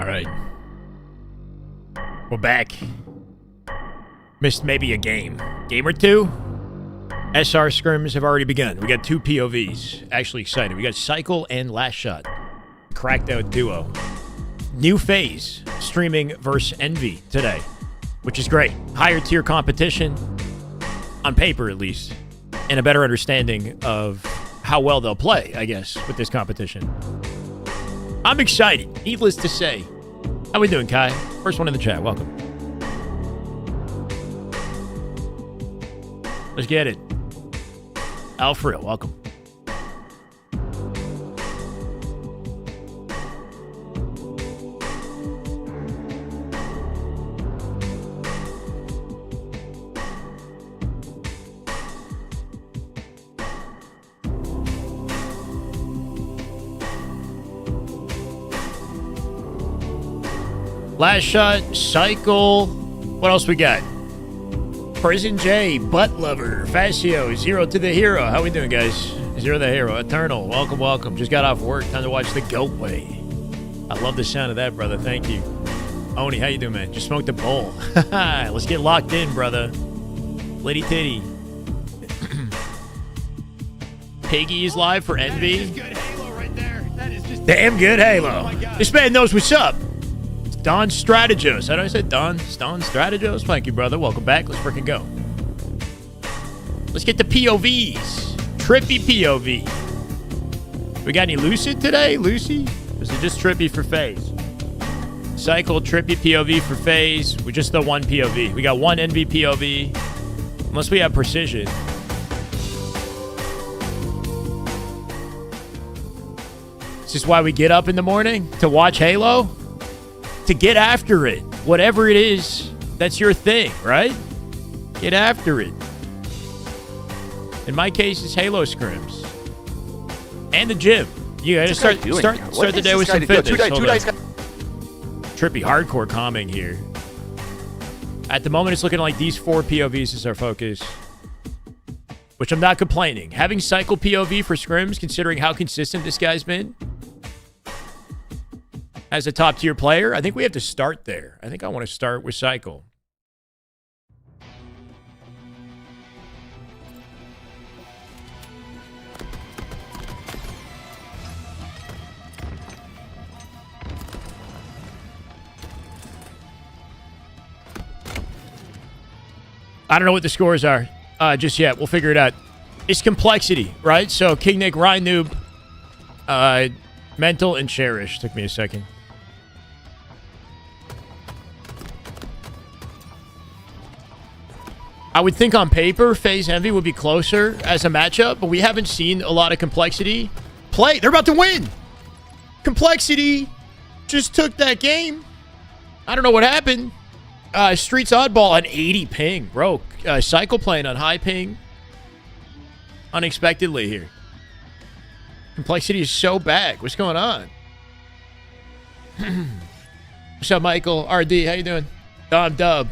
All right. We're back. Missed maybe a game. Game or two? SR scrims have already begun. We got 2 POVs. Actually excited. We got Cycle and Last Shot. Cracked out duo. New Faze streaming versus Envy today, which is great. Higher tier competition, on paper at least, and a better understanding of how well they'll play, I guess, with this competition. I'm excited, needless to say. How we doing, Kai? First one in the chat. Welcome. Let's get it. Alfredo, welcome. Last Shot, Cycle. What else we got? Prison J, Butt Lover, Fascio, Zero to the Hero. How we doing, guys? Zero to the Hero, Eternal. Welcome, welcome. Just got off work. Time to watch the Goatway. I love the sound of that, brother. Thank you. Oni, how you doing, man? Just smoked a bowl. Let's get locked in, brother. Lady Titty. Piggy is live for Envy. That is good Halo right there. That is just damn good Halo. Oh This man knows what's up. Don Strategos. How do I say Don? Don Strategos? Thank you, brother. Welcome back. Let's freaking go. Let's get the POVs. Trippy POV. We got any Lucid today? Lucy? Or is it just Trippy for Faze? Cycle, Trippy POV for Faze. We just the one POV. We got one NV POV. Unless we have Precision. This is why we get up in the morning to watch Halo. To get after it. Whatever it is, that's your thing, right? Get after it. In my case, it's Halo Scrims. And the gym. You gotta start the day with some fitness. Trippy hardcore calming here. At the moment, it's looking like these 4 POVs is our focus. Which I'm not complaining. Having Cycle POV for Scrims, considering how consistent this guy's been, as a top-tier player, I think we have to start there. I think I want to start with Cycle. I don't know what the scores are just yet. We'll figure it out. It's complexity, right? So King Nick, Ryan Noob, Mental, and Cherish. Took me a second. I would think on paper, Faze Envy would be closer as a matchup, but we haven't seen a lot of complexity play. They're about to win. Complexity just took that game. I don't know what happened. Streets Oddball on 80 ping. Bro, Cycle playing on high ping. Unexpectedly here. Complexity is so back. What's going on? What's up, Michael? RD, how you doing? Dub.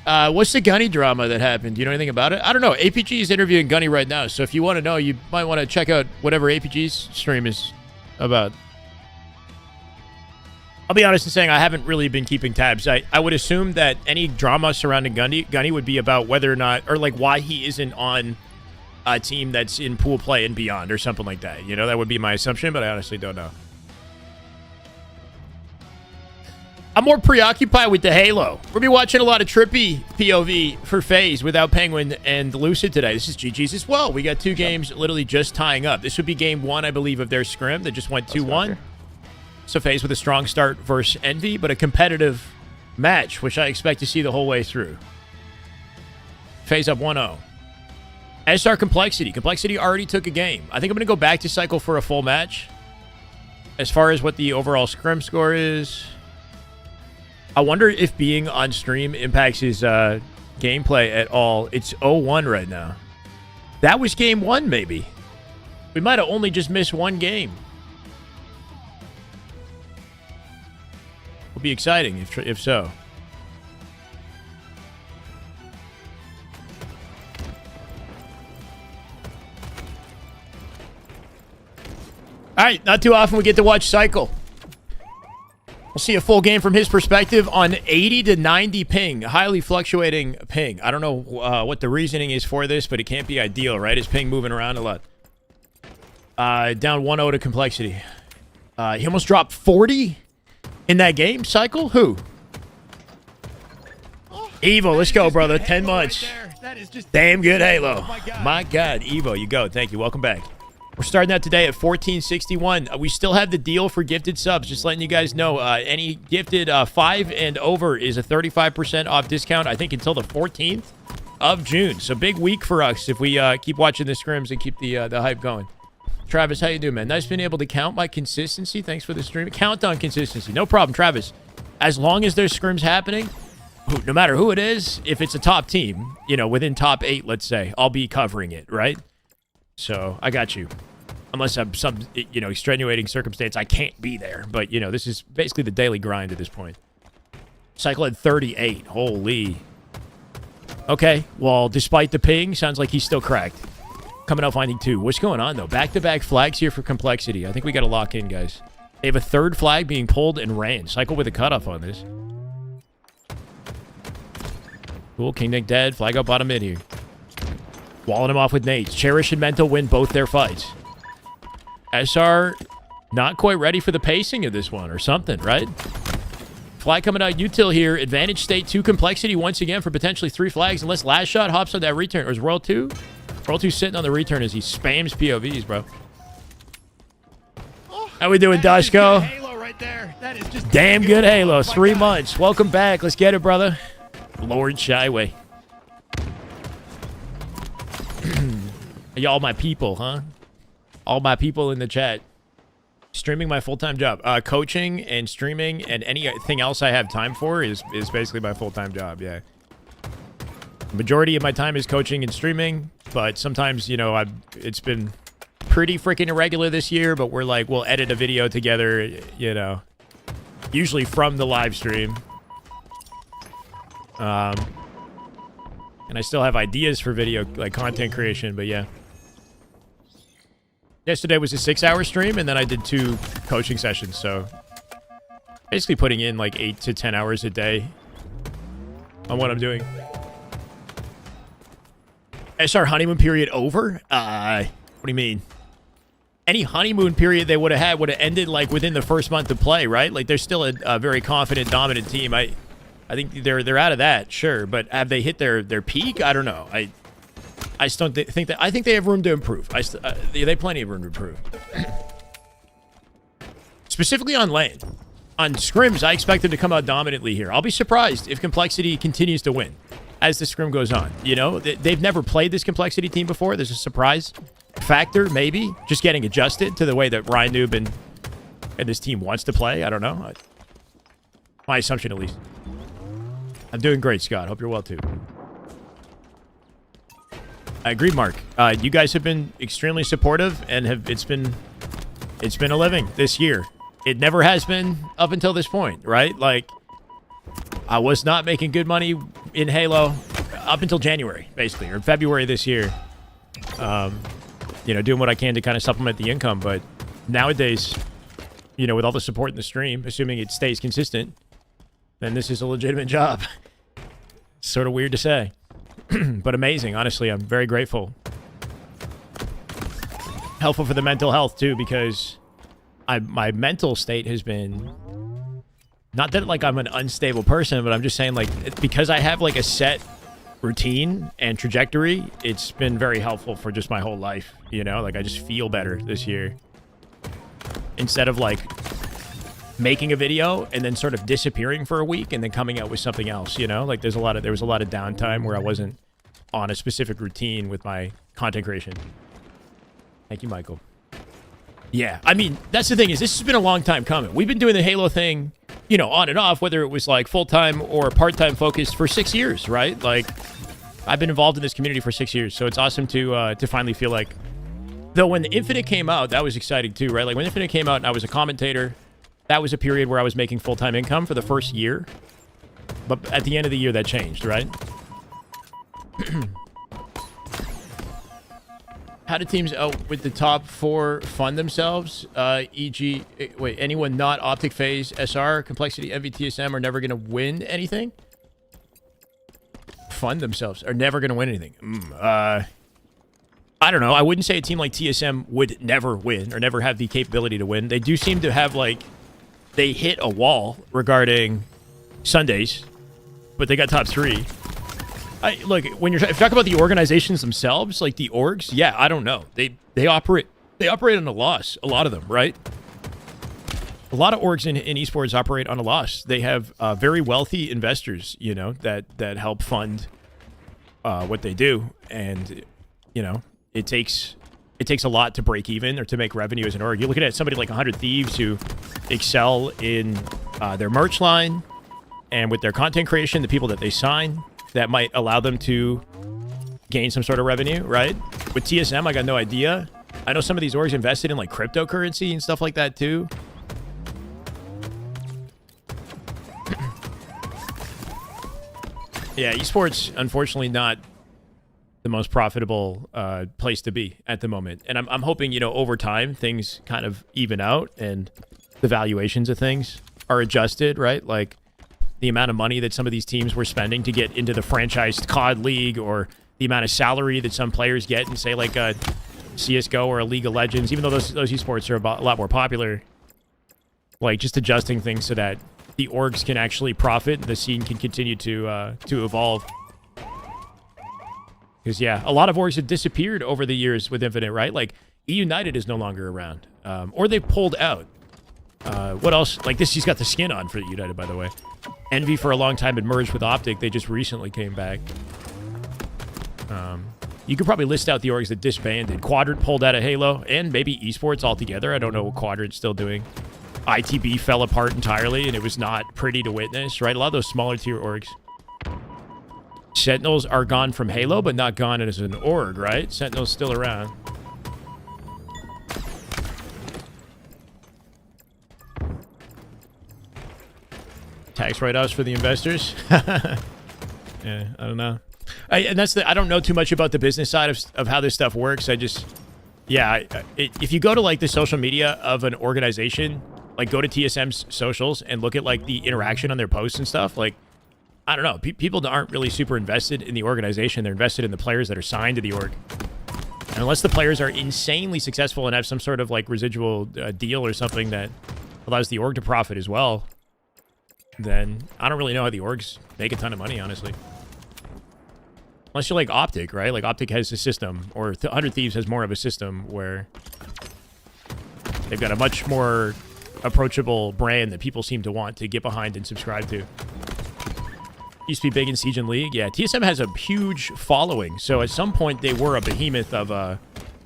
What's the Gunny drama that happened? Do you know anything about it? I don't know. APG is interviewing Gunny right now, so if you want to know, you might want to check out whatever APG's stream is about. I'll be honest in saying I haven't really been keeping tabs. I would assume that any drama surrounding Gunny would be about whether or not, or like why he isn't on a team that's in pool play and beyond or something like that. You know, that would be my assumption, but I honestly don't know. I'm more preoccupied with the Halo. We're going to be watching a lot of Trippy POV for Faze without Penguin and Lucid today. This is GG's as well. We got 2 games literally just tying up. This would be game 1, I believe, of their Scrim that just went 2-1. So Faze with a strong start versus Envy, but a competitive match, which I expect to see the whole way through. Faze up 1-0. SR Complexity. Complexity already took a game. I think I'm going to go back to Cycle for a full match. As far as what the overall Scrim score is, I wonder if being on stream impacts his gameplay at all. It's 0-1 right now. That was game 1, maybe. We might have only just missed 1 game. Will be exciting if so. All right, not too often we get to watch Cycle. We'll see a full game from his perspective on 80 to 90 ping. Highly fluctuating ping. I don't know what the reasoning is for this, but it can't be ideal, right? His ping moving around a lot. Down 1-0 to complexity. He almost dropped 40 in that game cycle? Who? Evo, let's go, brother. 10 months. That is just Damn good Halo. Oh My God, Evo, you go. Thank you. Welcome back. We're starting out today at 1461. We still have the deal for gifted subs. Just letting you guys know, any gifted 5 and over is a 35% off discount, I think, until the 14th of June. So big week for us if we keep watching the scrims and keep the hype going. Travis, how you doing, man? Nice being able to count my consistency. Thanks for the stream. Count on consistency. No problem, Travis. As long as there's scrims happening, no matter who it is, if it's a top team, you know, within top 8, let's say, I'll be covering it, right? So I got you. Unless I'm some, you know, extenuating circumstance, I can't be there. But, you know, this is basically the daily grind at this point. Cycle at 38. Holy. Okay. Well, despite the ping, sounds like he's still cracked. Coming out finding 2. What's going on, though? Back-to-back flags here for complexity. I think we got to lock in, guys. They have a 3rd flag being pulled and ran. Cycle with a cutoff on this. Cool. King Nick dead. Flag up bottom mid here. Walling him off with nades. Cherish and Mental win both their fights. SR not quite ready for the pacing of this one or something, right? Flag coming out util here. Advantage state 2 complexity once again for potentially 3 flags unless last shot hops on that return. Or is World 2? World 2 sitting on the return as he spams POVs, bro. How we doing, Dashko? Halo right there. That is just Damn good Halo. 3 months. Welcome back. Let's get it, brother. Lord Shyway. Y'all my people, huh? All my people in the chat. Streaming my full-time job. Coaching and streaming and anything else I have time for is basically my full-time job, yeah. Majority of my time is coaching and streaming, but sometimes, you know, it's been pretty freaking irregular this year, but we're like, we'll edit a video together, you know, usually from the live stream. And I still have ideas for video, like content creation, but yeah. Yesterday was a 6-hour stream, and then I did 2 coaching sessions, so basically putting in like 8 to 10 hours a day on what I'm doing. SR honeymoon period over? What do you mean? Any honeymoon period they would have had would have ended like within the first month of play, right? Like they're still a very confident, dominant team. I think they're out of that, sure, but have they hit their peak? I don't know. I still think that. I think they have room to improve. They have plenty of room to improve. Specifically on lane. On scrims, I expect them to come out dominantly here. I'll be surprised if complexity continues to win as the scrim goes on. You know, they've never played this complexity team before. There's a surprise factor, maybe. Just getting adjusted to the way that Ryan Noob and this team wants to play. I don't know. My assumption, at least. I'm doing great, Scott. Hope you're well, too. I agree, Mark. You guys have been extremely supportive, and it's been a living this year. It never has been up until this point, right? Like, I was not making good money in Halo up until January, basically, or February this year. You know, doing what I can to kind of supplement the income, but nowadays, you know, with all the support in the stream, assuming it stays consistent, then this is a legitimate job. Sort of weird to say. But amazing, honestly. I'm very grateful. Helpful for the mental health, too, because my mental state has been... Not that, like, I'm an unstable person, but I'm just saying, like, because I have, like, a set routine and trajectory, it's been very helpful for just my whole life, you know? Like, I just feel better this year. Instead of, like, making a video and then sort of disappearing for a week and then coming out with something else, you know? Like, there was a lot of downtime where I wasn't on a specific routine with my content creation. Thank you, Michael. Yeah, I mean, that's the thing, is this has been a long time coming. We've been doing the Halo thing, you know, on and off, whether it was like full-time or part-time focused for 6 years, right? Like, I've been involved in this community for 6 years, so it's awesome to finally feel like... Though when Infinite came out, that was exciting too, right? Like, when Infinite came out and I was a commentator, that was a period where I was making full-time income for the first year. But at the end of the year, that changed, right? How do teams with the top 4 fund themselves? E.g., wait, anyone not Optic, Phase, SR, Complexity, MVTSM are never going to win anything? Fund themselves are never going to win anything. I don't know. I wouldn't say a team like TSM would never win or never have the capability to win. They do seem to have, like, they hit a wall regarding Sundays, but they got top 3. Look, when if you talk about the organizations themselves, like the orgs, yeah, I don't know. They operate on a loss, a lot of them, right? A lot of orgs in esports operate on a loss. They have very wealthy investors, you know, that help fund what they do, and you know, it takes a lot to break even or to make revenue as an org. You're looking at somebody like 100 Thieves who excel in their merch line and with their content creation, the people that they sign. That might allow them to gain some sort of revenue, right? With TSM, I got no idea. I know some of these orgs invested in like cryptocurrency and stuff like that too. Yeah, esports, unfortunately, not the most profitable place to be at the moment. And I'm hoping, you know, over time, things kind of even out and the valuations of things are adjusted, right? Like, the amount of money that some of these teams were spending to get into the franchised COD League, or the amount of salary that some players get in, say, like a CSGO or a League of Legends, even though those esports are a lot more popular, like just adjusting things so that the orgs can actually profit and the scene can continue to evolve. Because, yeah, a lot of orgs have disappeared over the years with Infinite, right? Like, E-United is no longer around. Or they pulled out. What else? Like, this, he's got the skin on for United, by the way. Envy for a long time had merged with Optic. They just recently came back. You could probably list out the orgs that disbanded. Quadrant pulled out of Halo, and maybe Esports altogether. I don't know what Quadrant's still doing. ITB fell apart entirely, and it was not pretty to witness, right? A lot of those smaller tier orgs. Sentinels are gone from Halo, but not gone as an org, right? Sentinel's still around. Tax write-offs for the investors. Yeah, I don't know. I don't know too much about the business side of how this stuff works. If you go to like the social media of an organization, like go to TSM's socials and look at like the interaction on their posts and stuff, like, I don't know. People aren't really super invested in the organization. They're invested in the players that are signed to the org. And unless the players are insanely successful and have some sort of like residual deal or something that allows the org to profit as well, then I don't really know how the orgs make a ton of money, honestly. Unless you're like Optic, right? Like Optic has a system, or 100 Thieves has more of a system where they've got a much more approachable brand that people seem to want to get behind and subscribe to. Used to be big in Siege and League. Yeah, TSM has a huge following. So at some point, they were a behemoth of an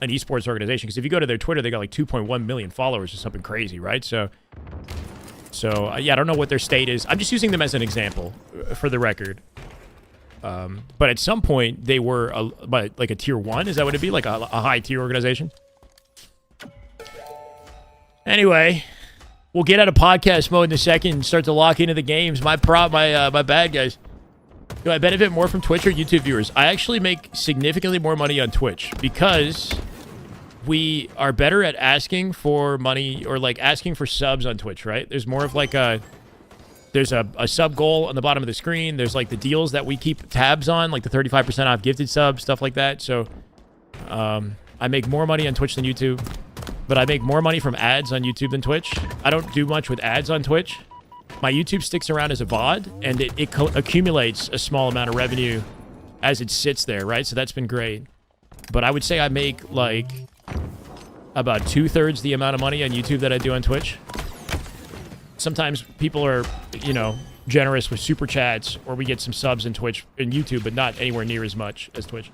esports organization. Because if you go to their Twitter, they got like 2.1 million followers or something crazy, right? So yeah, I don't know what their state is. I'm just using them as an example for the record. But at some point, they were like a tier 1. Is that what it'd be? Like a high tier organization? Anyway, we'll get out of podcast mode in a second and start to lock into the games. My bad, guys. Do I benefit more from Twitch or YouTube viewers? I actually make significantly more money on Twitch because we are better at asking for money or like asking for subs on Twitch, right? There's more of like there's a sub goal on the bottom of the screen. There's like the deals that we keep tabs on, like the 35% off gifted subs, stuff like that. So I make more money on Twitch than YouTube, but I make more money from ads on YouTube than Twitch. I don't do much with ads on Twitch. My YouTube sticks around as a VOD, and it accumulates a small amount of revenue as it sits there, right? So that's been great. But I would say I make like about 2/3 the amount of money on YouTube that I do on Twitch. Sometimes people are, you know, generous with super chats, or we get some subs in Twitch and YouTube, but not anywhere near as much as Twitch.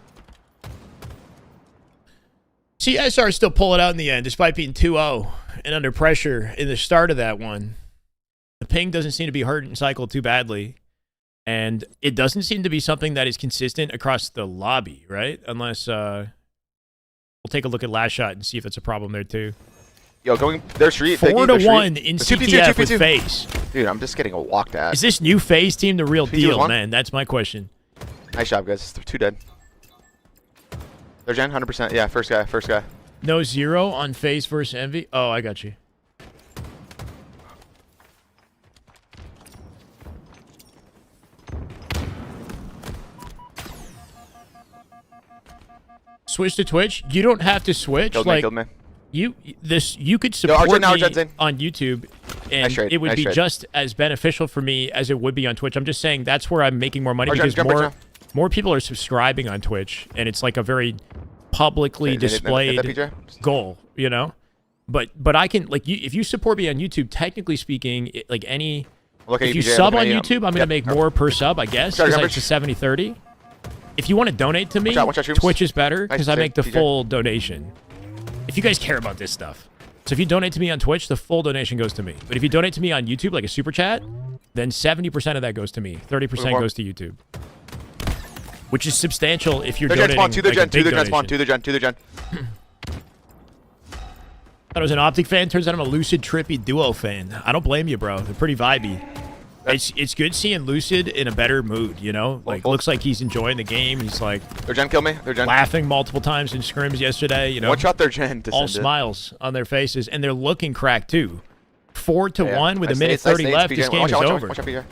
See, SR still pull it out in the end, despite being 2-0 and under pressure in the start of that one. The ping doesn't seem to be hurting Cycle too badly, and it doesn't seem to be something that is consistent across the lobby, right? Unless we'll take a look at last shot and see if it's a problem there too. Yo, going their street. 4-1 in CTF with Faze. Dude, I'm just getting a walked at. Is this new Faze team the real deal, man? That's my question. Nice job, guys. 2 dead. They're gen, 100%. Yeah, first guy, first guy. No 0 on Faze versus Envy. Oh, I got you. Switch to Twitch. You don't have to switch. Killed like me. you could support Arjen, now me Arjen's in. on YouTube, and Nice trade, it would nice be trade. just as beneficial for me as it would be on Twitch. I'm just saying that's where I'm making more money Arjen, because jump right now. more people are subscribing on Twitch, and it's like a very publicly Hit that displayed PJ. goal, you know. But I can like if you support me on YouTube, technically speaking, like any Look at if you PJ, sub look on at me, YouTube, I'm gonna yep. make more per sub, I guess, Sorry, because numbers. it's a 70-30. If you want to donate to me, Watch out, Scrims. Twitch is better Nice because I save, make the PJ. full donation. If you guys care about this stuff. So if you donate to me on Twitch, the full donation goes to me. But if you donate to me on YouTube, like a super chat, then 70% of that goes to me. 30% goes to YouTube. Which is substantial if you're They're gen donating spawn, to the like, a gen, to big the gen spawn, donation. to the gen, to the gen. Thought I was an Optic fan. Turns out I'm a Lucid Trippy Duo fan. I don't blame you, bro. They're pretty vibey. It's good seeing Lucid in a better mood, you know? Like, looks like he's enjoying the game. He's, like, Their gen kill me. Their gen. laughing multiple times in scrims yesterday, you know? One shot their gen. All descended. smiles on their faces, and they're looking cracked, too. 4-1 with Nice a minute nades, nice 30 nades, left. PJ. This game Watch is out, watch out, over. watch out, PJ.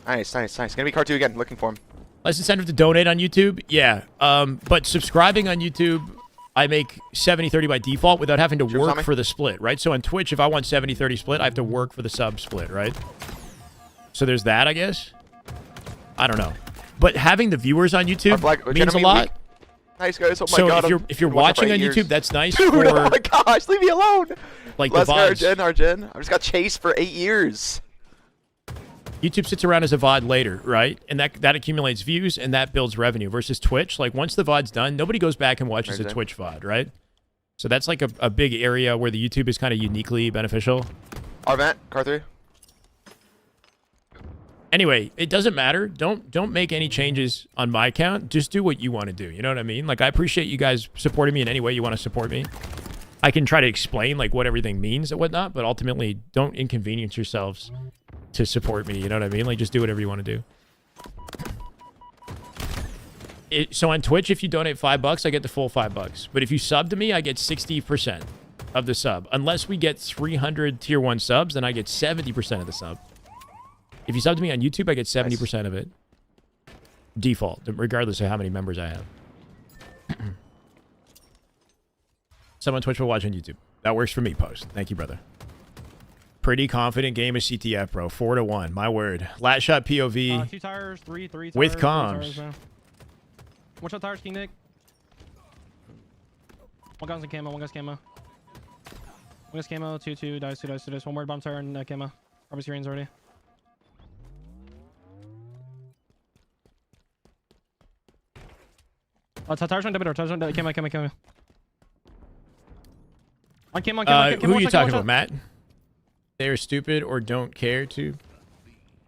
Nice, nice, nice. Gonna be card 2 again. Looking for him. Less incentive to donate on YouTube? Yeah. But subscribing on YouTube, I make 70-30 by default without having to Scrims on work me. for the split, right? So on Twitch, if I want 70-30 split, I have to work for the sub split, right? So there's that, I guess. I don't know. But having the viewers on YouTube means a lot. Nice guys. Oh my So god. if you're I've been watching watching on for 8 years. YouTube, that's nice Dude, for oh my gosh, leave me alone. like the Let's go, VODs. Arjen. I just got chased for 8 years. YouTube sits around as a VOD later, right? And that accumulates views and that builds revenue versus Twitch. Like once the VOD's done, nobody goes back and watches a Arjen. Twitch VOD, right? So that's like a big area where the YouTube is kind of uniquely beneficial. Our vent, car 3. Anyway, it doesn't matter. Don't make any changes on my account. Just do what you want to do. You know what I mean? Like I appreciate you guys supporting me in any way you want to support me. I can try to explain like what everything means and whatnot, but ultimately don't inconvenience yourselves to support me. You know what I mean? Like just do whatever you want to do. So on Twitch, if you donate $5, I get the full $5. But if you sub to me, I get 60% of the sub. Unless we get 300 tier 1 subs, then I get 70% of the sub. If you sub to me on YouTube, I get 70% of it. Default, regardless of how many members I have. Some on Twitch will watch on YouTube. That works for me, Post. Thank you, brother. Pretty confident game of CTF, bro. 4-1. My word. Last shot POV. 2 tires, 3 tires. With 3 comms. Tires, man. One shot tires, King Nick. One gun's in camo, one guy's camo. One guy's camo, 2 dice, 2 dice, 2 dice. One word bomb tire and camo. Probably screens already. Tires on debitor, tires on debitor, camo. On camo, Who are you talking about, Matt? They are stupid or don't care to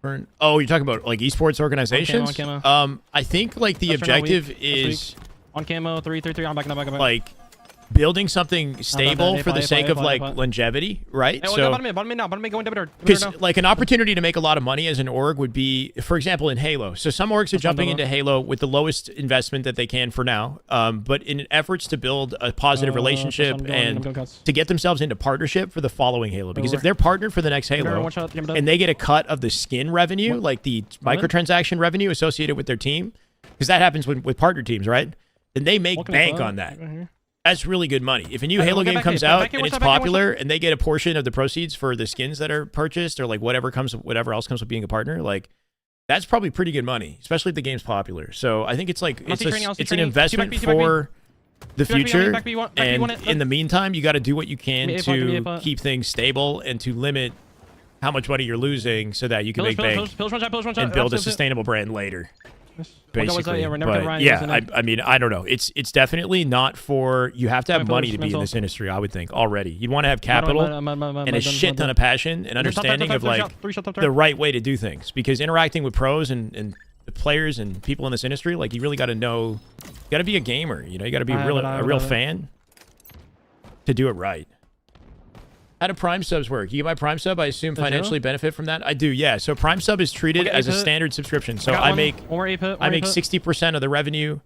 burn. Oh, you're talking about like esports organizations? On camo. I think like the That's right now, objective weak. is On camo, 3. I'm back. like building something stable for the sake of like Hey, longevity, right? bottom mid now. Bottom mid, going debitor. Because like an opportunity to make a lot of money as an org would be, for example, in Halo. So some orgs are jumping into Halo with the lowest investment that they can for now, but in efforts to build a positive relationship and to get themselves into partnership for the following Halo. Because if they're partnered for the next Halo and they get a cut of the skin revenue, like the microtransaction revenue associated with their team, because that happens with partner teams, right? Then they make bank on that. That's really good money. If a new Halo game comes out and it's popular and they get a portion of the proceeds for the skins that are purchased or like whatever else comes with being a partner, like that's probably pretty good money, especially if the game's popular. So I think it's like it's an investment for the future. And in the meantime, you got to do what you can to keep things stable and to limit how much money you're losing so that you can make bank and build a sustainable brand later. Basically, but yeah, I mean, I don't know. It's definitely not for, you have to have money to be in this industry, I would think, already. You'd want to have capital and a shit ton of passion and understanding of like the right way to do things, because interacting with pros and the players and people in this industry, like you really got to know, you got to be a gamer, you know, you got to be a real fan to do it right. How do Prime subs work? You get my Prime sub, I assume financially benefit from that? I do, yeah. So Prime sub is treated as a standard subscription. So I make 60% of the revenue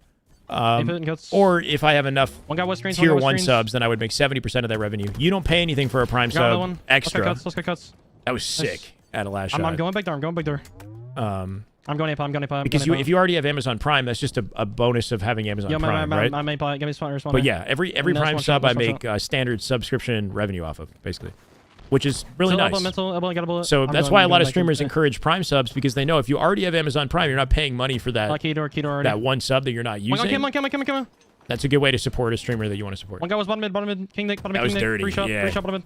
Or if I have enough one guy was screens, tier one guy was 1 screens. subs, then I would make 70% of their revenue. You don't pay anything for a prime Got another sub one. extra. Let's get cuts. That was sick at a last shot. I'm going back door. I'm going back door. I'm going APA. Because if you already have Amazon Prime, that's just a bonus of having Amazon Prime, right? I'm APA. Give me spawner. But yeah, every Prime sub I make standard subscription revenue off of, basically, which is really nice. So that's why a lot of streamers encourage Prime subs, because they know if you already have Amazon Prime, you're not paying money for that that one sub that you're not using. Come on. That's a good way to support a streamer that you want to support. One guy was bottom mid. King Nick, bottom mid. That was dirty. Free shot, bottom mid.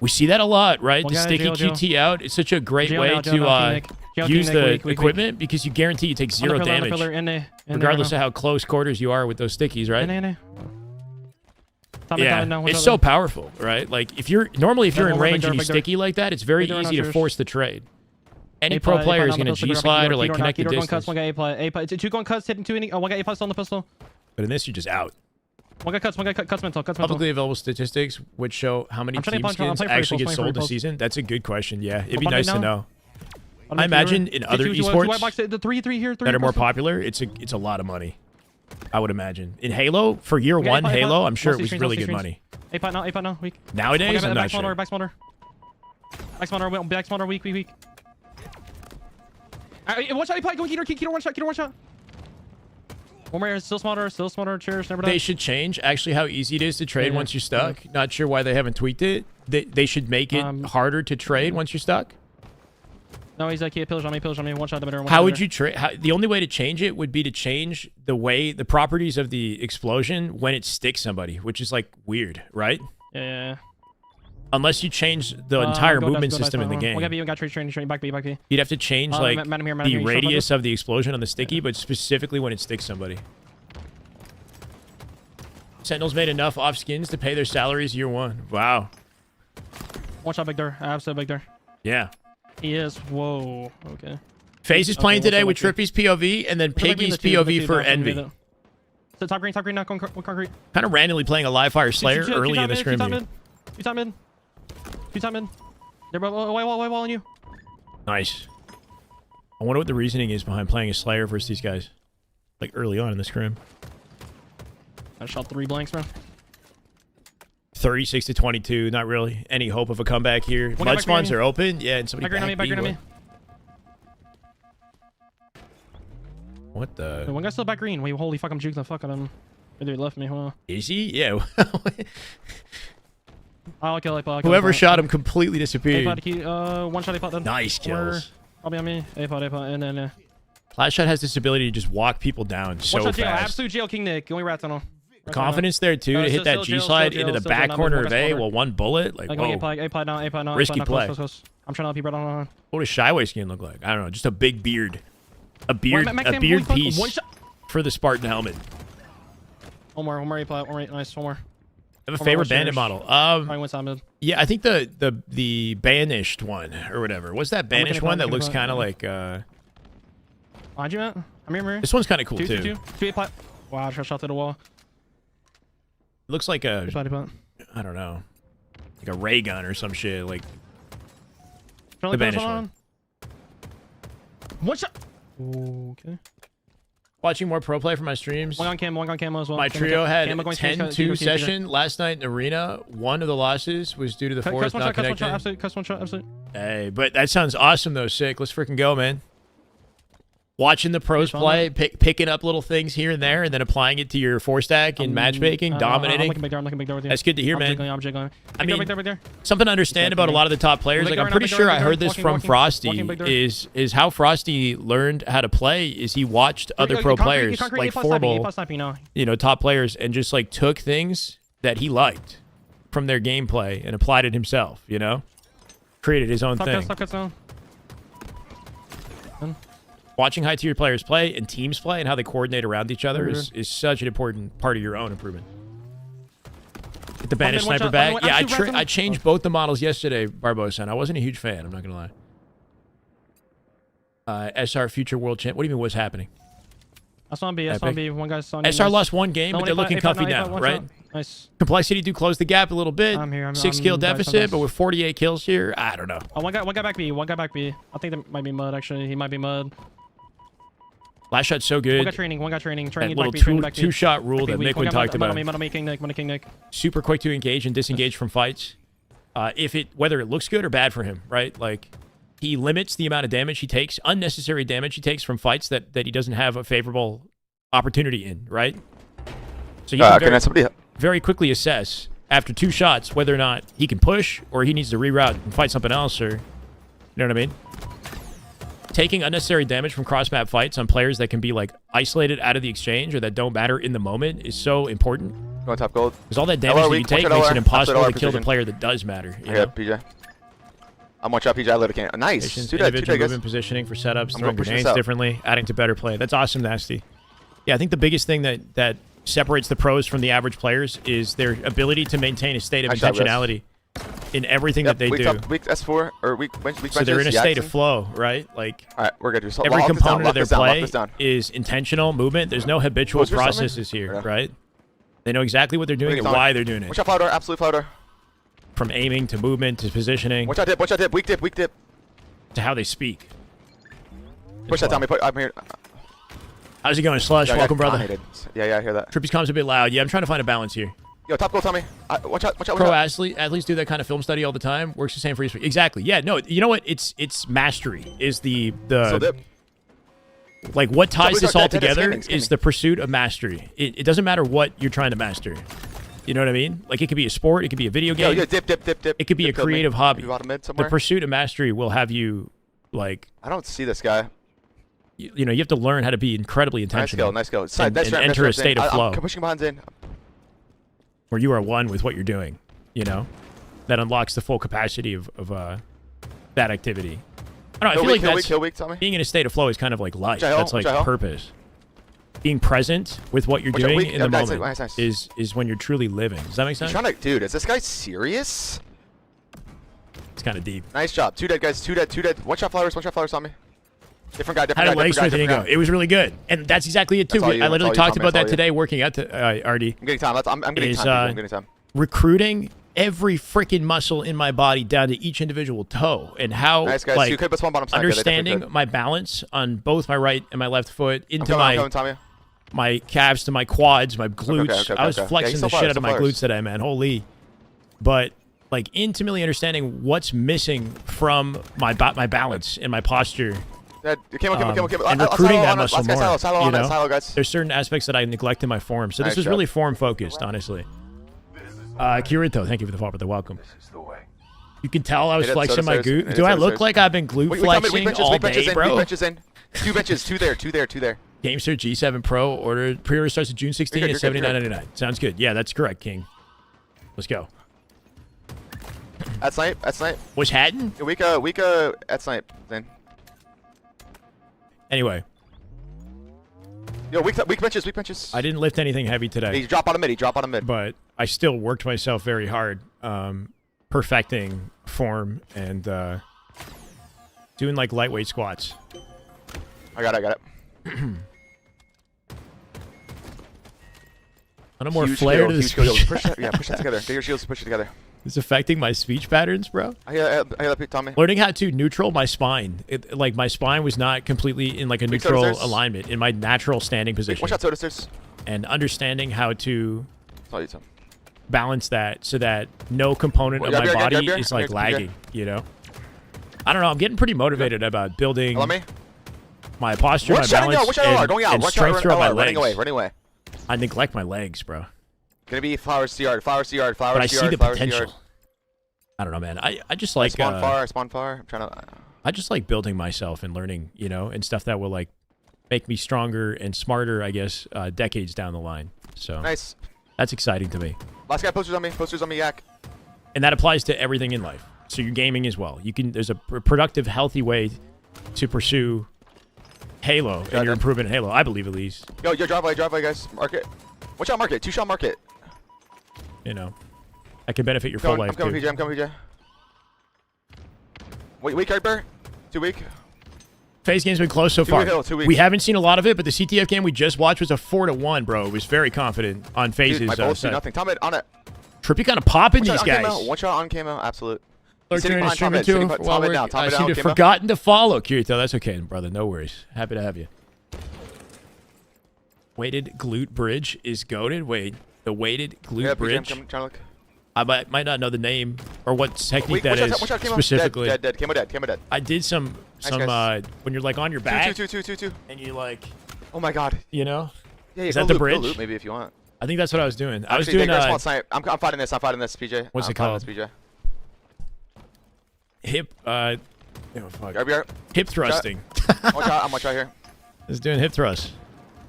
We see that a lot, right? One The guy, sticky Geo. QT out. It's such a great way to use the equipment because you guarantee you take zero damage, regardless of how close quarters you are with those stickies, right? Yeah, it's so powerful, right? Like if you're in range and you sticky like that, it's very easy to force the trade. Any pro player is going to G-slide or like connect the distance. One guy A-play. Two going cuts, hitting two. One guy A-play still on the pistol. But in this, you're just out. One guy cuts mental. Publicly available statistics would show how many team skins actually get sold this season. That's a good question. Yeah, it'd be nice to know. I imagine in other esports that are more popular, it's a lot of money. I would imagine. In Halo, for year one Halo, I'm sure it was really good money. A-pot now, weak. Nowadays, I'm not sure. Back smaller, weak. Watch out, A-pot, go Keto, one shot. One more, still smaller, cherish, never done. They should change actually how easy it is to trade once you're stuck. Not sure why they haven't tweaked it. They should make it harder to trade once you're stuck. No, he's like, pillage on me, one shot the middle. How would you trade? The only way to change it would be to change the properties of the explosion when it sticks somebody, which is like weird, right? Yeah. Unless you change the entire movement system in the game. Back B. You'd have to change like the radius of the explosion on the sticky, but specifically when it sticks somebody. Sentinels made enough off skins to pay their salaries year one. Wow. One shot big door. Absolute big door. Yeah. He is. Whoa. Okay. Faze is playing today with Trippy's POV and then Piggy's POV for Envy. So top green, not concrete. Kind of randomly playing a live fire Slayer early in the scrim. Two top mid. They're white walling you. Nice. I wonder what the reasoning is behind playing a Slayer versus these guys, like early on in the scrim. I shot 3 blanks, bro. 36 to 22. Not really any hope of a comeback here. Mud spawns are open. Yeah, and somebody back green on me. What the? One guy's still back green. Wait, holy fuck! I'm juking the fuck out of him. Maybe he left me. Huh? Is he? Yeah. I'll kill A-pot. Whoever shot him completely disappeared. One shot A-pot then. Nice kills. Probably on me. A-pot, and then. Flash shot has this ability to just walk people down so fast. Absolute jail King Nick. Going rat tunnel. Confidence there too to hit that G-slide into the back corner of A. Well, one bullet. Like, whoa. A-pot now. Risky play. I'm trying to help you, bro. What does Shyway skin look like? I don't know. Just a big beard. A beard piece for the Spartan helmet. One more A-pot. Nice. One more. I have a favorite bandit model. Yeah, I think the banished one or whatever. What's that banished one that looks kind of like? Behind you, Matt. I'm here. This one's kind of cool too. Wow, I shot through the wall. It looks like a, I don't know, like a ray gun or some shit. Like the banished one. One shot. Okay. Watching more pro play for my streams. One on camo as well. My trio had 10-2 session last night in arena. One of the losses was due to the fourth not connecting. Absolute. Hey, but that sounds awesome though. Sick. Let's freaking go, man. Watching the pros play, picking up little things here and there, and then applying it to your 4-stack in matchmaking, dominating. I'm looking big door with you. That's good to hear, man. I'm jiggling. I mean, something to understand about a lot of the top players. Like, I'm pretty sure I heard this from Frosty. Is how Frosty learned how to play. Is he watched other pro players, like formal, top players, and just like took things that he liked from their gameplay and applied it himself. Created his own thing. Watching high-tier players play and teams play and how they coordinate around each other is such an important part of your own improvement. Get the banished sniper back. Yeah, I changed both the models yesterday, Barbosa, and I wasn't a huge fan. I'm not going to lie. SR future world champ. What do you mean what's happening? That's on B. One guy's on SR lost one game, but they're looking comfy now, right? Nice. Complexity do close the gap a little bit. 6 kill deficit, but with 48 kills here, I don't know. One guy back B. I think that might be mud, actually. He might be mud. Last shot so One good. got training. That Training little back B, training back B. two-shot rule that Weak, Mick talked about. Model making Nick. Super quick to engage and disengage from fights. Whether it looks good or bad for him, right? Like, he limits the amount of damage he takes, unnecessary damage he takes from fights that he doesn't have a favorable opportunity in, right? So you can very quickly assess after 2 shots whether or not he can push or he needs to reroute and fight something else, or you know what I mean? Taking unnecessary damage from cross-map fights on players that can be like isolated out of the exchange or that don't matter in the moment is so important. Going top gold. Because all that damage that you take makes it impossible to kill the player that does matter. Yeah, PJ. I'm watch out, PJ. I lit a can. Nice. Individual movement positioning for setups, throwing grenades differently, adding to better play. That's awesome, Nasty. Yeah, I think the biggest thing that separates the pros from the average players is their ability to maintain a state of intentionality in everything that they do. Weak S4 or weak benches. So they're in a state of flow, right? Like, all right, we're good. Every component of their play is intentional movement. There's no habitual processes here, right? They know exactly what they're doing and why they're doing it. Watch out, floater. Absolute floater. From aiming to movement to positioning. Watch out, dip. Watch out, dip. Weak dip. To how they speak. Push that down. I'm here. How's it going, Slush? Welcome, brother. Yeah, I hear that. Trippy's comms a bit loud. Yeah, I'm trying to find a balance here. Yo, top goal, Tommy. Watch out. Pro athletes do that kind of film study all the time. Works the same for esports. Exactly. Yeah, no, you know what? It's mastery is the like what ties this all together is the pursuit of mastery. It doesn't matter what you're trying to master. You know what I mean? Like, it could be a sport, it could be a video game. Yo, dip. It could be a creative hobby. The pursuit of mastery will have you, like... I don't see this guy. You know, you have to learn how to be incredibly intentional. Nice go. And enter a state of flow. I'm pushing behind in. Where you are one with what you're doing, you know? That unlocks the full capacity of that activity. I don't know, I feel like that's... Being in a state of flow is kind of like life. That's like purpose. Being present with what you're doing in the moment is when you're truly living. Does that make sense? Dude, is this guy serious? It's kind of deep. Nice job. 2 dead, guys. 2 dead. One shot flowers on me. Different guy. How did leg smithing go? It was really good. And that's exactly it, too. I literally talked about that today working out to Artie. I'm getting time. I'm getting time. Recruiting every freaking muscle in my body down to each individual toe, and how like understanding my balance on both my right and my left foot into my calves to my quads, my glutes. I was flexing the shit out of my glutes today, man. Holy. But like intimately understanding what's missing from my balance and my posture. And recruiting that muscle more. You know? There's certain aspects that I neglect in my form. So this was really form focused, honestly. Kirito, thank you for the follow, but welcome. You can tell I was flexing my glute. Do I look like I've been glute flexing all day, bro? 2 benches, 2 there. GameStart G7 Pro pre-order starts at June 16 at $79.99. Sounds good. Yeah, that's correct, King. Let's go. At snipe. Was Hatton? Weak at snipe then. Anyway. Yo, weak benches. I didn't lift anything heavy today. He drop on a mid. But I still worked myself very hard, perfecting form and doing like lightweight squats. I got it. A little more flair to the speech. Push that together. Get your shields, push it together. It's affecting my speech patterns, bro. I hear that, Tommy. Learning how to neutral my spine. Like, my spine was not completely in, like, a neutral alignment in my natural standing position. Watch out, soda stairs. And understanding how to balance that so that no component of my body is, like, lagging, you know? I don't know. I'm getting pretty motivated about building my posture, my balance, and strength throughout my legs. Running away. I neglect my legs, bro. Gonna be flowers to yard. But I see the potential. I don't know, man. I just like spawn far. I'm trying to. I just like building myself and learning, you know, and stuff that will like make me stronger and smarter, I guess, decades down the line. So nice. That's exciting to me. Last guy, posters on me, yak. And that applies to everything in life. So your gaming as well. You can. There's a productive, healthy way to pursue Halo and your improvement in Halo. I believe at least. Yo, driveway, guys. Market. Watch out, market. 2-shot market. You know, I can benefit your full life. I'm coming, PJ. Weak, Hyper. 2 weak. Faze game's been close so far. We haven't seen a lot of it, but the CTF game we just watched was a 4-1, bro. It was very confident on Faze's my bullets do nothing. Tommy, on it. Trippy kind of popping these guys. One shot on camo, absolute. Sitting behind Tommy. I seem to have forgotten to follow, Kirito. That's okay, brother. No worries. Happy to have you. Weighted glute bridge is goated. Wait, the weighted glute Yeah, bridge. PJ, I'm trying to look. I might not know the name or what technique Wait, that is watch out, Camo. specifically. Dead. Camo dead. I did some guys. when you're like on your back Two. and you like, Oh my god. you know. Yeah, Is go that the loop, bridge? Go loop maybe if you want. I think that's what I was doing. I was Actually, doing small snipe. I'm fighting this. PJ. What's I'm it called? This, PJ. hip oh, fuck. RBR. Hip thrusting. I'm watch out here. I was doing hip thrust.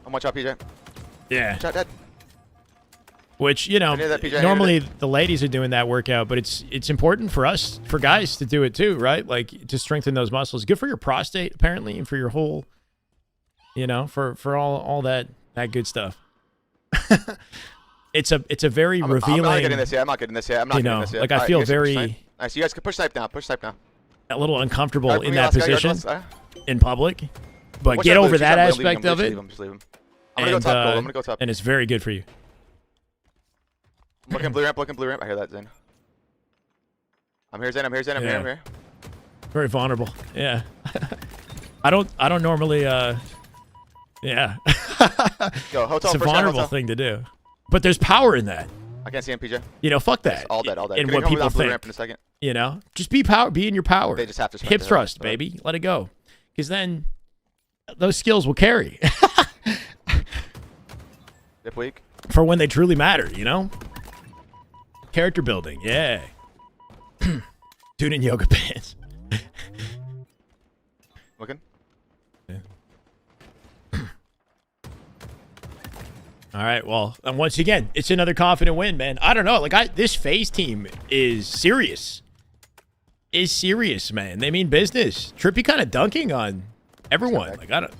I'm watch out, PJ. Yeah. Watch out, dead. Which, you know, I knew that, PJ, I knew normally the ladies are doing that workout, but it's important for us, for guys to do it too, right? Like to strengthen those muscles. Good for your prostate, apparently, and for your whole, you know, for all that good stuff. It's a very revealing. I'm not getting this yet. I'm not getting this yet. Like I feel very nice. You guys can push snipe now. a little uncomfortable Alright, in bring me that last guy, position in public, but Watch get out, over Luke. that Just leave him, aspect of it, Just leave him. I'm gonna go top gold. I'm gonna go top. and it's very good for you. I'm looking blue ramp. I hear that, Zen. I'm here. I'm here. Very vulnerable. Yeah. I don't normally yeah. Go, hotel It's a first vulnerable thing to do. But there's power in that. I can't see him, PJ. You know, fuck that. All dead. And Gonna what come people without blue think. ramp in a second. You know, just be in your power. They just have to sprint hip to him, thrust, but- baby. Let it go. Because then those skills will carry Dip weak. for when they truly matter, you know? Character building, yeah. Dude in yoga pants. Looking. All right, well, and once again, it's another confident win, man. I don't know, like this Faze team is serious. Man. They mean business. Trippy kind of dunking on everyone. Like I don't.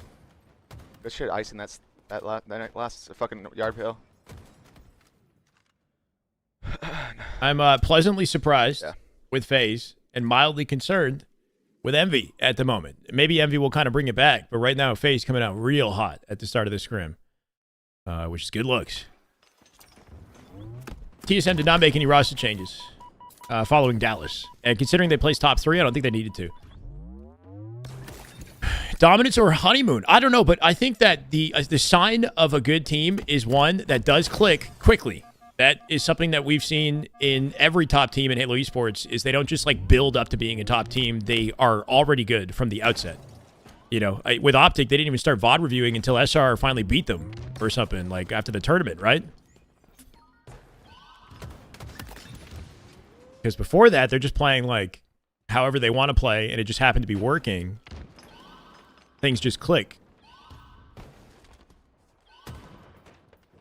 Good shit, icing that last fucking yard pill. I'm pleasantly surprised Yeah. with Faze and mildly concerned with Envy at the moment. Maybe Envy will kind of bring it back, but right now Faze coming out real hot at the start of the scrim, which is good looks. TSM did not make any roster changes following Dallas, and considering they placed top 3, I don't think they needed to. Dominance or honeymoon? I don't know, but I think that the sign of a good team is one that does click quickly. That is something that we've seen in every top team in Halo Esports, is they don't just like build up to being a top team. They are already good from the outset. You know, with Optic, they didn't even start VOD reviewing until SR finally beat them or something, like after the tournament, right? Because before that, they're just playing like however they want to play, and it just happened to be working. Things just click.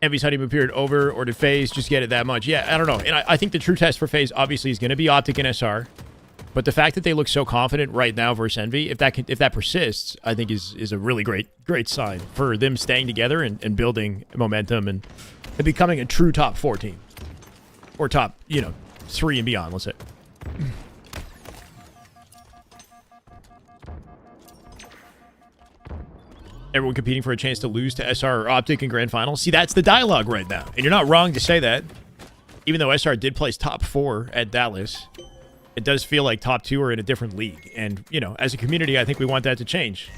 Envy's honeymoon period over, or did Faze just get it that much? Yeah, I don't know. And I think the true test for Faze obviously is going to be Optic and SR. But the fact that they look so confident right now versus Envy, if that persists, I think is a really great sign for them staying together and building momentum and becoming a true top 4 team. Or top, 3 and beyond, let's say. Everyone competing for a chance to lose to SR or Optic in Grand Finals. See, that's the dialogue right now. And you're not wrong to say that. Even though SR did place top 4 at Dallas, it does feel like top 2 are in a different league. And, as a community, I think we want that to change.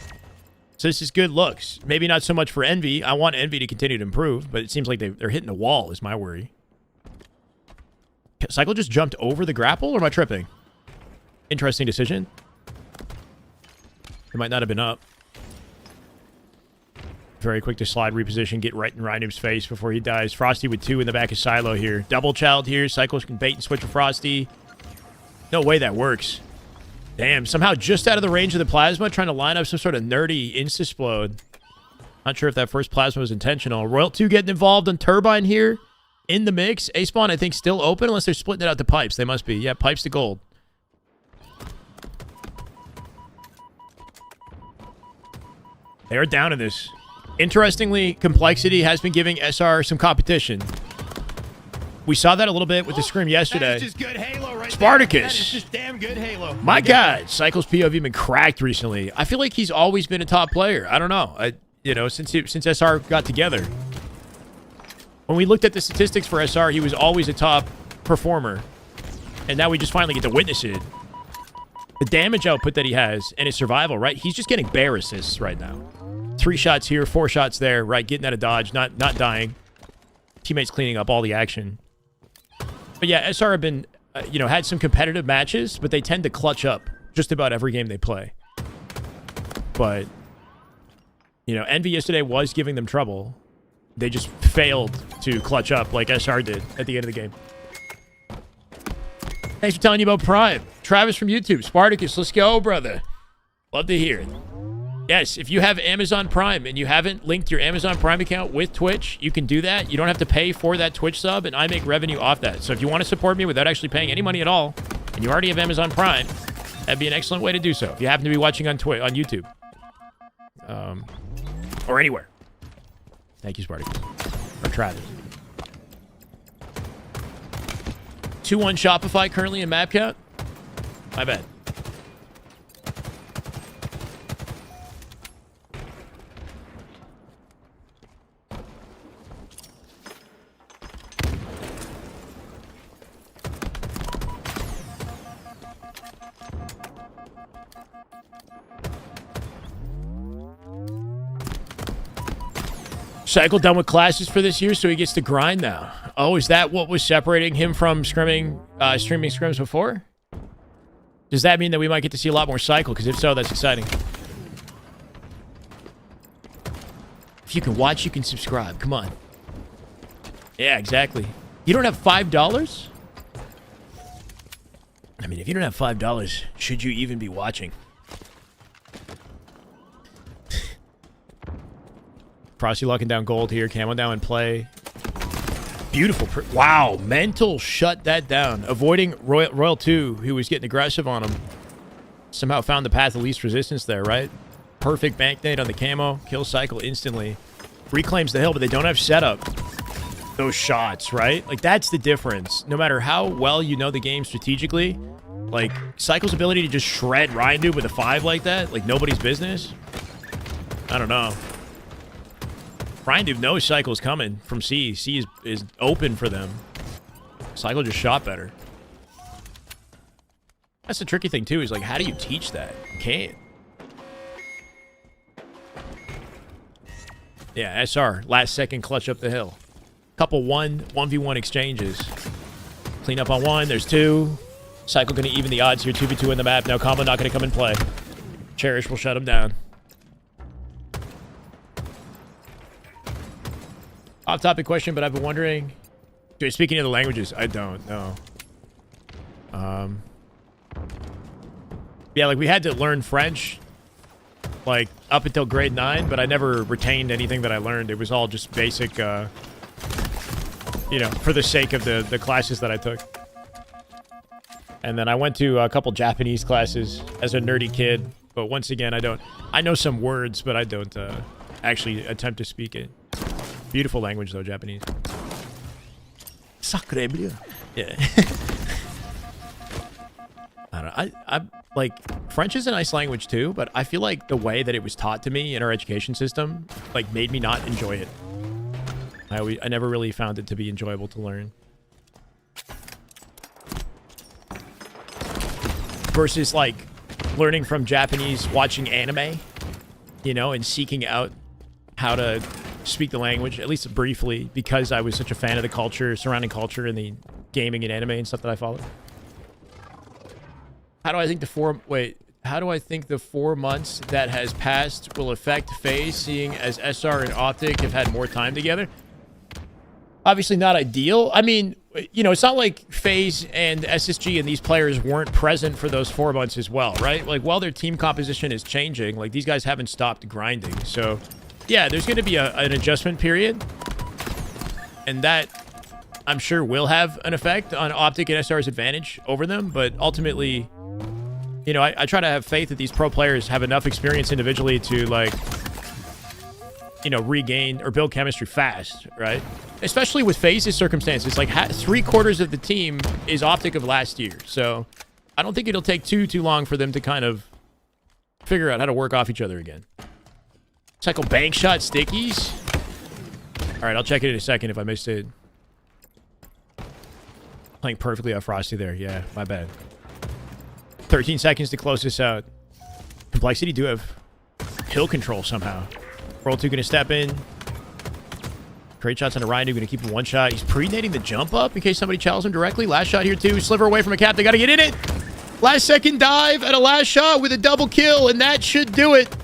So this is good looks. Maybe not so much for Envy. I want Envy to continue to improve, but it seems like they're hitting a wall is my worry. Cycle just jumped over the grapple, or am I tripping? Interesting decision. It might not have been up. Very quick to slide, reposition, get right in Rhinoob's face before he dies. Frosty with 2 in the back of Silo here. Double child here. Cycles can bait and switch with Frosty. No way that works. Damn, somehow just out of the range of the plasma, trying to line up some sort of nerdy insta-splode. Not sure if that first plasma was intentional. Royal 2 getting involved on Turbine here in the mix. A-spawn, I think, still open unless they're splitting it out to pipes. They must be. Yeah, pipes to gold. They are down in this. Interestingly, Complexity has been giving SR some competition. We saw that a little bit with the Scrim yesterday. That is just good Halo right Spartacus. there. That is just damn good Halo. My God, Cycle's POV been cracked recently. I feel like he's always been a top player. I don't know. Since SR got together. When we looked at the statistics for SR, he was always a top performer. And now we just finally get to witness it. The damage output that he has and his survival, right? He's just getting bear assists right now. 3 shots here, 4 shots there, right? Getting out of dodge, not dying. Teammates cleaning up all the action. But yeah, SR have been, you know, had some competitive matches, but they tend to clutch up just about every game they play. But, you know, Envy yesterday was giving them trouble. They just failed to clutch up like SR did at the end of the game. Thanks for telling you about Prime. Travis from YouTube. Spartacus, let's go, brother. Love to hear it. Yes, if you have Amazon Prime and you haven't linked your Amazon Prime account with Twitch, you can do that. You don't have to pay for that Twitch sub, and I make revenue off that. So if you want to support me without actually paying any money at all, and you already have Amazon Prime, that'd be an excellent way to do so. If you happen to be watching on YouTube. Or anywhere. Thank you, Spartacus. Or Travis. 2-1 Shopify currently in map count. My bad. Cycle done with classes for this year, so he gets to grind now. Oh, is that what was separating him from streaming scrims before? Does that mean that we might get to see a lot more Cycle? Because if so, that's exciting. If you can watch, you can subscribe. Come on. Yeah, exactly. You don't have $5? I mean, if you don't have $5, should you even be watching? Frosty locking down gold here. Camo down and play. Beautiful. Wow. Mental shut that down. Avoiding Royal 2, who was getting aggressive on him. Somehow found the path of least resistance there, right? Perfect bank nade on the camo. Kill Cycle instantly. Reclaims the hill, but they don't have setup. Those shots, right? Like, that's the difference. No matter how well you know the game strategically, like, Cycle's ability to just shred Ryan dude with a 5 like that, like nobody's business. I don't know. Ryan dude knows Cycle's coming from C. C is open for them. Cycle just shot better. That's the tricky thing, too, is like, how do you teach that? You can't. Yeah, SR, last second clutch up the hill. Couple 1v1 exchanges. Clean up on 1, there's 2. Cycle gonna even the odds here, 2v2 in the map. Now combo not gonna come and play. Cherish will shut him down. Off-topic question, but I've been wondering... Speaking of the languages, I don't know. Yeah, like, we had to learn French, like, up until grade 9, but I never retained anything that I learned. It was all just basic, you know, for the sake of the classes that I took. And then I went to a couple Japanese classes as a nerdy kid, but once again, I know some words, but I don't actually attempt to speak it. Beautiful language, though, Japanese. Sacre bleu. Yeah. I don't know. I like, French is a nice language, too, but I feel like the way that it was taught to me in our education system, like, made me not enjoy it. I never really found it to be enjoyable to learn. Versus, like, learning from Japanese, watching anime, you know, and seeking out how to speak the language, at least briefly, because I was such a fan of the culture, surrounding culture, and the gaming and anime and stuff that I followed. How do I think the 4 months that has passed will affect Faze, seeing as SR and Optic have had more time together? Obviously not ideal. I mean, you know, it's not like Faze and SSG and these players weren't present for those 4 months as well, right? Like, while their team composition is changing, like, these guys haven't stopped grinding. So, yeah, there's going to be an adjustment period. And that, I'm sure, will have an effect on Optic and SR's advantage over them. But ultimately, you know, I try to have faith that these pro players have enough experience individually to, like, you know, regain or build chemistry fast, right? Especially with Faze's circumstances. Like, 3/4 of the team is Optic of last year. So I don't think it'll take too long for them to kind of figure out how to work off each other again. Cycle bank shot stickies. All right, I'll check it in a second if I missed it. Playing perfectly off Frosty there. Yeah, my bad. 13 seconds to close this out. Complexity do have hill control somehow. Roll 2 going to step in. Great shots on the Ryan, going to keep him one shot. He's pre-nating the jump up in case somebody challenges him directly. Last shot here, too. Sliver away from a cap. They got to get in it. Last second dive and a last shot with a double kill, and that should do it.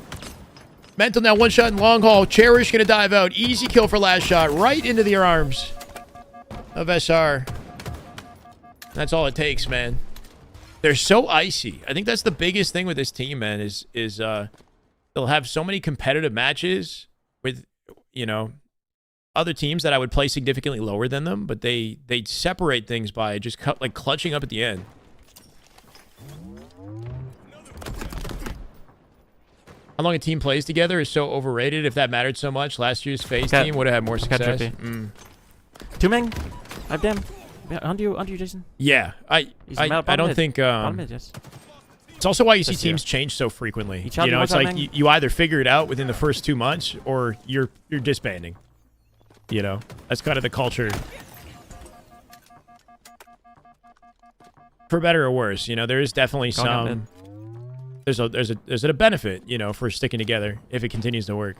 Mental now one shot in long haul. Cherish going to dive out. Easy kill for last shot. Right into the arms of SR. That's all it takes, man. They're so icy. I think that's the biggest thing with this team, man, is they'll have so many competitive matches with, you know, other teams that I would play significantly lower than them, but they separate things by just like clutching up at the end. How long a team plays together is so overrated. If that mattered so much, last year's Faze team would have had more success. Two Ming. I'm damn. Yeah, onto you, Jason. Yeah, I don't think. Yes. It's also why you see teams change so frequently. You know, it's like you either figure it out within the first 2 months or you're disbanding. You know, that's kind of the culture. For better or worse, you know, there is definitely some. There's a benefit, you know, for sticking together if it continues to work.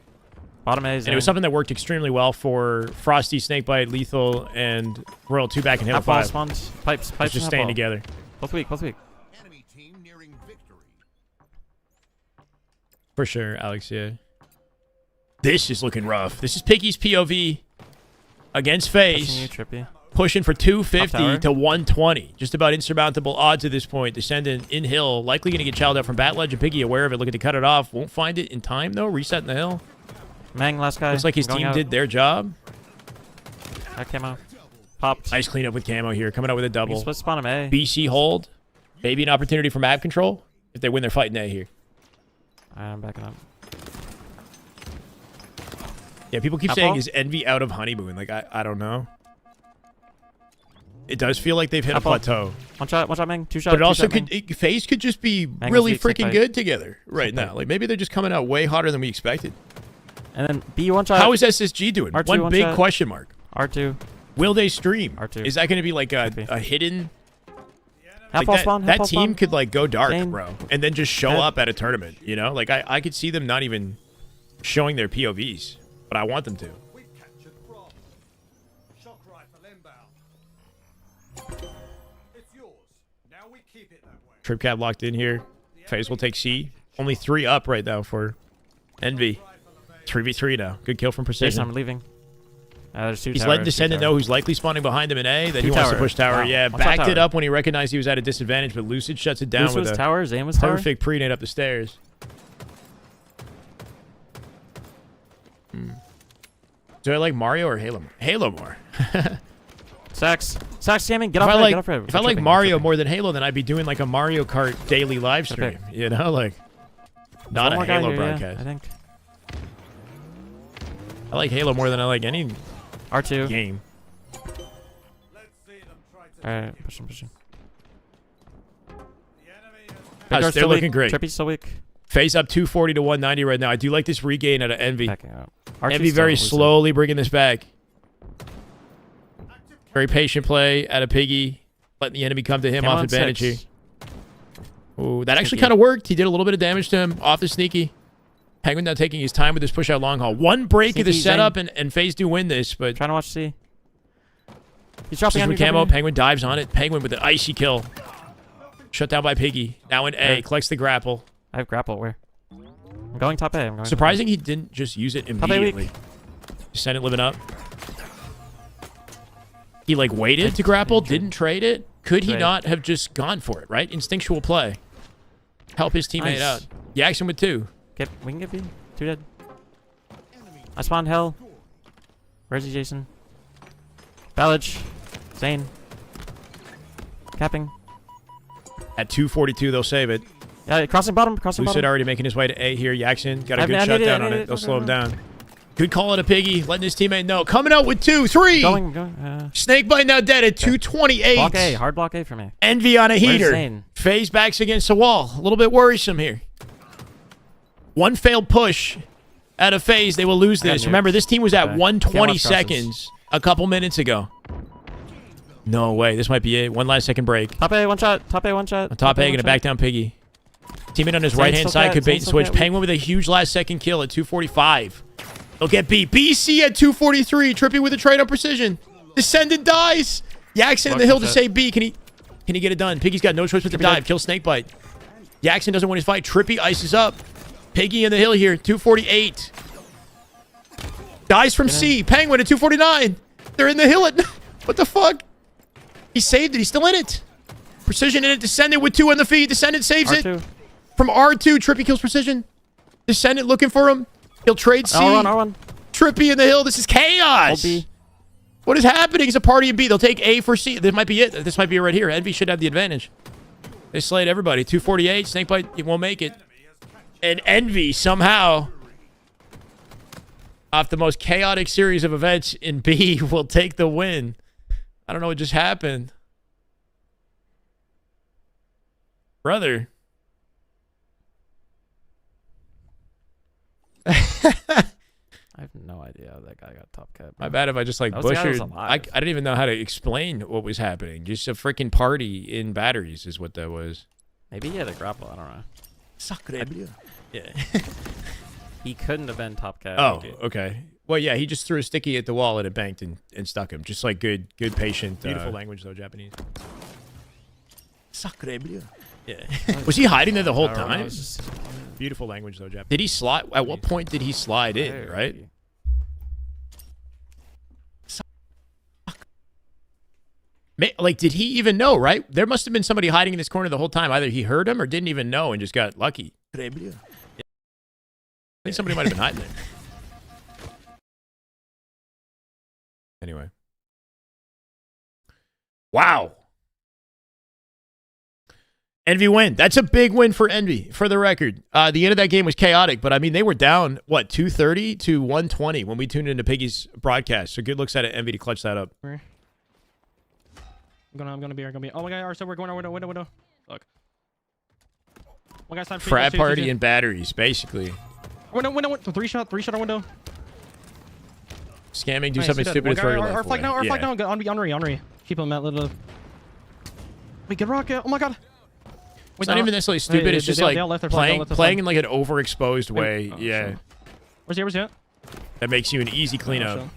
Bottom A is and it was something that worked extremely well for Frosty, Snakebite, Lethal, and Royal 2 back in Halo 5. Spawns. Pipes, just staying together. Both weak. Enemy team nearing victory. For sure, Alex, yeah. This is looking rough. This is Piggy's POV against Faze. Pushing for 250 to 120. Just about insurmountable odds at this point. Descendant in hill. Likely going to get chowed out from Bat Ledge, and Piggy aware of it. Looking to cut it off. Won't find it in time, though. Resetting the hill. Mang, last guy. Looks like his team did their job. That camo. Popped. Nice cleanup with camo here. Coming out with a double. Split spawn him A. BC hold. Maybe an opportunity for map control if they win their fight in A here. I'm backing up. Yeah, people keep saying, is Envy out of honeymoon? Like, I don't know. It does feel like they've hit a plateau. One shot, Mang. Two shots. But it also could, Faze could just be really freaking good together right now. Like, maybe they're just coming out way hotter than we expected. And then B one shot. How is SSG doing? R2, one big question mark. R2. Will they stream? R2. Is that going to be like a hidden... Half like spawn, that team could like go dark, Dane. bro, and then just show up at a tournament, you know? Like, I could see them not even showing their POVs, but I want them to. We captured Bravo. Shock rifle inbound. It's yours. Now we keep it that way. Trip Cab locked in here. Faze will take C. Only 3 up right now for Envy. 3v3 now. Good kill from Precision. Jason, I'm leaving. There's two He's towers, letting Descendant know who's likely spawning behind him in A. That he wants to push tower. Wow. Yeah, backed it up when he recognized he was at a disadvantage, but Lucid shuts it down Luce with was a tower, Zane was tower. perfect pre-nade up the stairs. Do I like Mario or Halo more? Halo more. Sax scamming. Get If off I red, like, get off red. if I like Mario more than Halo, then I'd be doing like a Mario Kart daily live stream. You know, like not a Halo broadcast. I think. I like Halo more than I like any R2. game. Alright, pushing. They're looking great. Trippy's still weak. Face up 240 to 190 right now. I do like this regain out of Envy. Backing up. Envy very slowly bringing this back. Very patient play out of Piggy. Letting the enemy come to him off advantage here. Ooh, that actually kind of worked. He did a little bit of damage to him off the sneaky. Penguin now taking his time with this push out long haul. One break of the setup and Faze do win this, but trying to watch C. He's dropping on camo. Penguin dives on it. Penguin with an icy kill. Shut down by Piggy. Now in A. Collects the grapple. I have grapple. Where? I'm going top A. Surprising he didn't just use it immediately. Descendant living up. He like waited to grapple, didn't trade it. Could he not have just gone for it, right? Instinctual play. Help his teammate out. Yaks him with 2. We can get B. 2 dead. I spawned hell. Where's he, Jason? Ballage. Zane. Capping. At 242, they'll save it. Yeah, crossing bottom. Lucid already making his way to A here. Yaxon got a good shutdown on it. They'll slow him down. Good call at a Piggy, letting his teammate know. Coming out with 2, 3. Going. Snakebite now dead at 228. Block A. Hard block A for me. Envy on a heater. Zane? Faze backs against the wall. A little bit worrisome here. One failed push out of Faze. They will lose this. Remember, this team was at 120 seconds a couple minutes ago. No way. This might be it. One last second break. Top A, one shot. Top A, one shot. Top A, going to back down Piggy. Teammate on his Zane's right-hand still side cat, could bait Zane's and still switch. cat. Penguin with a huge last-second kill at 245. They'll get B. BC at 243. Trippy with a trade on precision. Descendant dies. Yaxon in the hill to save B. Can he get it done? Piggy's got no choice but to dive. Kill Snakebite. Yaxon doesn't win his fight. Trippy ices up. Piggy in the hill here. 248. Dies from C. Penguin at 249. They're in the hill at... What the fuck? He saved it. He's still in it. Precision in it. Descendant with 2 on the feed. Descendant saves it. R2. From R2. Trippy kills Precision. Descendant looking for him. He'll trade C. R1. Trippy in the hill. This is chaos. B. What is happening? It's a party in B. They'll take A for C. This might be it. This might be it right here. Envy should have the advantage. They slayed everybody. 248. Snakebite, he won't make it. And Envy somehow, off the most chaotic series of events in B, will take the win. I don't know what just happened. Brother. I have no idea how that guy got top cap. My bad if I just like That was the guy that was butchered. I alive. didn't even know how to explain what was happening. Just a freaking party in batteries is what that was. Maybe he had a grapple. I don't know. Sacre bleu. Yeah. He couldn't have been top cap. Oh, okay. Well, yeah, he just threw a sticky at the wall and it banked and stuck him. Just like good patient. Beautiful language though, Japanese. Sacre bleu. Yeah. Was he hiding there the whole I don't know, time? it's just- Beautiful language though, Japanese. Did he slide? At what point did he slide in? Right? Like, did he even know? Right? There must have been somebody hiding in this corner the whole time. Either he heard him or didn't even know and just got lucky. I think somebody might have been hiding there. Anyway. Wow. Envy win. That's a big win for Envy, for the record. The end of that game was chaotic, but I mean, they were down, what, 230 to 120 when we tuned into Piggy's broadcast. So good looks at it, Envy, to clutch that up. I'm gonna be. Oh my god, so we're going our window. Look. One guy's time. Frat party and batteries, basically. Window. Three shot our window. Scamming, do Nice, something good. stupid, One throw your guy, life our flag away. now, our flag Yeah. now. Henri. Keep him at little. Wait, good rocket. Oh my god. It's not even necessarily stupid. It's just like they all left their flag, they all playing left their in like an overexposed way. Oh, Yeah. sure. Where's he at? That makes you an easy cleanup.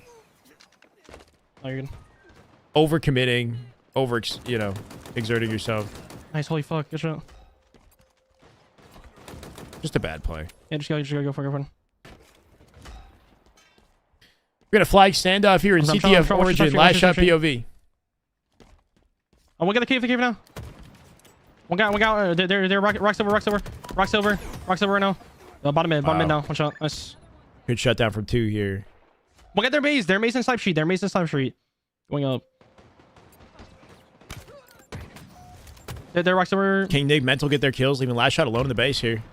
Oh, you're good. Overcommitting, exerting yourself. Nice, holy fuck. Good shot. Just a bad play. Yeah, just go for it. We're going to flag standoff here in I'm CTF trying- Origin. watch Last shot the stream. POV. Oh, we got the cave now. One guy. They're rocks over right now. Bottom mid now. One shot. Nice. Good shutdown from 2 here. One guy, their maze and snipe sheet. Going up. They're rocks over. King Nig, Mental get their kills, leaving Last Shot alone in the base here.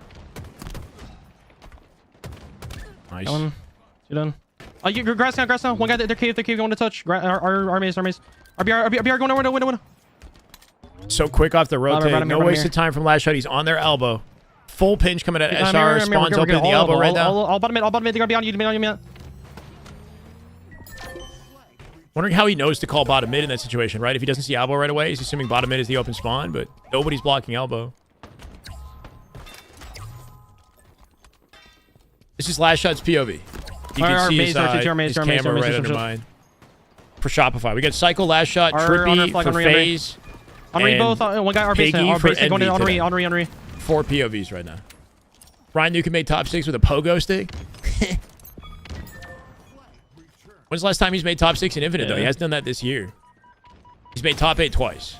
Nice. Got one. Two done. You're grass now. One guy, their cave going to touch. Our maze. RBR going over window. So quick off the rotate. Right, No right wasted here. time from Last Shot. He's on their elbow. Full pinch coming at SR. Mirror, Spawns we're open in the all elbow right now. All bottom mid. They're gonna be on you. Man. Wondering how he knows to call bottom mid in that situation, right? If he doesn't see elbow right away, he's assuming bottom mid is the open spawn, but nobody's blocking elbow. This is Last Shot's POV. You can Our see maze, our maze, his our maze, camera our maze, right our under maze. mine. For Shopify. We got Cycle, Last Shot, Our Trippy flag, for Henri. Faze. Henri and both. One guy, our base. Piggy Our for base going to Envy today. Henri. 4 POVs right now. Ryan New can make top 6 with a pogo stick. When's the last time he's made top 6 in Infinite, though? He hasn't done that this year. He's made top 8 twice.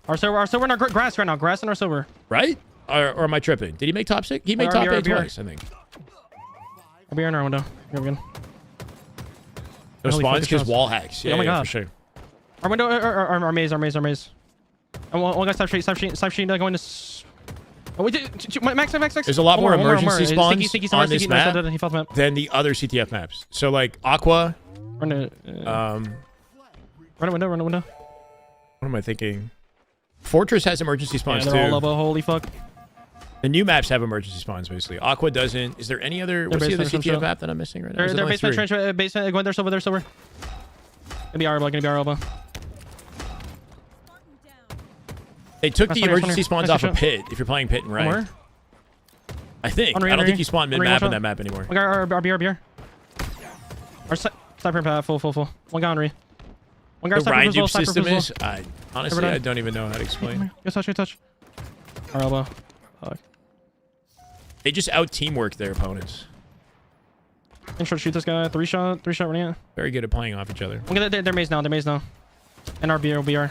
Our silver in our grass right now. Grass in our silver. Right? Or am I tripping? Did he make top 6? He made top 8 twice, I think. I'll be in our window. Here we go. No Holy spawns fuck, because shots. wall hacks. Yeah, Oh my yeah, God. for sure. Our window. Our maze. And one guy snipe sheet. Going to. Oh, we did. Max. There's a lot more emergency spawns Sticky, on this map He felt the map. than the other CTF maps. So, like, Aqua. Run a window. What am I thinking? Fortress has emergency spawns, They're all too. elbow. Holy fuck. The new maps have emergency spawns, basically. Aqua doesn't. Is there any other... What's the other basement CTF show. map that I'm missing right now? Is it They're only basement 3? trench. Basement. Going there. Silver. Gonna be our elbow. They took the Nice one, emergency nice spawns one. off of pit. If you're playing pit and One right, more. I think. Henry, I don't Henry. think you spawn mid Henry, map watch on that out. map anymore. One guy, RB. Our sniper pad, full. One guy on re. One guy The sniper Ryan as well, Dupe sniper system as well. is. Honestly, Never I don't even know how to explain. Good touch. Our elbow. Fuck. They just out teamwork their opponents. Intro shoot this guy. Three shot running it. Very good at playing off each other. Look at that. They're maze now. And our BR.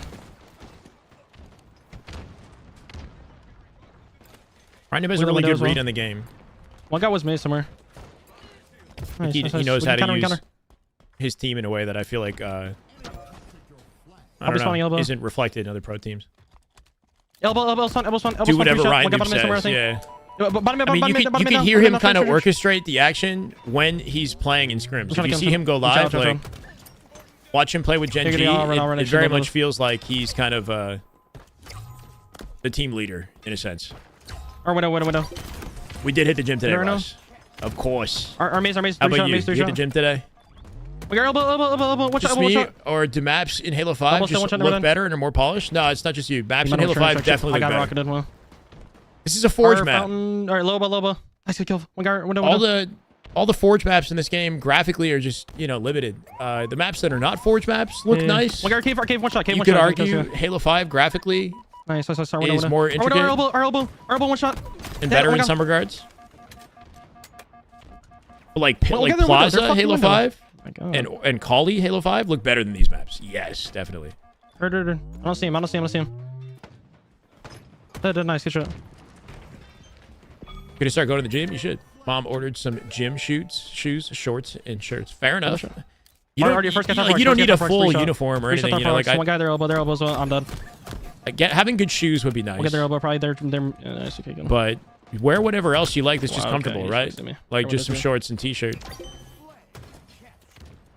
Ryan Dupe has a Window, really window good as well. read on the game. One guy was maze somewhere. Nice, He nice. knows We how can to counter, use his team in a way that I feel like I I'll be don't spawning know, elbow. isn't reflected in other pro teams. Elbow spawn. Do whatever Ryan Dupe Dupe says. Yeah. Bottom mid, I mean, bottom you mid, can bottom mid hear now. him kind of Bottom mid now. orchestrate the action when he's playing in scrims. If trying you to see kill him go Watch out, live, watch like out. watch him play with Gen G, Giggity, I'll run, it very should much move. feels like he's kind of the team leader in a sense. Our window. We did hit the gym today, Never know. Russ. Of course. Our maze. How Three about shot, you? maze, three You hit shot. the gym today? We got elbow. Watch Just out, me, watch out. or do maps in Halo 5 Elbow still, just watch out, look never better and are more polished? No, it's not just you. Maps in Sure, Halo 5 sure. definitely I got look better. rocketed well. This is a Forge Our map. fountain. All right, low. Nice kill. One guy, window. All the Forge maps in this game graphically are just, limited. The maps that are not Forge maps look nice. One guy, cave, one shot. You could argue Halo 5 graphically Nice. is more intricate Our elbow, one shot. and better in one some regards. But like Well, look at their window. Plaza They're fucking Halo window. 5 My God. and Kali Halo 5 look better than these maps. Yes, definitely. I don't see him. Nice, good shot. Gonna start going to the gym? You should. Mom ordered some gym shoes, shorts, and shirts. Fair enough. You Already first guy top you box, don't first need guy a top box, full three shot. uniform or Three shot anything. top box. Like One guy, their elbows. I'm done. having good shoes would be nice. We'll get their elbow. Probably they're nice. Okay, good. But wear whatever else you like that's just Wow, comfortable, okay, right? easy to me. Like Everyone just some does me. shorts and t-shirt.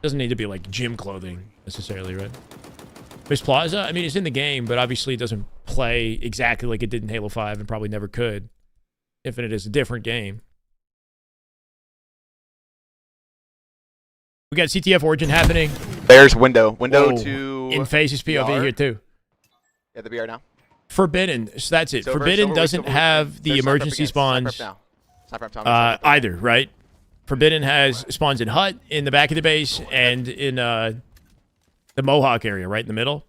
Doesn't need to be like gym clothing necessarily, right? There's Plaza. I mean, it's in the game, but obviously it doesn't play exactly like it did in Halo 5 and probably never could. Infinite is a different game. We got CTF Origin happening. There's window. Window Whoa. to... In Faze's POV BR. here too. Yeah, the BR now. Forbidden. So that's it. Silver, Forbidden silver, doesn't silver. have the There's sniper up emergency against. Sniper spawns up now. Sniper up, Tommy, sniper up. either, right? Forbidden has spawns in Hut, in the back of the base, and in the Mohawk area, right in the middle.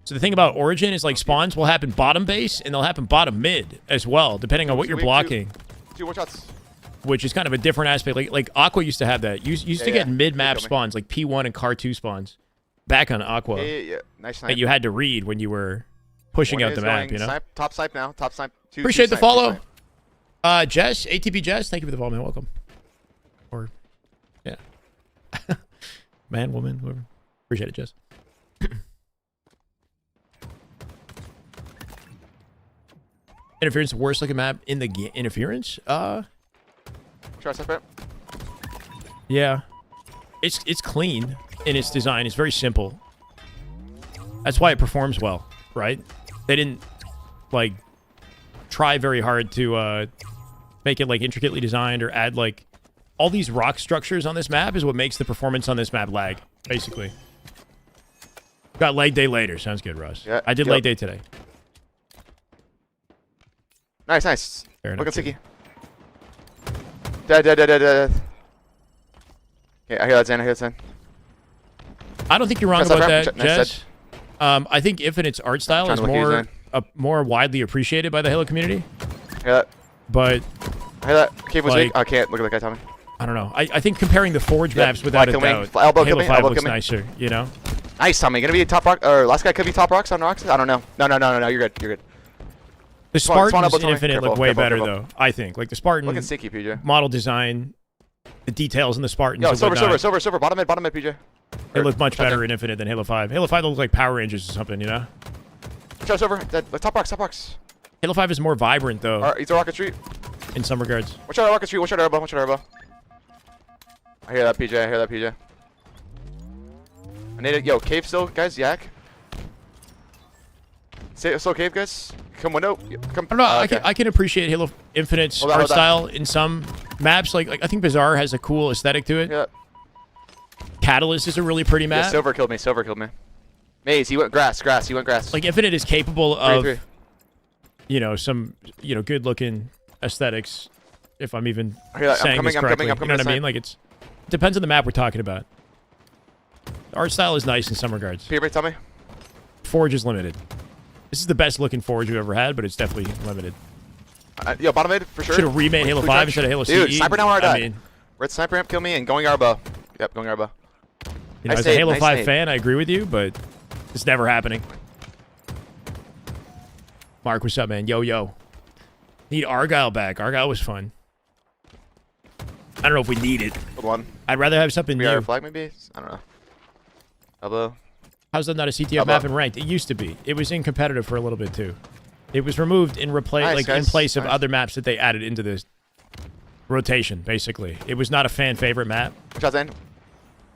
So the thing about Origin is like spawns will happen bottom base, and they'll happen bottom mid as well, depending on what you're blocking, Two one shots. which is kind of a different aspect. Like Aqua used to have that. You used to Yeah, get yeah. mid-map They told me. spawns, like P1 and Car 2 spawns, back on Aqua, Yeah. Nice snipe. that you had to read when you were pushing One out the is map, going you know? Snipe, top snipe now. Top snipe. Two Appreciate the snipe, two follow. snipe. Jess, ATP Jess, thank you for the follow, man. Welcome. Or, yeah. Man, woman, whoever. Appreciate it, Jess. Interference, worst looking map in the game. Interference? Shot snipe. Yeah. It's clean in its design. It's very simple. That's why it performs well, right? They didn't, like, try very hard to make it, like, intricately designed or add, like, all these rock structures on this map is what makes the performance on this map lag, basically. Got leg day later. Sounds good, Russ. Yeah, I did yep. leg day today. Nice. Fair enough, Look at too. Siki. Dead. Okay, I hear that, Zen. I don't think you're wrong Nice about up, that, nice Jess. I think Infinite's art style Trying is to look at you, more widely appreciated by the Halo community, Hear that? but I hear that. Cave was Like- weak. I can't look at that guy, Tommy. I don't know. I think comparing the Forge Yep, maps without a black doubt, coming, elbow Halo coming, 5 elbow looks coming. nicer, you know? Nice, Tommy. Gonna be a top rock, or last guy could be top rocks on rocks. I don't know. No. You're good. The Spawn Spartans elbow, in Tommy. Infinite look Careful, way careful, better, careful. though, I think. Like, the Spartan Look at Siki, PJ. model design, the details in the Spartans Yo, and silver. whatnot, Bottom mid, PJ. they look much Shot better down. in Infinite than Halo 5. Halo 5 look like Power Rangers or something, you know? Shot silver. Dead. Top rocks. Halo 5 is more vibrant, though, Alright, he's a rocket street. in some regards. Watch out, rocket street. Watch out, elbow. I hear that, PJ. I need it. Yo, cave still, guys. Yak. Still cave, guys. Come window. Come. I don't know. Okay. I can appreciate Halo Infinite's Hold on, art hold on. style in some maps. Like I think Bazaar has a cool aesthetic to it. Yeah. Catalyst is a really pretty Yeah, map. silver killed me. Maze, he went grass. He went grass. Like Infinite is capable of, Three. you know, some, you know, good-looking aesthetics. If I'm even Here, I'm saying coming, this I'm correctly, coming, I'm you coming know what this I mean? side. Like it depends on the map we're talking about. The art style is nice in some regards. Peter, tell me. Forge is limited. This is the best looking Forge we've ever had, but it's definitely limited. Yo, bottom mid for sure. Should have remade Halo 5 instead of Halo Dude, CE. sniper now where I died. mean, Red sniper amp kill me and going Arbo. Yep, going Arbo. you know, Nice as a nade, Halo nice 5 nade. fan, I agree with you, but it's never happening. Mark, what's up, man? Yo, yo. Need Argyle back. Argyle was fun. I don't know if we need it. Good one. I'd rather have something We are new. flag maybe? I don't know. Elbow. How's that not a CTF Elbow. map in ranked? It used to be. It was in competitive for a little bit too. It was removed in Nice, in guys. place of Nice. other maps that they added into this rotation. Basically, it was not a fan favorite map. Shots in.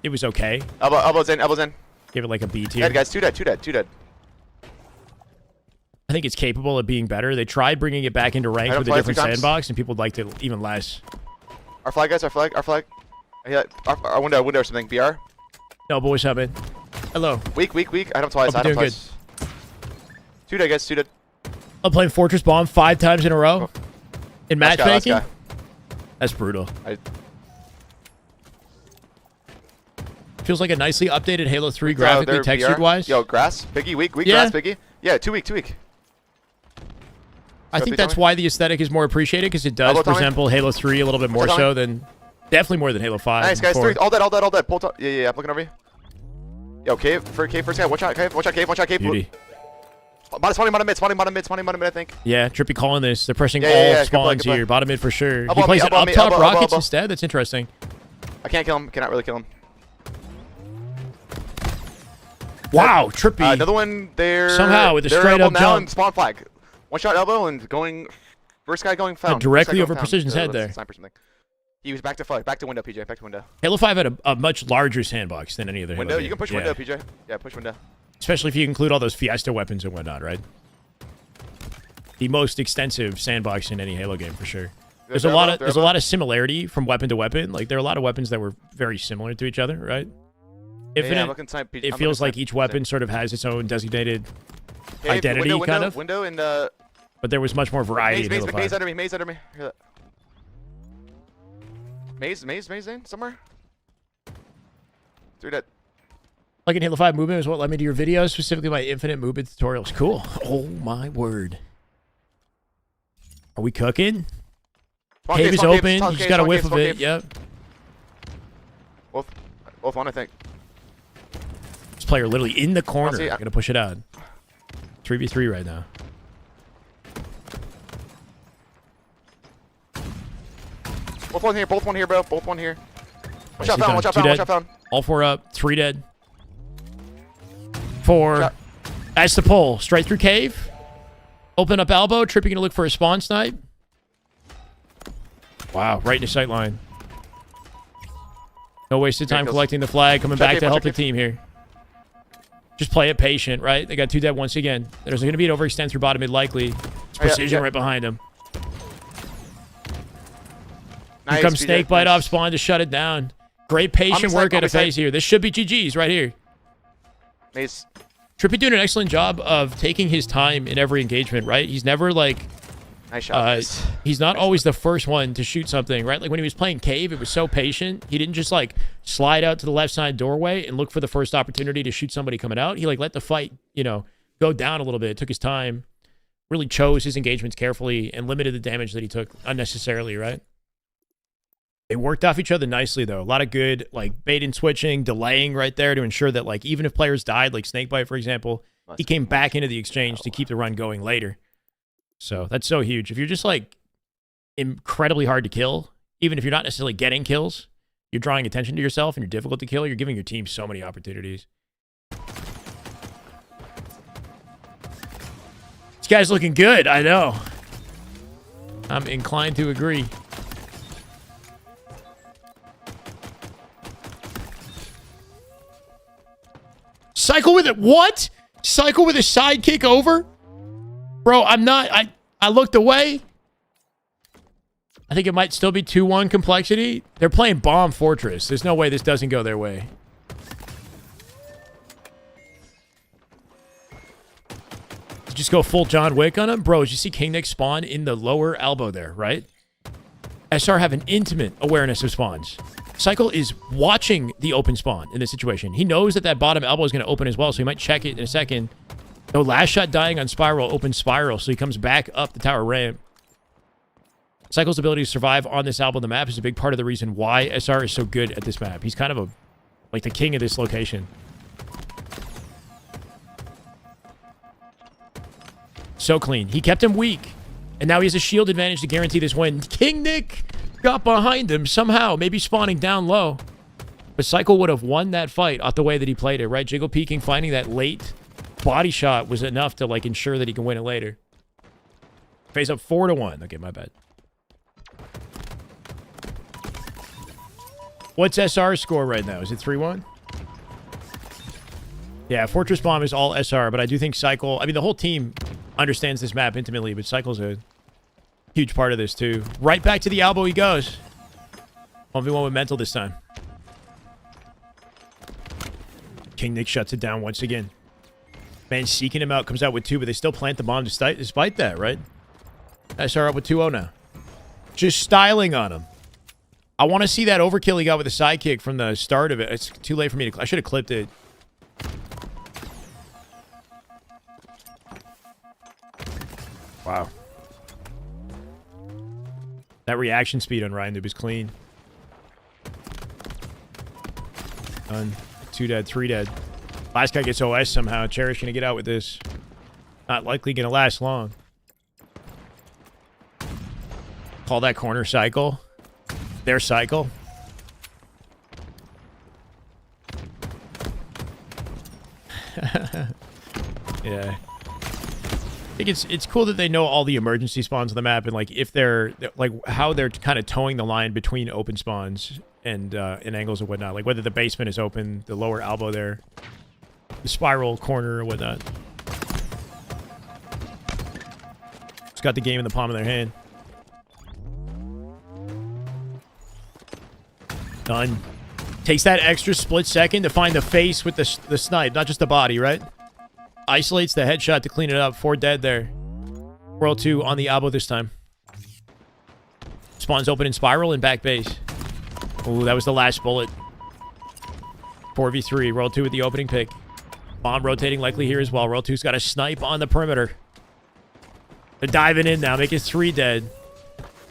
It was okay. Elbows in, elbows in. Give it like a B tier. Dead, guys. Two dead. I think it's capable of being better. They tried bringing it back into ranked I with a applied different 3 times. sandbox, and people liked it even less. Our flag, guys. Our flag. Yeah, our window or something. BR. No, boys, up in. Hello. Weak. I don't twice. Hope I you're don't doing twice. Two dead, guys. Two dead. I'm playing Fortress Bomb 5 times in a row in Last guy, last matchmaking. guy. That's brutal. I- Feels like a nicely updated Halo 3 they're graphically, BR. textured-wise. Yo, grass. Piggy, weak. Yeah. Grass, Piggy. Yeah, too weak. I think Three, that's Tommy? why the aesthetic is more appreciated, because it does Elbow, Tommy? resemble Halo 3 a little bit more Tommy? so than... Definitely more than Halo 5. Nice, guys. 4. Three. All dead. Pull top. Yeah. I'm looking over you. Yo, cave first guy. Watch out, cave. Beauty. Spawning bottom mid, I think. Yeah, Trippy calling this. They're pressing Yeah, all yeah, good spawns play. here. Bottom mid for sure. Elbow He on plays me, it elbow on up me, top elbow, rockets elbow. instead. That's interesting. I can't kill him. Cannot really kill him. Wow, Trippy. Another one there. Somehow with a they're straight elbow up now jump. and spawn flag. One shot elbow and going. First guy going found. directly First guy over going found. Precision's head That's there. Sniper something. He was back to flag. Back to window, PJ. Back to window. Halo 5 had a much larger sandbox than any other Window. Halo You game. can push Yeah. window, PJ. Yeah, push window. Especially if you include all those Fiesta weapons and whatnot, right? The most extensive sandbox in any Halo game for sure. There's a lot of similarity from weapon to weapon. Like there are a lot of weapons that were very similar to each other, right? Infinite, Yeah, I'm looking snipe, PJ. it I'm feels looking like snipe, each PJ. weapon sort of has its own designated Cave, identity, window, kind of. Window and But there was much more variety maze, in Halo 5. maze under me. Hear that. Maze in somewhere. Three dead. Like in Halo 5, movement is what led me to your videos, specifically my infinite movement tutorials. Cool. Oh my word. Are we cooking? Spawn Cave is spawn open. spawn You just cave, got a spawn whiff cave, of spawn it. cave. Yep. Both one, I think. This player literally in the corner. see, Gonna push it out. 3v3 right now. Both one here, bro. Both one here. One shot Nicely found, one done. shot Two found, one dead. shot found. All 4 up. 3 dead. 4. Shot. That's the pull. Straight through cave. Open up elbow. Trippy gonna look for a spawn snipe. Wow. Right in the sight line. No wasted time kills. collecting the flag. Coming Check back cave, to help check the team here. Just play it patient, right? They got 2 dead once again. There's going to be an overextend through bottom mid likely. It's Precision yeah. right behind him. Nice, Here comes PJ, Snake Bite nice. off spawn to shut it down. Great patient side, work out on of my Faze here. This should be GG's right here. Maze. Trippy doing an excellent job of taking his time in every engagement, right? He's never like... Nice shot. Maze. he's not always the first one to shoot something, right? Like when he was playing Cave, it was so patient. He didn't just like slide out to the left side doorway and look for the first opportunity to shoot somebody coming out. He like let the fight, you know, go down a little bit, took his time, really chose his engagements carefully and limited the damage that he took unnecessarily, right? They worked off each other nicely though. A lot of good like bait and switching, delaying right there to ensure that like even if players died, like Snakebite, for example, he came back into the exchange to keep the run going later. So that's so huge. If you're just like incredibly hard to kill, even if you're not necessarily getting kills, you're drawing attention to yourself and you're difficult to kill, you're giving your team so many opportunities. This guy's looking good, I know. I'm inclined to agree. Cycle with it. What? Cycle with a sidekick over? Bro, I'm not... I looked away. I think it might still be 2-1 complexity. They're playing Bomb Fortress. There's no way this doesn't go their way. Just go full John Wick on him? Bro, did you see King Nick spawn in the lower elbow there, right? SR have an intimate awareness of spawns. Cycle is watching the open spawn in this situation. He knows that that bottom elbow is going to open as well, so he might check it in a second. No, last shot dying on Spiral, open Spiral, so he comes back up the tower ramp. Cycle's ability to survive on this elbow on the map is a big part of the reason why SR is so good at this map. He's kind of like the king of this location. So clean. He kept him weak. And now he has a shield advantage to guarantee this win. King Nick got behind him somehow, maybe spawning down low. But Cycle would have won that fight off the way that he played it, right? Jiggle peeking, finding that late body shot was enough to like ensure that he can win it later. Face up 4-1. Okay, my bad. What's SR's score right now? Is it 3-1? Yeah, Fortress Bomb is all SR, but I do think Cycle... I mean, the whole team understands this map intimately, but Cycle's a huge part of this, too. Right back to the elbow he goes. 1v1 with Mental this time. King Nick shuts it down once again. Man, seeking him out, comes out with 2, but they still plant the bomb despite that, right? SR up with 2-0 now. Just styling on him. I want to see that overkill he got with the sidekick from the start of it. It's too late for me to... I should have clipped it. Wow. That reaction speed on Ryan Noob is clean. Done. 2 dead, 3 dead. Last guy gets OS somehow. Cherish gonna get out with this. Not likely gonna last long. Call that corner Cycle. Their Cycle. Yeah. I think it's cool that they know all the emergency spawns on the map and like if they're like how they're kind of towing the line between open spawns and angles and whatnot. Like whether the basement is open, the lower elbow there, the spiral corner or whatnot. Just got the game in the palm of their hand. Done. Takes that extra split second to find the face with the snipe, not just the body, right? Isolates the headshot to clean it up. 4 dead there. World 2 on the elbow this time. Spawns open in spiral and back base. Ooh, that was the last bullet. 4v3. World 2 with the opening pick. Bomb rotating likely here as well. World 2's got a snipe on the perimeter. They're diving in now. Make it 3 dead.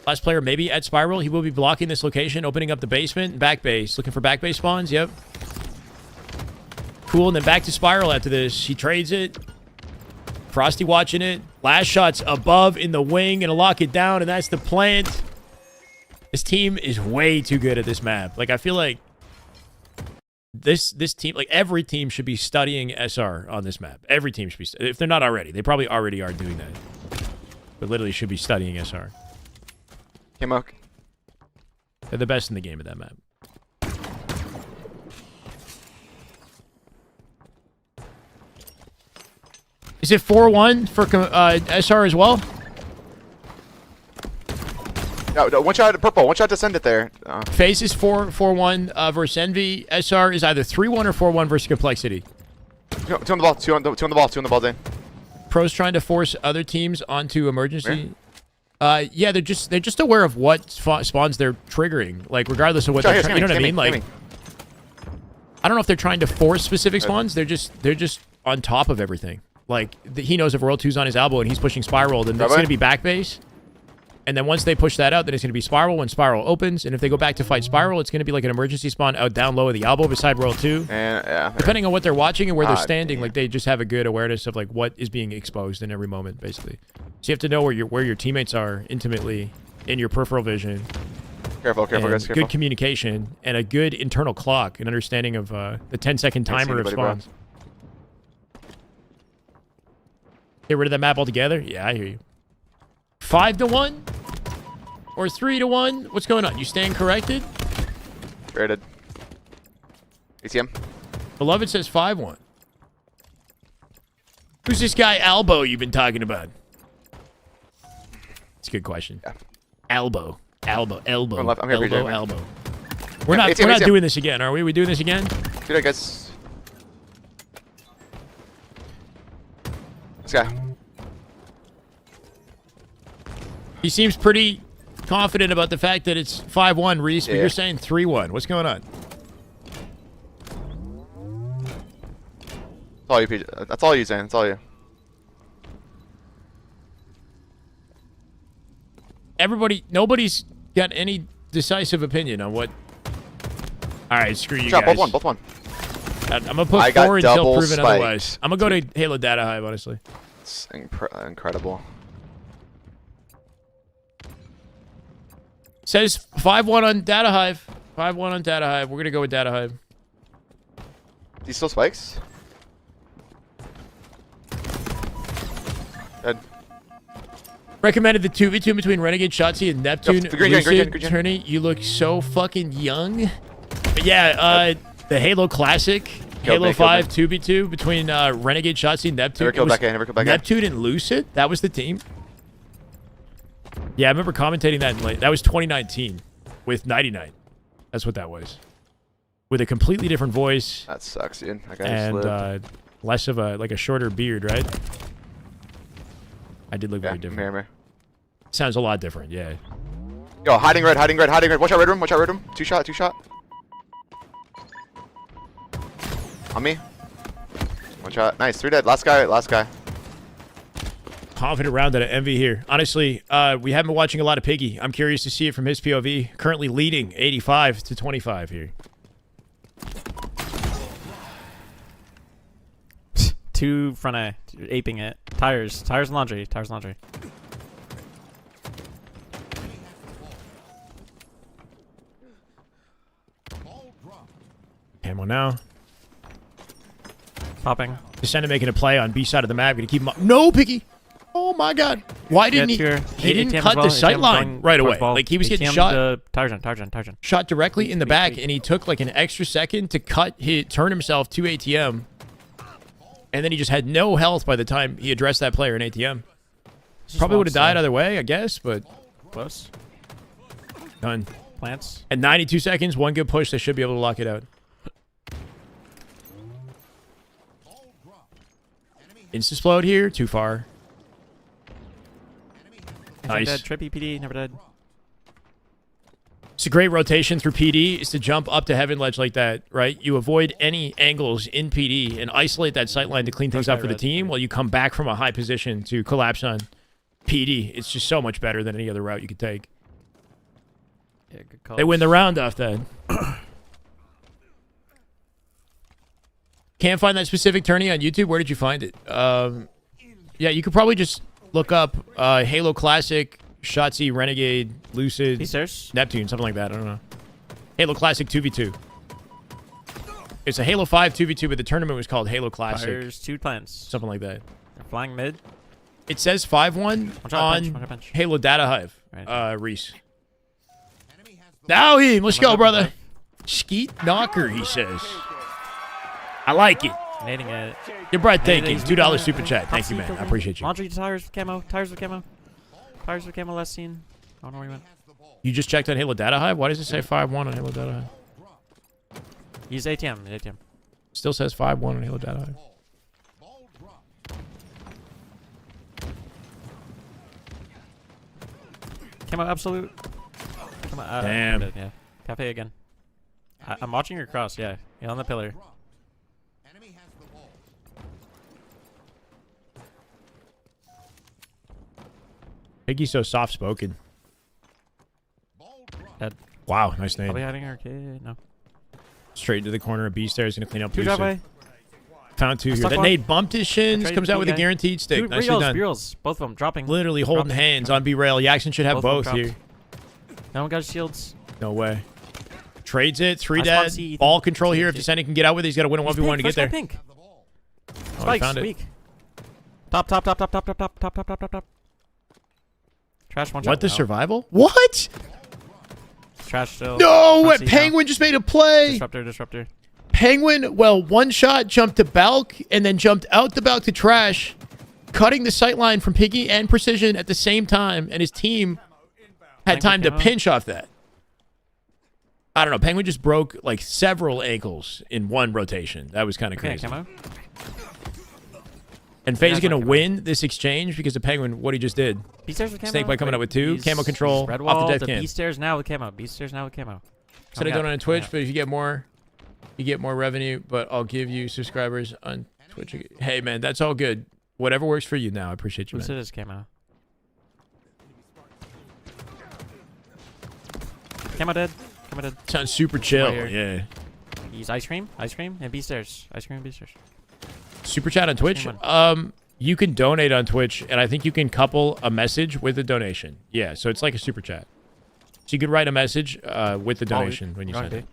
Last player maybe at spiral. He will be blocking this location, opening up the basement. Back base. Looking for back base spawns. Yep. Cool, and then back to spiral after this. He trades it. Frosty watching it. Last shot's above in the wing. Gonna lock it down, and that's the plant. This team is way too good at this map. Like, I feel like this team, like, every team should be studying SR on this map. Every team should be, if they're not already. They probably already are doing that. But literally should be studying SR. K-Moke. They're the best in the game at that map. Is it 4-1 for SR as well? No, one shot at purple. One shot to send it there. Faze is 4-1 versus Envy. SR is either 3-1 or 4-1 versus Complexity. 2 on the ball. 2 on the ball, Dane. Pros trying to force other teams onto emergency. Yeah, they're just aware of what spawns they're triggering. Like regardless of what they're trying. You know what I mean? Like, I don't know if they're trying to force specific spawns. They're just on top of everything. Like, he knows if World 2's on his elbow and he's pushing Spiral, then it's going to be back base. And then once they push that out, then it's going to be Spiral when Spiral opens. And if they go back to fight Spiral, it's going to be like an emergency spawn out down low of the elbow beside World 2. And, yeah. Depending on what they're watching and where they're standing, like, they just have a good awareness of, like, what is being exposed in every moment, basically. So you have to know where your teammates are intimately in your peripheral vision. Careful, guys, careful. Good communication and a good internal clock and understanding of the 10-second timer of spawns. Get rid of that map altogether? Yeah, I hear you. 5-1? Or 3-1? What's going on? You staying corrected? Rated. ATM. Beloved says 5-1. Who's this guy Albo you've been talking about? It's a good question. Yeah. Elbow. Elbow. I'm here, Elbow. We're not doing this again, are we? We doing this again? Dude, I guess. This guy. He seems pretty confident about the fact that it's 5-1, Reese, but Yeah. you're saying 3-1. What's going on? That's all you, PJ. That's all you, Zane. That's all you. Nobody's got any decisive opinion on what. All right, screw you Shot, guys. both one. I'm gonna put I got 4 until double proven spiked. otherwise. I'm gonna go to Halo Data Hive, honestly. It's incredible. Says 5-1 on Data Hive. 5-1 on Data Hive. We're gonna go with Data Hive. He still spikes? Dead. Recommended the 2v2 between Renegade Shotzi and Neptune. Yep, green, Lucid, green. Turney, you look so fucking young. But yeah, the Halo Classic, Halo me, 5 2v2 between Renegade Shotzi and Neptune. Never killed It was that guy, never killed that guy. Neptune and Lucid, that was the team. Yeah, I remember commentating that. That was 2019 with 99. That's what that was. With a completely different voice That sucks, dude. That guy just and lived. less of a shorter beard, right? I did look very different. Mirror. Sounds a lot different, yeah. Yo, hiding red. Watch out, red room. Two shot. On me. One shot. Nice. 3 dead. Last guy. Confident round at an MV here. Honestly, we haven't been watching a lot of Piggy. I'm curious to see it from his POV. Currently leading 85-25 here. 2 front A. Aping it. Tires and laundry. Camo now. Popping. Descendant making a play on B side of the map. Gonna keep him up. No, Piggy! Oh my god. Why didn't he? He didn't cut the sight line right away. Like, he was getting shot. Tarzan. Shot directly in the back, and he took like an extra second to turn himself to ATM. And then he just had no health by the time he addressed that player in ATM. Probably would have died either way, I guess, but Close. done. Plants. At 92 seconds, one good push, they should be able to lock it out. Insta-explode here, too far. Nice. Dead. Trippy PD, never dead. It's a great rotation through PD is to jump up to heaven ledge like that, right? You avoid any angles in PD and isolate that sight line to clean things up for the team while you come back from a high position to collapse on PD. It's just so much better than any other route you could take. Yeah, good call. They win the round off that. Can't find that specific tourney on YouTube. Where did you find it? Yeah, you could probably just look up Halo Classic, Shotzi, Renegade, Lucid, P-Stairs? Neptune, something like that. I don't know. Halo Classic 2v2. It's a Halo 5 2v2, but the tournament was called Halo Classic. There's 2 plants. Something like that. They're flying mid. It says 5-1 on punch. Halo Data Hive. Right. Reese. Now him. Let's go, brother. Skeet knocker, he says. I like it. Nading it. You're breathtaking. Nading. $2 super chat. Thank you, man. I appreciate you. Laundry to tires with camo. Tires with camo last seen. I don't know where he went. You just checked on Halo Data Hive? Why does it say 5-1 on Halo Data Hive? He's ATM. Still says 5-1 on Halo Data Hive. Camo absolute. Come on. Damn. Yeah. Cafe again. I'm watching your cross. Yeah. On the pillar. Piggy's so soft-spoken. Dead. Wow, nice name. Probably hiding arcade. No. Straight into the corner of B stairs. Gonna clean up 2 Lucid. driveway. Found 2 here. Stuck That one. nade bumped his shins. Tried Comes to out with a guy. guaranteed stick. 2 Nicely done. B-rolls. Both of them dropping. Literally holding Dropping. hands on B-rail. Jackson should have Both both of them here. No one got shields. No way. Trades it. 3 I spawned dead. C. Ball control C, here. If C. Descendant can get out with it, he's got to win a 1v1 to get there. Pink. Oh, I Spikes. found it. Weak. Top. Trash one shot. What, the No. survival? What? Trash still. No! Front seat now. Penguin just made a play. Disruptor. Penguin, well, one shot jumped to Balk and then jumped out the Balk to Trash, cutting the sight line from Piggy and Precision at the same time, and his team had time to pinch off that. I don't know. Penguin just broke like several ankles in one rotation. That was kind of Okay, crazy. camo. And Faze is That's going to not win this exchange because of Penguin, what he just did. B-stairs with camo. Snake by coming up with 2. He's- Camo control, he's red off wall the death to cam. B-stairs now with camo. B-stairs now with camo. Said I don't on Twitch, but if you get more revenue, but I'll give you subscribers on Twitch. Hey, man, that's all good. Whatever works for you now. I appreciate you, Lucid man. is camo. Camo dead. Camo dead. Sounds super chill. Right here. Yeah. He's ice cream and B-stairs. Ice cream and B-stairs. Super chat on Twitch. Same You can donate on Twitch, and I think you can couple a message with a donation. Yeah, so it's like a super chat. So you could write a message with the donation when you send it.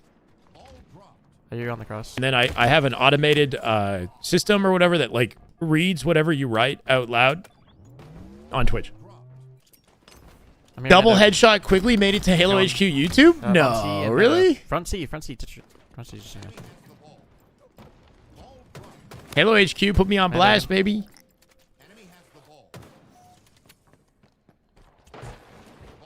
Oh, you're on the cross. And then I have an automated system or whatever that like reads whatever you write out loud on Twitch. I'm here, Double Nando. headshot quickly made it to Halo Going. HQ YouTube? Front C No, and, really? Front C. Front C. Front C. Just Halo HQ put me on Nando. blast, baby.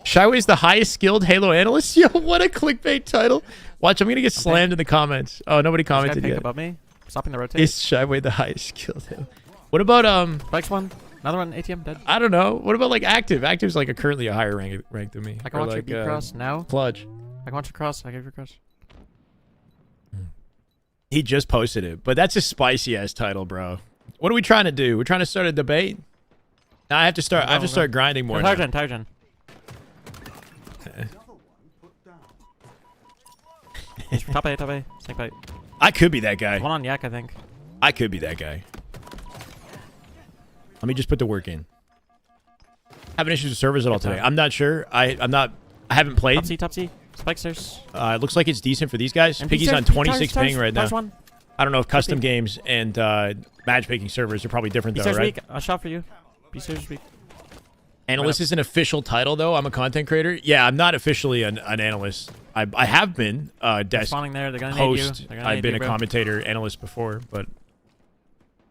Shyway's the highest skilled Halo analyst? Yo, what a clickbait title. Watch, I'm going to get slammed in the comments. Oh, nobody commented Pink yet. above me. Stopping the rotate. Is Shyway the highest skilled Halo? What about, Spikes one. Another one. ATM dead. I don't know. What about, like, Active? Active's, like, currently a higher rank than me. I can Or watch your like, B cross now. Clutch. I can watch your cross. I give your cross. He just posted it, but that's a spicy-ass title, bro. What are we trying to do? We're trying to start a debate? Now I have to start. I have to start grinding more. Tire now. gen. Tire gen. Top A. Top A. Snake bite. I could be that guy. One on Yak, I think. I could be that guy. Let me just put the work in. Having issues with servers at all today? I'm not sure. I'm not. I haven't played. Top C. Top C. Spike stairs. It looks like it's decent for these guys. And Piggy's on B-stairs, 26 tires, ping right tires now. one. I don't know if custom games and matchmaking servers are probably different though, B-stairs right? weak. A shot for you. B-stairs weak. Analyst is an official title though. I'm a content creator. Yeah, I'm not officially an analyst. I have been desk Spawning there. They're gonna need host. you. They're gonna I've need been you, a bro. commentator analyst before, but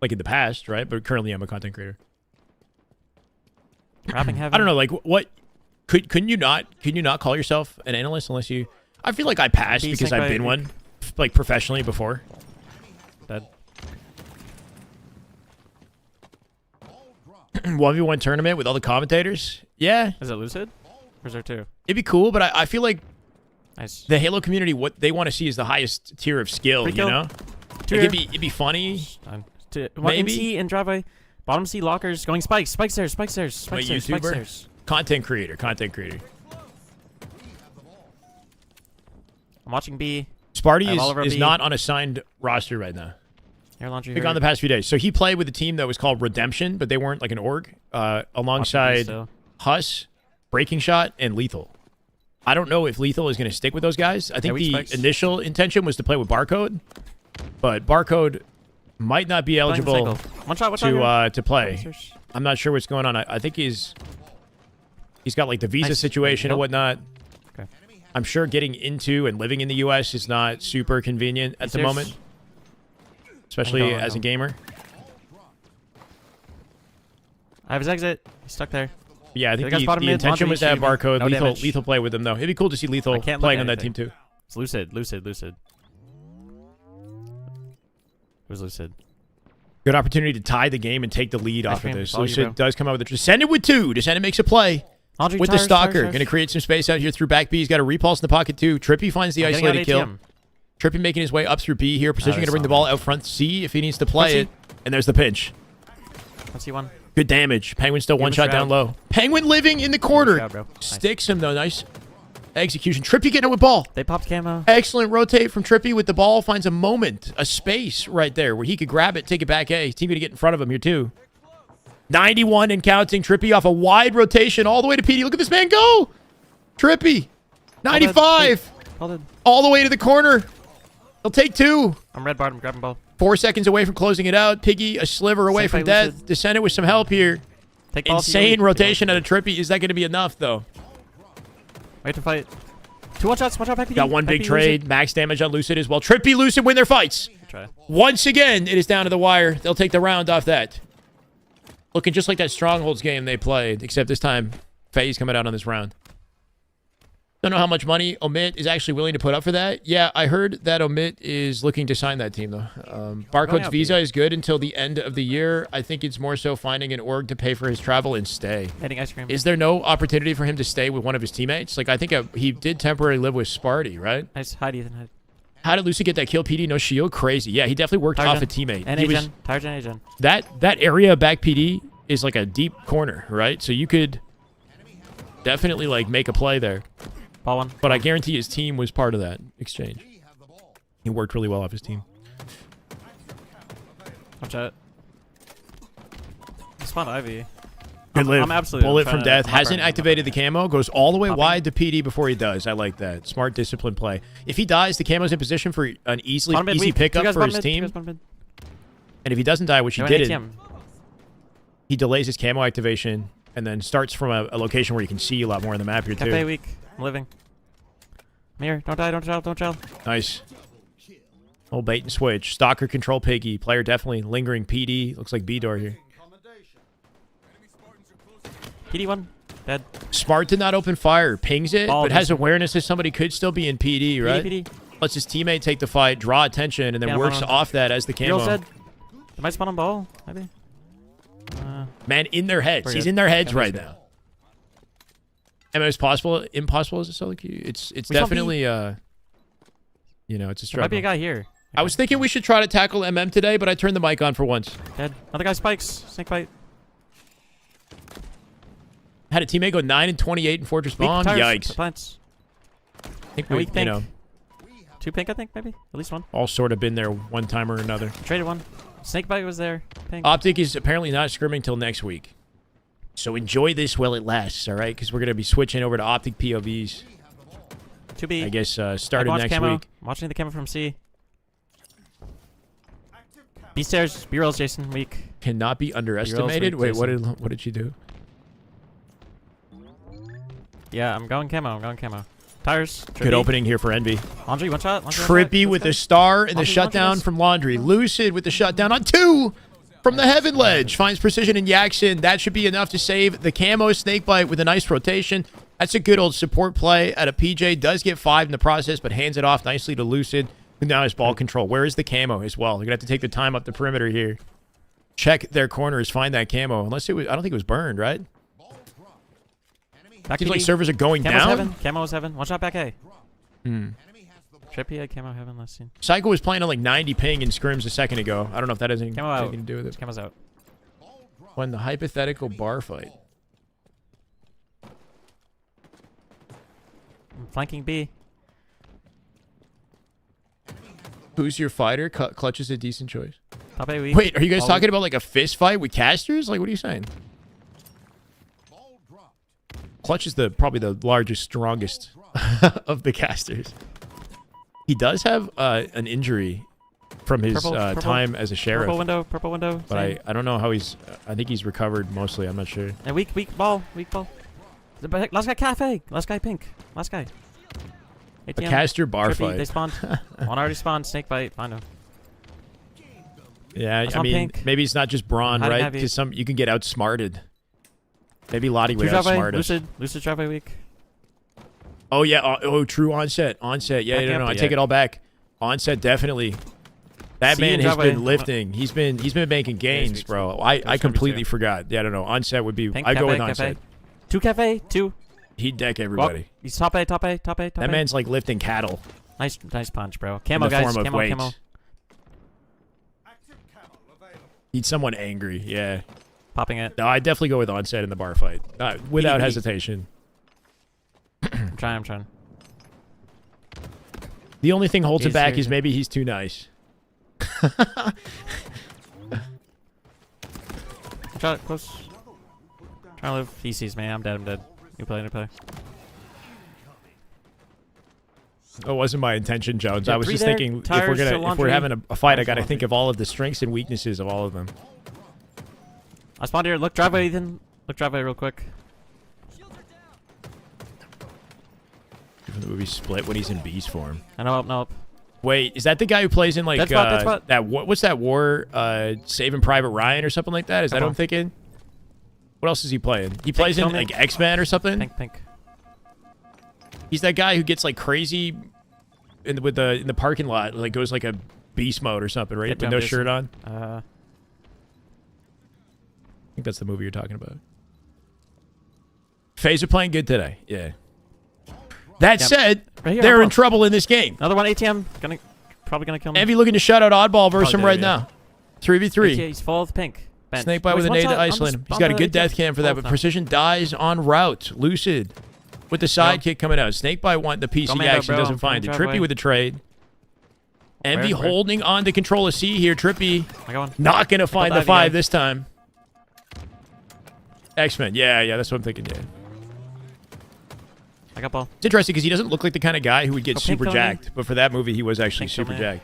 like in the past, right? But currently I'm a content creator. Wrapping heaven. I don't know, like what couldn't you not call yourself an analyst unless you I feel like I passed B, because snake I've been bite. one like professionally before. Dead. 1v1 tournament with all the commentators. Yeah, Is it lucid? Or is there two? it'd be cool, but I feel like Nice. the Halo community, what they want to see is the highest tier of skill, Free you kill. know? Two Like, here. it'd be funny. Done. One Maybe. MC and driveway. Bottom C lockers. Going spikes. Spike stairs. Spike stairs. Spike Wait, stairs. Spike YouTuber? stairs. Content creator. I'm watching B. Sparty I have Oliver is B. not on a signed roster right now. Air laundry. Big here. on the past few days. So he played with a team that was called Redemption, but they weren't like an org, Watching B alongside still. Huss, Breaking Shot, and Lethal. I don't know if Lethal is going to stick with those guys. I think weak the spikes. initial intention was to play with Barcode, but Barcode might not be Playing eligible cycle. One shot. One shot. to play. I'm not sure what's going on. I think he's got like the visa Nice. situation Nope. and whatnot. Okay. I'm sure getting into and living in the U.S. is not super convenient at the Stairs. moment, especially Going, as a going. gamer. I have his exit. He's stuck there. Yeah, I think The guy's bottom the mid, intention laundry, was to have shooting. Barcode. No damage. Lethal play with them, though. It'd be cool to see Lethal I can't look playing at on that team, anything. too. It's lucid. Lucid. Lucid. It was lucid. Good opportunity to tie the game and take the lead off of cream. this. All you, Lucid bro. does come out with a Descendant with 2. Descendant makes a play Laundry, with tires, the Stalker. tires, Going to tires. create some space out here through back B. He's got a repulse in the pocket, too. Trippy finds the I'm getting out isolated kill. ATM. Trippy making his way up through B here. Precision they going to bring saw the ball me. out front C if he needs to play it. Front And there's the pinch. Let's see one. Good damage. Penguin still Give one him a shot down shroud. low. Penguin living in the corner. shroud, bro. Nice. Sticks him, though. Nice execution. Trippy getting it with ball. They popped camo. Excellent rotate from Trippy with the ball. Finds a moment, a space right there where he could grab it, take it back A. Team going to get in front of him here, too. 91 and counting. Trippy off a wide rotation all the way to PD. Look at this man go. Trippy. 95. Hold it. All the way to the corner. He'll take 2. I'm red bottom. Grabbing ball. 4 seconds away from closing it out. Piggy a sliver away Safe from by death. Lucid. Descendant with some help here. Take ball. Insane rotation out of Trippy. Is that going to be enough, though? Wait to fight. 2 one shots. Watch out. Back PD. Got one Back big PD, trade. Max damage on Lucid as well. Trippy, Lucid win their fights. Lucid. Try. Once again, it is down to the wire. They'll take the round off that. Looking just like that Strongholds game they played, except this time, Faze coming out on this round. Don't know how much money Omit is actually willing to put up for that. Yeah, I heard that Omit is looking to sign that team, though. Barcode's visa is good until the end of the year. I think it's more so finding an org to pay for his travel and stay. Hitting ice cream. Is there no opportunity for him to stay with one of his teammates? Like, I think he did temporarily live with Sparty, right? Nice. Hide, Ethan. Hide. How did Lucy get that kill? PD, no shield? Crazy. Yeah, he definitely worked off a teammate. And Agen. Tire gen, Agen. That area back PD is like a deep corner, right? So you could definitely, like, make a play there. Ball one. But I guarantee his team was part of that exchange. He worked really well off his team. Watch out. Spawn Ivy. Good live. I'm absolutely Bullet from death. I'm Hasn't activated the camo. Goes all the way wide to PD before he does. I like that. Smart, disciplined play. If he dies, the camo's in position for an easy pickup for his team. And if he doesn't die, which he didn't, he delays his camo activation and then starts from a location where you can see a lot more on the map here, too. Cafe weak. I'm living. I'm here. Don't die. Don't child. Don't child. Nice. Old bait and switch. Stalker control Piggy. Player definitely lingering PD. Looks like B-door here. PD1. Dead. Smart did not open fire. Pings it, but has awareness that somebody could still be in PD, right? PD. Lets his teammate take the fight, draw attention, and then works off that as the camo. Girls dead. They might spawn on ball. Maybe. Man, in their heads. He's in their heads right now. Am is possible? Impossible is a solo queue. It's definitely you know, it's a struggle. There might be a guy here. I was thinking we should try to tackle MM today, but I turned the mic on for once. Dead. Another guy spikes. Snake bite. Had a teammate go 9 and 28 in Fortress Bomb. Yikes. Plants. I think we, you know, 2 pink, I think, maybe. At least 1. All sort of been there one time or another. Traded 1. Snake bite was there. Pink. Optic is apparently not scrimming till next week. So enjoy this while it lasts, all right? Because we're going to be switching over to Optic POVs. 2B. I guess starting next week. I'm watching the camera from C. B stairs. B-rolls, Jason. Weak. Cannot be underestimated. Wait, what did she do? Yeah, I'm going camo. I'm going camo. Tires. Trippy. Good opening here for Envy. Laundry, one shot. Trippy with the star and the shutdown from Laundry. Lucid with the shutdown on 2 from the Heaven Ledge. Finds precision in Yaxin. That should be enough to save the camo Snakebite with a nice rotation. That's a good old support play at a PJ. Does get 5 in the process, but hands it off nicely to Lucid, who now has ball control. Where is the camo as well? They're going to have to take the time up the perimeter here. Check their corners, find that camo. Unless it was, I don't think it was burned, right? Back Seems like servers are going Camo's down. Heaven. Camo was heaven. One shot back A. Trippy had camo heaven last scene. Psycho was playing on like 90 ping in scrims a second ago. I don't know if that has anything to do with it. Camo's out. When the hypothetical bar fight. I'm flanking B. Who's your fighter? Clutch is a decent choice. Top A weak. Wait, are you guys talking about like a fist fight with casters? Like, what are you saying? Clutch is probably the largest, strongest of the casters. He does have an injury from his time as a sheriff. Purple window. But I don't know how he's. I think he's recovered mostly. I'm not sure. And weak ball. Last guy cafe. Last guy pink. Last guy. ATM. A caster bar Trippy, fight. They spawned. One already spawned. Snake bite. Find him. Yeah, I mean, pink. maybe it's not just brawn, right? Because you can get outsmarted. Maybe Lottie would outsmart us. Lucid driveway weak. Oh yeah. Oh, true onset. Yeah, no. I take it all back. Onset definitely. That man has been lifting. He's been making gains, bro. I completely forgot. Yeah, I don't know. Onset would be. I go with onset. 2 cafe. 2. He'd deck everybody. He's top A. That man's like lifting cattle. Nice punch, bro. Camo guys. Camo. He's someone angry. Yeah. Popping it. No, I definitely go with onset in the bar fight. Without hesitation. I'm trying. The only thing holds him back is maybe he's too nice. Shot it close. Trying to live. He sees me. I'm dead. New play. It wasn't my intention, Jones. Yeah, I was just thinking if we're having a fight, I gotta think of all of the strengths and weaknesses of all of them. I spawned here. Look driveway, Ethan. Look driveway real quick. The movie split when he's in beast form. I know up. Wait, is that the guy who plays in like dead spot. what's that war? Saving Private Ryan or something like that? Is that what I'm thinking? What else is he playing? He plays in like X-Men or something. Pink. He's that guy who gets like crazy in the parking lot, like goes like a beast mode or something, right? Get With down, no Jason. shirt on. Uh, I think that's the movie you're talking about. Faze are playing good today. Yeah. That Yep. said, Right here, they're on in top. trouble in this game. Another one ATM. Probably gonna kill me. Envy looking to shut out Oddball versus Oh, him there right you go. now. 3v3. ATM, he's full of pink. Bench. Snake bite Oh, with he's a nade one to shot on isolate the- him. He's on got a the good ATM. death cam for that, Both but of them. Precision dies en route. Lucid with the sidekick coming out. Snake bite want the PC Commando, action, bro. doesn't find it. Coming Trippy driveway. with the trade. Envy Where? holding on to control of C here. Trippy I got one. not going to find the the 5 IVI. this time. X-Men. Yeah, that's what I'm thinking, yeah. I got ball. It's interesting because he doesn't look like the kind of guy who would get Oh, pink super on me. jacked. But for that movie, he was actually Pink super on me. jacked.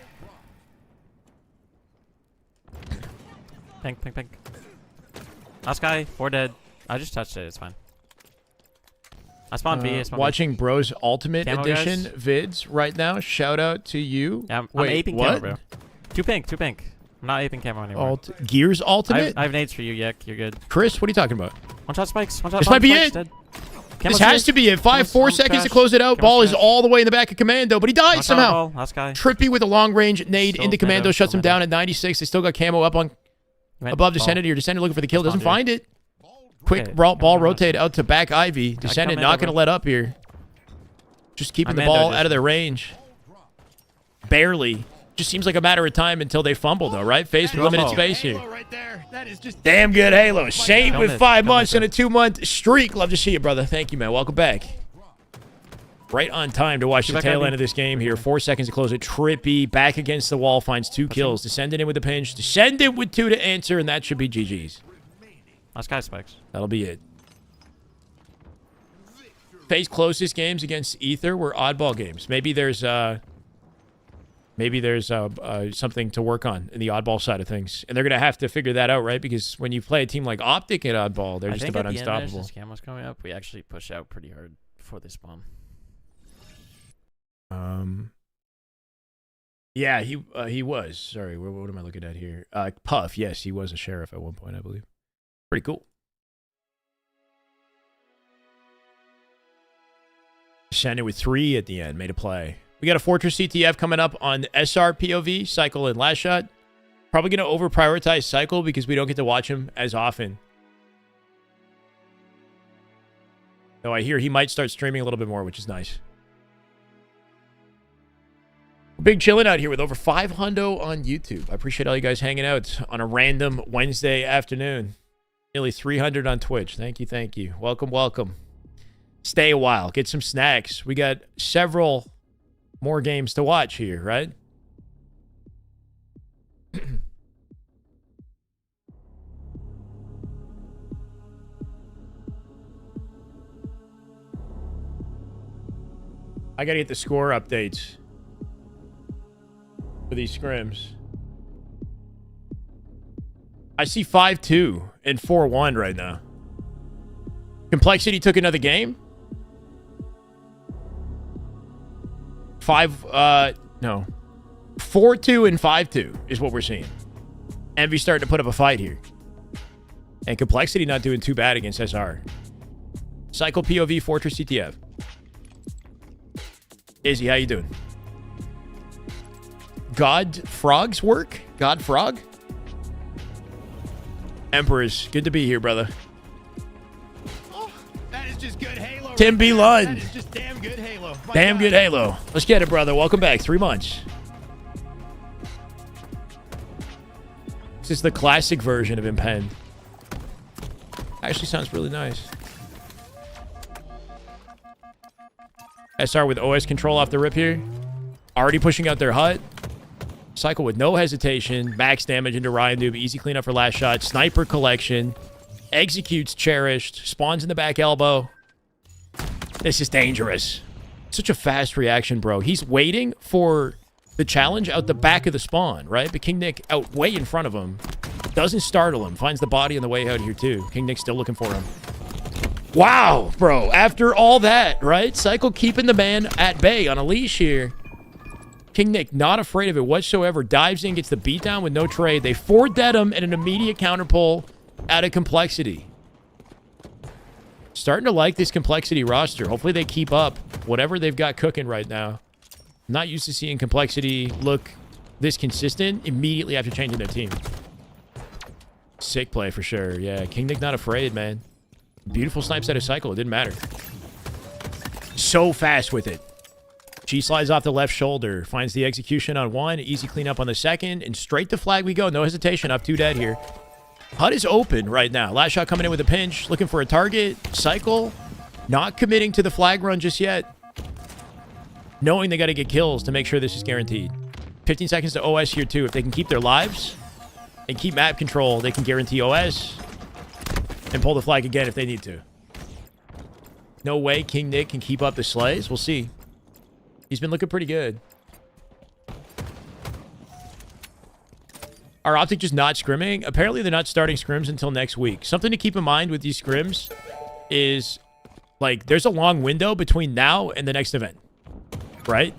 Pink. Last guy, 4 dead. I just touched it. It's fine. I spawned B. I spawned B. Watching Bro's Ultimate Camo, Edition guys? vids right now. Shout out to you. Yeah, I'm Wait, aping what? camera, bro. Two pink. I'm not aping camera anymore. Gears Ultimate? I have nades for you, Yek. You're good. Chris, what are you talking about? One shot spikes. One shot This might be spikes, it. Dead. This has to be it. 4 seconds to close it out. Ball is all the way in the back of Commando, but he died somehow. Last guy. Trippy with a long range nade Still into Commando, Commando, shuts him still down at 96. They still got camo up on Went above ball. Descendant here. Descendant looking for the kill, doesn't Spawn, find it. Quick Okay, ball Commando. rotate out to back Ivy. Descendant not going to let up here. Just keeping the Commando ball just- out of their range. Barely. Just seems like a matter of time until they fumble, though, right? Faced with limited Halo. space here. Halo right there. That is just Damn good Halo. Shane Don't with miss, 5 don't months miss and a it. 2-month streak. Love to see you, brother. Thank you, man. Welcome back. Right on time to watch the back, tail Ivy. end of this game here. 4 seconds to close it. Trippy back against the wall, finds 2 kills. Descendant in with the pinch. Descendant with 2 to answer, and that should be GG's. Last guy spikes. That'll be it. Faye's closest games against Ether were oddball games. Maybe there's something to work on in the oddball side of things, and they're gonna have to figure that out, right? Because when you play a team like Optic at oddball, they're I just think about at the end there, unstoppable. since Cam was coming up, we actually push out pretty hard before they spawn. Yeah, he was. Sorry, what am I looking at here? Puff. Yes, he was a sheriff at one point, I believe. Pretty cool. Descended with 3 at the end, made a play. We got a Fortress CTF coming up on SR POV, Cycle and Last Shot. Probably going to over-prioritize Cycle because we don't get to watch him as often. Though I hear he might start streaming a little bit more, which is nice. Big chilling out here with over 500 on YouTube. I appreciate all you guys hanging out on a random Wednesday afternoon. Nearly 300 on Twitch. Thank you. Welcome. Stay a while. Get some snacks. We got several more games to watch here, right? I got to get the score updates for these scrims. I see 5-2 and 4-1 right now. Complexity took another game. 4-2 and 5-2 is what we're seeing. Envy starting to put up a fight here. And Complexity not doing too bad against SR. Cycle POV Fortress CTF. Izzy, how you doing? God Frog's work? God Frog? Emperors, good to be here, brother. Oh, that is just good Halo. Tim B. Lund. That is just damn good Halo. My Damn God. good Halo. Let's get it, brother. Welcome back. 3 months. This is the classic version of Impend. Actually sounds really nice. SR with OS control off the rip here. Already pushing out their hut. Cycle with no hesitation. Max damage into Ryan Doob. Easy cleanup for last shot. Sniper collection. Executes cherished. Spawns in the back elbow. This is dangerous. Such a fast reaction, bro. He's waiting for the challenge out the back of the spawn, right? But King Nick out way in front of him. Doesn't startle him. Finds the body on the way out here, too. King Nick's still looking for him. Wow, bro. After all that, right? Cycle keeping the man at bay on a leash here. King Nick, not afraid of it whatsoever. Dives in, gets the beatdown with no trade. They 4-dead him and an immediate counter pull out of Complexity. Starting to like this complexity roster. Hopefully they keep up whatever they've got cooking right now. I'm not used to seeing complexity look this consistent immediately after changing their team. Sick play for sure. Yeah, King Nick not afraid, man. Beautiful snipes at a cycle. It didn't matter. So fast with it. She slides off the left shoulder. Finds the execution on one. Easy cleanup on the second. And straight to flag we go. No hesitation. Up 2 dead here. HUD is open right now. Last shot coming in with a pinch. Looking for a target. Cycle. Not committing to the flag run just yet. Knowing they got to get kills to make sure this is guaranteed. 15 seconds to OS here too. If they can keep their lives and keep map control, they can guarantee OS and pull the flag again if they need to. No way King Nick can keep up the slays. We'll see. He's been looking pretty good. Are Optic just not scrimming? Apparently they're not starting scrims until next week. Something to keep in mind with these scrims is, like, there's a long window between now and the next event, right?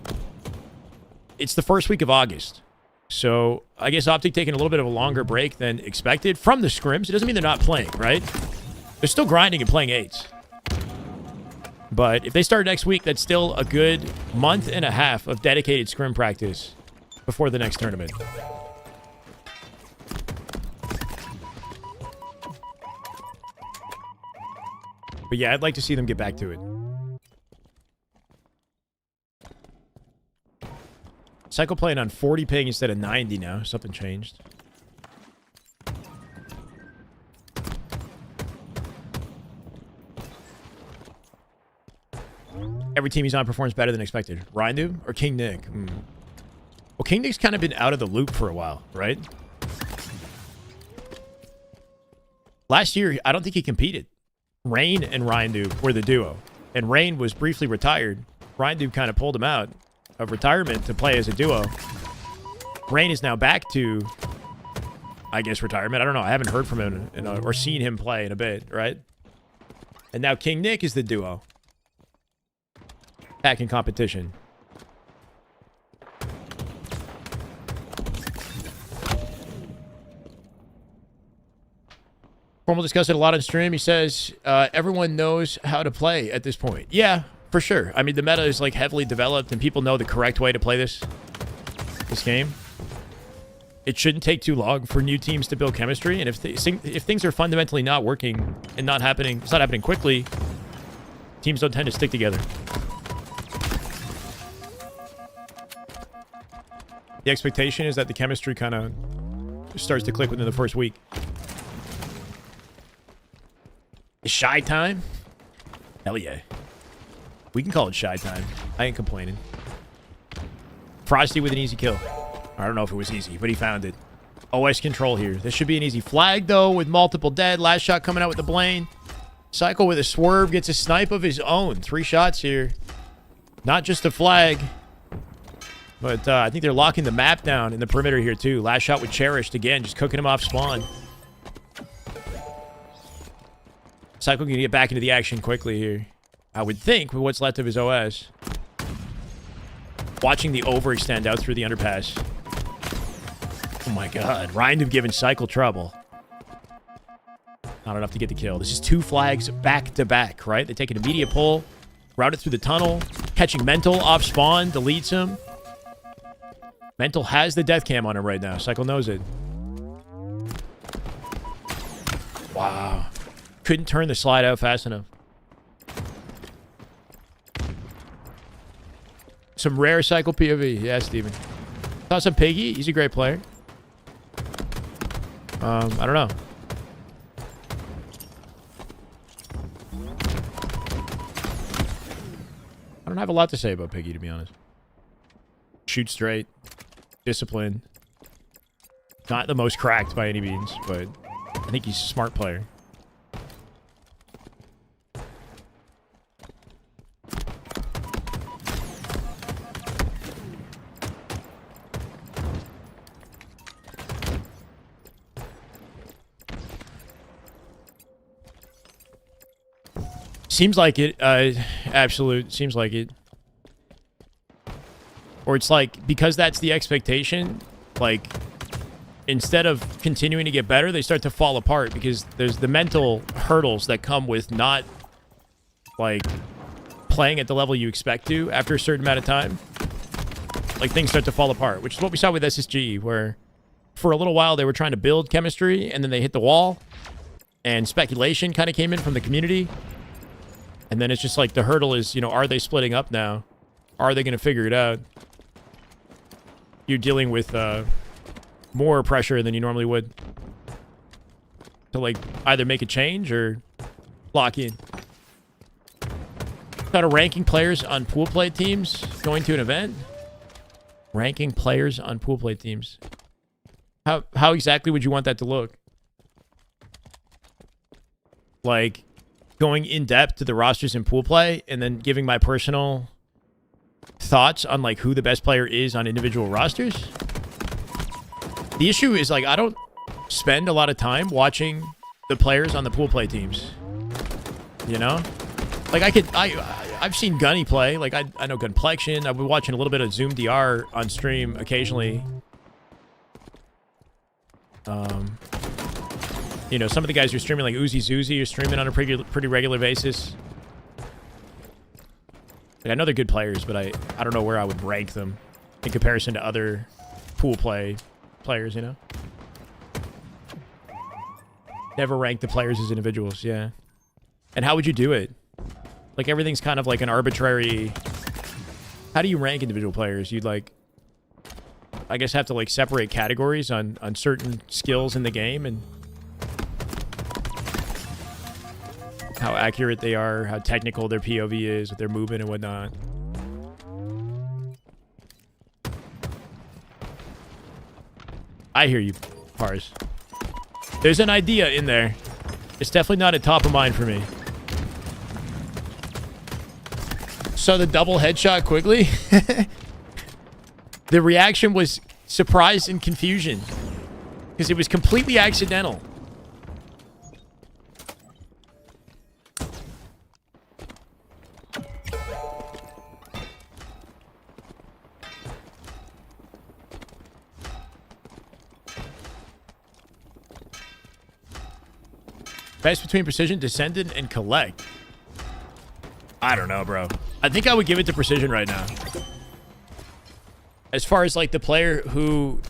It's the first week of August. So I guess Optic taking a little bit of a longer break than expected from the scrims. It doesn't mean they're not playing, right? They're still grinding and playing 8s. But if they start next week, that's still a good month and a half of dedicated scrim practice before the next tournament. But yeah, I'd like to see them get back to it. Cycle playing on 40 ping instead of 90 now. Something changed. Every team he's on performs better than expected. Rhindu or King Nick? Well, King Nick's kind of been out of the loop for a while, right? Last year, I don't think he competed. Rain and Rhindu were the duo. And Rain was briefly retired. Rhindu kind of pulled him out of retirement to play as a duo. Rain is now back to, I guess, retirement. I don't know. I haven't heard from him or seen him play in a bit, right? And now King Nick is the duo. Back in competition. Formal discussed it a lot on stream. He says, everyone knows how to play at this point. Yeah, for sure. I mean, the meta is like heavily developed and people know the correct way to play this game. It shouldn't take too long for new teams to build chemistry. And if things are fundamentally not working and not happening, it's not happening quickly, teams don't tend to stick together. The expectation is that the chemistry kind of starts to click within the first week. Is shy time? Hell yeah. We can call it shy time. I ain't complaining. Frosty with an easy kill. I don't know if it was easy, but he found it. OS control here. This should be an easy flag, though, with multiple dead. Last shot coming out with the Blaine. Cycle with a swerve. Gets a snipe of his own. 3 shots here. Not just a flag. But I think they're locking the map down in the perimeter here, too. Last shot with Cherished. Again, just cooking him off spawn. Cycle can get back into the action quickly here. I would think with what's left of his OS. Watching the overextend out through the underpass. Oh my god. Rhindu giving Cycle trouble. Not enough to get the kill. This is 2 flags back to back, right? They take an immediate pull. Route it through the tunnel. Catching Mental off spawn. Deletes him. Mental has the death cam on him right now. Cycle knows it. Wow. Couldn't turn the slide out fast enough. Some rare Cycle POV. Yeah, Steven. Saw some Piggy. He's a great player. I don't know. I don't have a lot to say about Piggy, to be honest. Shoot straight. Discipline. Not the most cracked by any means, but I think he's a smart player. Seems like it. Absolute. Seems like it. Or it's like, because that's the expectation, like, instead of continuing to get better, they start to fall apart because there's the mental hurdles that come with not like playing at the level you expect to after a certain amount of time, like things start to fall apart, which is what we saw with SSG, where for a little while they were trying to build chemistry and then they hit the wall and speculation kind of came in from the community. And then it's just like the hurdle is, you know, are they splitting up now? Are they going to figure it out? You're dealing with more pressure than you normally would to like either make a change or lock in. Thought of ranking players on pool play teams going to an event. Ranking players on pool play teams. How exactly would you want that to look? Like going in depth to the rosters in pool play and then giving my personal thoughts on like who the best player is on individual rosters. The issue is like I don't spend a lot of time watching the players on the pool play teams. You know? Like I've seen Gunny play. Like I know Gunplexion. I've been watching a little bit of Zoom DR on stream occasionally. You know, some of the guys who are streaming like Uzi Zuzi are streaming on a pretty regular basis. Like, I know they're good players, but I don't know where I would rank them in comparison to other pool play players, you know? Never rank the players as individuals, yeah. And how would you do it? Like, everything's kind of like an arbitrary... How do you rank individual players? You'd, like... I guess have to, like, separate categories on certain skills in the game and... how accurate they are, how technical their POV is, with their movement and whatnot. I hear you, Pars. There's an idea in there. It's definitely not at top of mind for me. So the double headshot quickly? The reaction was surprise and confusion. Because it was completely accidental. Best between Precision, Descendant, and Collect. I don't know, bro. I think I would give it to Precision right now. As far as, like, the player who,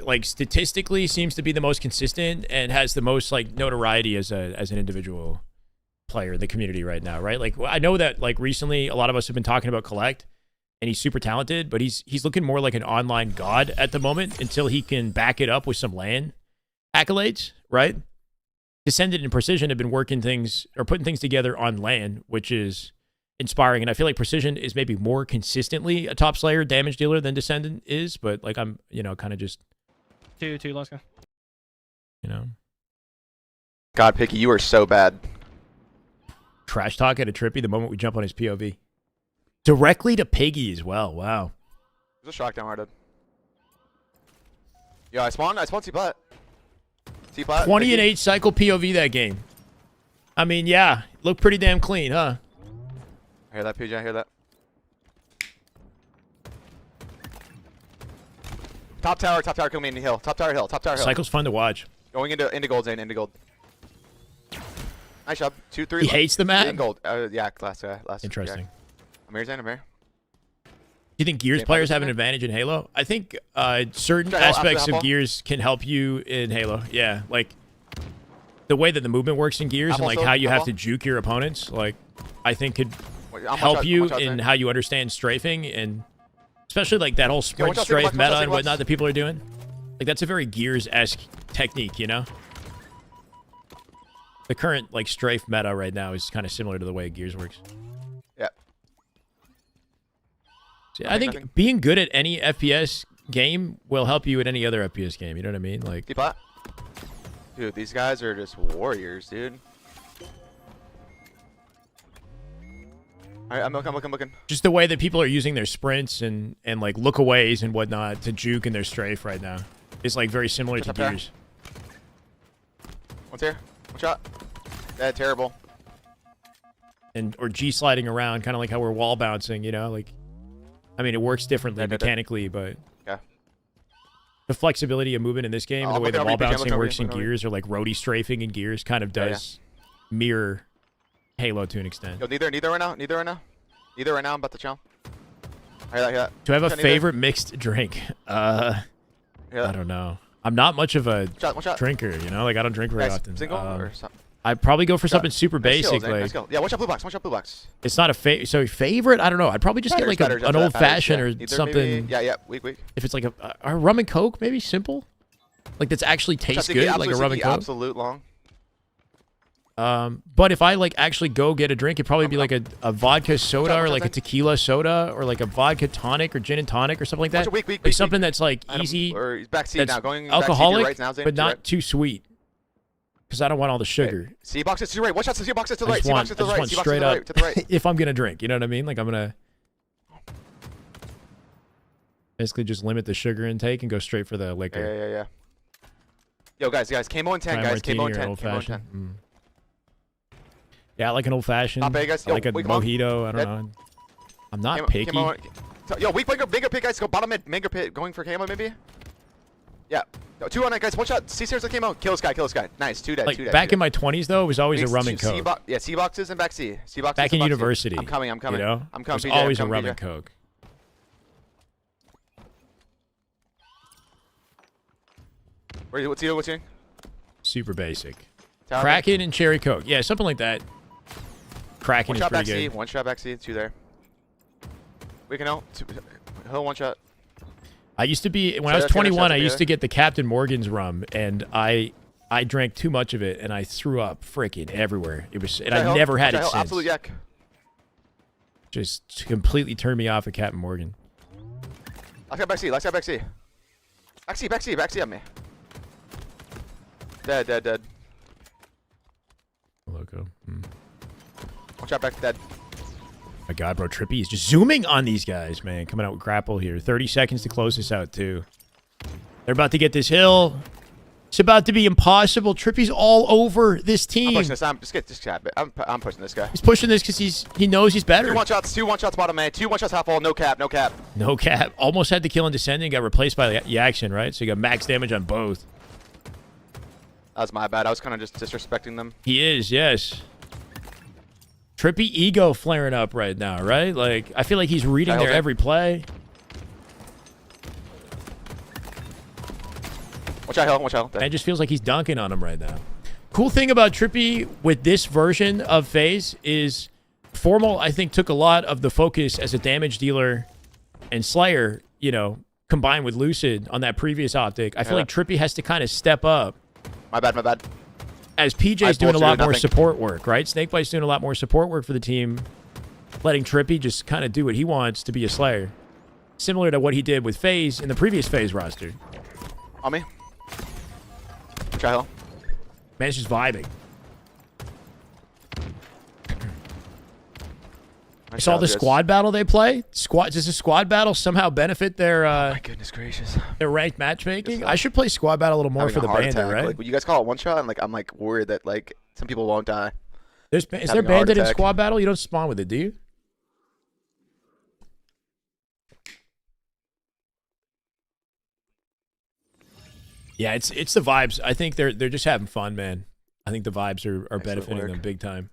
like, statistically seems to be the most consistent and has the most, like, notoriety as an individual player in the community right now, right? Like, I know that, like, recently a lot of us have been talking about Collect, and he's super talented, but he's looking more like an online god at the moment until he can back it up with some LAN accolades, right? Descendant and Precision have been working things or putting things together on LAN, which is inspiring. And I feel like Precision is maybe more consistently a top slayer damage dealer than Descendant is, but like I'm, you know, kind of just Two, let's go. You know. God, Picky, you are so bad. Trash talk at a Trippy the moment we jump on his POV. Directly to Piggy as well. Wow. There's a shock down where I did. Yeah, I spawned T-Plat. T-Plat. 20 and 8 cycle POV that game. I mean, yeah, looked pretty damn clean, huh? I hear that, PJ, I hear that. Top tower coming in the hill. Top tower hill. Cycle's fun to watch. Going into gold, Zane, into gold. Nice job. 2, 3. He hates the map? In gold. Yeah, last. Interesting. Yeah. I'm here, Zane, I'm here. Do you think Gears players have an advantage in Halo? I think certain aspects of Gears can help you in Halo. Yeah, like the way that the movement works in Gears and like how you have to juke your opponents, like I think could help you in how you understand strafing and especially like that whole sprint strafe meta and whatnot that people are doing. Like that's a very Gears-esque technique, you know? The current like strafe meta right now is kind of similar to the way Gears works. Yeah. See, I think being good at any FPS game will help you at any other FPS game. You know what I mean? Like, dude, these guys are just warriors, dude. All right, I'm looking. Just the way that people are using their sprints and like lookaways and whatnot to juke in their strafe right now is like very similar to Gears. One's here. One shot. Yeah, terrible. Or G sliding around, kind of like how we're wall bouncing. You know, like. I mean, it works differently mechanically, but yeah. The flexibility of movement in this game and the way the wall bouncing works in Gears or like roadie strafing in Gears kind of does mirror Halo to an extent. Yo, neither right now. Neither right now. Neither right now. I'm about to chill. I hear that. Do I have a Neither. favorite mixed drink? I don't know. I'm not much of a One shot. drinker, you know? Like, I don't drink very Nice. often. Single or something? I'd probably go for something super Nice basic. kills, nice Like, kill. Yeah, watch out blue box. Watch out blue box. it's not a favorite. I don't know. I'd probably just get like an old fashioned or Either something. Maybe, yeah. Weak. If it's like a rum and coke, maybe simple. Like that's actually tastes good, like a rum and coke. Absolute long. But if I like actually go get a drink, it'd probably be like a vodka soda or like a tequila soda or like a vodka tonic or gin and tonic or something like that. Weak, like something that's like easy, or he's backseat that's now, going alcoholic, backseat to your right now, but not too sweet. Because I don't want all the sugar. C boxes to the right. Watch out, C boxes to the I right. just C want, boxes to the I right. just C want boxes straight to the up. right. To the right. If I'm gonna drink, you know what I mean? Like I'm gonna basically just limit the sugar intake and go straight for the liquor. Yeah. Yo, guys, Camo and 10, guys. Camo and 10. Camo and 10. Yeah, I like an old fashioned. Top A, guys. I like a come on. mojito. I don't know. I'm not picky. Yo, weak bigger pit, guys. Go bottom mid, mango pit. Going for camo, maybe. Yeah. Yo, 2 on it, guys. One shot. C-stairs with camo. Kill this guy. Nice. 2 dead. Like 2 dead. back in my 20s though, it was always a rum and coke. Yeah, C boxes and back C. C boxes. Back in university. I'm coming. You know, I'm coming. it was always a rum and coke. What's he doing? Super basic. Tower Kraken and cherry coke. Yeah, something like that. Kraken one is shot back pretty C. good. One shot back C. 2 there. We can Hill 1 shot. I used to be when I was 21. I used to get the Captain Morgan's rum, and I drank too much of it, and I threw up freaking everywhere. It was, and I never had it since. Absolute yak. Just completely turned me off of Captain Morgan. Let's go back C. Back C on me. Dead. Loco. One shot back, dead. My God, bro, Trippy is just zooming on these guys, man. Coming out with grapple here. 30 seconds to close this out, too. They're about to get this hill. It's about to be impossible. Trippy's all over this team. I'm pushing this. I'm pushing this guy. He's pushing this because he knows he's better. 2 one shots bottom man. 2 1 shots half wall. No cap. No cap. Almost had the kill in descending. Got replaced by Yaction, right? So you got max damage on both. That was my bad. I was kind of just disrespecting them. He is, yes. Trippy ego flaring up right now, right? Like, I feel like he's reading their every play. Watch out. It just feels like he's dunking on him right now. Cool thing about Trippy with this version of Faze is Formal, I think, took a lot of the focus as a damage dealer and Slayer, you know, combined with Lucid on that previous optic. I feel like Trippy has to kind of step up. My bad. As PJ's doing a lot more support work, right? Snakebite's doing a lot more support work for the team, letting Trippy just kind of do what he wants to be a Slayer. Similar to what he did with Faze in the previous Faze roster. On me. Try hell. Man, it's just vibing. I saw the squad battle they play. Does the squad battle somehow benefit their oh my goodness gracious, their ranked matchmaking? I should play squad battle a little more for the bandit, right? Like, you guys call it one shot, and like I'm like worried that like some people won't die. Is there bandit in squad battle? You don't spawn with it, do you? Yeah, it's the vibes. I think they're just having fun, man. I think the vibes are benefiting them big time.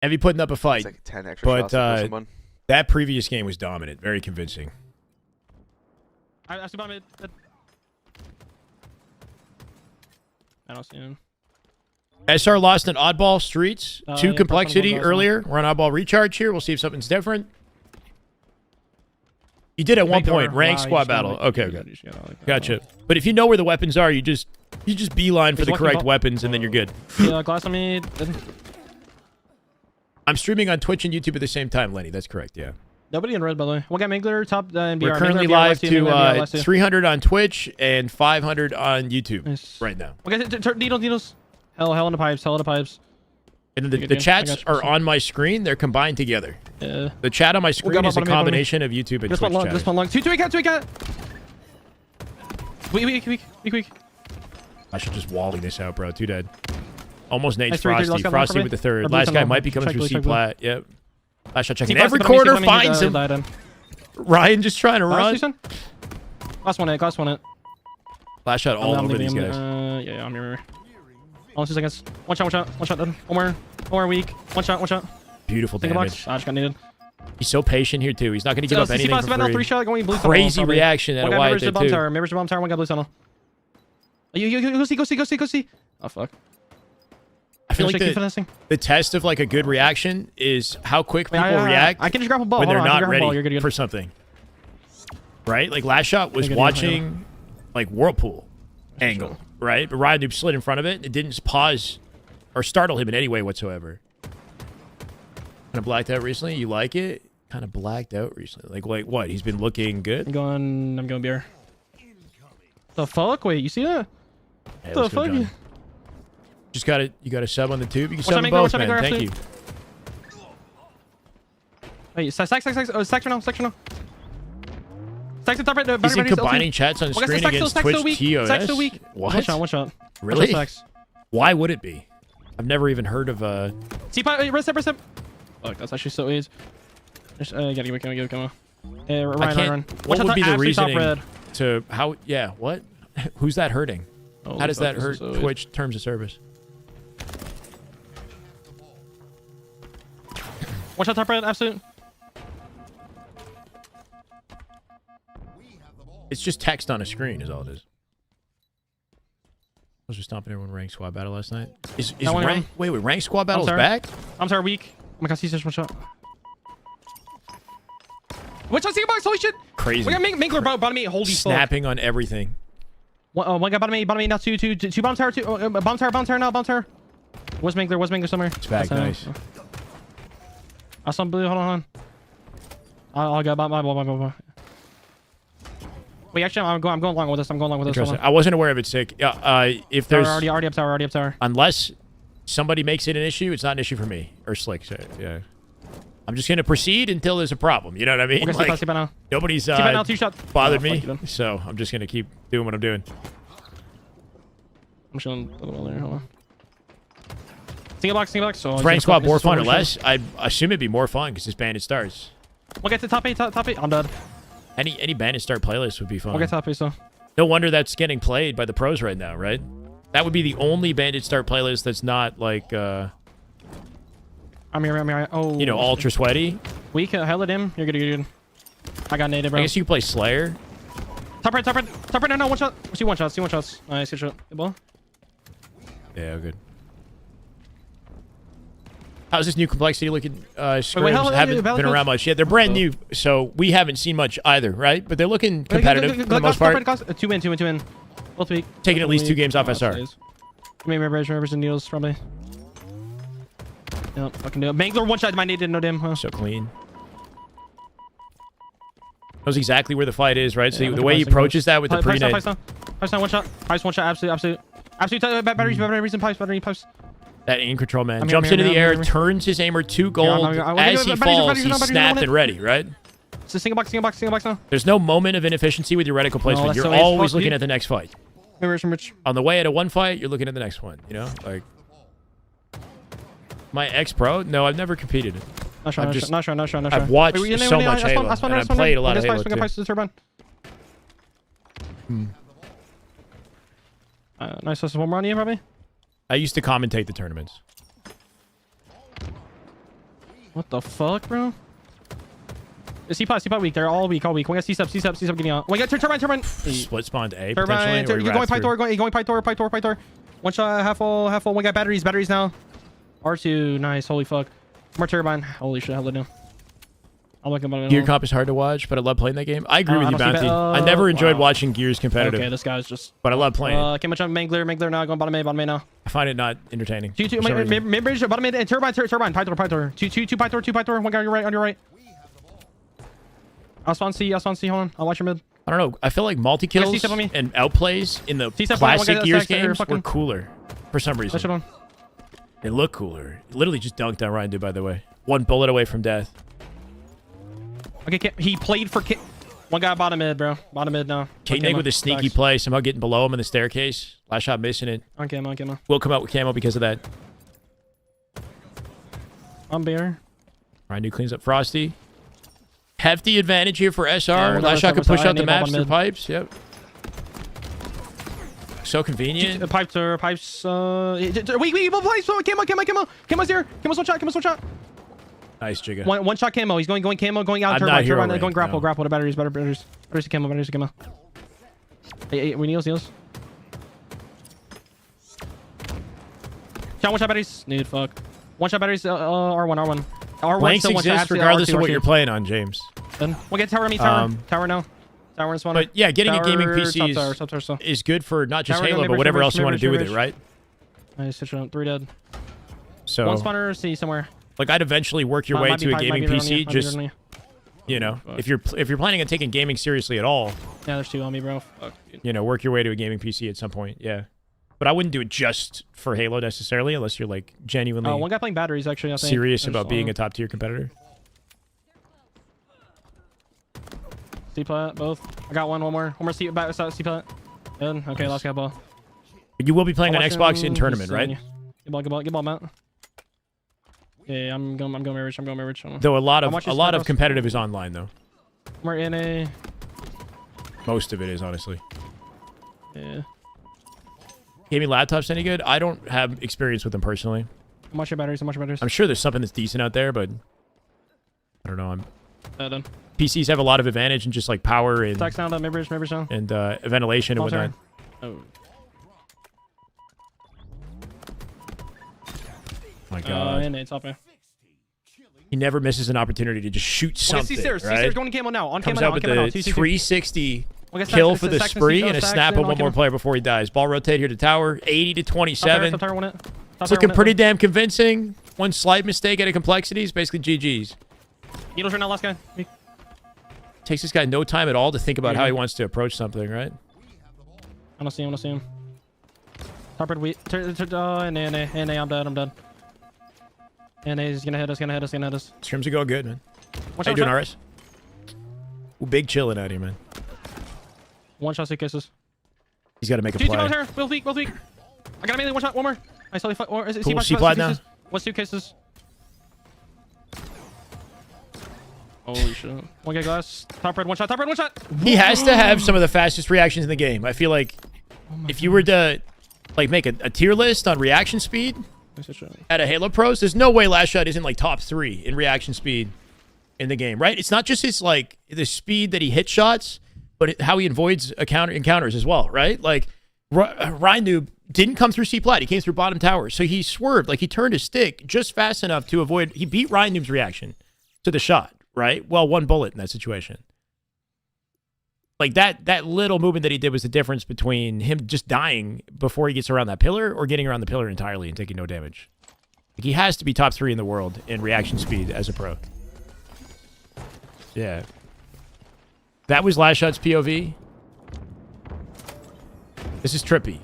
Heavy putting up a fight, it's like 10 extra but that previous game was dominant, very convincing. I see mid. I don't see him. SR lost an oddball streets to yeah, complexity earlier. We're on oddball recharge here. We'll see if something's different. You did at one point rank squad battle. Okay, good. Gotcha. But if you know where the weapons are, you just beeline for the correct weapons, and then you're good. Yeah, glass on me. I'm streaming on Twitch and YouTube at the same time, Lenny. That's correct, yeah. Nobody in red, by the way. We'll get Mangler top and BR. We're currently live to 300 on Twitch and 500 on YouTube right now. Okay, needles. Hell in the pipes. And the chats are on my screen. They're combined together. Yeah. The chat on my screen is a combination of YouTube and Twitch chat. This one long. Two cat. Weak. I should just wally this out, bro. 2 dead. Almost Nate's Nice, Frosty. Frosty with the 3rd. Last guy might be coming through C-plat. Yep. Last shot checking. Every corner finds him. Ryan just trying to run. Last one hit. Last shot all over these guys. Yeah, I'm here. Oh, 2 seconds. One shot, done. One more weak. One shot. Beautiful Single damage. box. I just got needed. He's so patient here too. He's not going to give up anything for free. 3 shot going blue tunnel. Crazy reaction at a wide there too. Mirrors the bomb tower. One guy blue tunnel. You go see. Oh fuck. I feel like the test of like a good reaction is how quick people react I can just grab a ball when they're not ready You're for something. Right? Like last shot was watching like whirlpool angle, right? But Ryan Noob slid in front of it. It didn't pause or startle him in any way whatsoever. Kind of blacked out recently. You like it? Kind of blacked out recently. Like what? He's been looking good. I'm going beer. The fuck? Wait, you see that? Hey, the fuck? You got a sub on the tube. You can sub them both, man. Thank you. Wait, stack right now. Stack the top right. He's combining chats on screen against Twitch TOS. Stack's so weak. What? One shot. Really? Why would it be? I've never even heard of rest up. Fuck, that's actually so easy. Gotta give it, come on. Ryan. What would be the reasoning to how? Yeah, what? Who's that hurting? How does that hurt Twitch terms of service? One shot top red, absolute. It's just text on a screen is all it is. I was just stomping everyone ranked squad battle last night. Is rank, wait, ranked squad battle's back? I'm sorry, weak. Oh my god, C6, one shot. One shot, single box, holy shit! Crazy. We got Mingler bottom 8, holy fuck. Snapping on everything. One guy bottom 8 now, two bomb tower, bomb tower. Where's Mingler somewhere? It's back, nice. I saw blue, hold on. I'll go, bye. Wait, actually, I'm going along with this. I wasn't aware of it, sick. If there's already up tower. Unless somebody makes it an issue, it's not an issue for me or Slick. So, yeah, I'm just gonna proceed until there's a problem. You know what I mean? Okay, like, nobody's bothered me, so I'm just gonna keep doing what I'm doing. I'm showing a little there. Hold on. Single box. So ranked squad more fun or less? I assume it'd be more fun because this bandit starts. We'll get to top 8. I'm dead. Any bandit start playlist would be fun. We'll get top 8, so. No wonder that's getting played by the pros right now, right? That would be the only bandit start playlist that's not like I'm here. Oh, you know, ultra sweaty. Weak, hell at him. You're good. I got native, bro. I guess you can play Slayer. Top right. No, one shot. See one shots. Nice, good shot. Good ball. Yeah, good. How's this new complexity looking? Scrims haven't been around much yet. They're brand new, so we haven't seen much either, right? But they're looking competitive for the most part. 2 in. Both weak. Taking at least 2 games off SR. Maybe remembers and needles, probably. Yep, fucking do it. Mangler one shot. My nade didn't know him. Huh? So clean. Knows exactly where the fight is, right? So the way he approaches that with the pre-nade. Pipes down, one shot. Pipes, one shot. Absolute. Batteries, pipes. That aim control, man. Jumps into the air, turns his aimer to gold. As he falls, he's snapped and ready, right? It's a single box now. There's no moment of inefficiency with your reticle placement. You're always looking at the next fight. On the way at one fight, you're looking at the next one. You know, like my ex-pro. No, I've never competed. Not sure. I've watched so much Halo, and I've played a lot of Halo too. Nice. So one more on you, probably. I used to commentate the tournaments. What the fuck, bro? C-pot weak. They're all weak. We got C-sub getting out. We got turbine. Split spawn to A, turbine. potentially. You're going Pythor. One shot, half full. We got batteries now. R2, nice. Holy fuck. More turbine. Holy shit, hell no. I'm looking about it. Gear comp is hard to watch, but I love playing that game. I agree with you, Bounty. I never enjoyed watching Gears competitive. Okay, this guy's just... But I love playing it. Can't much on Mangler now. Going bottom A now. I find it not entertaining. Mid-bridge, bottom mid, and turbine. Pythor. Two Pythor. One guy on your right. I'll spawn C. Hold on. I'll watch your mid. I don't know. I feel like multi-kills and outplays in the classic Gears games were cooler for some reason. They look cooler. Literally just dunked on Ryan, dude, by the way. 1 bullet away from death. Okay, he played for Kit. One guy bottom mid, bro. Bottom mid now. K-Nig with a sneaky play, somehow getting below him in the staircase. Last shot missing it. On camo. We'll come out with camo because of that. On bear. Ryan, dude cleans up Frosty. Hefty advantage here for SR. Last shot could push out the maps through pipes. Yep. So convenient. Pipes. Weak. Pipes. Camo's here. Camo's one shot. Nice, Jigga. One shot camo. He's going camo, going out. I'm not hero turbine, ranked, going grapple. no. Grapple to batteries. Batteries to camo. Hey, we Neils. Shot one shot batteries. Dude, fuck. One shot batteries. R1. Blanks still one shot. exist regardless of what you're playing on, James. Then we'll get tower. Tower now. Tower in spawn. But yeah, getting a gaming Tower, PC top tower. is good for not just Tower, Halo, go, but whatever mid-bridge, else you want to do with it, mid-bridge. right? Nice, 3 dead. So, One spawner, C somewhere. like, I'd eventually work your way Might be to a pipe, gaming might be PC. around Just, you. you know, Fuck. if you're planning on taking gaming seriously at all, Yeah, there's 2 on me, bro. Fuck, dude. you know, work your way to a gaming PC at some point. Yeah, but I wouldn't do it just for Halo necessarily, unless you're like genuinely One guy playing batteries, actually, I think. serious I about just being a saw him. top tier competitor. C-plat, both. I got one more C plat. Good. Okay, last guy ball. But you will be playing on I'll watch Xbox him. in tournament, He's, right? Good ball, Matt. Yeah, I'm going marriage. Though a lot I'll of watch a his lot of photos. competitive is online though. We're in a. Most of it is honestly. Yeah. Gaming laptops any good? I don't have experience with them personally. I'm watching batteries. I'm sure there's something that's decent out there, but I don't know. Done. PCs have a lot of advantage in just like power and Stacks down, mid-bridge now. ventilation and Ball whatnot. turn. Oh. My God, And it's up, man. he never misses an opportunity to just shoot something. C-stairs. Right? C-stairs going camo now. On Comes camo out now. with On camo now. the 360 Okay, kill stacks, for the stacks, spree stacks, and a stacks, snap and of one on more camo. player before he dies. Ball rotate here to tower, 80 to 27. Top tower won it. It's looking pretty damn convincing. One slight mistake at a complexity is basically GG's. Needles right now, last guy. Takes this guy no time at all to think about how he wants to approach something, right? I don't see him. Top red wheat. And I'm dead. And he's gonna hit us. Scrims are going good, man. One How you shot, doing, RS? Ooh, big chilling out here, man. One shot suitcases. He's got to make a Two play. here. Both weak. I got a melee. One shot. One more. I saw the Cool. C-plat now? One suitcases. Holy shit. One guy glass. Top red. One shot. He has to have some of the fastest reactions in the game. I feel like if you were to like make a tier list on reaction speed at a Halo Pros, there's no way Last Shot isn't like top 3 in reaction speed in the game, right? It's not just his like the speed that he hits shots, but how he avoids encounters as well, right? Like Rhino didn't come through C-plat, he came through bottom tower, so he swerved, like he turned his stick just fast enough to avoid. He beat Rhino's reaction to the shot, right? Well, 1 bullet in that situation. Like that little movement that he did was the difference between him just dying before he gets around that pillar or getting around the pillar entirely and taking no damage. Like, he has to be top 3 in the world in reaction speed as a pro. Yeah. That was Last Shot's POV. This is trippy.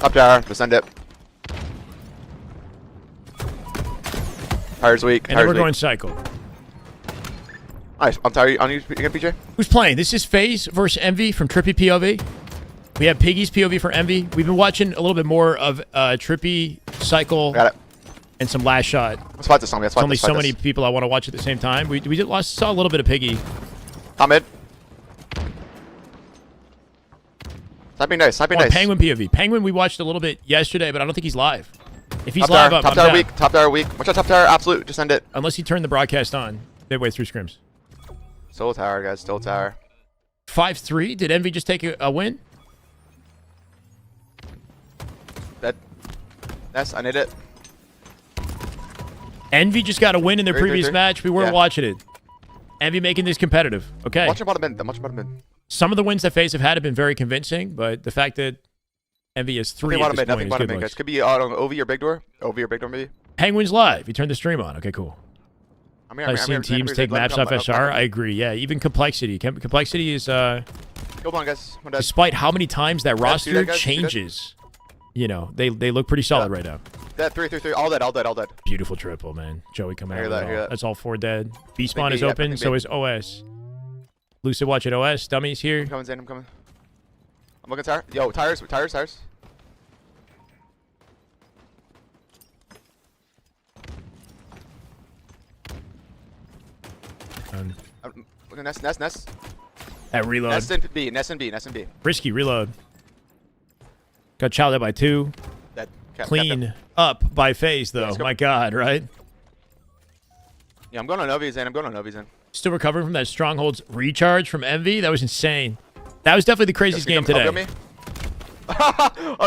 Up tower, descend it. Tire's weak. And then we're Tire's going weak. cycle. Nice. I'm tired. On you again, PJ. Who's playing? This is Faze versus Envy from Trippy POV. We have Piggy's POV for Envy. We've been watching a little bit more of Trippy, Cycle, Got it. and some Last Shot. Let's fight this song. Let's There's fight only this. so many people I want to watch at the same time. We saw a little bit of Piggy. Top mid. Sniping nice. Sniping Oh, nice. Penguin POV. Penguin we watched a little bit yesterday, but I don't think he's live. If he's Top live, tower. I'm Top tower down. weak. Top tower weak. Watch out. Top tower. Absolute. Just end it. Unless he turned the broadcast on midway through scrims. Still tower, guys. Still tower. 5-3. Did Envy just take a win? Dead. Yes, I need it. Envy just got a win in their 3-3-3. previous match. We weren't Yeah. watching it. Envy making this competitive. Okay. Watch your bottom mid. Watch your bottom mid. Some of the wins that FaZe have had have been very convincing, but the fact that Envy has 3 Nothing at bottom this mid. point Nothing is bottom good mid, looks. guys. Could be on OV or big door. OV or big door maybe. Penguin's live. He turned the stream on. Okay, cool. I'm here. I've seen teams take maps off SR. I agree. Yeah, even Complexity. Complexity is, Go on, guys. One dead. despite how many times that see roster that, guys? See that? changes, you know, they look pretty solid right now. Dead. 3-3-3. All dead. All dead. All dead. Beautiful triple, man. Joey coming I out hear with that, it I hear all. that. That's all 4 dead. B-spawn B, is yeah, open, I think so B. is OS. Lucid watching OS. Dummies here. I'm coming, Zane. I'm coming. I'm looking tower. Yo, tires. Tires. Um, Looking Nest. That reload. Nest and B, Nest and B, Nest and B. Risky reload. Got shot at by 2. That Clean up by Faze, though. My God, right? Yeah, I'm going on Novi's in. I'm going on Novi's in. Still recovering from that Stronghold's recharge from Envy. That was insane. That was definitely the craziest game today. On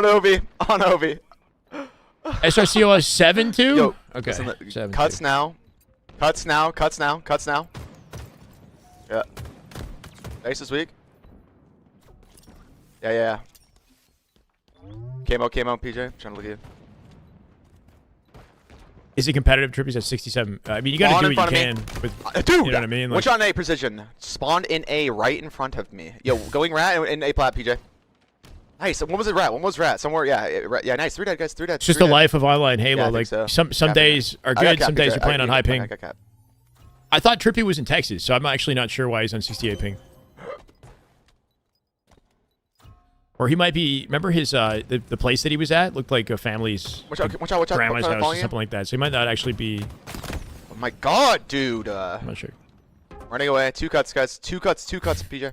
Ovi. On Ovi. SRCO has 7-2? Yo, Okay. listen, 7-2. cuts now. Cuts now. Cuts now. Cuts now. Yeah. Ace this week. Yeah. Came out, PJ. Trying to look at you. Is it competitive? Trippy's at 67. I mean, you got to do what you can. With, Dude, you know what I mean? Like, which on A precision? Spawned in A right in front of me. Yo, going rat in A plat, PJ. Nice. When was it rat? When was rat? Somewhere, yeah, nice. 3 dead, guys. 3 dead. it's just the life of online Halo. Yeah, like, so. some days are good, some days you're playing on high ping. I got I thought Trippy was in Texas, so I'm actually not sure why he's on 68 ping. Or he might be. Remember his the place that he was at looked like a family's Watch out. grandma's house or something like that. So he might not actually be. Oh my God, dude. I'm not sure. Running away. 2 cuts, guys. 2 cuts, PJ.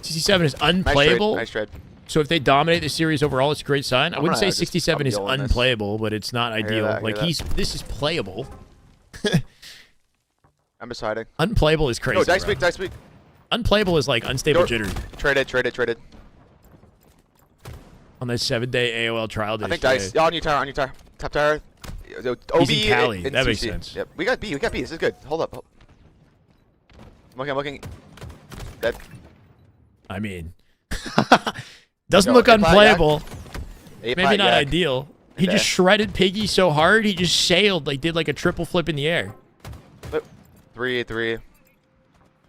67 is unplayable. Nice trade. So if they dominate the series overall, it's a great sign. I wouldn't say 67 is I'm unplayable, but it's not ideal. that, Like this is playable. I'm deciding. Unplayable is crazy. No, dice bro. week, dice week. Unplayable is like unstable jitter. Traded. On that 7-day AOL trial day. I think dice. Yeah, on your tire. Top tire. OB He's in Cali. and That makes CC. sense. Yep. We got B. This is good. Hold up. I'm looking. Dead. I mean, doesn't look unplayable. Maybe not ideal. He just shredded Piggy so hard, he just sailed, like did like a triple flip in the air. 3.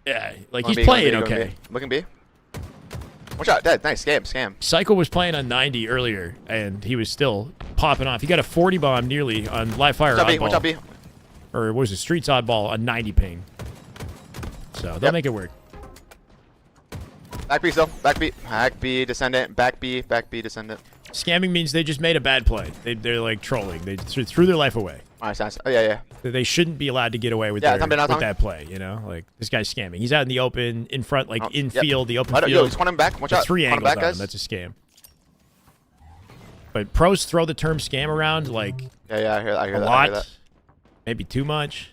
Yeah, like he's playing okay. Looking B. Watch out, dead. Nice, scam. Psycho was playing on 90 earlier, and he was still popping off. He got a 40 bomb nearly on live fire Watch out B. Or what was it, Streets Oddball on 90 ping. So they'll make it work. Back B still. Back B, descendant. Back B, descendant. Scamming means they just made a bad play. They're like trolling. They threw their life away. Nice. Oh, yeah. They shouldn't be allowed to get away with, that play, you know? Like, this guy's scamming. He's out in the open, in front, like, field, the open field. Yo, just want him back. Watch out. 3 angles back, on guys. him. That's a scam. But pros throw the term scam around, like, Yeah, I hear a that. lot. Maybe too much.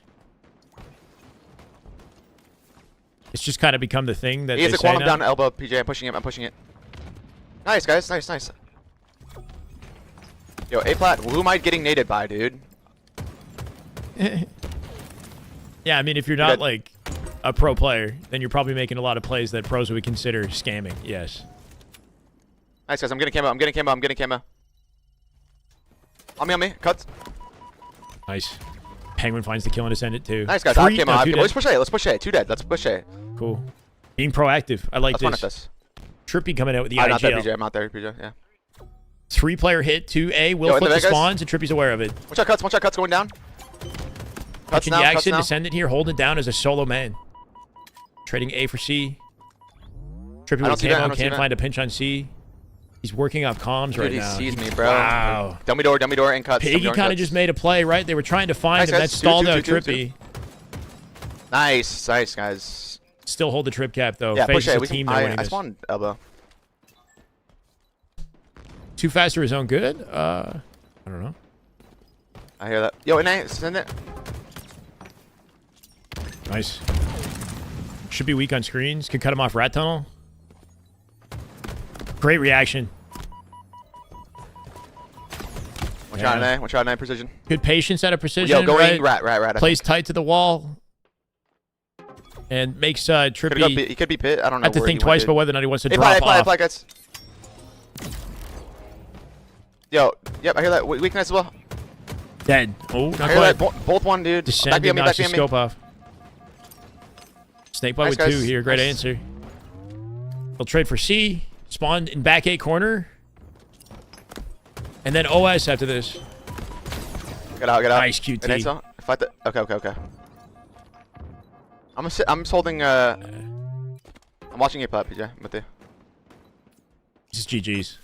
It's just kind of become the thing that He has they a say quantum now. down elbow, PJ. I'm pushing it. Nice, guys. Nice. Yo, A plat. Who am I getting naded by, dude? Yeah, I mean, if you're not, like, a pro player, then you're probably making a lot of plays that pros would consider scamming. Yes. Nice, guys. I'm getting camo. On me. Cuts. Nice. Penguin finds the kill and ascendant too. Nice, guys. 3, camo. no, 2 dead. Let's push A. 2 dead. Let's push A. Cool. Being proactive. I like Let's this. Trippy coming out with the I'm IGL. not there, PJ. Yeah. 3-player hit to A. Will flip the spawns, and Trippy's aware of it. Watch out, cuts going down. Catching the action, descendant here, holding it down as a solo man. Trading A for C. Trippy with camo, can't find a pinch on C. He's working off comms right now. He sees me, bro. Wow. Dummy door, and cuts. Piggy kind of just made a play, right? They were trying to find him. That stalled out Trippy. Nice, guys. Still hold the trip cap, though. Yeah, push A. I spawned elbow. Too fast for his own good? I don't know. I hear that. Yo, and I send it. Nice. Should be weak on screens. Could cut him off rat tunnel. Great reaction. Watch out, 9 precision. Good patience out of precision. Yo, going right? rat. Plays tight to the wall. And makes Trippy... He could be pit. I don't know. Have to think twice about whether or not he wants to drop off. Apply, guys. Yo, yep, I hear that. Weakness as well. Dead. Oh, not I hear quite. that. Both one, dude. Descending, knocks the scope off. Snakebite with 2 here. Great answer. He'll trade for C. Spawn in back A corner. And then OS after this. Get out. Nice QT. Fight the. Okay. I'm just holding. I'm watching A plat, PJ. I'm with you. This is GG's.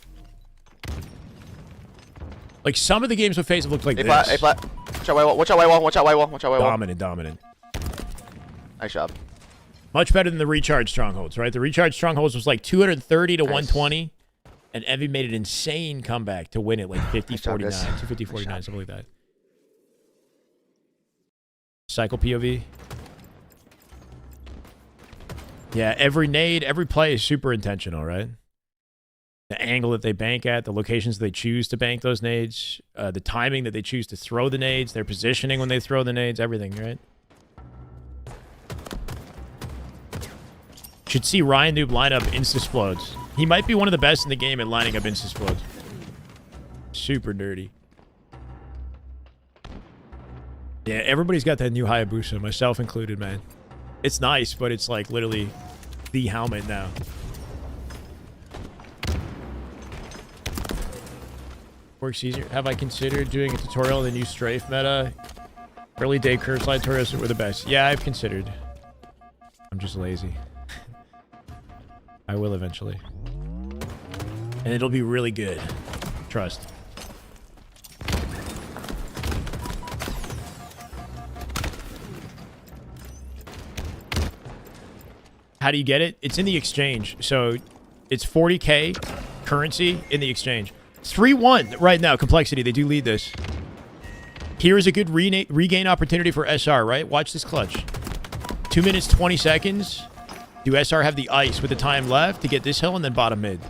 Like, some of the games with Faze have looked like this. A plat. Watch out, Y wall. Dominant. Nice job. Much better than the recharge strongholds, right? The recharge strongholds was like 230 to 120. And Envy made an insane comeback to win it like 50-49, 250-49, something like that. Cycle POV. Yeah, every nade, every play is super intentional, right? The angle that they bank at, the locations they choose to bank those nades, the timing that they choose to throw the nades, their positioning when they throw the nades, everything, right? Should see Ryan Noob line up insta-splodes. He might be one of the best in the game at lining up insta-splodes. Super dirty. Yeah, everybody's got that new Hayabusa, myself included, man. It's nice, but it's like literally the helmet now. Works easier. Have I considered doing a tutorial on the new strafe meta? Early day curve slide tutorials were the best. Yeah, I've considered. I'm just lazy. I will eventually. And it'll be really good. Trust. How do you get it? It's in the exchange. So it's 40k currency in the exchange. 3-1 right now, complexity. They do lead this. Here is a good regain opportunity for SR, right? Watch this clutch. 2 minutes, 20 seconds. Do SR have the ice with the time left to get this hill and then bottom mid?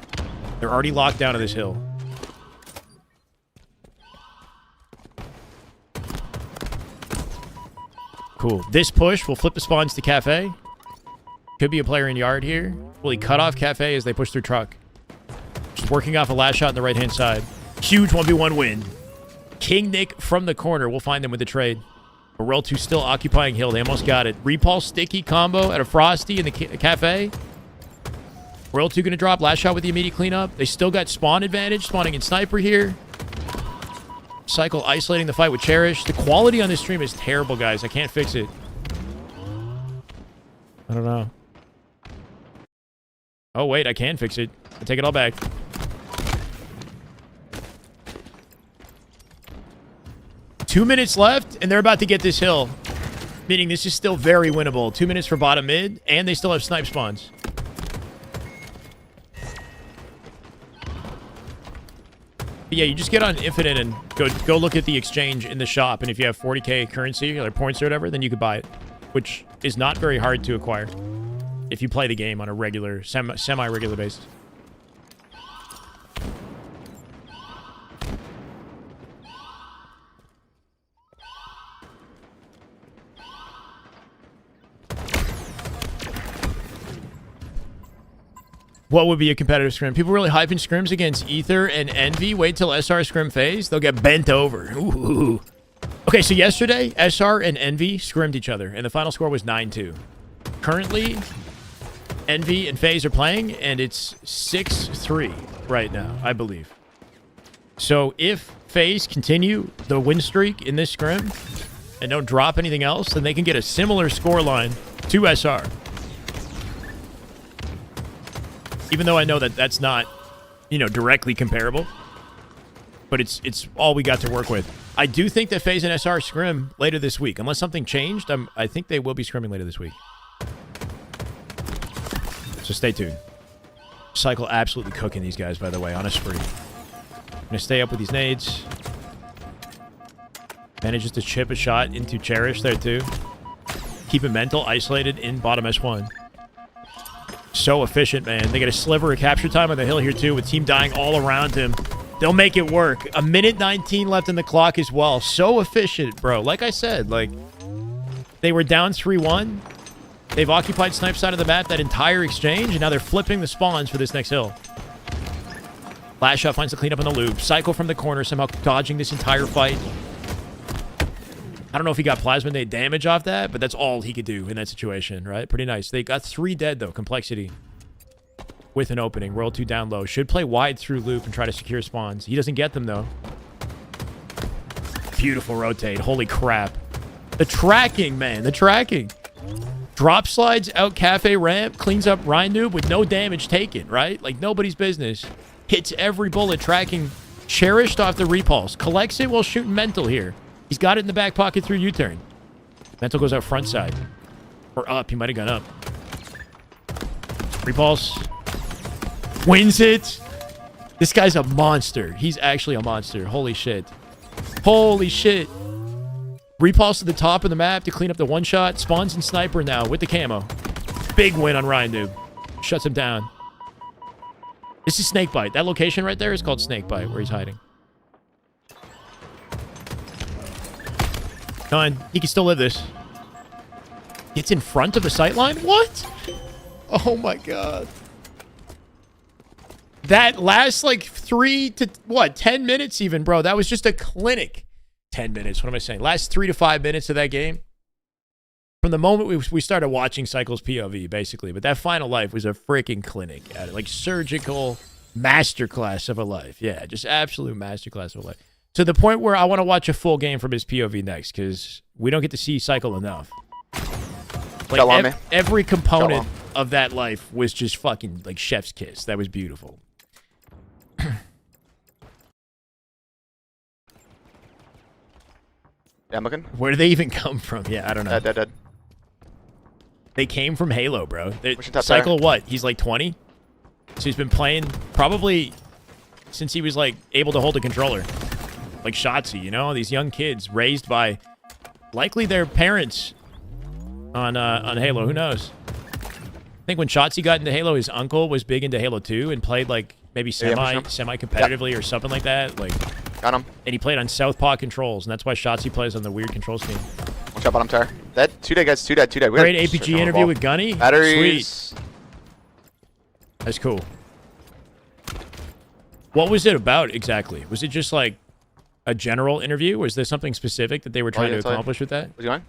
They're already locked down to this hill. Cool. This push will flip the spawns to Cafe. Could be a player in yard here. Will he cut off Cafe as they push through truck? Just working off a last shot on the right-hand side. Huge 1v1 win. King Nick from the corner. We'll find them with the trade. Morel 2 still occupying hill. They almost got it. Repulse sticky combo at a Frosty in the Cafe. Morel 2 going to drop. Last shot with the immediate cleanup. They still got spawn advantage. Spawning in Sniper here. Cycle isolating the fight with Cherish. The quality on this stream is terrible, guys. I can't fix it. I don't know. Oh, wait. I can fix it. I take it all back. Two minutes left, and they're about to get this hill. Meaning this is still very winnable. 2 minutes for bottom mid, and they still have snipe spawns. But yeah, you just get on Infinite and go look at the exchange in the shop, and if you have 40k currency or points or whatever, then you could buy it. Which is not very hard to acquire if you play the game on a regular, semi-regular basis. What would be a competitive scrim? People really hyping scrims against Ether and Envy. Wait till SR scrim phase. They'll get bent over. Ooh. Okay, so yesterday, SR and Envy scrimmed each other, and the final score was 9-2. Currently, Envy and Faze are playing, and it's 6-3 right now, I believe. So if Faze continue the win streak in this scrim and don't drop anything else, then they can get a similar scoreline to SR. Even though I know that that's not, you know, directly comparable. But it's all we got to work with. I do think that FaZe and SR scrim later this week. Unless something changed, I think they will be scrimming later this week. So stay tuned. Cycle absolutely cooking these guys, by the way, on a spree. I'm going to stay up with these nades. Manages to chip a shot into Cherish there, too. Keep it mental, isolated in bottom S1. So efficient, man. They get a sliver of capture time on the hill here, too, with team dying all around him. They'll make it work. A minute 19 left in the clock as well. So efficient, bro. Like I said, like, they were down 3-1. They've occupied snipe side of the map that entire exchange, and now they're flipping the spawns for this next hill. Last shot finds the cleanup on the loop. Cycle from the corner, somehow dodging this entire fight. I don't know if he got plasma nade damage off that, but that's all he could do in that situation, right? Pretty nice. They got 3 dead, though. Complexity. With an opening. Roll 2 down low. Should play wide through loop and try to secure spawns. He doesn't get them, though. Beautiful rotate. Holy crap. The tracking, man. The tracking. Drop slides out Cafe ramp. Cleans up Ryan Noob with no damage taken, right? Like, nobody's business. Hits every bullet. Tracking. Cherished off the repulse. Collects it while shooting mental here. He's got it in the back pocket through U-turn. Mental goes out front side. Or up. He might have gone up. Repulse. Wins it. This guy's a monster. He's actually a monster. Holy shit. Holy shit. Repulse to the top of the map to clean up the one shot. Spawns and sniper now with the camo. Big win on Ryan, dude. Shuts him down. This is Snakebite. That location right there is called Snakebite, where he's hiding. Done. He can still live this. Gets in front of the sight line? What? Oh my god. That last like 3 to what 10 minutes even, bro. That was just a clinic. 10 minutes. What am I saying? Last 3 to 5 minutes of that game. From the moment we started watching Cycles POV, basically. But that final life was a freaking clinic at it. Like surgical masterclass of a life. Yeah, just absolute masterclass of a life. To the point where I want to watch a full game from his POV next, because we don't get to see Cycle enough. Like every component of that life was just fucking like chef's kiss. That was beautiful. Yeah, I'm looking. Where do they even come from? Yeah, I don't know. Dead. They came from Halo, bro. there? Cycle what? He's like 20? So he's been playing probably since he was like able to hold a controller. Like Shotzi, you know? These young kids raised by likely their parents on Halo. Who knows? I think when Shotzi got into Halo, his uncle was big into Halo 2 and played like maybe semi-competitively or something like that. Like, got him. And he played on Southpaw controls, and that's why Shotzi plays on the weird control scheme. Watch out, bottom tower. That 2 dead, guys. 2 dead. Great APG interview with Gunny. Batteries. Sweet. That's cool. What was it about exactly? Was it just like a general interview? Was there something specific that they were trying to accomplish with that? What's he going?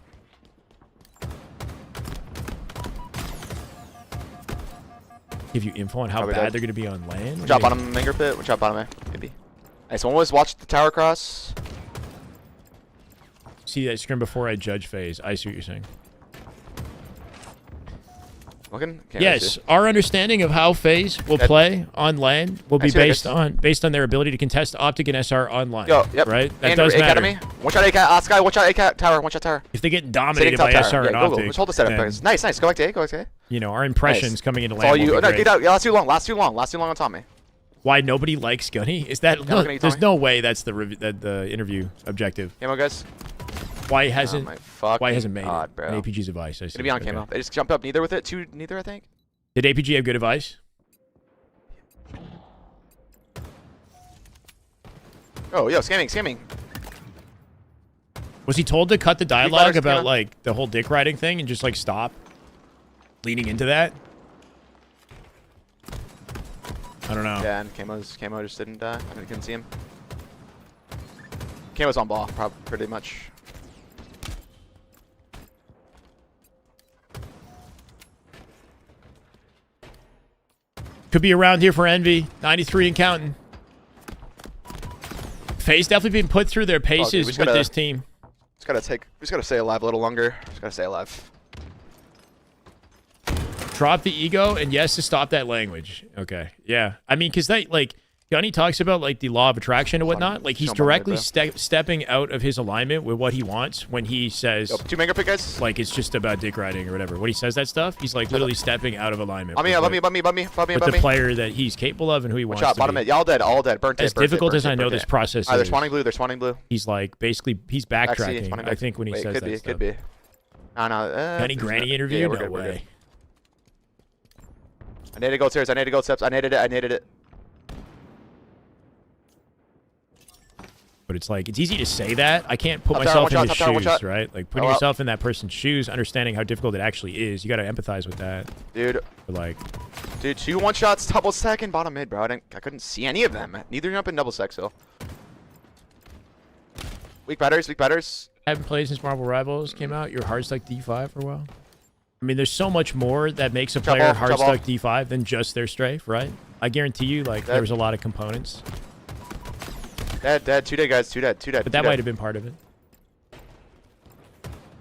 Give you info on how Probably bad dead. they're going to be on land? Watch out, bottom finger pit. Watch out, bottom A. Maybe. Nice. One was watch the tower cross. See that scrim before I judge Faze. I see what you're saying. Looking? Can't really Yes, see. our understanding of how Faze will play on land will be I see what based on their ability to contest Optic and SR online. Yo, yep. Right? That And does matter. Academy. Watch out, A-Cat. Sky. Watch out, A-Cat tower. Watch out, tower. If they get Sitting dominated top by tower. SR Yeah, and go. Optic, Let's hold the setup, then, guys. Nice. Go back to A. Go back to A. you know, our impressions Nice. coming into It's all land you. will No, be dude, great. last too long on Tommy. Why nobody likes Gunny? Is that Yeah, look at you, there's Tommy. no way that's the interview objective. Camo, guys. Why Oh hasn't my fucking made God, it? bro. An APG's advice. I see. Gonna be on Okay. camo. They just jumped up neither with it. Neither, I think. Did APG have good advice? Oh, yo, scamming. Was he told to cut the dialogue fighters about cannot- like the whole dick riding thing and just like stop leaning into that? I don't know. Yeah, and camo just didn't die. I couldn't see him. Camo's on ball, pretty much. Could be around here for Envy. 93 and counting. Faze definitely been put through their paces with this team. We just gotta stay alive a little longer. Just gotta stay alive. Drop the ego and yes to stop that language. Okay. Yeah. I mean, because that, like, Gunny talks about, like, the law of attraction and whatnot. Like, he's directly stepping out of his alignment with what he wants when he says, Yo, 2 mega pick, guys. like, it's just about dick riding or whatever. When he says that stuff, he's, like, literally stepping out of alignment. Let me. with the player that he's capable of and who he wants Watch out, to bottom be. mid. Y'all dead, all dead. Burnt As it, burnt difficult it, as I burnt know it. this process They're is, spawning blue. he's, like, basically, he's Backseat, backtracking, spawning I blue. think, when he Wait, says could that be, stuff. could be. No. Gunny Granny interview? Yeah, No we're way. good. I needed gold stairs. I needed gold steps. I needed it. But it's like, it's easy to say that. I can't put Top tower, myself in watch his out, top tower, watch shoes, out. right? Like, putting Oh, well. yourself in that person's shoes, understanding how difficult it actually is. You got to empathize with that. Dude, But like, 2 one-shots, double stack and bottom mid, bro. I couldn't see any of them. Neither jump in double stack, so. Weak batters. haven't played since Marvel Rivals came out. Your hard stuck D5 for a while. I mean, there's so much more that makes a player hard stuck D5 than just their strafe, right? I guarantee you, like, there was a lot of components. Dead. 2 dead, guys. 2 dead. But that might have been part of it.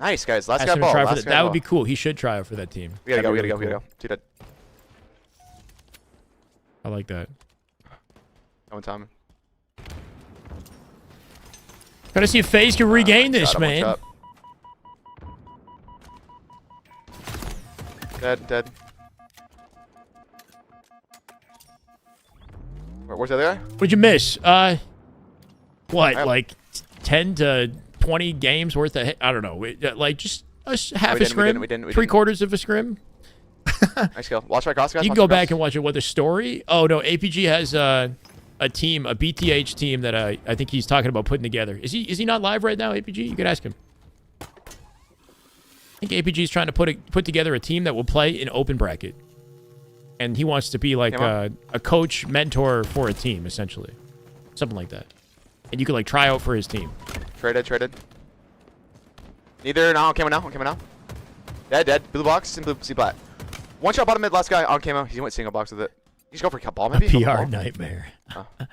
Nice, guys. Last Ask guy him to ball. try for Last that. guy That ball. would be cool. He should try out for that team. We gotta That'd go. be really cool. 2 dead. I like that. One time. Gotta see if Faze can regain this, Shot him, man. one shot. Dead. Where's the other guy? What'd you miss? What, I- like 10 to 20 games worth of, I don't know, like just half a scrim, we didn't. 3/4 of a scrim. Nice kill. Watch my cross, guys. You can watch go my back cross. and watch it. What, the story? Oh, no, APG has a team, a BTH team that I think he's talking about putting together. Is he not live right now, APG? You could ask him. I think APG is trying to put together a team that will play in open bracket. And he wants to be like a coach, mentor for a team, essentially. Something like that. And you could like try out for his team. Traded. Neither. No, on camo now. On camo now. Dead. Blue box and blue C plat. One shot bottom mid. Last guy on camo. He went single box with it. You just go for a ball maybe. A Go for PR ball. nightmare. Oh, okay.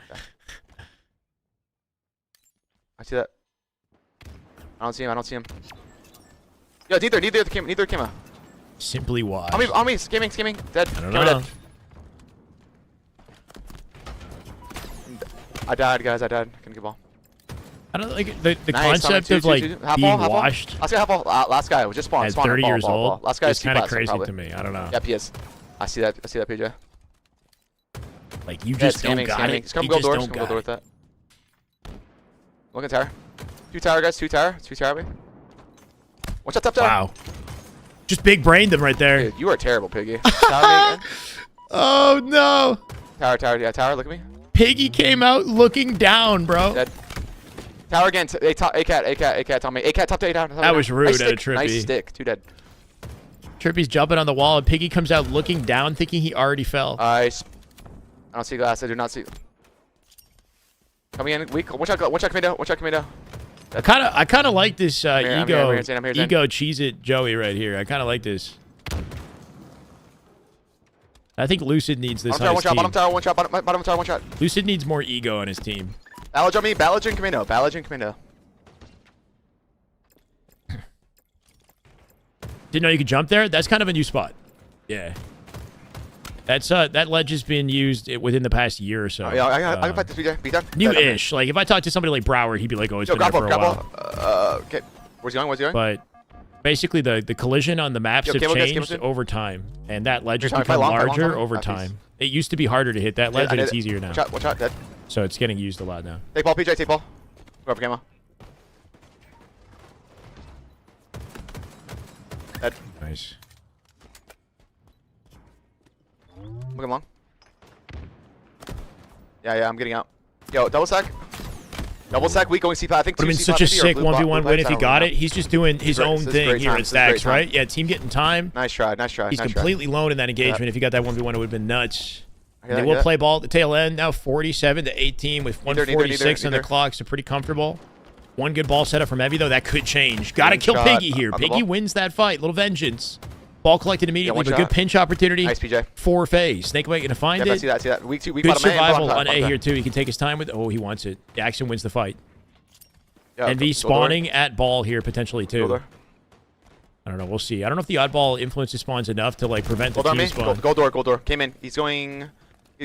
I see that. I don't see him. Yo, neither camo. Simply watch. On me. Skimming. Dead. I don't Camo know. dead. I died, guys. Couldn't get ball. I don't like the Nice, concept two, of two, like two. Half being ball, half ball. washed Last guy half ball. Last guy was just spawned. at Spawned, 30 ball, years ball, old. ball. Last guy is is kind of C-plat, crazy probably. to me. I don't know. Yep, he is. I see that, PJ. Like you just don't got it. Just come You go just door. don't Just come go got door it. with that. Look at tower. Two tower, guys. Two tower. Watch out, top tower. Wow. Just big brained them right there. Dude, you are terrible, Piggy. Tower, Oh no. tower. Yeah, tower. Look at me. Piggy came out looking down, bro. Dead. Tower again. A-cat. Tell me. A-cat top to A down. That was rude Nice out of stick. Nice Trippy. stick. Two dead. Trippy's jumping on the wall, and Piggy comes out looking down, thinking he already fell. Nice. I don't see glass. I do not see. Coming in weak. Watch out commando. I kind of like this I'm here, I'm here, Zen. ego cheese it Joey right here. I kind of like this. I think Lucid needs this on his team. Bottom tower, one shot. Bottom tower, one shot. Lucid needs more ego on his team. Ballage on me. Ballage and commando. Didn't know you could jump there. That's kind of a new spot. Yeah. That's that ledge has been used within the past year or so. Yeah, I can fight this BJ. Beat down. New-ish. Like if I talk to somebody like Brower, he'd be like, "Oh, it's Yo, been there grab for a ball. while." Okay. Where's he going? But basically, the collision on the maps Yo, have camo guys, changed camo over time, and that ledge has Fight become long, larger over please. time. It used to be harder to hit that ledge, and it's easier now. Watch out, dead. So it's getting used a lot now. Take ball, PJ, take ball. Go for camo. Dead. Nice. Look long. Yeah, I'm getting out. Yo, double sack. Weak going C5. I think Would have been such a sick 1v1 win if he got it. He's just doing his own thing here at Stacks, right? Yeah, team getting time. Nice try. He's completely alone in that engagement. If he got that 1v1, it would have been nuts. Yeah, They will play ball at the tail end. Now 47 to 18 with 146 on the clock, so pretty comfortable. One good ball setup from Evie, though. That could change. Got to kill Piggy here. Piggy wins that fight. Little vengeance. Ball collected immediately, but good pinch opportunity Nice, PJ. for Faze. Snake going to find Yeah, it. I see that. Weak Good bottom A, survival bottom on top, A bottom here, top. too. He can take his time with it. Oh, he wants it. Jackson wins the fight. Yeah, NV go spawning at ball here, potentially, Go too. door. I don't know. We'll see. I don't know if the oddball influences spawns enough to, like, prevent the Gold on team me. spawn. Gold door. Came in. He's going.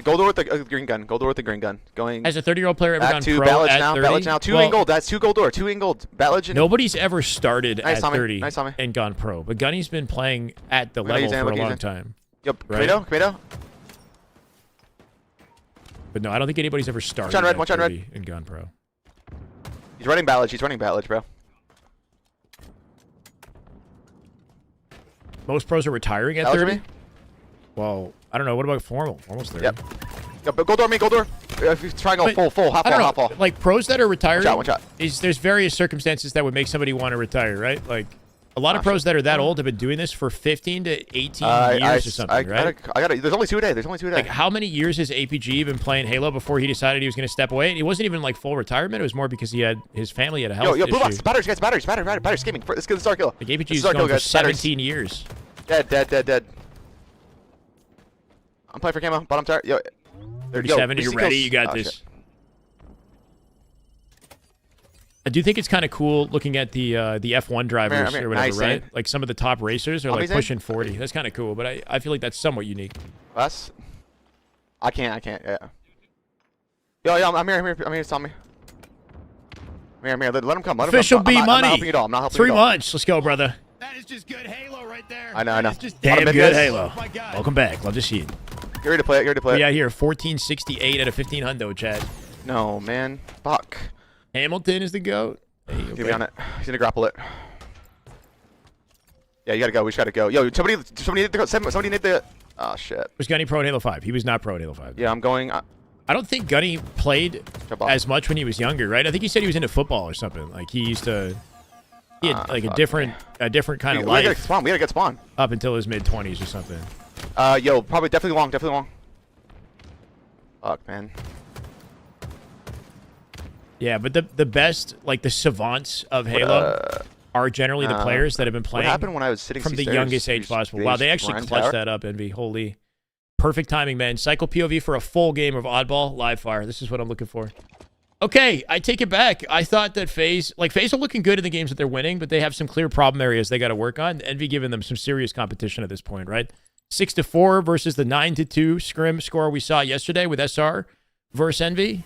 Gold door with the green gun. Going. Has a 30-year-old player ever Back gone to pro Ballage at now. 30? Ballage now. Two Well, in gold. That's 2 gold door. 2 in gold. Ballage and. Nobody's ever started Nice, at Tommy. 30 Nice, Tommy. and gone pro, but Gunny's been playing at the Look at level Ethan, for a look at long Ethan. time. Yep. Right? Commando. But no, I don't think anybody's ever started on red, at watch on red. 30 and gone pro. He's running Ballage, bro. Most pros are retiring at Ballage 30. me. Well, I don't know. What about Formal? Almost 30. Yep. Yo, but gold door. If you try and go But full, half I don't ball, know. half ball. Like pros that are retiring, Watch out. there's various circumstances that would make somebody want to retire, right? Like a lot of Gosh. pros that are that old have been doing this for 15 to 18 I years or something, right? I got it. There's only 2 a day. Like, how many years has APG been playing Halo before he decided he was going to step away? And it wasn't even like full retirement. It was more because his family had a health Yo, blue box. issue. Batteries, guys. Batteries. Skimming. Let's get the star kill. Like APG This is our going kill, for guys. Batteries. 17 years. Dead. I'm playing for camo. Bottom tower. Yo. 37. You're ready. You got Oh, this. shit. I do think it's kind of cool looking at the F1 drivers I'm here. or whatever, Nice, right? Zane. Like some of the top racers are like Zane. pushing 40. That's kind of cool, but I feel like that's somewhat unique. Us? I can't. Yeah. Yo, I'm here. Tell me. I'm here. Let him come. Official B I'm not money. helping you at all. I'm not helping 3 you at all. months. Let's go, brother. That is just good Halo right there. I know. That is just Damn Bottom mid, good guys. Halo. Oh my God. Welcome back. Love to see it. Get ready to play it. Get ready to play it. Yeah, here 1468 out of 15 hundo, Chad. No, man. Fuck. Hamilton is the GOAT. Hey, okay. Get me on it. He's gonna grapple it. Yeah, you gotta go. We just gotta go. Yo, somebody need the. Somebody need the. Oh shit. Was Gunny pro in Halo 5? He was not pro in Halo 5. Yeah, I'm going. I don't think Gunny played as much when he was younger, right? I think he said he was into football or something. Like he used to. He had like a different kind of life. We gotta get spawn. Up until his mid-20s or something. Yo, probably definitely long. Fuck, man. Yeah, but the best, like the savants of Halo, are generally the players that have been playing. What happened when I was sitting from the youngest age possible? Wow, they actually clutched that up, Envy. Holy, perfect timing, man. Cycle POV for a full game of Oddball live fire. This is what I'm looking for. Okay, I take it back. I thought that Faze are looking good in the games that they're winning, but they have some clear problem areas they got to work on. Envy giving them some serious competition at this point, right? 6-4 versus the 9-2 Scrim score we saw yesterday with SR versus Envy.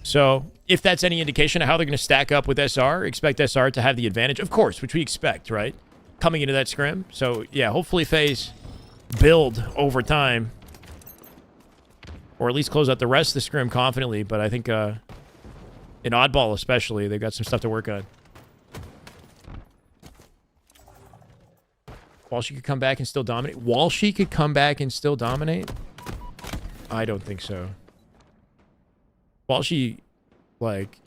So if that's any indication of how they're going to stack up with SR, expect SR to have the advantage, of course, which we expect, right? Coming into that Scrim. So yeah, hopefully Faze build over time, or at least close out the rest of the Scrim confidently. But I think in Oddball especially, they've got some stuff to work on. Walshy could come back and still dominate. Walshy could come back and still dominate? I don't think so. Walshy, like,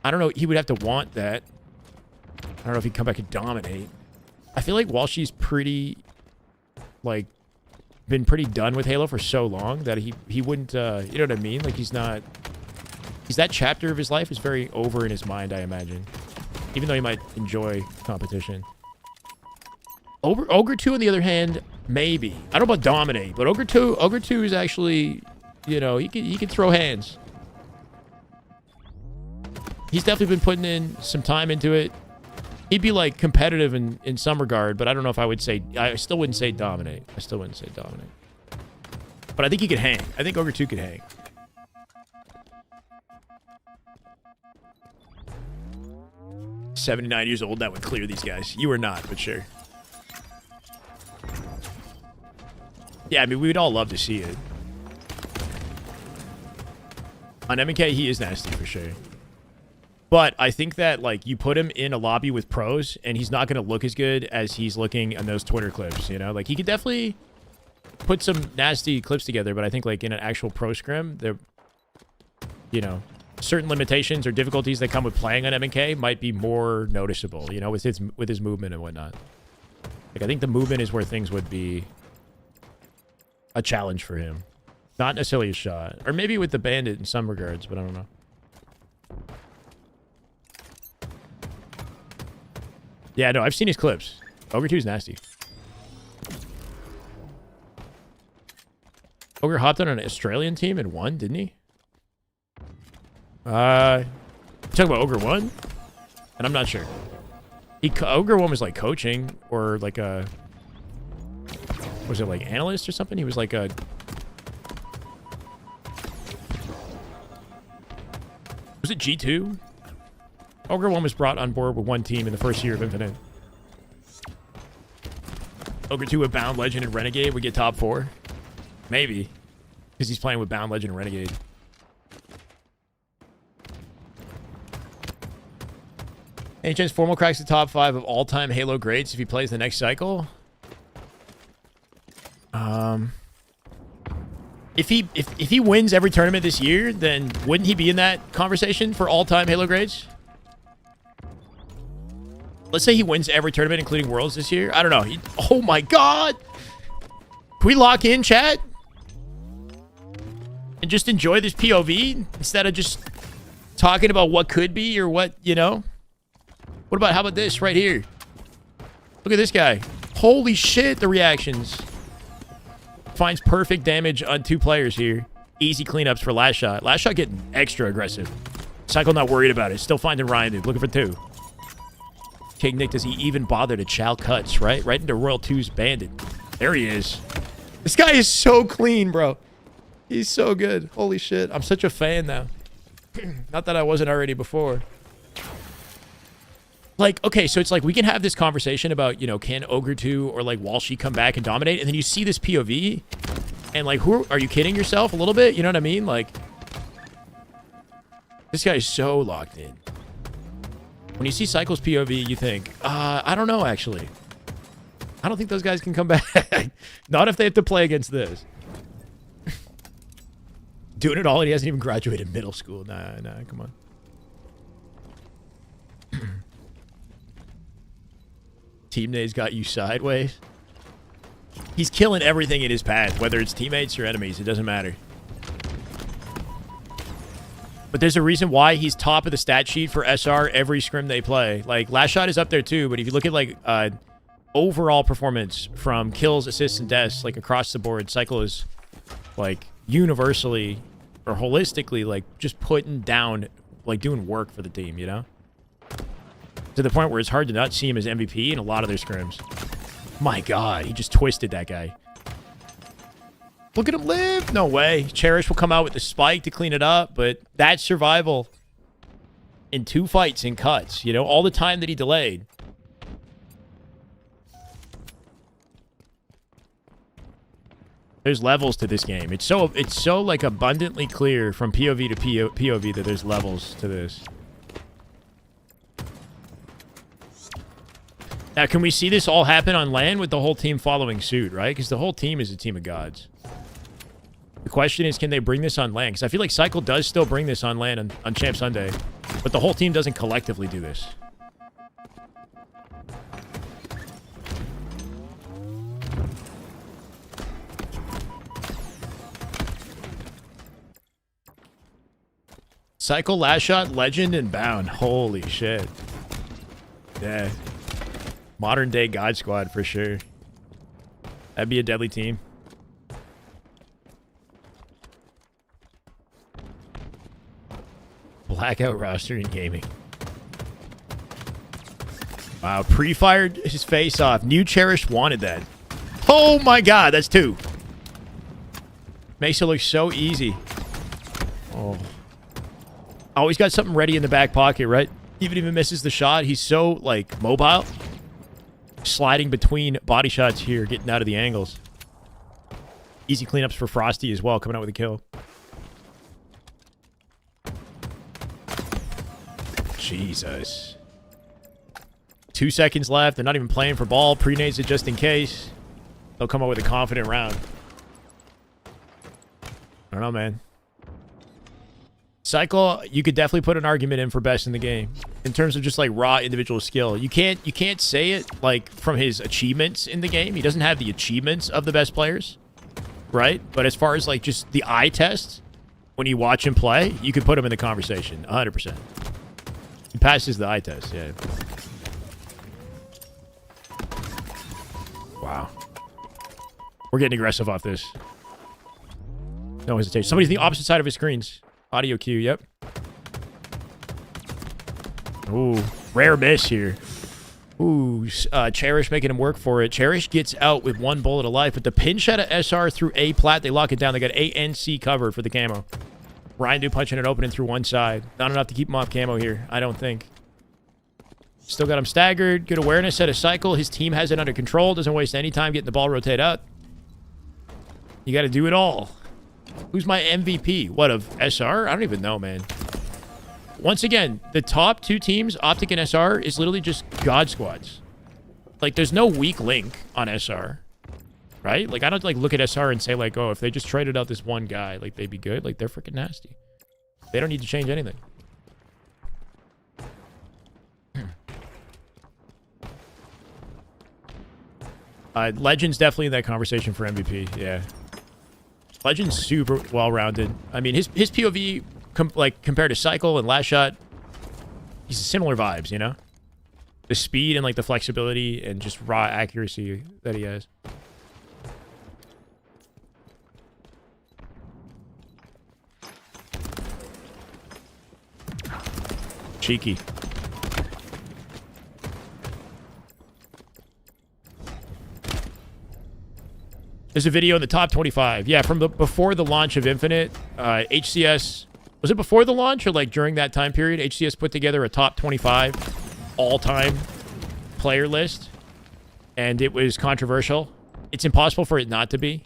I don't know. He would have to want that. I don't know if he'd come back and dominate. I feel like Walshy's pretty, like, been pretty done with Halo for so long that he wouldn't, you know what I mean? Like, he's that chapter of his life is very over in his mind, I imagine. Even though he might enjoy competition. Ogre 2, on the other hand, maybe. I don't know about dominate, but Ogre 2 is actually, you know, he can throw hands. He's definitely been putting in some time into it. He'd be like competitive in some regard, but I don't know if I still wouldn't say dominate. But I think he could hang. I think Ogre 2 could hang. "79 years old, that would clear these guys." You are not, but sure. Yeah, I mean, we would all love to see it. On MK, he is nasty for sure. But I think that, like, you put him in a lobby with pros, and he's not going to look as good as he's looking in those Twitter clips, you know? Like, he could definitely put some nasty clips together, but I think, like, in an actual pro scrim, there, you know, certain limitations or difficulties that come with playing on MK might be more noticeable, you know, with his movement and whatnot. Like, I think the movement is where things would be a challenge for him. Not necessarily a shot. Or maybe with the bandit in some regards, but I don't know. Yeah, no, I've seen his clips. Ogre 2 is nasty. Ogre hopped on an Australian team and won, didn't he? You talking about Ogre 1? And I'm not sure. Ogre 1 was like coaching or like a... Was it like analyst or something? He was like a... Was it G2? Ogre 1 was brought on board with one team in the first year of Infinite. Ogre 2 with Bound, Legend, and Renegade would get top 4. Maybe. Because he's playing with Bound, Legend, and Renegade. Any chance Formal cracks the top 5 of all-time Halo grades if he plays the next cycle? If he wins every tournament this year, then wouldn't he be in that conversation for all-time Halo grades? Let's say he wins every tournament, including Worlds this year. I don't know. Oh my God! Can we lock in, chat? And just enjoy this POV instead of just talking about what could be or what, you know? What about, how about this right here? Look at this guy. Holy shit, the reactions. Finds perfect damage on 2 players here. Easy cleanups for last shot. Last shot getting extra aggressive. Cycle not worried about it. Still finding Ryan, dude. Looking for 2. King Nick, does he even bother to chow cuts, right? Right into Royal 2's Bandit. There he is. This guy is so clean, bro. He's so good. Holy shit. I'm such a fan now. Not that I wasn't already before. Like, okay, so it's like we can have this conversation about, you know, can Ogre 2 or like Walshy come back and dominate? And then you see this POV And, like, who are you kidding yourself a little bit? You know what I mean? Like, this guy is so locked in. When you see Cycle's POV, you think, I don't know, actually. I don't think those guys can come back. Not if they have to play against this. Doing it all, and he hasn't even graduated middle school. Nah, come on. Team Nade's got you sideways. He's killing everything in his path, whether it's teammates or enemies. It doesn't matter. But there's a reason why he's top of the stat sheet for SR every scrim they play. Like, last shot is up there too, but if you look at, like, overall performance from kills, assists, and deaths, like, across the board, Cycle is, like, universally or holistically, like, just putting down, like, doing work for the team, you know? To the point where it's hard to not see him as MVP in a lot of their scrims. My God, he just twisted that guy. Look at him live. No way. Cherish will come out with the spike to clean it up, but that's survival in 2 fights in cuts. You know, all the time that he delayed. There's levels to this game. It's so like abundantly clear from POV to POV that there's levels to this. Now, can we see this all happen on LAN with the whole team following suit, right? Because the whole team is a team of gods. The question is, can they bring this on LAN? Because I feel like Cycle does still bring this on LAN on Champ Sunday, but the whole team doesn't collectively do this. Cycle, last shot, legend, and bound. Holy shit. Yeah. Modern day God Squad for sure. That'd be a deadly team. Blackout roster in gaming. Wow, pre-fired his face off. New Cherish wanted that. Oh my God, that's 2. Makes it look so easy. Oh. Always got something ready in the back pocket, right? Even if he misses the shot, he's so, like, mobile. Sliding between body shots here, getting out of the angles. Easy cleanups for Frosty as well, coming out with a kill. Jesus. 2 seconds left. They're not even playing for ball. Pre-nades it just in case. They'll come out with a confident round. I don't know, man. Cycle, you could definitely put an argument in for best in the game in terms of just like raw individual skill. You can't say it like from his achievements in the game. He doesn't have the achievements of the best players, right? But as far as like just the eye test, when you watch him play, you could put him in the conversation 100%. He passes the eye test, yeah. Wow. We're getting aggressive off this. No hesitation. Somebody's on the opposite side of his screens. Audio cue, yep. Ooh, rare miss here. Ooh, Cherish making him work for it. Cherish gets out with 1 bullet of life, but the pin shot of SR through A plat, they lock it down. They got A and C covered for the camo. Ryan punching it open through one side. Not enough to keep him off camo here, I don't think. Still got him staggered. Good awareness at a Cycle. His team has it under control. Doesn't waste any time getting the ball rotate out. You got to do it all. Who's my MVP? What, of SR? I don't even know, man. Once again, the top 2 teams, Optic and SR, is literally just God squads. Like, there's no weak link on SR. Right? Like, I don't, like, look at SR and say, like, oh, if they just traded out this one guy, like, they'd be good. Like, they're freaking nasty. They don't need to change anything. Legend's definitely in that conversation for MVP, yeah. Legend's super well-rounded. I mean, his POV, compared to Cycle and Last Shot, he's similar vibes, you know? The speed and, like, the flexibility and just raw accuracy that he has. Cheeky. There's a video in the top 25. Yeah, from before the launch of Infinite, HCS... Was it before the launch or like during that time period? HCS put together a top 25 all-time player list. And it was controversial. It's impossible for it not to be.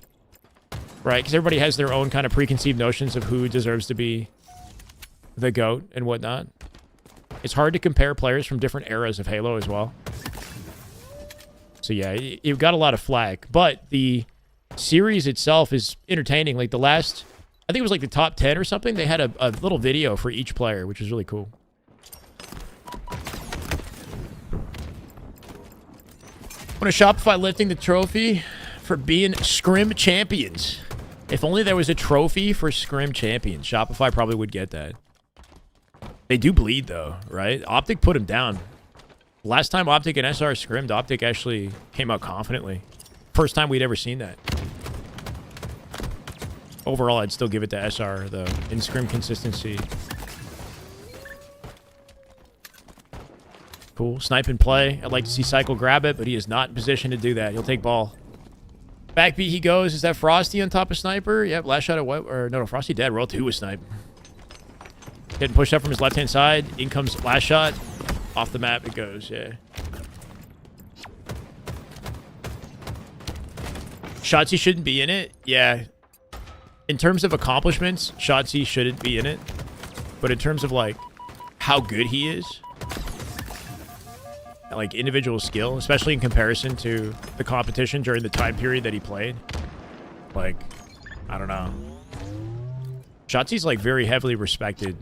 right? Because everybody has their own kind of preconceived notions of who deserves to be the GOAT and whatnot. It's hard to compare players from different eras of Halo as well. So yeah, you've got a lot of flack. But the series itself is entertaining. Like the last, I think it was like the top 10 or something. They had a little video for each player, which was really cool. Want to Shopify lifting the trophy for being Scrim champions. If only there was a trophy for Scrim champions. Shopify probably would get that. They do bleed, though, right? Optic put him down. Last time Optic and SR scrimmed, Optic actually came out confidently. First time we'd ever seen that. Overall, I'd still give it to SR, though, in scrim consistency. Cool. Snipe and play. I'd like to see Cycle grab it, but he is not in position to do that. He'll take ball. Back B he goes. Is that Frosty on top of Sniper? Yep, last shot at what? Or no, Frosty dead. Roll 2 with Snipe. Getting pushed up from his left-hand side. In comes last shot. Off the map it goes, yeah. Shotzzy shouldn't be in it. Yeah. In terms of accomplishments, Shotzzy shouldn't be in it. But in terms of, like, how good he is, like, individual skill, especially in comparison to the competition during the time period that he played, like, I don't know. Shotzi's, like, very heavily respected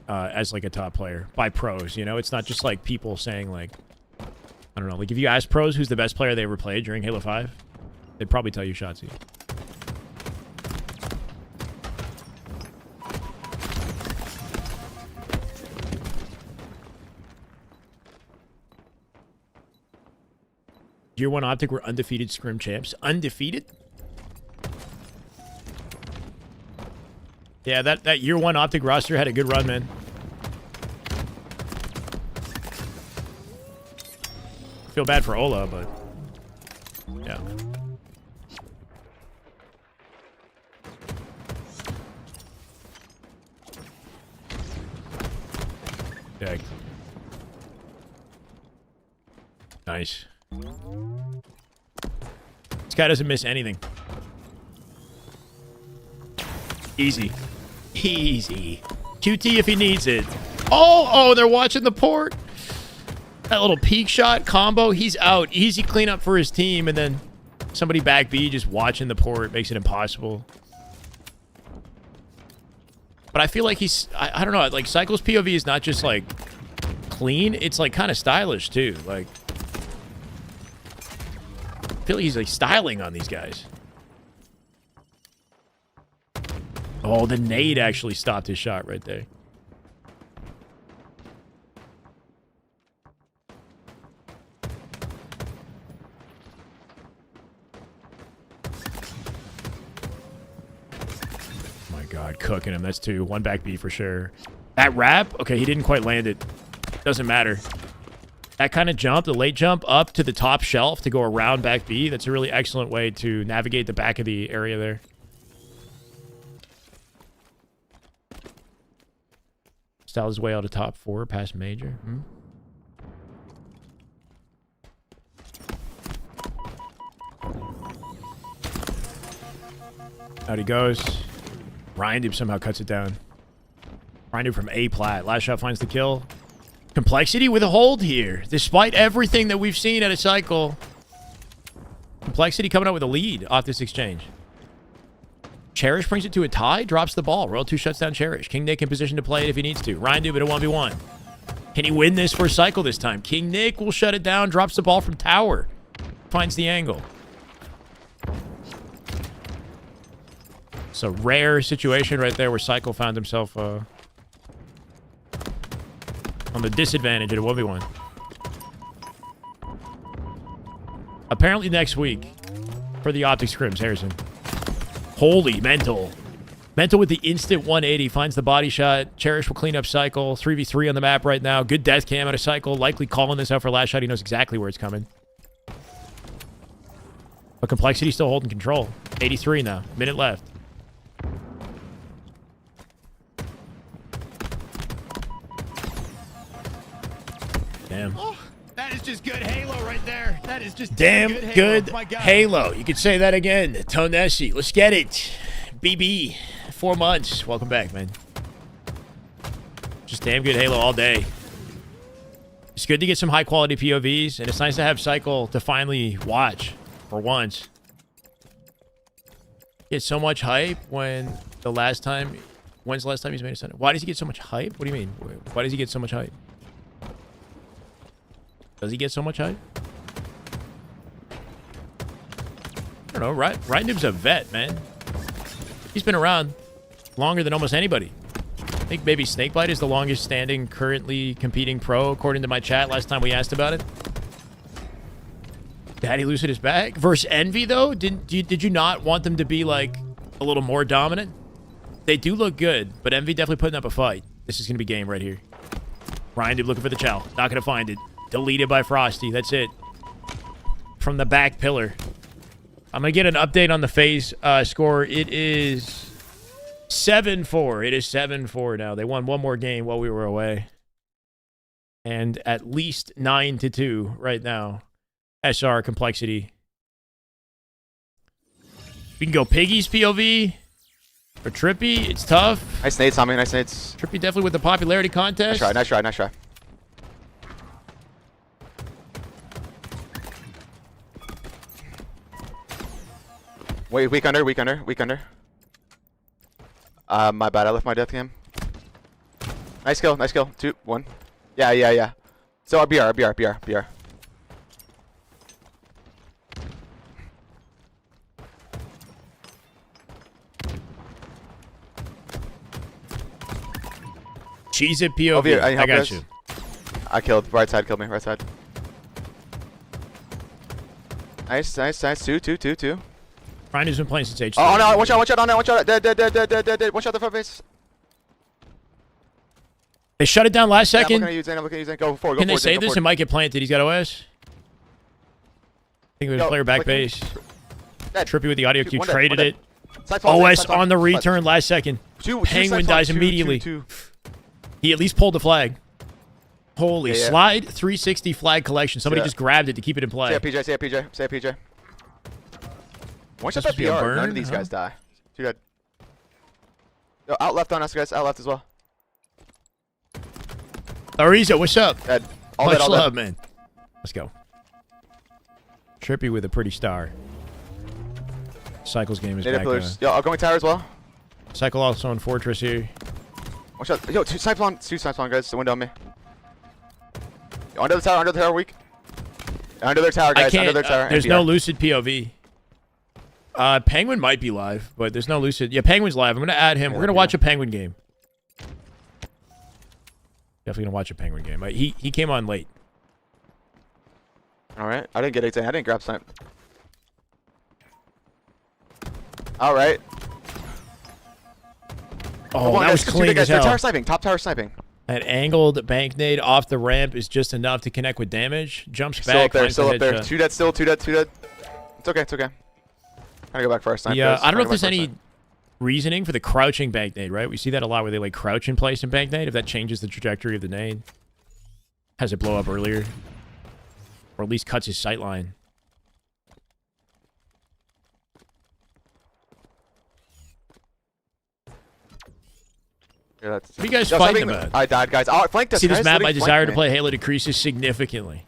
as, like, a top player by pros, you know? It's not just, like, people saying, like, I don't know. Like, if you ask pros who's the best player they ever played during Halo 5, they'd probably tell you Shotzi. Year 1 Optic were undefeated Scrim champs. Undefeated? Yeah, that Year 1 Optic roster had a good run, man. Feel bad for Ola, but yeah. Yeah. Nice. This guy doesn't miss anything. Easy. Easy. QT if he needs it. Oh, they're watching the port. That little peek shot combo. He's out. Easy cleanup for his team. And then somebody back B just watching the port makes it impossible. But I feel like he's... I don't know. Like, Cycle's POV is not just, like, clean. It's, like, kind of stylish, too. Like... I feel like he's, like, styling on these guys. Oh, the nade actually stopped his shot right there. Oh my God, cooking him. That's 2. 1 back B for sure. That wrap? Okay, he didn't quite land it. Doesn't matter. That kind of jump, the late jump up to the top shelf to go around back B, that's a really excellent way to navigate the back of the area there. Style his way out of top 4 past major. Out he goes. Rindib somehow cuts it down. Rindib from A plat. Last shot finds the kill. Complexity with a hold here. Despite everything that we've seen at a cycle. Complexity coming out with a lead off this exchange. Cherish brings it to a tie, drops the ball. Royal 2 shuts down Cherish. King Nick in position to play it if he needs to. Ryan Dubin at 1v1. Can he win this first cycle this time? King Nick will shut it down, drops the ball from tower. Finds the angle. It's a rare situation right there where Cycle found himself on the disadvantage at a 1v1. Apparently next week for the Optic Scrims, Harrison. Holy, Mental. Mental with the instant 180. Finds the body shot. Cherish will clean up Cycle. 3v3 on the map right now. Good death cam out of Cycle. Likely calling this out for last shot. He knows exactly where it's coming. But Complexity still holding control. 83 now. Minute left. Damn. Oh, that That is just good Halo right there. That is just Damn good My God. Halo. You could say that again. Tonesi. Let's get it. BB. 4 months. Welcome back, man. Just damn good Halo all day. It's good to get some high quality POVs, and it's nice to have Cycle to finally watch for once. Get so much hype when the last time... When's the last time he's made a Sunday? Why does he get so much hype? What do you mean? Why does he get so much hype? Does he get so much hype? I don't know. Right Noob's a vet, man. He's been around longer than almost anybody. I think maybe Snakebite is the longest standing currently competing pro, according to my chat last time we asked about it. Daddy Lucid is back. Versus Envy, though? Did you not want them to be, like, a little more dominant? They do look good, but Envy definitely putting up a fight. This is going to be game right here. Ryan Dude looking for the chow. Not going to find it. Deleted by Frosty. That's it. From the back pillar. I'm going to get an update on the Faze score. It is 7-4. It is 7-4 now. They won one more game while we were away. And at least 9-2 right now. SR complexity. We can go Piggy's POV. For Trippy, it's tough. Nice nades, Tommy. Nice nades. Trippy definitely with the popularity contest. Nice try. Nice try. Wait, weak under. My bad. I left my death game. Nice kill. 2, 1. Yeah. So BR. Cheese it, POV. Over here, I got guys. you. I killed. Right side killed me. Right side. Nice. 2. Ryan has been playing since H3. Oh no! Watch out! Dead. Watch out the front face. They shut it down last Yeah, second. I'm looking at you, Zane. Go forward. Can they save this? It might get planted. He's got OS. I think we have a player back base. Trippy with the audio cue traded it. OS on the return last second. Penguin dies immediately. He at least pulled the flag. Holy slide 360 flag collection. Somebody just grabbed it to keep it in play. Say it, PJ. Watch out that PR. None of these guys die. 2 dead. Yo, out left on us, guys. Out left as well. Ariza, what's up? Dead. Much love, man. Let's go. Trippy with a pretty star. Cycle's game is Native back. pillars. Yo, I'm going tower as well. Cycle also in Fortress here. Watch out. Yo, 2 snipes on, guys. The window on me. Yo, under the tower, weak. Under their tower, guys. Under their tower. There's no Lucid POV. Penguin might be live, but there's no Lucid. Yeah, Penguin's live. I'm going to add him. We're going to watch a Penguin game. Definitely going to watch a Penguin game. He came on late. All right. I didn't get 18. I didn't grab snipe. All right. Oh, that was clean as hell. Top tower sniping. That angled bank nade off the ramp is just enough to connect with damage. Jumps back. Still up there. 2 dead still. 2 dead. It's okay. Gotta go back for our snipe. Yeah, I don't know if there's any reasoning for the crouching bank nade, right? We see that a lot where they like crouch in place in bank nade. If that changes the trajectory of the nade, has it blow up earlier, or at least cuts his sight line. Yeah, what are you guys fighting about? I died, guys. Oh, it flanked us. See this map, my desire to me. play Halo decreases significantly.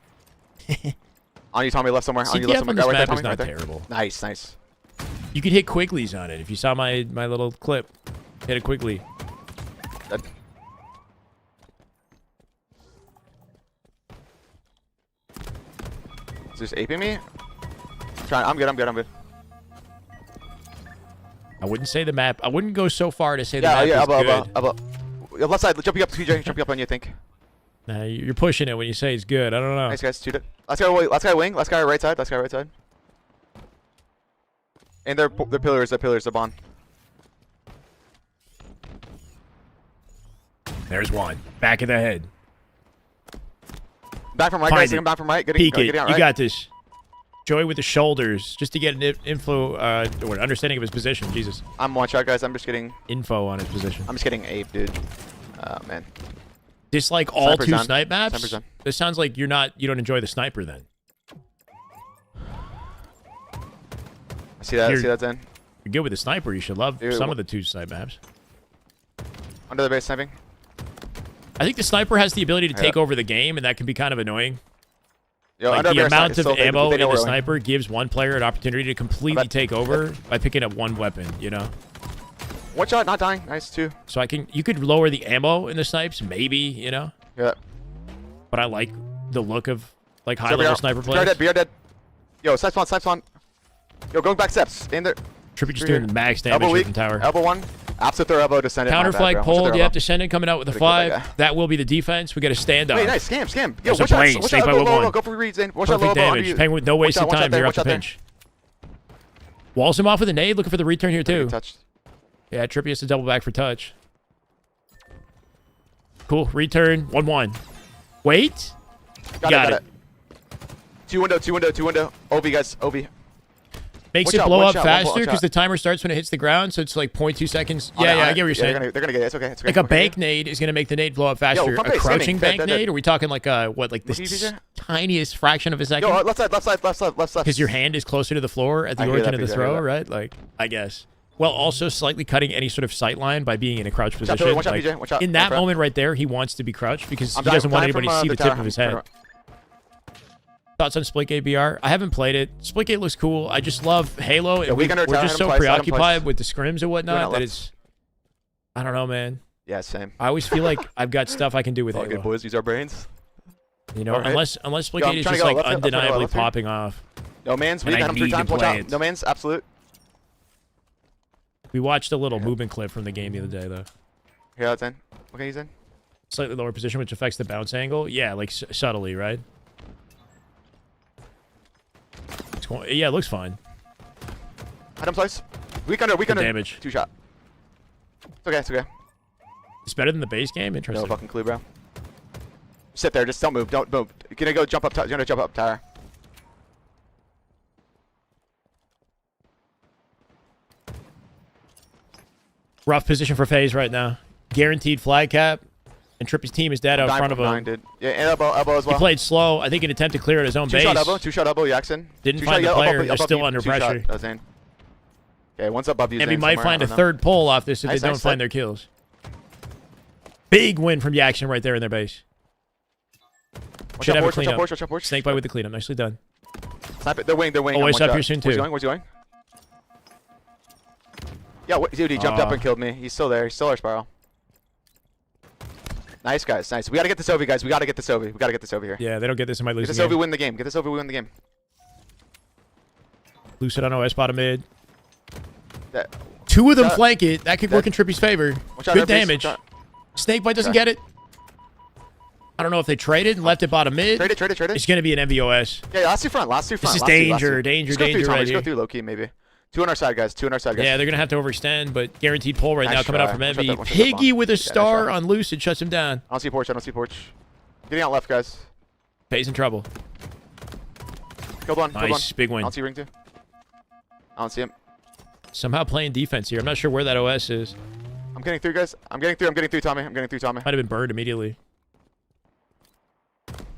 On you, Tommy, left somewhere. On you, CTF left on somewhere. this Right there, map Tommy, is not right there. terrible. Nice. You could hit quicklys on it. If you saw my little clip, hit it quickly. Dead. Is this aping me? I'm good. I wouldn't say the map. I wouldn't go so far to say the map is good. Above. Left side, jumping up, PJ. Jumping up on you, I think. Nah, you're pushing it when you say it's good. I don't know. Nice, guys. 2 dead. Last guy wing. Last guy right side. And their pillars, they're bond. There's one. Back of the head. Back from right, guys. Back from right. Peek it. Getting out You right. got this. Joey with the shoulders, just to get an info, or an understanding of his position. Jesus. I'm one shot, guys. I'm just getting Info on his position. ape, dude. Oh, man. Dislike all Sniper's two done. snipe maps? Sniper's done. This sounds like you don't enjoy the sniper then. I see that. I Here. see that, Zen. You're good with the sniper. You should love Dude, some of the two snipe maps. Under the base sniping. I think the sniper has the ability to take Yeah. over the game, and that can be kind of annoying. Yo, Like under the base amount snipe, of so they ammo know in the we're going. sniper gives one player an opportunity to completely bet- take over by picking up one weapon, you know? One shot, not dying. Nice, too. So you could lower the ammo in the snipes, maybe, you know? Yeah. But I like the look of like So high-level sniper BR players. dead. BR dead. Yo, snipes on, snipes on. Yo, going back steps. Stay in there. Trippy just Here. doing max Elbow damage weak. from tower. Elbow one. Absolute throw elbow descendant. Counter flag pulled. Yep, descendant coming out with a Could've killed that 5. guy. That will be the defense. We got to stand up. Wait, nice. Scam. Yo, There's a watch out. plane. Watch Snake out. by Low, with low, one. low. Go for reads, Zane. Watch out. Perfect Low, low, under damage. you. Penguin with no wasted Watch out, time. there, You're up watch to out there. pinch. Walls him off with a nade. Looking for the return here too. Touched. Yeah, Trippy has to double back for touch. Cool. Return. 1-1. Wait. Got it. Two window. OB, guys. OB. Makes Watch it out, blow watch up out, one faster watch because out. the timer starts when it hits the ground, so it's like 0.2 seconds. Yeah, I get what you're saying. They're gonna get it. It's okay. It's okay. Like a Okay. bank nade is going to make the nade blow up faster. front A base, crouching standing. bank Dead. nade? Are we talking like like Look at you, the PJ. tiniest fraction of a second? Yo, left side. Because your hand is closer to the floor at the I hear origin that, of the PJ, I hear throw, that. right? Like, I guess. Well, also slightly cutting any sort of sight line by being in a crouch out, position. watch out, Like, PJ, watch out. in that Front. moment right there, he wants to be crouched because I'm he doesn't want dying anybody from, to see the tower. tip of his head. Thoughts on Splitgate BR? I haven't played it. Splitgate looks cool. I just love Halo. And weak under we're tower, just hit so him twice, hit him preoccupied twice. with the scrims and Doing whatnot it that left. it's... I don't know, man. Yeah, same. I always feel like I've got stuff I can do with All good, Halo. boys. Use our brains. You know, Alright. unless Yo, I'm Splitgate is trying to just go like left, left, left, undeniably left here. popping off. No man's And weak. I Hit him 3 need to times. Watch play out. it. No man's absolute. We watched a little movement clip from the game the other day, though. Here, that's in. Okay, he's in. Slightly lower position, which affects the bounce angle. Yeah, like subtly, right? Yeah, it looks fine. Hit him twice. Weak under. Good damage. 2 shot. It's okay. It's okay. It's better than the base game. No Interesting. fucking clue, bro. Sit there. Just don't move. Don't move. You're gonna go jump up. You're gonna jump up tower. Rough position for Faze right now. Guaranteed flag cap, and Trippy's team is dead out Dying front of from him. 9, dude. Yeah, and elbow as He well. played slow. I think an attempt to clear at his own 2 base. shot elbow. 2 shot elbow. Jackson. Didn't 2 find shot the player. above They're still you, under 2 shot. pressure. That was in. Okay, one's above you. And we Zane, might somewhere. find I a don't know. third pull off this if Nice, they don't nice, find nice. their kills. Big win from Jackson right there in their base. Watch Should out, have a Watch out, cleanup. watch out, watch out. Snake bite with the cleanup. Nicely done. Snipe it. They're wing. Oh, I'm it's one up shot. here soon, Where's he too. going? Where's he going? Yeah, dude, he jumped up and killed me. He's still there. He's still our spiral. Nice, guys. Nice. We gotta get this over, guys. We gotta get this over. We gotta get this over here. Yeah, they don't get this. I might Get lose this the over, game. win the game. Get this over, win the game. Lucid on OS bottom mid. That, 2 of them That- flank it. That could work in Trippy's favor. watch out Good there, please. damage. Watch out. Snakebite doesn't Okay. get it. I don't know if they traded and left it bottom mid. Trade it. It's going to be an MVOS. Yeah, last two front. This is last two, danger, Just go through, danger Tommy. right Just here. go through low key, maybe. 2 on our side, guys. 2 on our side, guys. Yeah, they're going to have to overextend, but guaranteed pull right Nice now coming out try. from Watch out Envy. that- watch out that Piggy bomb. with a Yeah, nice star try. on Lucid shuts him down. I don't see porch. Getting out left, guys. Pays in trouble. Killed one. Killed one. Nice, big I win. don't see ring 2. I don't see him. Somehow playing defense here. I'm not sure where that OS is. I'm getting through, guys. I'm getting through, Tommy. Might have been burned immediately.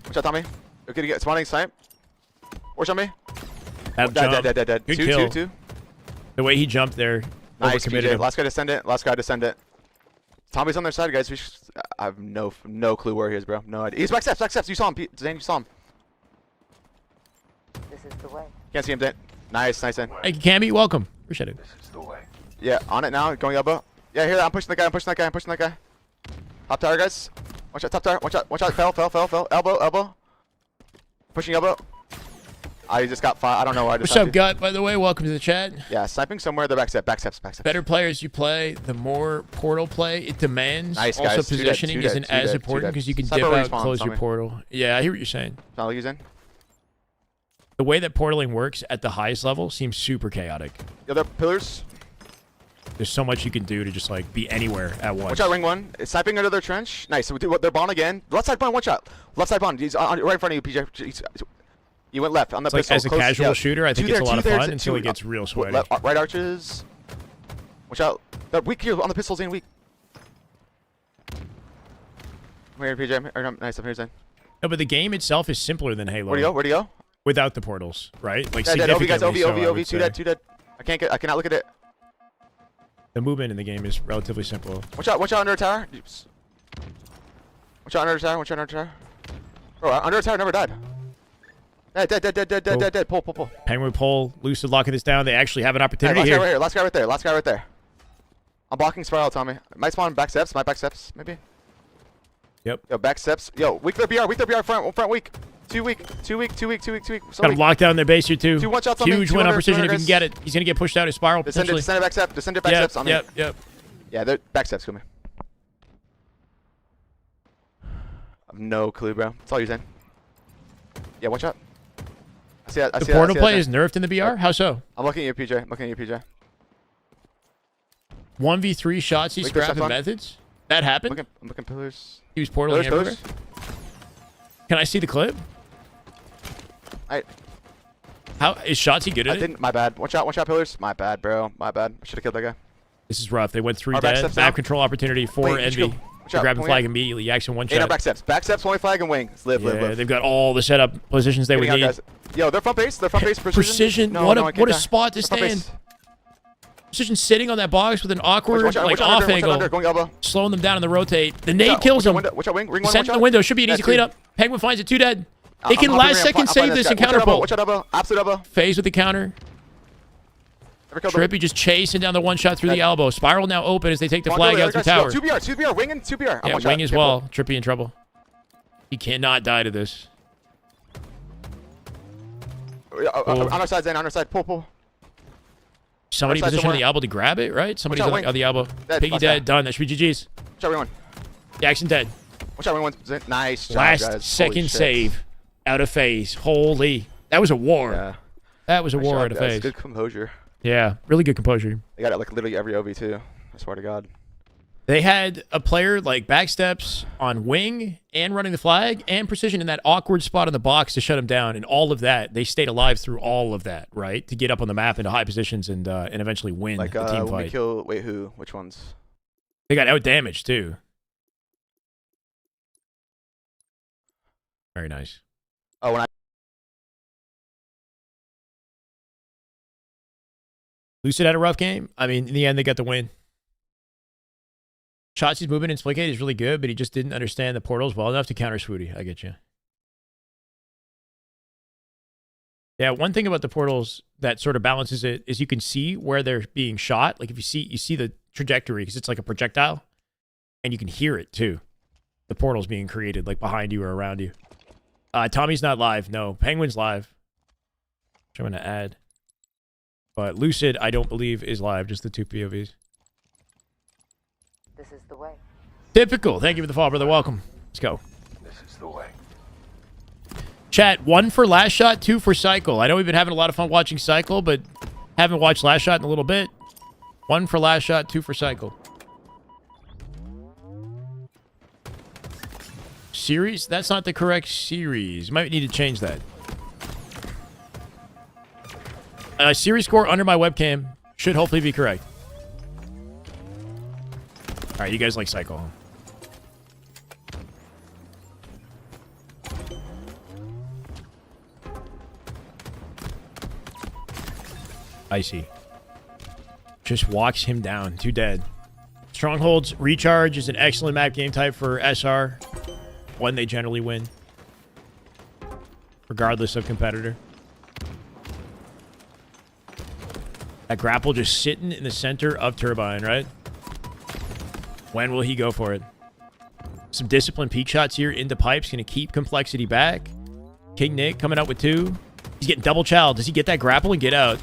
Watch out, Tommy. Okay, to get spawning snipe. Watch on me. Have jump. Dead. Good 2, kill. 2. The way he jumped there. Nice, Overcommitted PJ. him. Last guy descendant. Tommy's on their side, guys. I have no clue where he is, bro. No idea. He's back steps. You saw him, Zane. You saw him. This is the way. Can't see him, Zane. Nice, Zane. Thank you, Cammy. Welcome. Appreciate it. Yeah, on it now. Going elbow. Yeah, hear that. I'm pushing that guy. Top tower, guys. Watch out, top tower. Watch out. Fell. Elbow. Pushing elbow. I just got 5. I don't know why I just What's up, sniped Gut, by the way? Welcome to the chat. you. Yeah, sniping somewhere. They're back steps. Better players you play, the more portal play it demands. Nice, also, guys. Two dead, positioning two isn't dead, two as dead, important two because you can dead. dip Sniper out, respawn, close your Tommy. portal. Yeah, I hear what you're saying. Not like he's in. The way that portaling works at the highest level seems super chaotic. The other pillars. There's so much you can do to just like be anywhere at once. Watch out, ring 1. It's sniping under their trench. Nice. So they're bond again. Left side bond, one shot. Left side bond. He's right in front of you, PJ. You went left on the It's like pistol. as a close, casual yeah. shooter, I think Two it's a there, lot of two there, fun two- until it two- gets real sweaty. Right arches. Watch out. That weak here on the pistols in weak. I'm here, PJ. Or, no, nice, I'm here, Zen. No, but the game itself is simpler than Halo. Where'd he go? Where'd he go? Without the portals, right? Like Yeah, dead. OV, guys. significantly OV, so, I OV, would OV. Two say. dead, two dead. I cannot look at it. The movement in the game is relatively simple. Watch out under a tower. Watch out under a tower, watch out under a tower. Bro, under a tower never died. Dead. Pull. Penguin pull, Lucid locking this down. They actually have an opportunity Hey, here. last guy right there. I'm blocking Spiral, Tommy. Might spawn back steps, back steps, maybe. Yep. Yo, back steps. Yo, weak their BR, front weak. Too weak. So Got him locked down in their base here, too. 2 1-shots on me. Huge win on 200, precision if he 200. can get it. He's going to get pushed out his Spiral, potentially. Descend it back step. Descend it back steps on me. Yep. Yeah, they're back steps, come here. I have no clue, bro. That's all you're saying. Yeah, watch out. I see that. The portal play is nerfed in the BR? How so? I'm looking at you, PJ. 1v3 shots, he's Wait, there's scrapping stuff on. methods? That happened? I'm looking pillars. He was portaling everywhere? Can I see the clip? How is Shotzi good at I it? didn't. My bad. Watch out, pillars. My bad, bro. My bad. I should have killed that guy. This is rough. They went 3 Our back dead. steps Map now. control opportunity for Wait, Envy. watch They out, grab the point flag out. immediately. Action one Hey, no, shot. back steps. Back steps, only flag and wings. Live. They've got all the setup positions they would Getting out, need. guys. Yo, they're front base. Precision. Precision. No, what no, I a can't what a die. spot to They're front stand. base. Precision sitting on that box with an awkward Watch out like under, off watch out angle, under, going elbow. slowing them down in the rotate. The nade kills him. Watch out wing. Ring one. Sent in Watch the out. window. Should be an easy Yeah, cleanup. Penguin finds it. 2 dead. They can I'm last hopping second around, save find this guy. and counter pull. Watch out elbow. Absolute elbow. Phase with the counter. Never killed him. Trippy just chasing down the one shot through the elbow. Spiral now open as they take the Come on, flag go, out through guys, tower. go. 2 BR, wing and 2 BR. Yeah, Watch wing out. as Careful. well. Trippy in trouble. He cannot die to this. On our side, Zen. On our side. Pull. Somebody Outside positioned on somewhere. the elbow to grab it, right? Somebody's out, on wing. the elbow. Dead, Piggy last dead. guy. Done. That should be GG's. Watch out, ring one. Jackson dead. Watch out, ring one. Zen. Nice job, Last guys. Holy second shit. save out of phase. Holy. That was a war. Yeah. That was a Nice war job, out of guys. phase. Good composure. Yeah. Really good composure. They got it like literally every OV too. I swear to God. They had a player like backsteps on wing and running the flag and precision in that awkward spot in the box to shut him down, and all of that. They stayed alive through all of that, right? To get up on the map into high positions and eventually win Like the team when we fight. kill. Wait, who? Which ones? They got out damaged too. Very nice. Oh, when I. Lucid had a rough game. I mean, in the end, they got the win. Shotzi's movement in Splicate is really good, but he just didn't understand the portals well enough to counter Swooty. I get you. Yeah, one thing about the portals that sort of balances it is you can see where they're being shot. Like if you see the trajectory because it's like a projectile, and you can hear it too. The portals being created like behind you or around you. Tommy's not live. No, Penguin's live. Which I'm going to add. But Lucid, I don't believe, is live. Just the 2 POVs. This is the way. Typical. Thank you for the follow, brother. Welcome. Let's go. This is the way. Chat, 1 for Last Shot, 2 for Cycle. I know we've been having a lot of fun watching Cycle, but haven't watched Last Shot in a little bit. 1 for Last Shot, 2 for Cycle. Series? That's not the correct series. Might need to change that. Series score under my webcam should hopefully be correct. All right, you guys like Cycle, huh? I see. Just walks him down. 2 dead. Strongholds Recharge is an excellent map game type for SR. One they generally win. Regardless of competitor. That grapple just sitting in the center of Turbine, right? When will he go for it? Some disciplined peak shots here into pipes. Going to keep complexity back. King Nick coming out with 2. He's getting double chow. Does he get that grapple and get out?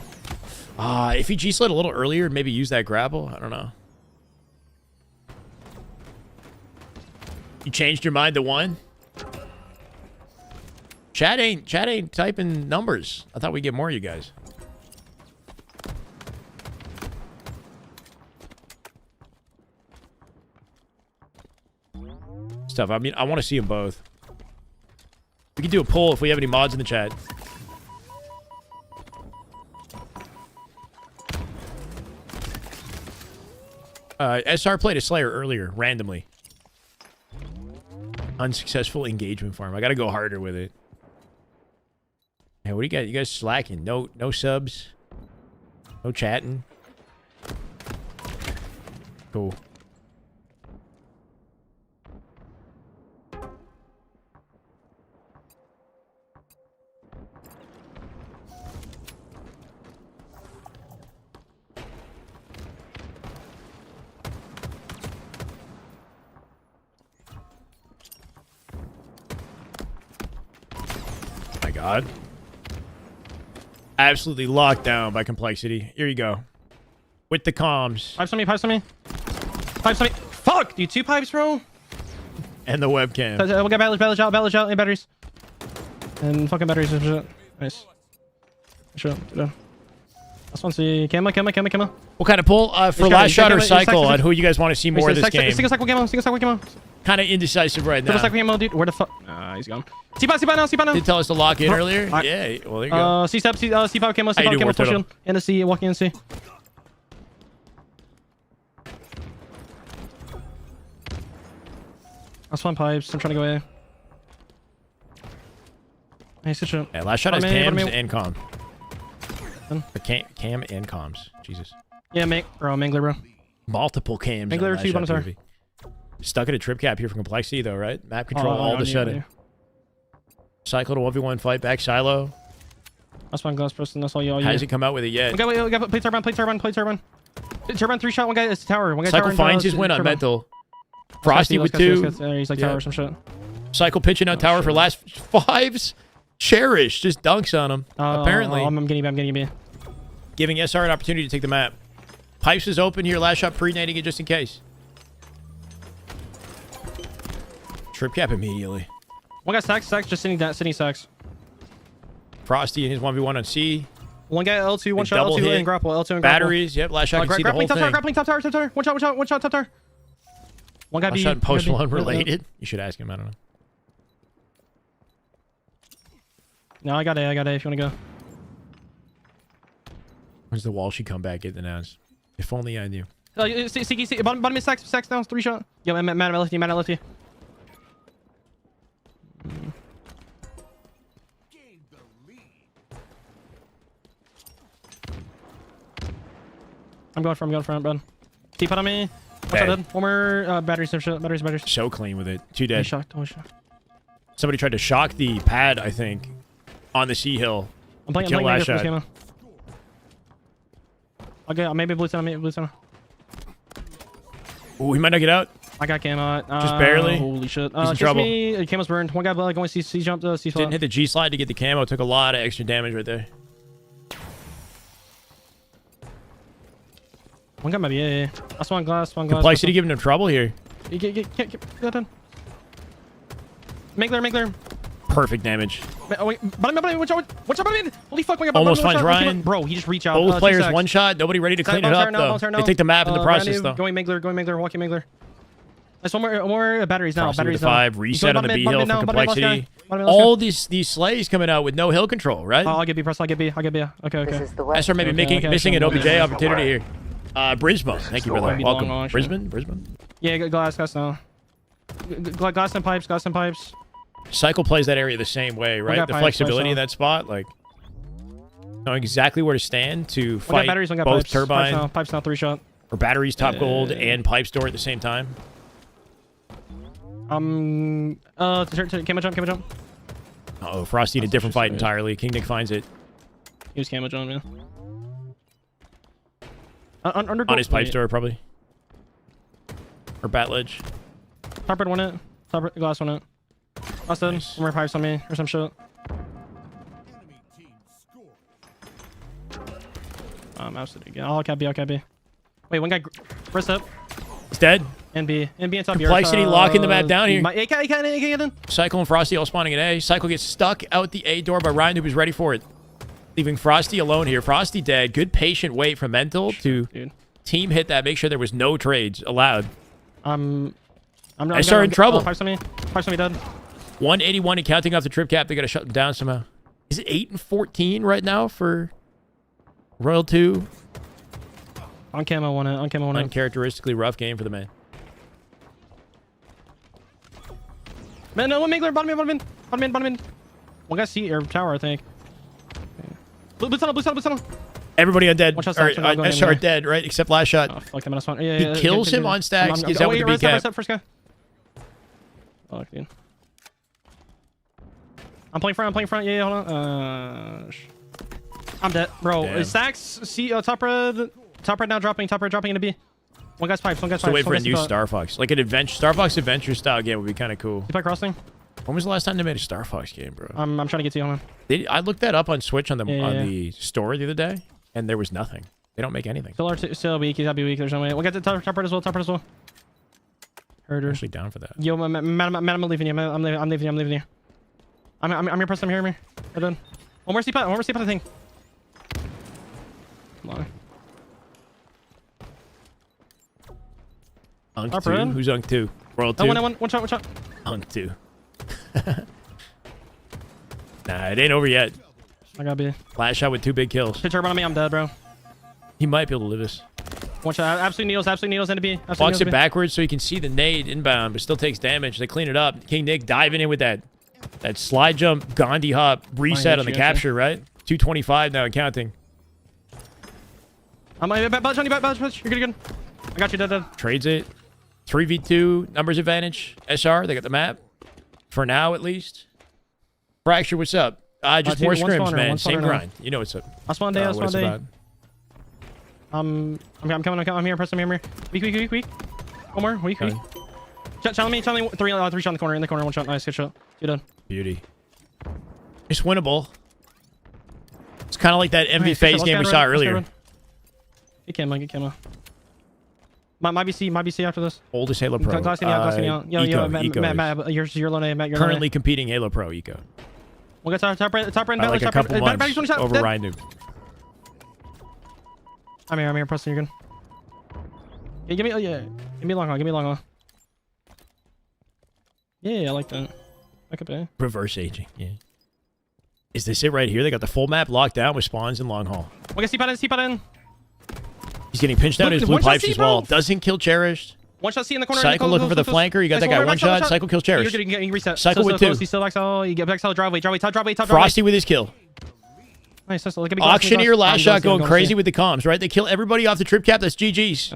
If he G-slid a little earlier, maybe use that grapple. I don't know. You changed your mind to 1? Chat ain't typing numbers. I thought we'd get more of you guys. Stuff. I mean, I want to see them both. We can do a poll if we have any mods in the chat. SR played a Slayer earlier, randomly. Unsuccessful engagement farm. I got to go harder with it. Hey, what do you got? You guys slacking? No subs? No chatting? Cool. My God. Absolutely locked down by complexity. Here you go. With the comms. Pipes on me, pipes on me. Pipes on me. Fuck, dude, 2 pipes, bro. And the webcam. We'll get batteries out, and batteries. And fucking batteries and shit. Nice. Sure, done. Last one, see. Camo. What kind of pull? For got last it. shot or He's cycle got it. on who you guys want to see more of this game? Single cycle camo. Kind of indecisive right Double now. cycle camo, dude. Where the fuck? He's gone. C-Pot now. Did tell us to lock in Bro, earlier? alright. Yeah, well, there you go. C-step, C5 camo, How you C5 doing, camo, War full Turtle? shield. And a C, walking in C. Last one pipes. I'm trying to go A. Nice shit. Yeah, last shot has Bottom A, cams bottom A. and comm. Done. Cam and comms. Jesus. Yeah, Mangler, bro. Multiple cams. Mangler, on last two shot bonus POV. Stuck at a trip cap here for complexity, though, right? Map control all of a on sudden. you. Cycle to 1v1 fight back silo. Last one glass person. That's all you. Hasn't come out with it yet. We got plate turbine. Turbine 3 shot. One guy is tower. One guy Cycle tower. finds his win on mental. Frosty with 2. He's like tower or some shit. Cycle pitching out tower for last 5s. Cherish just dunks on him. Apparently. I'm getting B. Giving SR an opportunity to take the map. Pipes is open here. Last shot pre-nading it just in case. Trip cap immediately. One guy stacks, just sitting stacks. Frosty and his 1v1 on C. One guy L2, one And shot double L2 hit. and grapple, L2 and grapple. Batteries. Yep, last shot can see the whole thing. Grappling top tower. One shot, top tower. One guy Last B. shot post one guy one B. related. You should ask him. I don't know. No, I got A if you want to go. When's the Walshy comeback get announced? If only I knew. See, bottom mid stacks down, 3 shot. Yo, man, left you. I'm going front, bro. Keep it on me. What's Bad. up, dude? One more batteries. So clean with it. 2 dead. Shocked. Somebody tried to shock the pad, I think, on the C hill. I'm playing last for this shot. game. Okay, maybe blue center. Ooh, he might not get out. I got camo. Just barely? Holy shit. He's in Kiss trouble. me. Camo's burned. One guy going C jump to C Didn't slot. hit the G slide to get the camo. Took a lot of extra damage right there. One guy might be A. Last one glass. Complexity giving him trouble here. Get that done. Mangler. Perfect damage. Wait, watch out. Holy fuck, Almost finds Ryan. Bro, he just reached out. Both players 2 one stacks. shot. Nobody ready to clean it up, though. They take the map in the process, though. Going Mangler, walking Mangler. There's one more batteries now. Frosty with Batteries the now. 5. He's Reset going on the B bottom hill mid for now, bottom mid, last complexity. guy. Bottom mid, last All these slays coming out with no hill control, right? guy. I'll get B, press. I'll get B. Okay. I start maybe Okay, missing an okay. OBJ opportunity here. Brisbane. Thank you, brother. Maybe Welcome. long, actually. Brisbane. Yeah, glass now. Glass and pipes. Cycle plays that area the same way, right? got The pipes, flexibility in so. that spot, like knowing exactly where to stand to One got fight batteries, one got both pipes. turbine Pipes now 3 shot. or batteries, top gold, and pipe store at the same time. Camo jump. Uh-oh, Frosty in a different fight entirely. King Nick finds it Use camo jump, man. Under on his pipe store, probably. Or bat ledge. Top red one it. Top red, glass one it. Last dead. Nice. One more pipes on me or some shit. Absolutely again. I'll cap B. Wait, one guy rest up. He's dead. And B and top. Complexity locking the map down here. A cannon. Cycle and Frosty all spawning at A. Cycle gets stuck out the A door by Ryan, who was ready for it. Leaving Frosty alone here. Frosty dead. Good patient wait from Mental to team hit that. Make sure there was no trades allowed. I started in trouble. Pipes on me dead. 181 and counting off the trip cap. They got to shut them down somehow. Is it 8 and 14 right now for Royal 2? On camo one it. Uncharacteristically rough game for the man. Man, no, one mingler. Bottom in. One guy C or tower, I think. Blue tunnel. Everybody undead. Watch out, Or, Stacks, I'm SR going dead, right? Except last shot. Oh, fuck, I'm gonna spawn. Yeah, He kills him on Stacks. Is that with the B cap? First guy. Fuck, dude. I'm playing front. Yeah, hold on. I'm dead, bro. Damn. Stacks, C, top red now dropping. Top red dropping into B. One guy's pipes. So wait for a new Star Fox. Like an adventure, Star Fox adventure style game would be kind of cool. Pipe crossing. When was the last time they made a Star Fox game, bro? I'm trying to get to you, hold on. I looked that up on Switch on the Yeah. the store the other day, and there was nothing. They don't make anything. Still weak. He's gotta be weak. There's no way. We'll get to top red as well. Heard I'm her. actually down for that. Yo, man, I'm leaving you. I'm leaving you. I'm your person. I'm here. We're done. One more C-pot, I think. Come on. Unk Upper 2. end. Who's Unk 2? World 2? One shot. Unk 2. Nah, it ain't over yet. I gotta be. Last shot with 2 big kills. Hit turbo on me. I'm dead, bro. He might be able to live this. One shot. Absolute needles into B. Walks it backwards so you can see the nade inbound, but still takes damage. They clean it up. King Nick diving in with that slide jump, Gandhi hop, reset on the capture, right? 225 now and counting. I'm badge on you, badge. You're good. I got you, dead. Trades it. 3v2, numbers advantage. SR, they got the map. For now, at least. Fracture, what's up? Just more scrims, man. Same grind. You know what's up. I spawn day. About. I'm coming. I'm here. Press. I'm here. Weak. One more. Weak. Challenge me. 3 shot in the corner. One shot. Nice. Good shot. You're done. Beauty. It's winnable. It's kind of like that MV Faze game we saw earlier. Get camo. Might be C after this. Oldest Halo Pro. Glassing out. Yo, Matt, you're low name. Matt, you're currently competing Halo Pro, Eco. We'll get top red. Like a couple months over Ryan Noob. I'm here. Preston, you're good. Yeah, give me long haul. Yeah, I like that. Back up there. Reverse aging, yeah. Is this it right here? They got the full map locked down with spawns and long haul. We'll get C-pot in. He's getting pinched out in his blue pipes as well. Doesn't kill Cherished. One shot C in the corner. Cycle looking for the flanker. You got that guy one shot. Cycle kills Cherished. You're getting reset. Cycle with 2. He's still back. You get back. Driveway. Frosty with his kill. Nice. Auctioneer last shot going crazy with the comms, right? They kill everybody off the trip cap. That's GG's.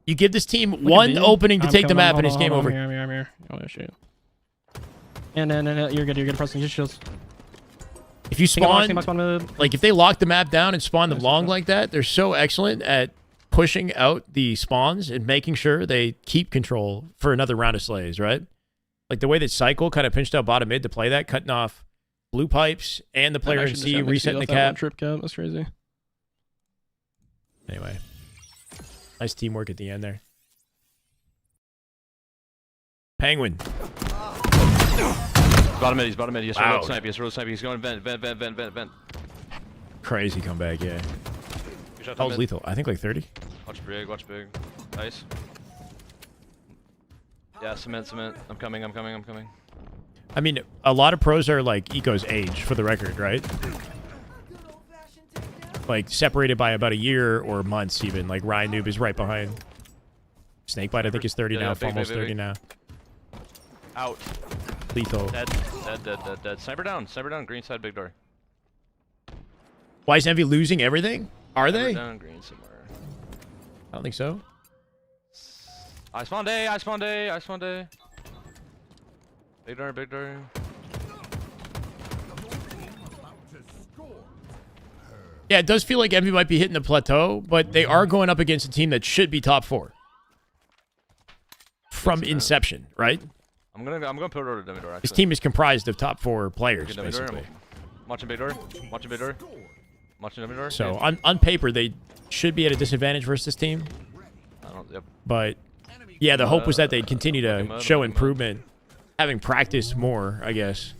You give this team one opening to take the map, and it's game over. I'm here. Oh, shit. And then you're good. Preston, just shields. If you spawn, like if they lock the map down and spawn them long like that, they're so excellent at pushing out the spawns and making sure they keep control for another round of slays, right? Like the way that Cycle kind of pinched out bottom mid to play that, cutting off blue pipes and the player in C, resetting the cap. Trip cap, that's crazy. Anyway, nice teamwork at the end there. Penguin. Bottom mid, he's bottom mid. Yes, Wow. road snipe. He's going vent. Crazy comeback, yeah. Good shot, That was mid. lethal. I think like 30. Watch big. Nice. Yeah, cement. I'm coming. I mean, a lot of pros are like Eco's age, for the record, right? Like separated by about a year or months even. Like Ryan Noob is right behind. Snakebite, I think, is 30 now. Almost 30 now. Out. Lethal. Dead. Sniper down. Green side, big door. Why is Envy losing everything? Are they? Down, green somewhere. I don't think so. I spawned A. Big door. Yeah, it does feel like Envy might be hitting the plateau, but they are going up against a team that should be top 4. From inception, right? I'm gonna put it over to dummy door. Actually. This team is comprised of top 4 players, Dummy door. basically. Watching big door. Watching dummy door. So on paper, they should be at a disadvantage versus this team. Yep. But yeah, the hope was that they'd continue to show improvement, having practiced more, I guess.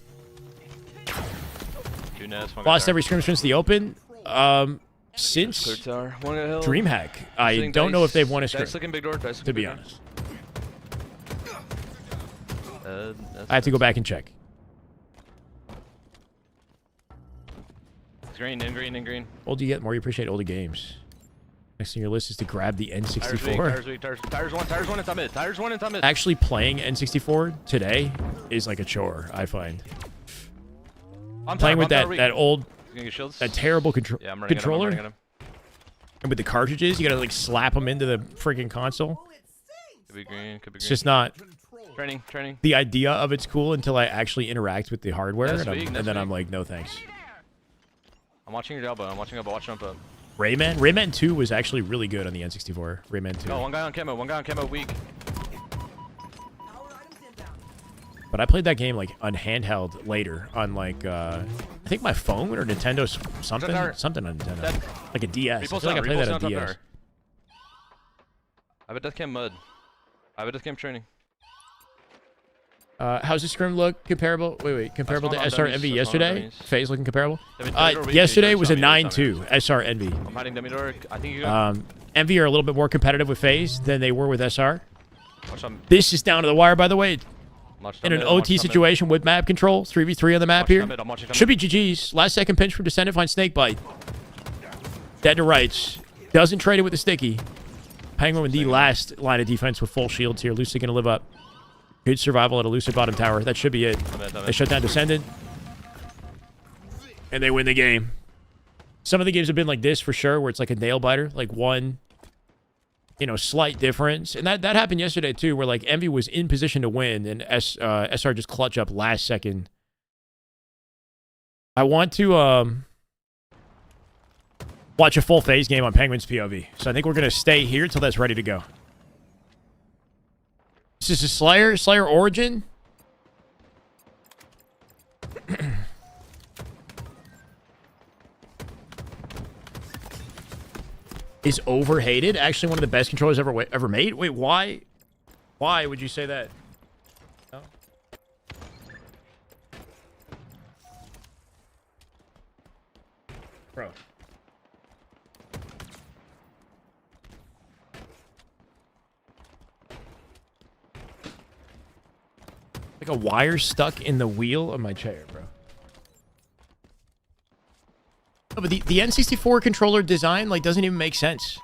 Lost every scrim since the open. Since DreamHack, I don't know if they've won a scrim. To be honest, I have to go back and check. Green. Older you get, more you appreciate older games. Next on your list is to grab the Tires weak, N64. tires weak, tires one in top mid, tires one in top mid. Actually playing N64 today is like a chore, I find. I'm Playing with weak. that old, He's gonna get shields. that terrible Yeah, I'm running controller. At him. And with the cartridges, you gotta like slap them into the freaking console. Could be green, could be green. It's just not... Training. The idea of it's cool until I actually interact with the hardware, That's and, weak, and that's then I'm weak. like, no thanks. I'm watching your elbow, watch jump up. Rayman 2 was actually really good on the N64. Rayman 2. No, one guy on camo, weak. But I played that game like on handheld later on like I think my phone or Nintendo something on Nintendo, Dead. like a DS. I Repost feel like I down, played that repost on down top DS. tower. I have a death cam mud. I have a death cam training. How's the Scrim look comparable? Wait, comparable to That's one SR on Envy dummies, that's one on yesterday? dummies. Phase looking comparable? Dummy door, Yesterday weak, was a dummy, 9-2 SR Envy. I'm hiding dummy door. I think you go. Envy are a little bit more competitive with Phase than they were with SR. Watch on, This is down to the wire, by the way. watch In an dummy, watch OT dummy. situation with map control, 3v3 on the map Watch here. dummy, I'm watching dummy. Should be GG's. Last second pinch from Descendant finds Snakebite. Dead to rights. Doesn't trade it with the sticky. Penguin with the last line of defense with full shields here. Lucid gonna live up. Good survival at a Lucid bottom tower. That should be it. They shut down Descendant. And they win the game. Some of the games have been like this for sure, where it's like a nail biter. Like one, slight difference. And that happened yesterday too, where like Envy was in position to win and SR just clutch up last second. I want to watch a full Phase game on Penguin's POV. So I think we're going to stay here until that's ready to go. This is a Slayer Origin. Is overhated. Actually one of the best controllers ever made. Wait, why? Why would you say that? No? Bro. Like a wire stuck in the wheel of my chair, bro. No, but the N64 controller design, like, doesn't even make sense.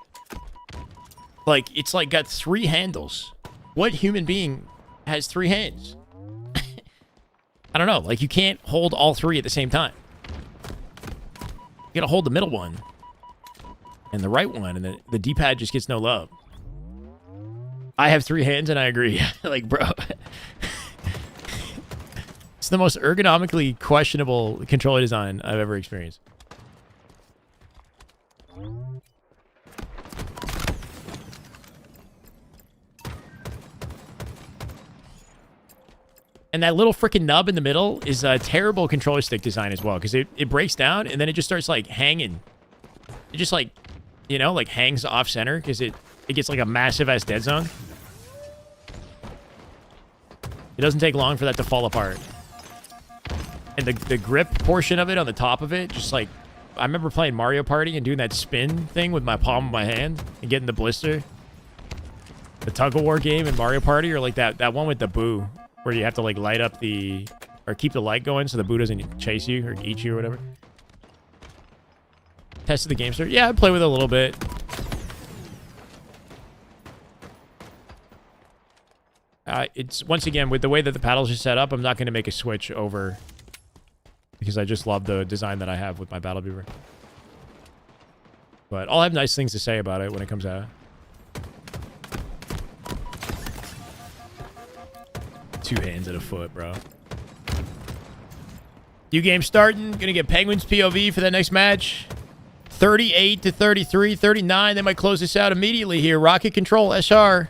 Like, it's, like, got 3 handles. What human being has 3 hands? I don't know. Like, you can't hold all 3 at the same time. You gotta hold the middle one. And the right one, and the D-pad just gets no love. I have 3 hands, and I agree. Like, bro... It's the most ergonomically questionable controller design I've ever experienced. And that little freaking nub in the middle is a terrible controller stick design as well, because it breaks down and then it just starts like hanging. It just like, like hangs off center because it gets like a massive ass dead zone. It doesn't take long for that to fall apart. And the grip portion of it on the top of it, just like, I remember playing Mario Party and doing that spin thing with my palm of my hand and getting the blister. The tug-of-war game in Mario Party, or like that one with the boo, where you have to like light up or keep the light going so the boo doesn't chase you or eat you or whatever. Tested the game, sir. Yeah, I play with it a little bit. It's, once again, with the way that the paddles are set up, I'm not going to make a switch over... because I just love the design that I have with my Battle Beaver. But I'll have nice things to say about it when it comes out. 2 hands and a foot, bro. New game starting. Gonna get Penguins POV for that next match. 38 to 33, 39. They might close this out immediately here. Rocket control, SR.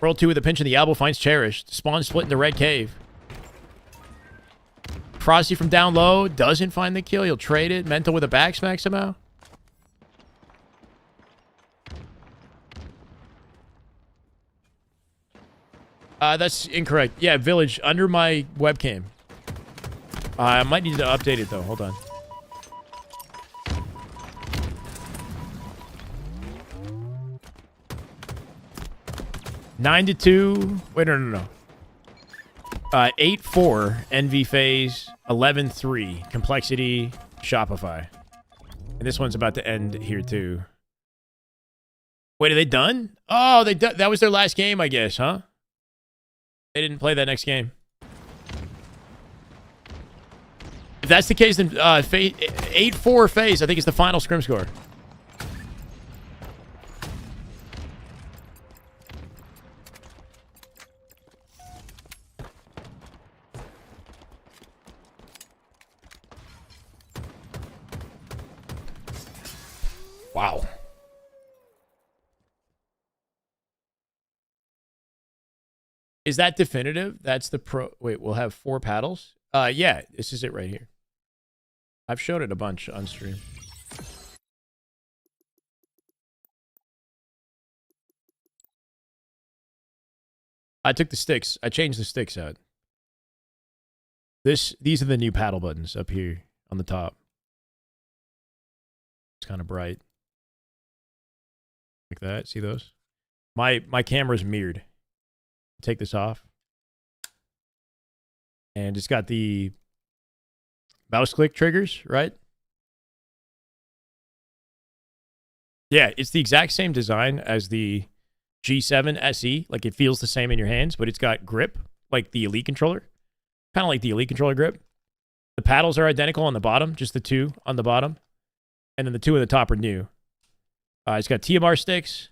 World 2 with a pinch in the elbow finds Cherished. Spawn split in the red cave. Frosty from down low doesn't find the kill. He'll trade it. Mental with a back smack somehow. That's incorrect. Yeah, Village under my webcam. I might need to update it though. Hold on. Nine to 2. Wait, no. 8-4 NV Phase, 11-3 Complexity Shopify. And this one's about to end here too. Wait, are they done? Oh, that was their last game, I guess, huh? They didn't play that next game. If that's the case, then 8-4 Faze, I think, is the final scrim score. Wow. Is that definitive? That's the pro. Wait, we'll have 4 paddles? Yeah, this is it right here. I've shown it a bunch on stream. I took the sticks. I changed the sticks out. These are the new paddle buttons up here on the top. It's kind of bright. Like that. See those? My camera's mirrored. Take this off. And it's got the mouse click triggers, right? Yeah, it's the exact same design as the G7 SE. Like, it feels the same in your hands, but it's got grip, like the Elite controller. Kind of like the Elite controller grip. The paddles are identical on the bottom, just the 2 on the bottom. And then the 2 on the top are new. It's got TMR sticks.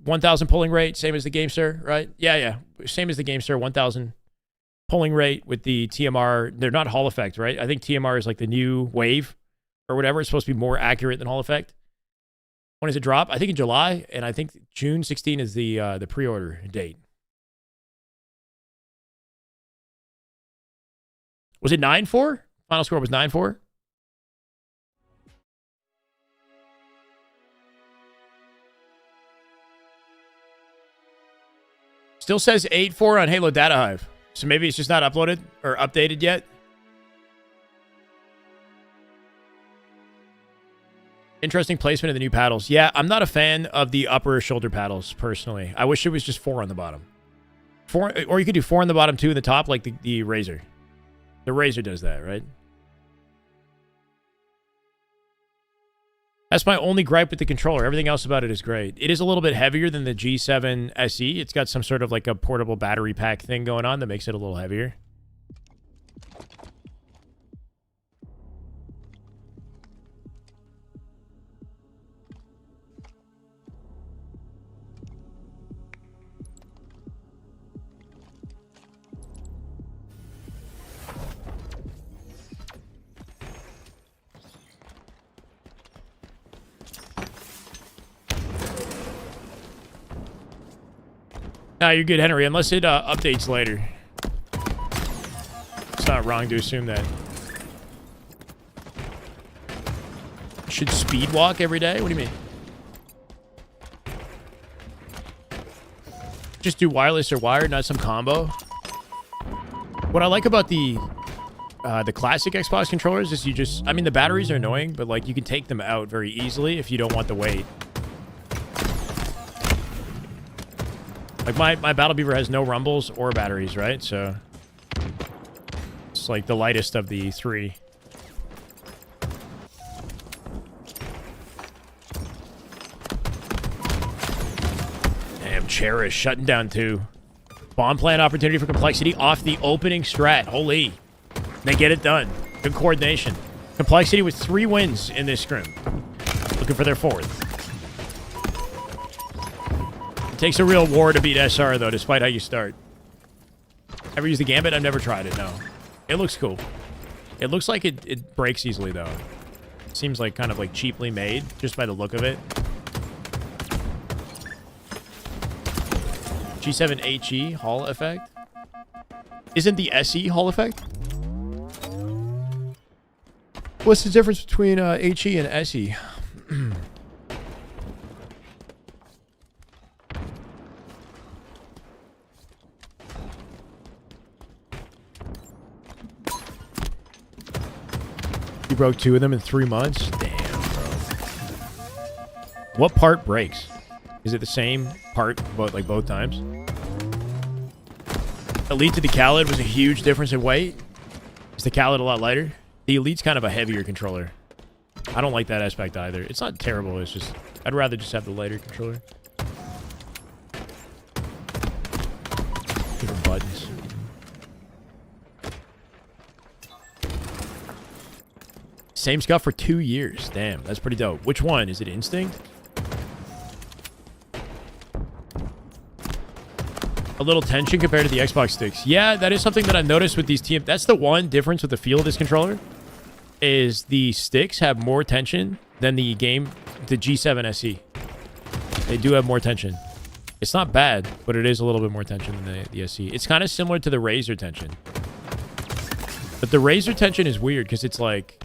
1,000 pulling rate, same as the GameStar, right? Yeah. Same as the GameStar, 1,000 pulling rate with the TMR. They're not Hall Effect, right? I think TMR is like the new wave or whatever. It's supposed to be more accurate than Hall Effect. When does it drop? I think in July, and I think June 16 is the pre-order date. Was it 9-4? Final score was 9-4? Still says 8-4 on Halo Data Hive. So maybe it's just not uploaded or updated yet. Interesting placement of the new paddles. Yeah, I'm not a fan of the upper shoulder paddles, personally. I wish it was just 4 on the bottom. 4, or you could do 4 on the bottom, 2 in the top, like the Razor. The Razor does that, right? That's my only gripe with the controller. Everything else about it is great. It is a little bit heavier than the G7 SE. It's got some sort of like a portable battery pack thing going on that makes it a little heavier. No, you're good, Henry, unless it updates later. It's not wrong to assume that. Should speed walk every day? What do you mean? Just do wireless or wired, not some combo. What I like about the classic Xbox controllers is you just... I mean, the batteries are annoying, but like you can take them out very easily if you don't want the weight. Like, my Battle Beaver has no rumbles or batteries, right? So, it's like the lightest of the 3. Damn, Cherish shutting down 2. Bomb plant opportunity for Complexity off the opening strat. Holy. They get it done. Good coordination. Complexity with 3 wins in this scrim. Looking for their 4th. It takes a real war to beat SR, though, despite how you start. Ever use the Gambit? I've never tried it, no. It looks cool. It looks like it breaks easily, though. It seems like kind of like cheaply made, just by the look of it. G7 HE Hall Effect? Isn't the SE Hall Effect? What's the difference between HE and SE? You broke 2 of them in 3 months? Damn, bro. What part breaks? Is it the same part both times? Elite to the Khaled was a huge difference in weight. Is the Khaled a lot lighter? The Elite's kind of a heavier controller. I don't like that aspect either. It's not terrible. It's just I'd rather just have the lighter controller. Different buttons. Same scuff for 2 years. Damn, that's pretty dope. Which one? Is it Instinct? A little tension compared to the Xbox sticks. Yeah, that is something that I've noticed with these TM. That's the one difference with the feel of this controller. Is the sticks have more tension than the G7 SE. They do have more tension. It's not bad, but it is a little bit more tension than the SE. It's kind of similar to the Razer tension. But the Razer tension is weird because it's like...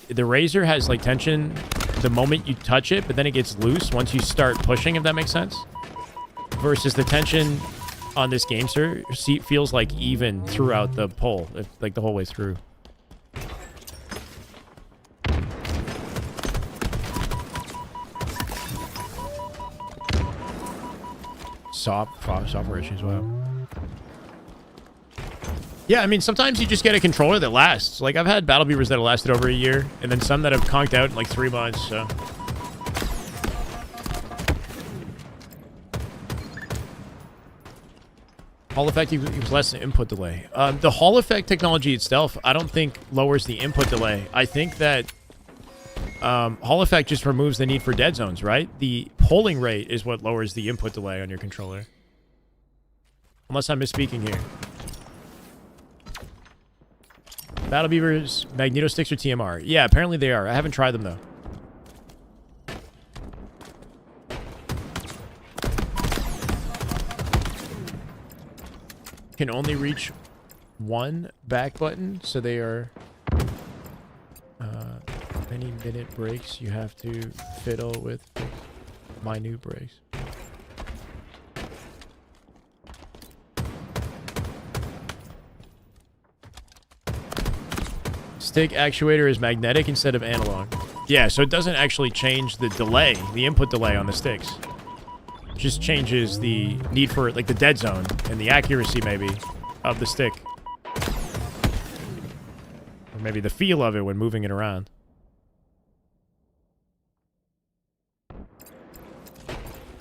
The Razer has like tension the moment you touch it, but then it gets loose once you start pushing, if that makes sense. Versus the tension on this game seat feels like even throughout the pull, like the whole way through. Software issues, wow. Yeah, I mean, sometimes you just get a controller that lasts. Like, I've had Battle Beavers that have lasted over a year, and then some that have conked out in like 3 months, so... Hall effect equals less than input delay. The Hall effect technology itself, I don't think lowers the input delay. I think that Hall effect just removes the need for dead zones, right? The polling rate is what lowers the input delay on your controller. Unless I'm misspeaking here. Battle Beavers, Magneto sticks or TMR? Yeah, apparently they are. I haven't tried them though. Can only reach one back button, so they are any minute breaks you have to fiddle with minute breaks. Stick actuator is magnetic instead of analog. Yeah, so it doesn't actually change the delay, the input delay on the sticks. It just changes the need for like the dead zone and the accuracy maybe of the stick. Or maybe the feel of it when moving it around.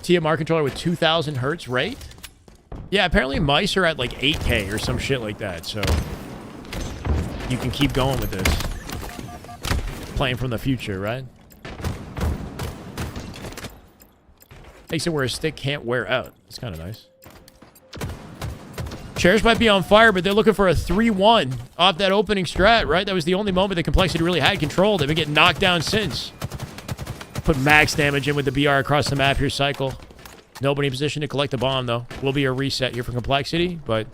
TMR controller with 2000 hertz rate? Yeah, apparently mice are at like 8K or some shit like that, so you can keep going with this. Playing from the future, right? Makes it where a stick can't wear out. It's kind of nice. Chairs might be on fire, but they're looking for a 3-1 off that opening strat, right? That was the only moment that Complexity really had control. They've been getting knocked down since. Put max damage in with the BR across the map here, Cycle. Nobody in position to collect the bomb, though. Will be a reset here for Complexity, but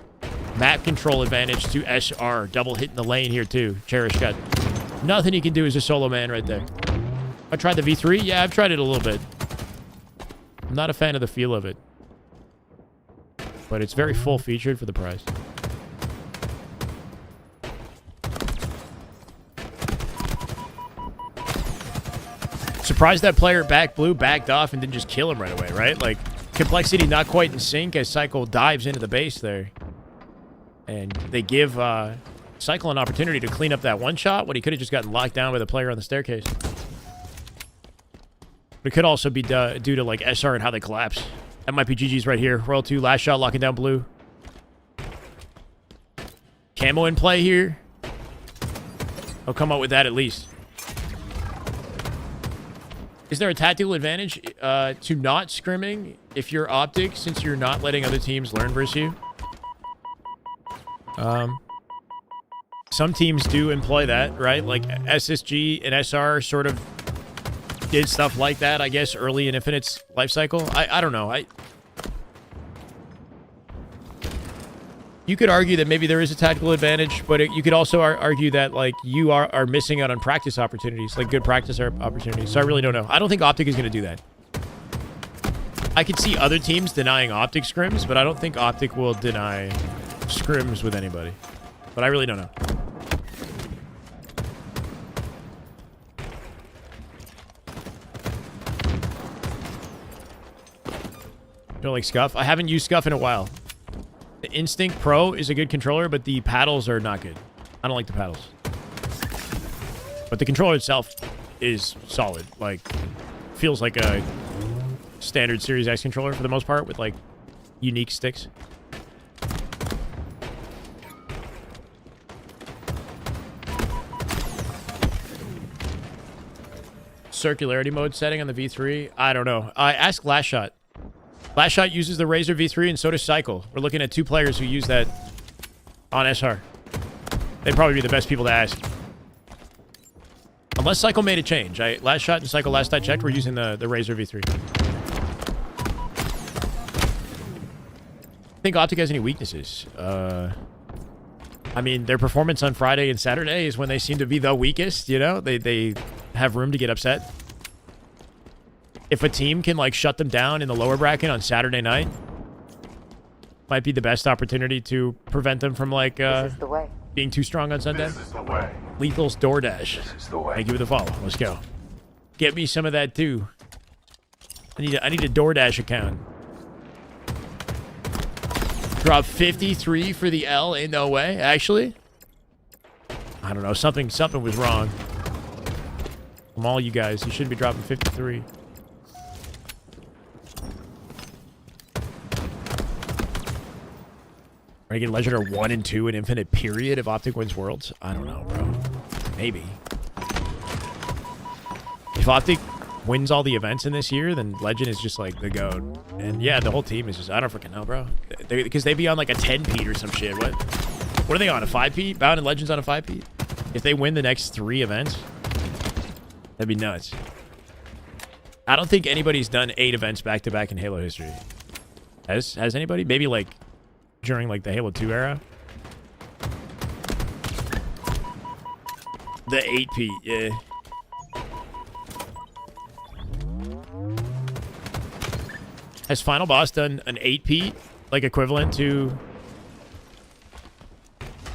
map control advantage to SR. Double hitting the lane here, too. Cherish got nothing he can do as a solo man right there. I tried the V3. Yeah, I've tried it a little bit. I'm not a fan of the feel of it. But it's very full-featured for the price. Surprised that player back blue backed off and didn't just kill him right away, right? Like, Complexity not quite in sync as Cycle dives into the base there. And they give Cycle an opportunity to clean up that one shot when he could have just gotten locked down by the player on the staircase. But it could also be due to, like, SR and how they collapse. That might be GG's right here. Royal 2, last shot, locking down blue. Camo in play here. He'll come up with that at least. Is there a tactical advantage to not scrimming if you're optic, since you're not letting other teams learn versus you? Some teams do employ that, right? Like SSG and SR sort of did stuff like that, I guess, early in Infinite's life cycle. I don't know. You could argue that maybe there is a tactical advantage, but you could also argue that, like, you are missing out on practice opportunities, like good practice opportunities. So I really don't know. I don't think Optic is going to do that. I could see other teams denying Optic scrims, but I don't think Optic will deny scrims with anybody. But I really don't know. You don't like Scuff? I haven't used Scuff in a while. The Instinct Pro is a good controller, but the paddles are not good. I don't like the paddles. But the controller itself is solid. Like, feels like a standard Series X controller for the most part with, like, unique sticks. Circularity mode setting on the V3? I don't know. Ask Last Shot. Last Shot uses the Razer V3 and so does Cycle. We're looking at 2 players who use that on SR. They'd probably be the best people to ask. Unless Cycle made a change. Last Shot and Cycle, last I checked, were using the Razer V3. Think Optic has any weaknesses? I mean, their performance on Friday and Saturday is when they seem to be the weakest, you know? They have room to get upset. If a team can, like, shut them down in the lower bracket on Saturday night, might be the best opportunity to prevent them from, like, being too strong on Sunday. Lethal's DoorDash. Thank you for the follow. Let's go. Get me some of that, too. I need a DoorDash account. Drop 53 for the L? Ain't no way. Actually, I don't know. Something was wrong. From all you guys, you shouldn't be dropping 53. Regular Legend are 1 and 2 in infinite period if Optic wins Worlds? I don't know, bro. Maybe. If Optic wins all the events in this year, then Legend is just like the GOAT. And yeah, the whole team is just, I don't freaking know, bro. Because they be on like a 10-peat or some shit. What are they on, a 5-peat? Bound and Legends on a 5-peat? If they win the next 3 events, that'd be nuts. I don't think anybody's done 8 events back-to-back in Halo history. Has anybody? Maybe like during like the Halo 2 era? The 8-peat, yeah. Has Final Boss done an 8-peat? Like equivalent to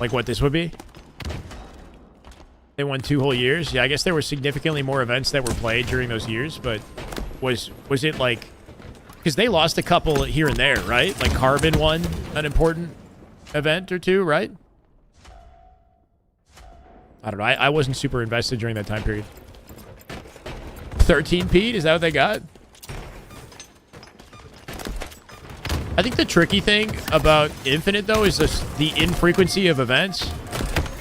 like what this would be? They won 2 whole years? Yeah, I guess there were significantly more events that were played during those years, but was it like... Because they lost a couple here and there, right? Like Carbon won an important event or 2, right? I don't know. I wasn't super invested during that time period. 13-peat? Is that what they got? I think the tricky thing about Infinite, though, is the infrequency of events.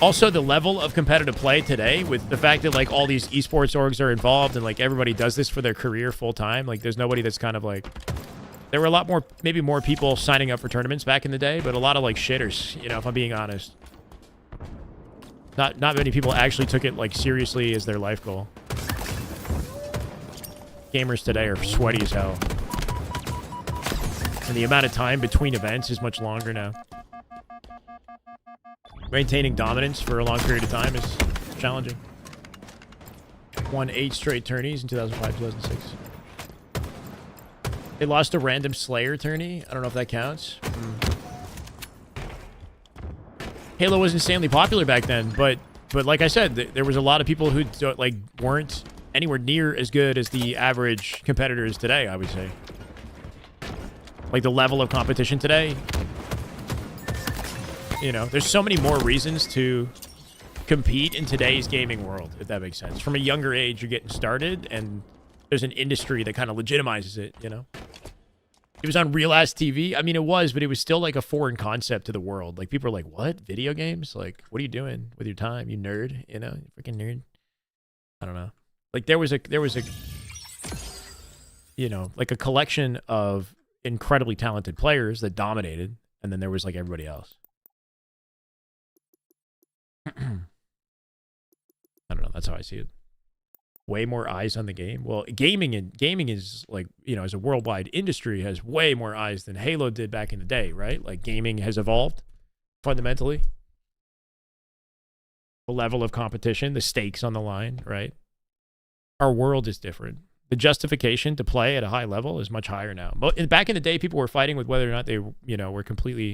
Also, the level of competitive play today with the fact that, like, all these esports orgs are involved and, like, everybody does this for their career full-time. Like, there's nobody that's kind of, like... There were a lot more, maybe more people signing up for tournaments back in the day, but a lot of, like, shitters, you know, if I'm being honest. Not many people actually took it, like, seriously as their life goal. Gamers today are sweaty as hell. And the amount of time between events is much longer now. Maintaining dominance for a long period of time is challenging. Won 8 straight tourneys in 2005, 2006. They lost a random Slayer tourney. I don't know if that counts. Halo was insanely popular back then, but like I said, there was a lot of people who like weren't anywhere near as good as the average competitors today, I would say. Like the level of competition today, you know, there's so many more reasons to compete in today's gaming world, if that makes sense. From a younger age, you're getting started, and there's an industry that kind of legitimizes it, you know? It was on real-ass TV. I mean, it was, but it was still like a foreign concept to the world. Like, people are like, what? Video games? Like, what are you doing with your time, you nerd? You know, you freaking nerd. I don't know. Like, there was a, you know, like a collection of incredibly talented players that dominated, and then there was like everybody else. I don't know. That's how I see it. Way more eyes on the game. Well, gaming is like, you know, as a worldwide industry, has way more eyes than Halo did back in the day, right? Like, gaming has evolved fundamentally. The level of competition, the stakes on the line, right? Our world is different. The justification to play at a high level is much higher now. But back in the day, people were fighting with whether or not they, you know, were completely,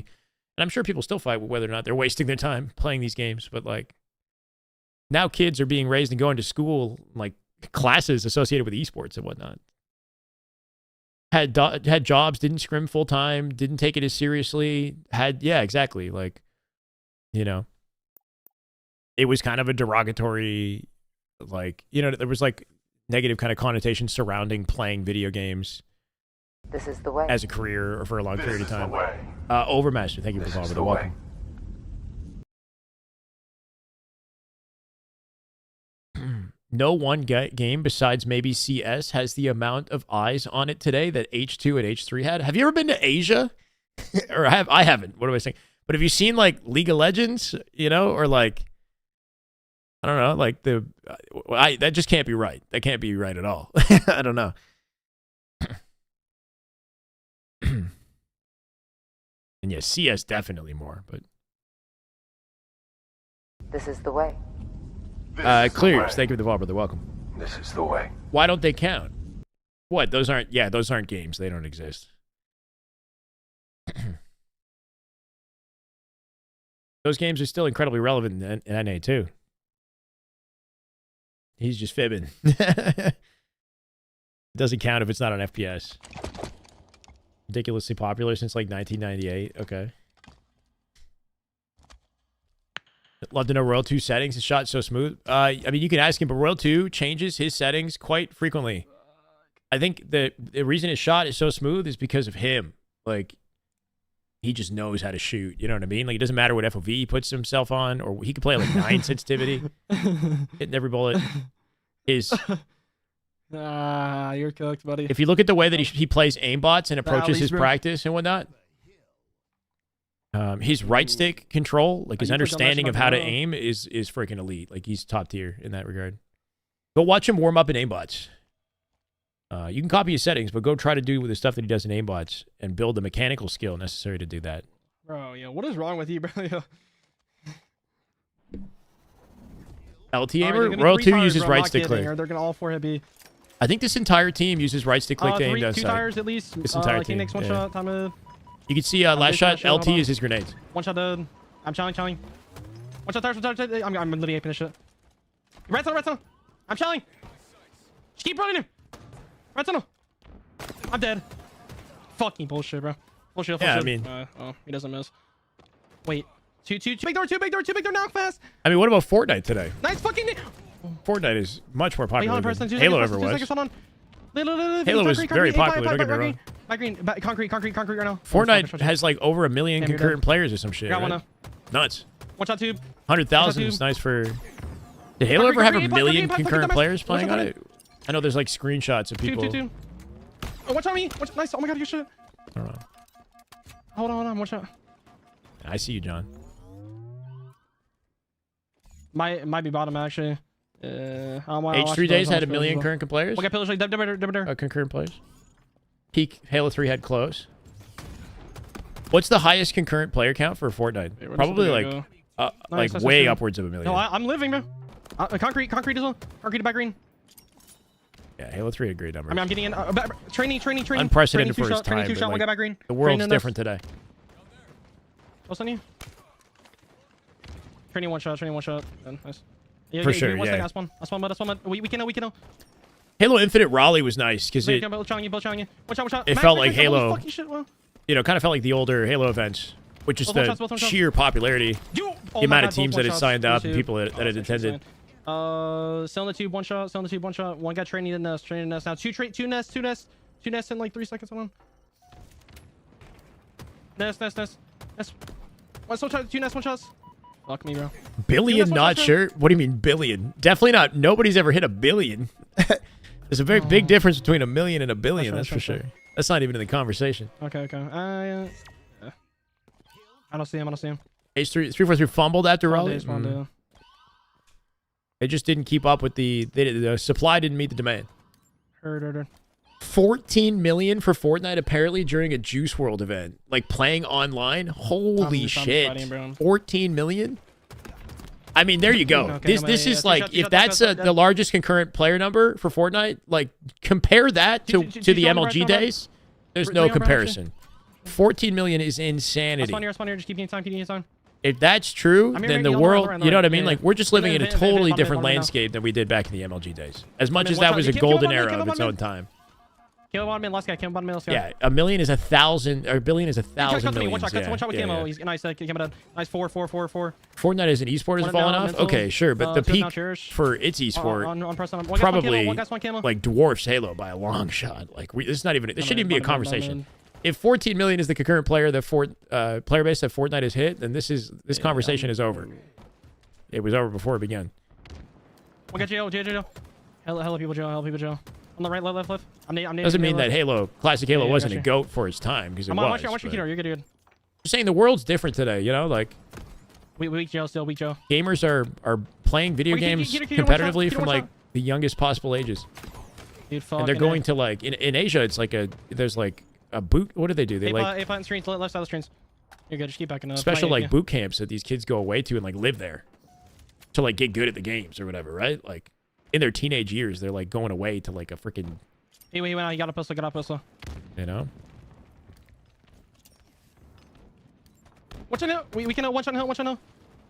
and I'm sure people still fight with whether or not they're wasting their time playing these games. But like, now kids are being raised and going to school, like classes associated with esports and whatnot. Had jobs, didn't scrim full time, didn't take it as seriously. Yeah, exactly. Like, you know, it was kind of a derogatory like, you know, there was like negative kind of connotation surrounding playing video games This is the way. as a career or for a long period of time. Overmaster, thank you for calling. Welcome. No one game besides maybe CS has the amount of eyes on it today that H2 and H3 had. Have you ever been to Asia? Or I haven't. What am I saying? But have you seen like League of Legends, you know, or like, I don't know, like that just can't be right. That can't be right at all. I don't know. And yeah, CS definitely more, but This is the way. Clears, thank you for the ball, brother. Welcome. This is the way. Why don't they count? What? Those aren't games. They don't exist. Those games are still incredibly relevant in NA too. He's just fibbing. It doesn't count if it's not on FPS. Ridiculously popular since like 1998. Okay. Love to know Royal 2 settings. His shot so smooth. I mean, you can ask him, but Royal 2 changes his settings quite frequently. I think the reason his shot is so smooth is because of him. Like, he just knows how to shoot. You know what I mean? Like, it doesn't matter what FOV he puts himself on, or he could play like 9 sensitivity, hitting every bullet. You're cooked, buddy. If you look at the way that he plays aimbots and approaches his practice and whatnot, his right stick control, like his understanding of how to aim is freaking elite. Like, he's top tier in that regard. Go watch him warm up in aimbots. You can copy his settings, but go try to do the stuff that he does in aimbots and build the mechanical skill necessary to do that. Bro, yeah, what is wrong with you, bro? LT aimer, Royal 2 uses right stick click. They're gonna all 4 hit B. I think this entire team uses right stick click to aim down 2 sight. tires at least. This entire team. Next one shot. Time of. You can see last shot, LT is his grenades. One shot dead. I'm challenging. One shot tires. I'm literally aping this shit. Red tunnel. I'm challenging. Just keep running him. Red tunnel. I'm dead. Fucking bullshit, bro. Bullshit. Yeah, I mean. Oh, he doesn't miss. Wait. Two big door now, fast. I mean, what about Fortnite today? Nice fucking. Fortnite is much more popular than Halo Halo ever was. Halo was very popular, don't get me wrong. Concrete right now. Fortnite has like over 1 million concurrent players or some shit. Got Right? one Nuts. One shot tube. 100,000 is nice for... Did Halo ever have 1 million concurrent players playing on it? I know there's like screenshots of people... Two. Oh, watch on me. Nice. Oh my god, good shit. I don't know. Hold on. One shot. I see you, John. Might be bottom actually. H3 days had 1 million concurrent players. We got pillars like Concurrent players. Peak Halo 3 had close. What's the highest concurrent player count for Fortnite? Probably like way upwards of 1 million. No, I'm living, bro. Concrete as well. Concrete to back green. Yeah, Halo 3 had great numbers. I mean, I'm getting in. Training. Unprecedented for his time. Training 2 shot. One guy back green. The world's different today. What's on you? Training one shot. Nice. Yeah, For sure, yeah. I spawn, but we can know. Halo Infinite Raleigh was nice because it One shot. It felt like Halo. You know, kind of felt like the older Halo events, which is the sheer popularity, the amount of teams that had signed up and people that had attended. Selling the tube, one shot. One guy training the nest now. Two nests in like 3 seconds. Hold on. Nest. One shot, 2 nests, 1 shots. Fuck me, bro. Billion, not sure. What do you mean billion? Definitely not. Nobody's ever hit 1 billion. There's a very big difference between 1 million and 1 billion. That's for sure. That's not even in the conversation. Okay. I don't see him. H343 fumbled after Raleigh. Spawned. They just didn't keep up with the supply didn't meet the demand. Heard. 14 million for Fortnite apparently during a Juice World event. Like playing online. Holy shit. 14 million? I mean, there you go. Okay, this is like, if that's the largest concurrent player number for Fortnite, like compare that to the MLG days, there's no comparison. 14 million is insanity. Spawn here, just keep getting time. If that's true, then the world, you know what I mean? Like, we're just living in a totally different bomb landscape than we did back in the MLG days. As much as that was a golden era of its own time. Kill bottom man, last guy. Kill bottom man, last guy. Yeah, a million is 1,000, or a billion is 1,000 millions. One shot, Yeah, one shot with yeah, camo. yeah. He's nice. Camo down. Nice 4. Fortnite as an esport is One falling down, off. mental. Okay, sure, but the Two peak down, cherish. for its esport On press on. One probably One guy's one camo. like dwarfs Halo by a long shot. Like this is not even. This shouldn't even be a Bottom mid, conversation. bottom If 14 million is the concurrent player player base that Fortnite has hit, then this conversation is over. It was over before it began. One guy jail. Hella people jail. On the right, left. I'm Doesn't mean that Halo, classic Halo, Yeah, wasn't a gotcha. goat for its time, because it I'm was. on. Watch your but keto. You're good. I'm saying the world's different today. You know, like Weak jail still. Weak jail. gamers are playing video Wait, games Keto, competitively Keto, from one like shot. the youngest possible ages, Dude, and they're going to like in Asia. It's like there's like a boot. What do they do? They like A-plant screens, left side of the screens. You're good. Just keep backing up. special Yeah, like yeah. boot camps that these kids go away to and like live there to like get good at the games or whatever, right? Like in their teenage years, they're like going away to like a freaking, He went out. You got a pistol. you know. Watch on hill. We can watch on hill.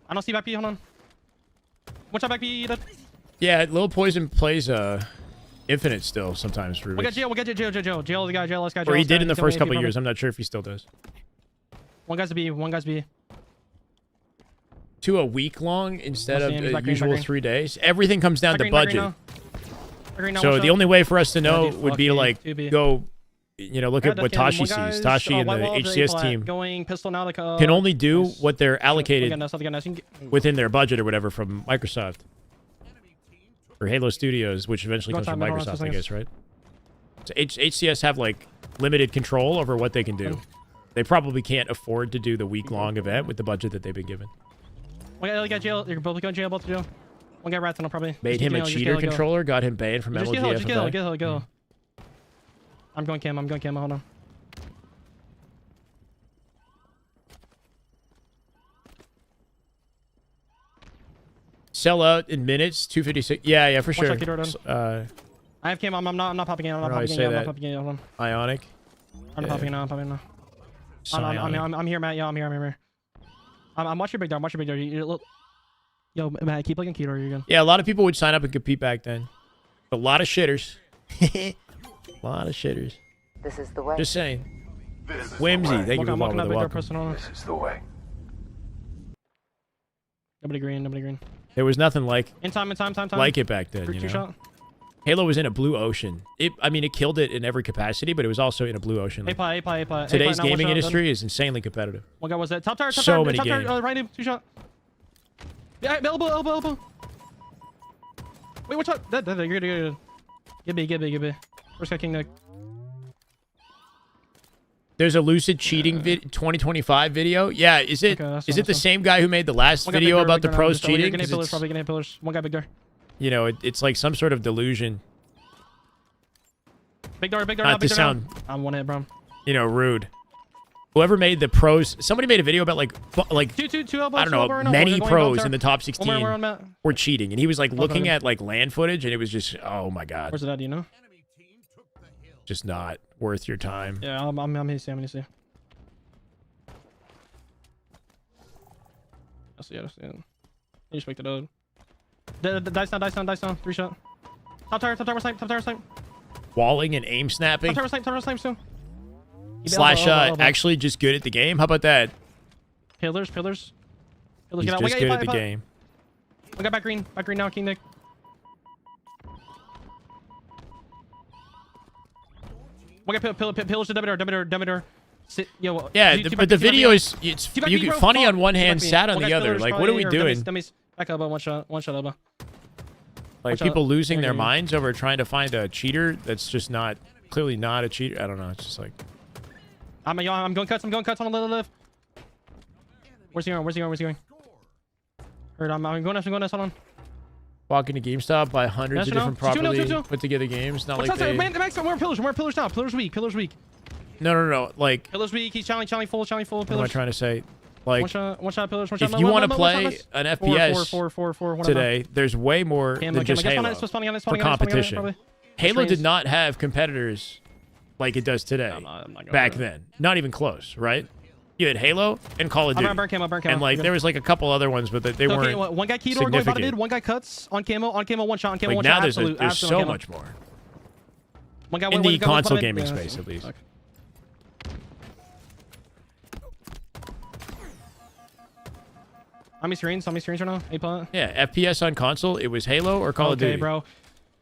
I don't see back B. Hold on. Watch out back B. Yeah, Lil Poison plays Infinite still sometimes. We got jail. Jail the guy. Jail last guy. Or he did in the He's first coming, couple of he's years. I'm not sure if he still does. One guy's B. To a week long instead I'll of see him. He's the back green, usual back green. 3 days. Everything comes down to Back green budget. now. Back green now, So watch the out. only way for us to know dude, would be to fuck like you, 2B. go, you know, look Yeah, at what that's Tashi One sees. guy's, Tashi and white the wall to HCS A-plat. team Going pistol now. Like, can only do nice. what they're allocated Nice. within their budget or whatever from Microsoft or Halo Studios, which eventually Go comes from time, hold on, Microsoft, 2 I seconds. guess, right? So HCS have like limited control over what they can do. They probably can't afford to do the week-long event with the budget that they've been given. One guy got jail. You're both going jail. Both to jail. One guy rats on him probably. Made Just him a get cheater hill, get hill. controller, got him banned from Just get hill. LGF. Get hill. I'm going cam. Hold on. Sell out in minutes, 256. Yeah, for sure. out, keep it on. I have cam. I'm not popping in. I'm How not do I popping say in. I'm that? not popping in. Hold on. Ionic. I'm Yeah. popping in now. Psionic. I'm here, Matt. Yeah, I'm here. I'm watching big door. Yo, Matt, keep looking keto. You're good. Yeah, a lot of people would sign up and compete back then. A lot of shitters. A lot of shitters. This is the way. Just saying. Whimsy. Thank you for I'm walking the out big door. welcome. Pressing on. This is the way. Nobody green. There was nothing like In time. like it back then, Two you know? shot. Halo was in a blue ocean. It killed it in every capacity, but it was also in a blue ocean. Like, A-plat. today's Now, one gaming shot, industry is insanely competitive. One guy was that. Top tower. So many top games. tower. Right, 2 shot. Yeah, elbow. Wait, watch out. Dead. You're good. Get B. First guy king neck. There's a Lucid cheating 2025 video. Yeah, is it Okay, that's is fine, it the that's same guy who made the last One guy video big door, about big the door now. pros Just- oh, you're cheating? gonna hit 'Cause pillars, it's, probably gonna hit pillars. One guy big door. you know, it's like some sort of delusion. Big door. Not Big to door now. sound, I'm one hit, bro. rude. Whoever made the pros, somebody made a video about like Two elbows. I don't know, elbow, many We're going pros down in the tower. top One more 16 on Matt. were cheating, and he was like looking okay. at like land footage, and it was just, oh my god, Where's it at? Do you know? just not worth your time. Yeah, I'm here. I'm see. I see it. You just picked it up. The dice down. 3 shot. Top tower snipe. Walling and aim snapping. Top tower snipe soon. Slash actually just good at the game. How about that? Pillars. He's Get out. just good at the game. We got back green now, King Nick. We got pillars to Demeter. Sit, yo, Yeah, two but the back, video two is it's back, you bro, get funny fuck. on one Two hand, back, sad on one the guy's other. pillars Like, what are we probably, or doing? Dummies. Back elbow, one shot elbow. Like Watch out. people losing their Yeah. minds over trying to find a cheater that's just not clearly not a cheater. I don't know. It's just like I'm going cuts on the left. Where's he going? Heard, I'm going up, hold on. walking to GameStop, buy hundreds of National. different 2-0, properly 2-0. put together games. Not What's like that? they... Man, Max, we're pillars now. Pillars weak. No. Like, Pillars weak. He's challenge full. what am I Pillars. trying to say? One Like, shot. Pillars. One if shot. you want to One play shot. an FPS Four. today, there's way more than just Halo for competition. Halo did not have competitors like it does today I'm not going back there. then. Not even close, right? You had Halo and Call of Duty. Burn camo. And like there was like a couple other ones, but they So, weren't one guy keto going bottom significant. mid. One guy cuts on camo. One shot on camo. Like One now shot. there's Absolute so camo. much more. One guy, In one the guy, console one guy- gaming yeah, space, at least. fuck. How many screens? How many screens right now? 8 plant? Yeah, FPS on console, it was Halo or Call of Duty. Okay, bro.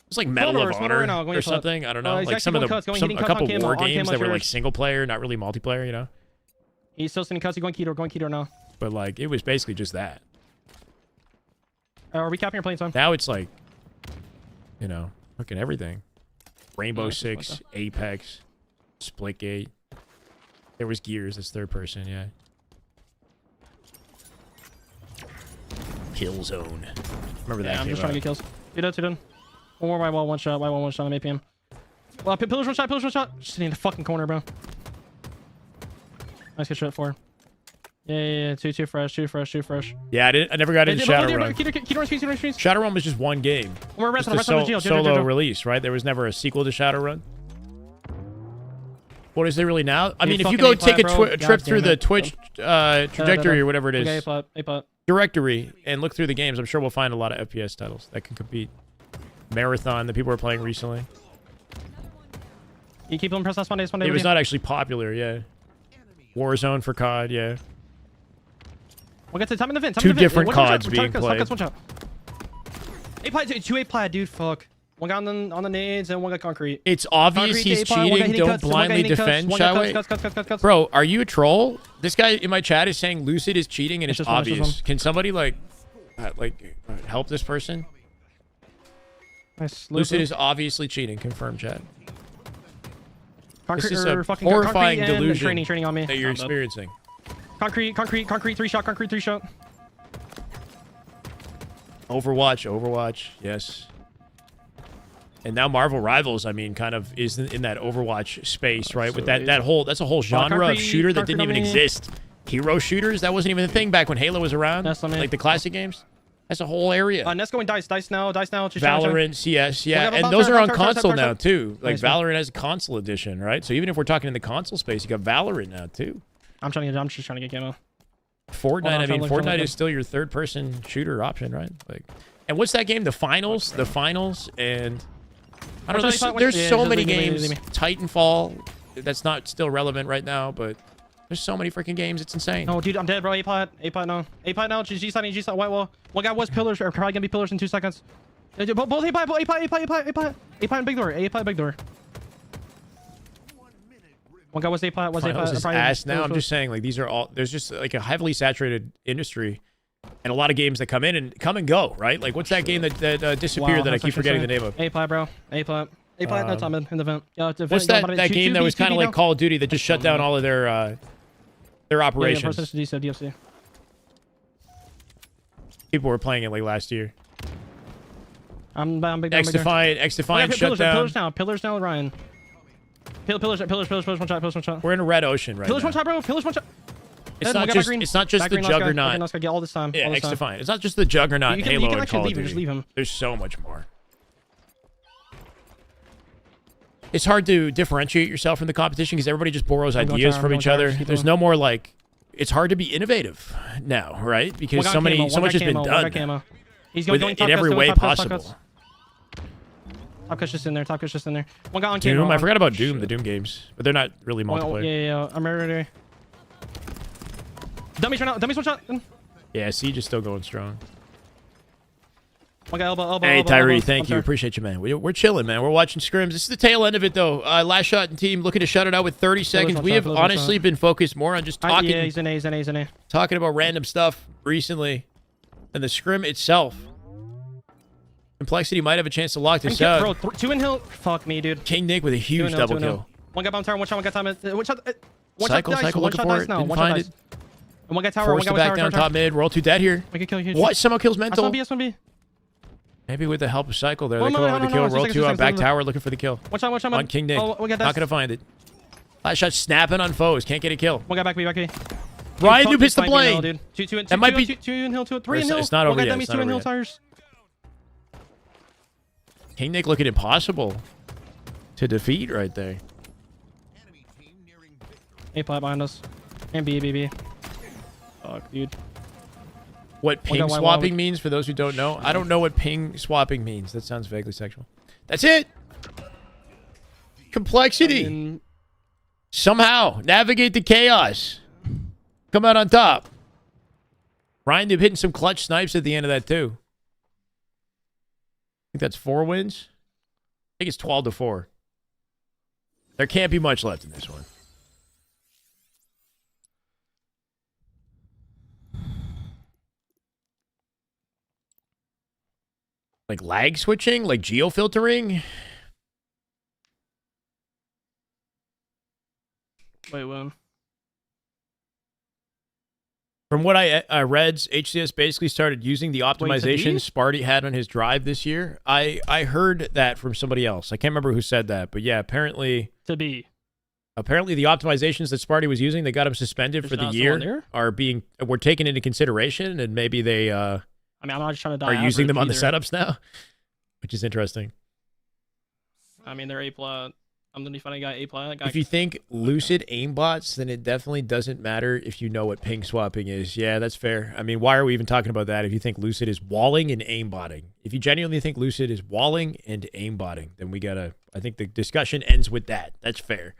It's like Medal of Photo Honor right now, going or to flip. something. I don't know. He's Like actually some of going the cuts, going some, hitting a cuts couple on camo, war on games camo that were like church. single player, not really multiplayer. You know. He's still sending cuts. He's going keto now. But like it was basically just that. Are we capping or playing time? Now it's like, you know, fucking everything. Rainbow it's just like Six, Apex, Splitgate. There was Gears. That's third person. Yeah. Killzone. Remember that? Yeah, I'm came just trying to out. get kills. Two done. One more by wall, one shot on APM. Well, pillars one shot. Just sitting in the fucking corner, bro. Nice good shot, 4. Yeah. Too fresh. Yeah, I never got into Shadowrun. Keto, Shadowrun was just one game. We're Just resting a on jail. solo release, right? There was never a sequel to Shadowrun. What is there really now? I Dude, mean, if you fucking go take a A-plot, bro. trip God through damn the it. Twitch trajectory or whatever it Okay, is, A-plot. directory, and look through the games, I'm sure we'll find a lot of FPS titles that can compete. Marathon that people are playing recently. You keep them press last Monday. It was not actually popular, yeah. Warzone for COD, yeah. We'll get to the time in the vent. Two different CODs being played. One shot. Two A-plot, dude. Fuck. One guy on the nades and one guy concrete. It's obvious Concrete he's A-plot, one guy cheating. hitting Don't cuts, one guy blindly hitting cuts, defend, one guy Shyway. cuts. Bro, are you a troll? This guy in my chat is saying Lucid is cheating and it's It's just one, it's just obvious. one. Can somebody help this person? Nice. Lucid is obviously cheating. Confirm, chat. Concrete, This is a fucking horrifying concrete and delusion training on me. that you're I'm dead. experiencing. Concrete, 3 shot. Overwatch, yes. And now Marvel Rivals, I mean, kind of is in that Overwatch space, right? With that's a whole genre of concrete- shooter that didn't concrete even on me. exist. Hero shooters, that wasn't even a thing back when Halo was around. That's on me. Like the classic games. That's a whole area. Nest going dice now. Valorant, CS, yeah, have a and bouncer, those are on bouncer, bouncer, console bouncer. now too. Like Nice one. Valorant has a console edition, right? So even if we're talking in the console space, you got Valorant now too. I'm just trying to get camo. Fortnite, Hold on, I mean, trying to look. Fortnite is still your third-person shooter option, right? Like, and what's that game? The finals, and I don't know. There's Yeah, so just many leave me, games. leave me. Titanfall, that's not still relevant right now, but there's so many freaking games. It's insane. No, dude, I'm dead, bro. A-plot now. G side, white wall. One guy was pillars, or probably gonna be pillars in 2 seconds. Both A-plot, and big door. A-plot, big door. One guy was A-plot, Finals is ass now. I'm just saying, like, these are all. There's just like a heavily saturated industry, and a lot of games that come and go, right? Like, what's that game that disappeared that I keep forgetting the name of? A-plot, bro. A-plot, no time in the vent. Yeah, What's that game that was kind of like Call of Duty that just shut down all of their operations? DFC. People were playing it like last year. I'm big. X-Defiant shut down. Pillars now, Ryan. Pillars, one shot. We're in a red ocean right Pillars now. one shot, bro. Pillars one shot. It's Dead, not one guy just back green. it's not just Back the green, last guy. Juggernaut. Last guy, get all this time. Yeah, all this time. X-Defiant. It's not just the Juggernaut You in can Halo and actually Call of leave him, Duty. just leave him. There's so much more. It's hard to differentiate yourself from the competition because everybody just borrows I'm going ideas tower, from I'm each going other. tower, just There's keep no more like. It's hard to be innovative now, right? Because so much has been done He's with, going in every way possible. Top cut's just in there. One guy on Doom. camo. I forgot about Doom, the Doom games, but they're not really multiplayer. Yeah. I'm ready. Dummies one shot. Yeah, Siege is still going strong. One guy elbow. Hey, Tyree, elbow. thank you. Appreciate you, man. We're chilling, man. We're watching Scrims. This is the tail end of it, though. Last shot and team looking to shut it out with 30 seconds. We have honestly been focused more on just talking, Yeah, he's in A. talking about random stuff recently than the Scrim itself. Complexity might have a chance to lock this out. Bro, 2 in hill. Fuck me, dude. King Nick with a huge double kill. One guy bomb tower. One shot. One guy time. One shot. Cycle, looking for it. Didn't find it. One guy tower. Forced to back down top mid. We're all too dead here. We can kill you. What? Somehow kills mental. S1B. Maybe with the help of Cycle there. Oh, They no, come over the no, kill. no, Roll 2 2 on seconds, back 2 tower looking for the kill. One shot. On King Nick. Oh, Not going to find it. Last shot snapping on foes. Can't get a kill. One guy back B. Ryan Noob hits the blade. Dude. Two That might be- 2 in hill. 3 in hill. It's not over yet. One guy 2 in hill tires. King Nick looking impossible to defeat right there. A-plot behind us. And B. Fuck, dude. What ping One guy swapping wild. means, for those who don't know, I don't know what ping swapping means. That sounds vaguely sexual. That's it. Complexity. And Somehow navigate the chaos. Come out on top. Ryan Dib hitting some clutch snipes at the end of that too. I think that's 4 wins. I think it's 12-4. There can't be much left in this one. Like lag switching, like geo-filtering. wait, when? From what I read, HCS basically started using the optimization Sparty had on his drive this year. I heard that from somebody else. I can't remember who said that, but yeah, apparently the optimizations that Sparty was using, they got him suspended for the year, were taken into consideration, and maybe they I mean, I'm not just trying to are using them on the setups now, which is interesting. I mean, they're A+. I'm the funny guy, A+. If you think Lucid aimbots, then it definitely doesn't matter if you know what ping swapping is. Yeah, that's fair. I mean, why are we even talking about that if you think Lucid is walling and aimbotting? If you genuinely think Lucid is walling and aimbotting, then we gotta... I think the discussion ends with that. That's fair.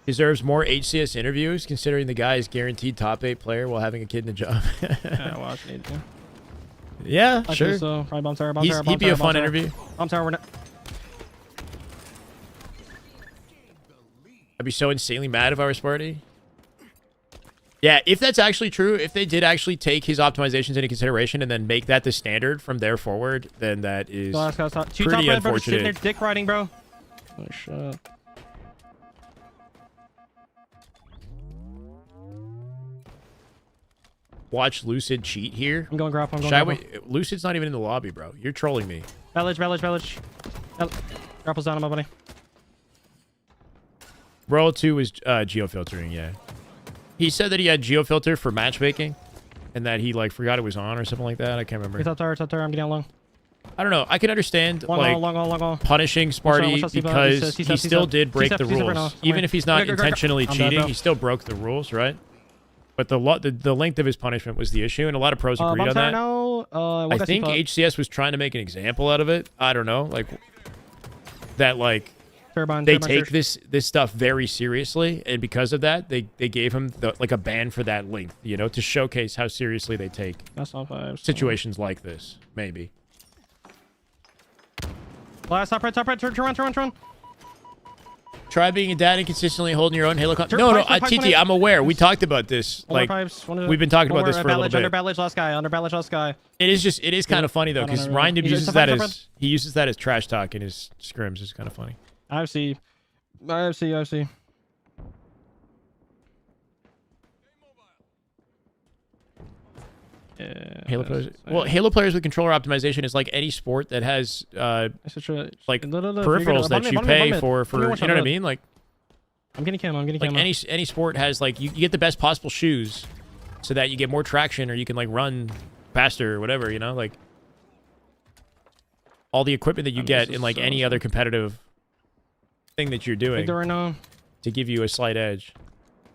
Deserves more HCS interviews, considering the guy is guaranteed top 8 player while having a kid in a job. Yeah, well, I need to. Yeah, I sure. think so. Probably bomb tower, He'd be a fun interview. Bomb tower, we're not... I'd be so insanely mad if I were Sparty. Yeah, if that's actually true, if they did actually take his optimizations into consideration and then make that the standard from there forward, then that is pretty unfortunate. They're dick riding, bro. Oh, shit. Watch Lucid cheat here. I'm going grapple. I'm going grapple. Shyway, Lucid's not even in the lobby, bro. You're trolling me. Village. Grapple's down on my buddy. Roll 2 was geo-filtering, yeah. He said that he had geo-filter for matchmaking and that he, like, forgot it was on or something like that. I can't remember. Top tower. I'm getting out long. I don't know. I can understand, Long. punishing Sparty because he still did break the rules. Even if he's not intentionally cheating, he still broke the rules, right? But the length of his punishment was the issue, and a lot of pros agreed on that. Now, I think HCS was trying to make an example out of it. I don't know, like that, like they take this stuff very seriously, and because of that, they gave him like a ban for that length, you know, to showcase how seriously they take situations like this. Maybe. Last top right, turn. Try being a dad and consistently holding your own Halo. No, TT, I'm aware. We talked about this. Like, we've been talking about this for a little bit. Under Bad last guy. It is kind of funny though, because Ryan uses that as trash talk in his scrims. It's kind of funny. I see. Yeah, Halo players. Well, Halo players with controller optimization is like any sport that has like peripherals that you pay for. You know what I mean? Like, I'm getting camo. Like any sport has like you get the best possible shoes, so that you get more traction or you can like run faster or whatever. You know, like all the equipment that you get in like any other competitive thing that you're doing to give you a slight edge.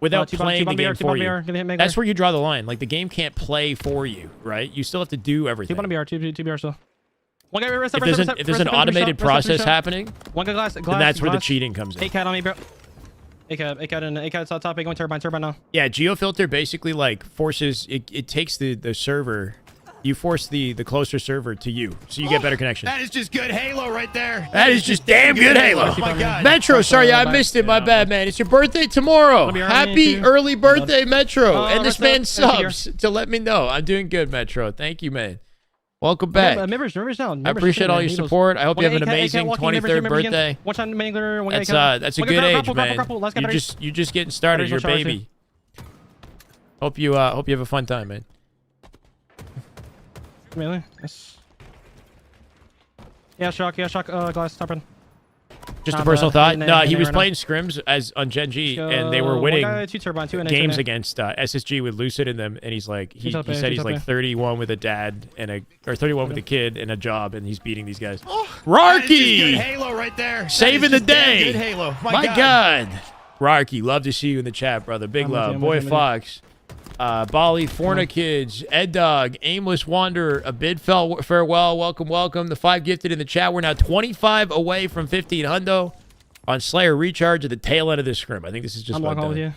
Without playing the game for you. That's where you draw the line. Like, the game can't play for you, right? You still have to do everything. 2 BR still. If there's an automated process happening, then that's where the cheating comes in. A-cat on me, bro. A-cat top, going turbine now. Yeah, GeoFilter basically, like, forces... It takes the server... You force the closer server to you, so you get better connection. That is just good Halo right there. That is just damn good Halo. Oh my God. Metro, sorry, I missed it. My bad, man. It's your birthday tomorrow. Happy early birthday, Metro. And this man subs to let me know. I'm doing good, Metro. Thank you, man. Welcome back. Members down. I appreciate all your support. I hope you have an amazing 23rd birthday. That's a good age, man. You're just getting started. You're a baby. Hope you have a fun time, man. Really? Yes. Yeah, shock, glass, top in. Just a personal thought. No, he was playing scrims as on Gen G, and they were winning games against SSG with Lucid in them. And he's like, he said he's like 31 with a dad and 31 with a kid and a job, and he's beating these guys. Rarky, good Halo right there. Saving the day. Good Halo. My God. Rarky, love to see you in the chat, brother. Big love, boy Fox. Bali, Forna Kids, Ed Dog, Aimless Wanderer, A Bid Farewell, welcome. The 5 gifted in the chat. We're now 25 away from 15 hundo on Slayer Recharge at the tail end of this scrim. I think this is just I'm about logging on with done. you.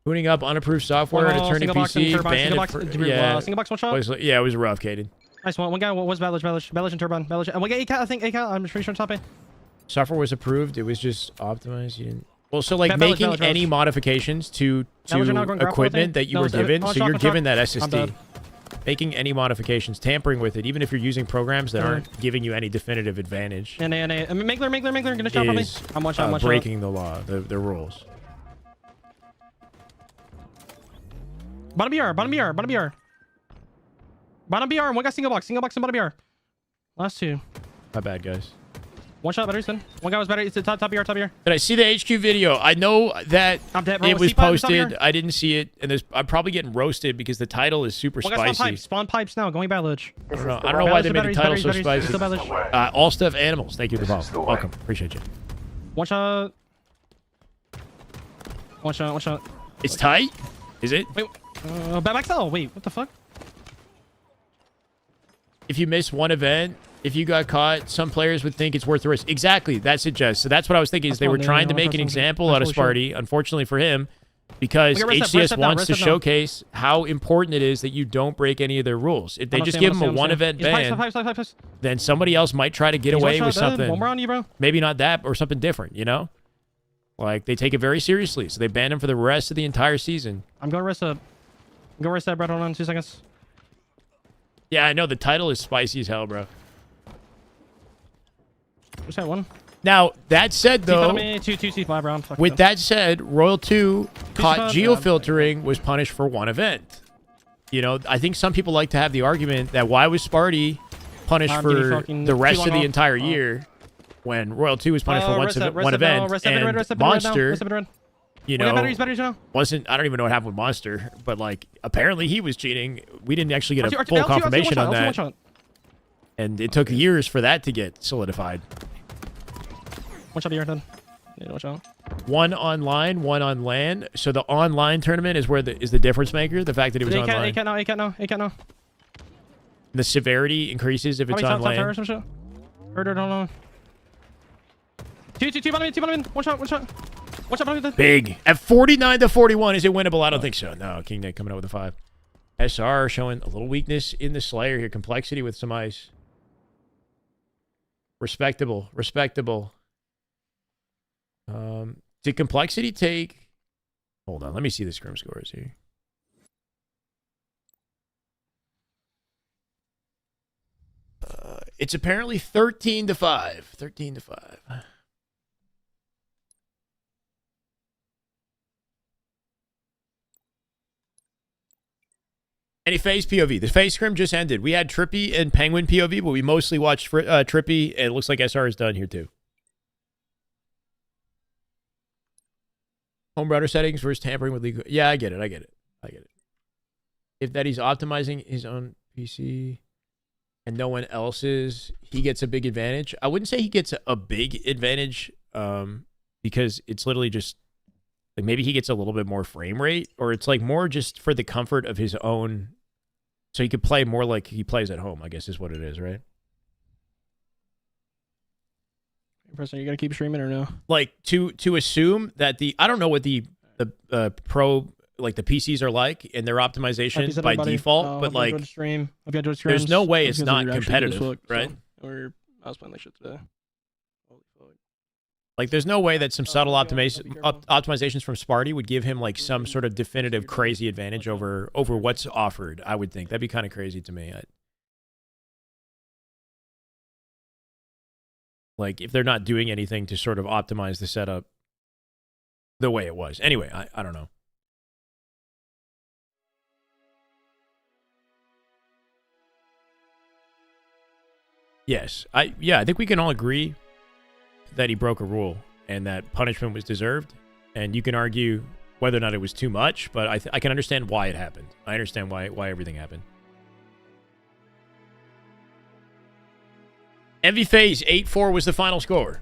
Booting up unapproved software to turn Single box and PC. turbine. Banned Single it box. for- yeah, Single box, one shot. yeah, it was rough, Caden. Nice one. One guy was Bellish and turbine. Bellish. And we get ACAT, I think. ACAT. I'm pretty sure on top A. Software was approved. It was just optimized. You didn't. Well, so like Bellish, making Bellish. any modifications to Bellish are not going grapple, I equipment think. that you No, were it's- given, oh, so shock, you're shock. given that I'm SSD. dead. Making any modifications, tampering with it, even if you're using programs that aren't giving you any definitive advantage, And Mangler. Gonna shot from me. is I'm one shot. breaking the law, the rules. Bottom BR. Bottom BR. One guy single box and bottom BR. Last 2. My bad, guys. One shot battery spin. One guy was battery. It's the top BR. Did I see the HQ video? I know that I'm dead, bro. it was C-pipe, top posted. here. I didn't see it, and I'm probably getting roasted because the title is super One guy spicy. spawn pipes now. Going village. This I is don't know, the I don't know way. why they made the Batteries, title so batteries, spicy. batteries. Still village. All Stuff Animals. Thank you for the follow. Welcome. Appreciate you. One shot. It's tight. Is it? Wait. Back cell. Wait. What the fuck? If you miss one event, if you got caught, some players would think it's worth the risk. Exactly. That suggests. So that's what I was thinking. Is That's they were fine, trying to yeah, make an that's example fine. out of That's bullshit. Sparty. Unfortunately for him, because Okay, rest HCS step down, wants to rest step down. showcase how important it is that you don't break any of their rules. If they just give them a one-event ban, then somebody else might try to get away with something. One more on you, bro. Maybe not that, or something different. You know, like they take it very seriously, so they ban him for the rest of the entire season. I'm going rest up. Go rest that, bro. Hold on 2 seconds. Yeah, I know the title is spicy as hell, bro. Just that one. Now that said, though. Two C5, bro. With that said, Royal 2 caught spot? geofiltering was punished for one event. You know, I think some people like to have the argument that why was Sparty punished I'm getting for fucking the rest too of the long entire off. year when Royal 2 was punished for Rest up, one event, and Monster, you know, batteries now. wasn't. I don't even know what happened with Monster, but like apparently he was cheating. We didn't actually get a LT, full LT, confirmation on one that, shot. and it took years for that to get solidified. One shot here, then. Yeah, one shot. One online, one on LAN. So the online tournament is where is the difference maker. The fact that it was online. ACAT now. The severity increases if it's on LAN. Hold on. Two bottom in. One shot. One shot bottom in. Big. At 49 to 41, is it winnable? I don't think so. No, King Nick coming out with a 5. SR showing a little weakness in the Slayer here. Complexity with some ice. Respectable. Did Complexity take... Hold on, let me see the scrim scores here. It's apparently 13 to 5. 13 to 5. Any Faze POV? The Faze scrim just ended. We had Trippy and Penguin POV, but we mostly watched Trippy, and it looks like SR is done here too. Home router settings versus tampering with legal. Yeah, I get it. If that he's optimizing his own PC and no one else's, he gets a big advantage. I wouldn't say he gets a big advantage because it's literally just like maybe he gets a little bit more frame rate, or it's like more just for the comfort of his own. So he could play more like he plays at home, I guess is what it is, right? Are you gonna keep streaming or no? Like to assume that I don't know what the pro, like the PCs are like and their optimization by default, but like there's no way it's not competitive, right? Or I was playing that shit today. Holy fuck. Like there's no way that some subtle yeah, be careful. optimizations from Sparty would give him like some sort of definitive crazy advantage over what's offered. I would think that'd be kind of crazy to me. Like if they're not doing anything to sort of optimize the setup the way it was. Anyway, I don't know. Yes, I think we can all agree that he broke a rule and that punishment was deserved. And you can argue whether or not it was too much, but I can understand why it happened. I understand why everything happened. MV Faze 8-4 was the final score.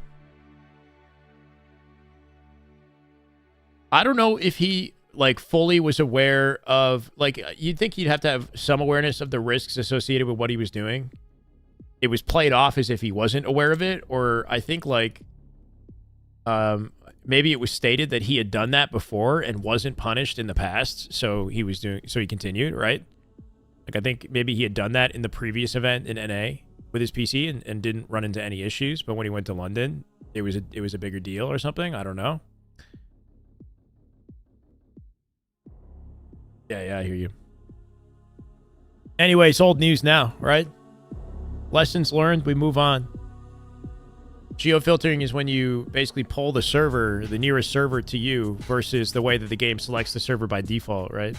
I don't know if he like fully was aware of, like, you'd think you'd have to have some awareness of the risks associated with what he was doing. It was played off as if he wasn't aware of it, or I think like maybe it was stated that he had done that before and wasn't punished in the past, so he continued, right? Like, I think maybe he had done that in the previous event in NA with his PC and didn't run into any issues, but when he went to London, it was a bigger deal or something. I don't know. Yeah, I hear you. Anyway, it's old news now, right? Lessons learned, we move on. Geofiltering is when you basically pull the server, the nearest server to you, versus the way that the game selects the server by default, right?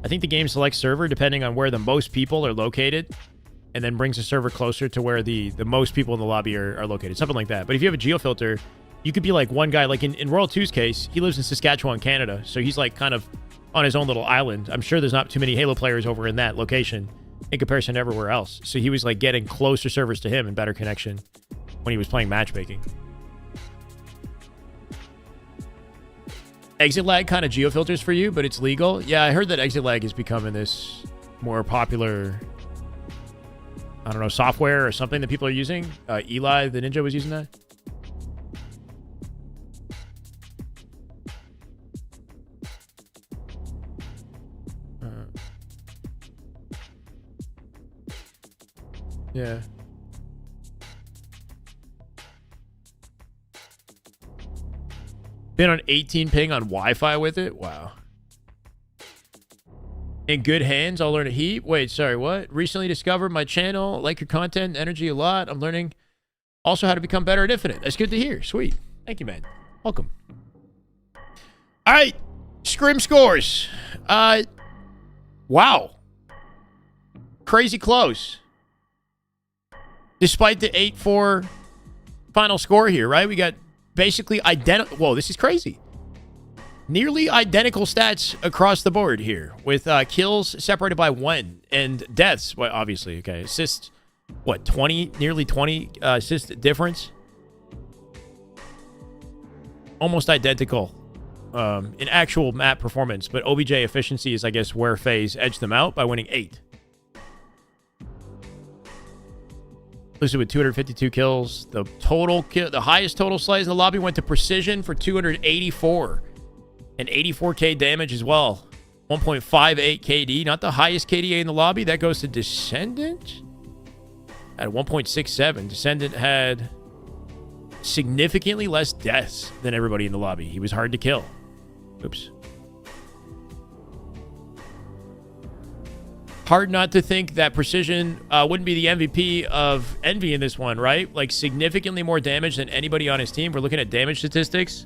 I think the game selects server depending on where the most people are located, and then brings the server closer to where the most people in the lobby are located. Something like that. But if you have a geofilter, you could be like one guy, like in Royal 2's case, he lives in Saskatchewan, Canada, so he's like kind of on his own little island. I'm sure there's not too many Halo players over in that location in comparison to everywhere else. So he was like getting closer servers to him and better connection when he was playing matchmaking. Exit lag kind of geofilters for you, but it's legal. Yeah, I heard that exit lag is becoming this more popular, I don't know, software or something that people are using. Eli, the ninja, was using that. Yeah. Been on 18 ping on Wi-Fi with it? Wow. In good hands, I'll learn a heap. Wait, sorry, what? Recently discovered my channel. Like your content, energy a lot. I'm learning also how to become better at Infinite. That's good to hear. Sweet. Thank you, man. Welcome. All right. Scrim scores. Wow. Crazy close. Despite the 8-4 final score here, right? We got basically identical. Whoa, this is crazy. Nearly identical stats across the board here, with kills separated by 1 and deaths. Well, obviously, okay. Assists, what, 20? Nearly 20 assist difference. Almost identical in actual map performance, but OBJ efficiency is, I guess, where Faze edged them out by winning 8. Lucid with 252 kills. The total kill, the highest total slays in the lobby went to Precision for 284 and 84k damage as well. 1.58 KD, not the highest KDA in the lobby. That goes to Descendant at 1.67. Descendant had significantly less deaths than everybody in the lobby. He was hard to kill. Oops. Hard not to think that Precision wouldn't be the MVP of Envy in this one, right? Like, significantly more damage than anybody on his team. We're looking at damage statistics.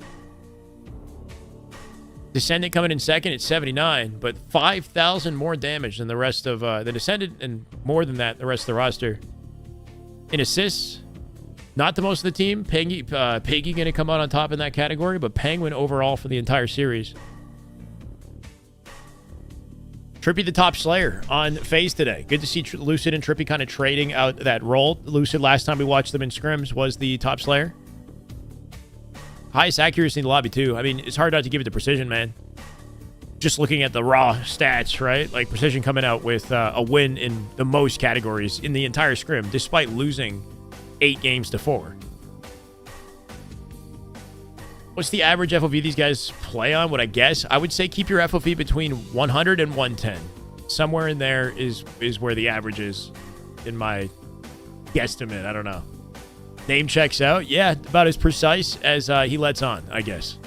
Descendant coming in second at 79, but 5,000 more damage than the rest of the Descendant, and more than that, the rest of the roster. In assists, not the most of the team. Piggy going to come out on top in that category, but Penguin overall for the entire series. Trippy the top Slayer on Faze today. Good to see Lucid and Trippy kind of trading out that role. Lucid, last time we watched them in Scrims, was the top Slayer. Highest accuracy in the lobby, too. I mean, it's hard not to give it to Precision, man. Just looking at the raw stats, right? Like, Precision coming out with a win in the most categories in the entire Scrim, despite losing 8 games to 4. What's the average FOV these guys play on? Would I guess? I would say keep your FOV between 100 and 110. Somewhere in there is where the average is in my guesstimate. I don't know. Name checks out. Yeah, about as precise as he lets on, I guess.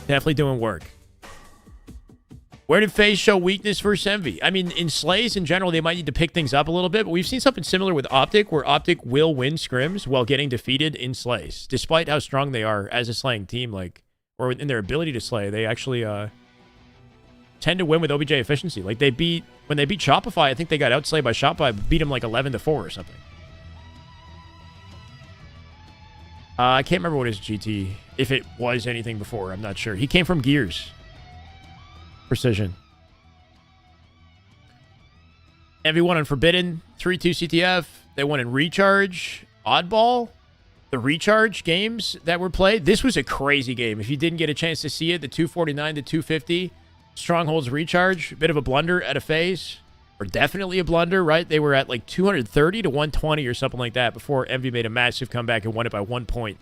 Definitely doing work. Where did Faze show weakness versus Envy? I mean, in Slays in general, they might need to pick things up a little bit, but we've seen something similar with Optic, where Optic will win Scrims while getting defeated in Slays, despite how strong they are as a slaying team, like, or in their ability to slay. They actually tend to win with OBJ efficiency. Like, when they beat Shopify, I think they got outslayed by Shopify, beat them like 11-4 or something. I can't remember what his GT, if it was anything before. I'm not sure. He came from Gears. Precision. Envy won on Forbidden. 3-2 CTF. They won in Recharge. Oddball. the recharge games that were played, this was a crazy game. If you didn't get a chance to see it, the 249 to 250 Strongholds recharge, a bit of a blunder at a phase, or definitely a blunder, right? They were at like 230 to 120 or something like that before Envy made a massive comeback and won it by 1 point.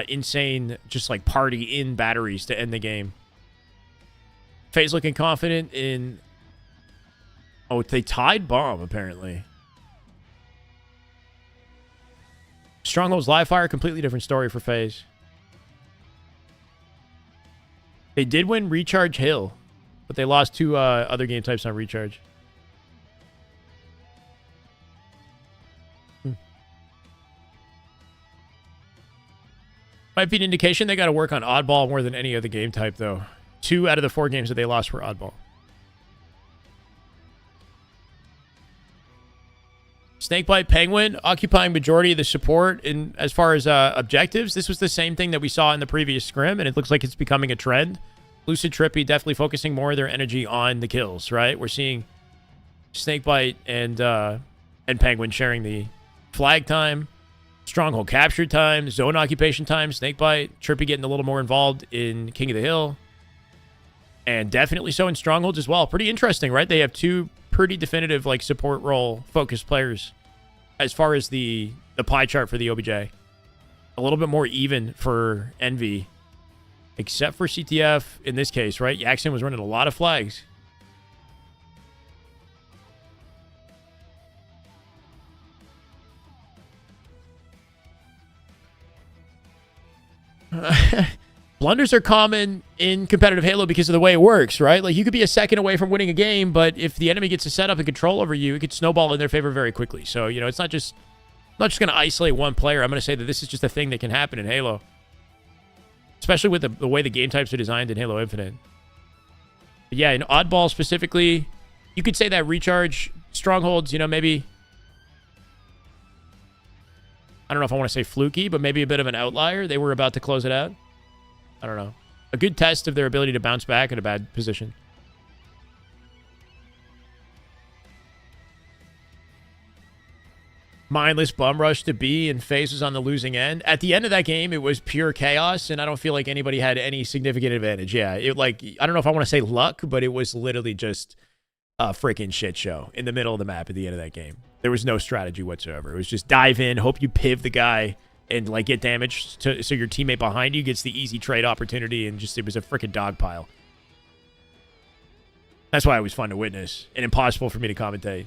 Insane, just like party in batteries to end the game. Faze looking confident in... Oh, they tied bomb, apparently. Stronghold's live fire, completely different story for Faze. They did win Recharge Hill, but they lost 2 other game types on Recharge. Might be an indication they got to work on oddball more than any other game type, though. 2 out of the 4 games that they lost were oddball. Snakebite Penguin occupying majority of the support in as far as objectives. This was the same thing that we saw in the previous scrim, and it looks like it's becoming a trend. Lucid Trippy definitely focusing more of their energy on the kills, right? We're seeing Snakebite and Penguin sharing the flag time, stronghold capture time, zone occupation time. Snakebite, Trippy getting a little more involved in King of the Hill, and definitely so in strongholds as well. Pretty interesting, right? They have 2 pretty definitive like support role focused players as far as the pie chart for the OBJ. A little bit more even for Envy, except for CTF in this case, right? Yaxon was running a lot of flags. Blunders are common in competitive Halo because of the way it works, right? Like, you could be a second away from winning a game, but if the enemy gets a setup and control over you, it could snowball in their favor very quickly. So, you know, it's not just going to isolate one player. I'm going to say that this is just a thing that can happen in Halo, especially with the way the game types are designed in Halo Infinite. But yeah, in Oddball specifically, you could say that Recharge Strongholds, you know, maybe... I don't know if I want to say fluky, but maybe a bit of an outlier. They were about to close it out. I don't know. A good test of their ability to bounce back in a bad position. Mindless bum rush to B, and Faze was on the losing end. At the end of that game, it was pure chaos, and I don't feel like anybody had any significant advantage. Yeah, it like, I don't know if I want to say luck, but it was literally just a freaking shit show in the middle of the map at the end of that game. There was no strategy whatsoever. It was just dive in, hope you piv the guy, and like get damaged so your teammate behind you gets the easy trade opportunity, and just it was a freaking dog pile. That's why it was fun to witness and impossible for me to commentate.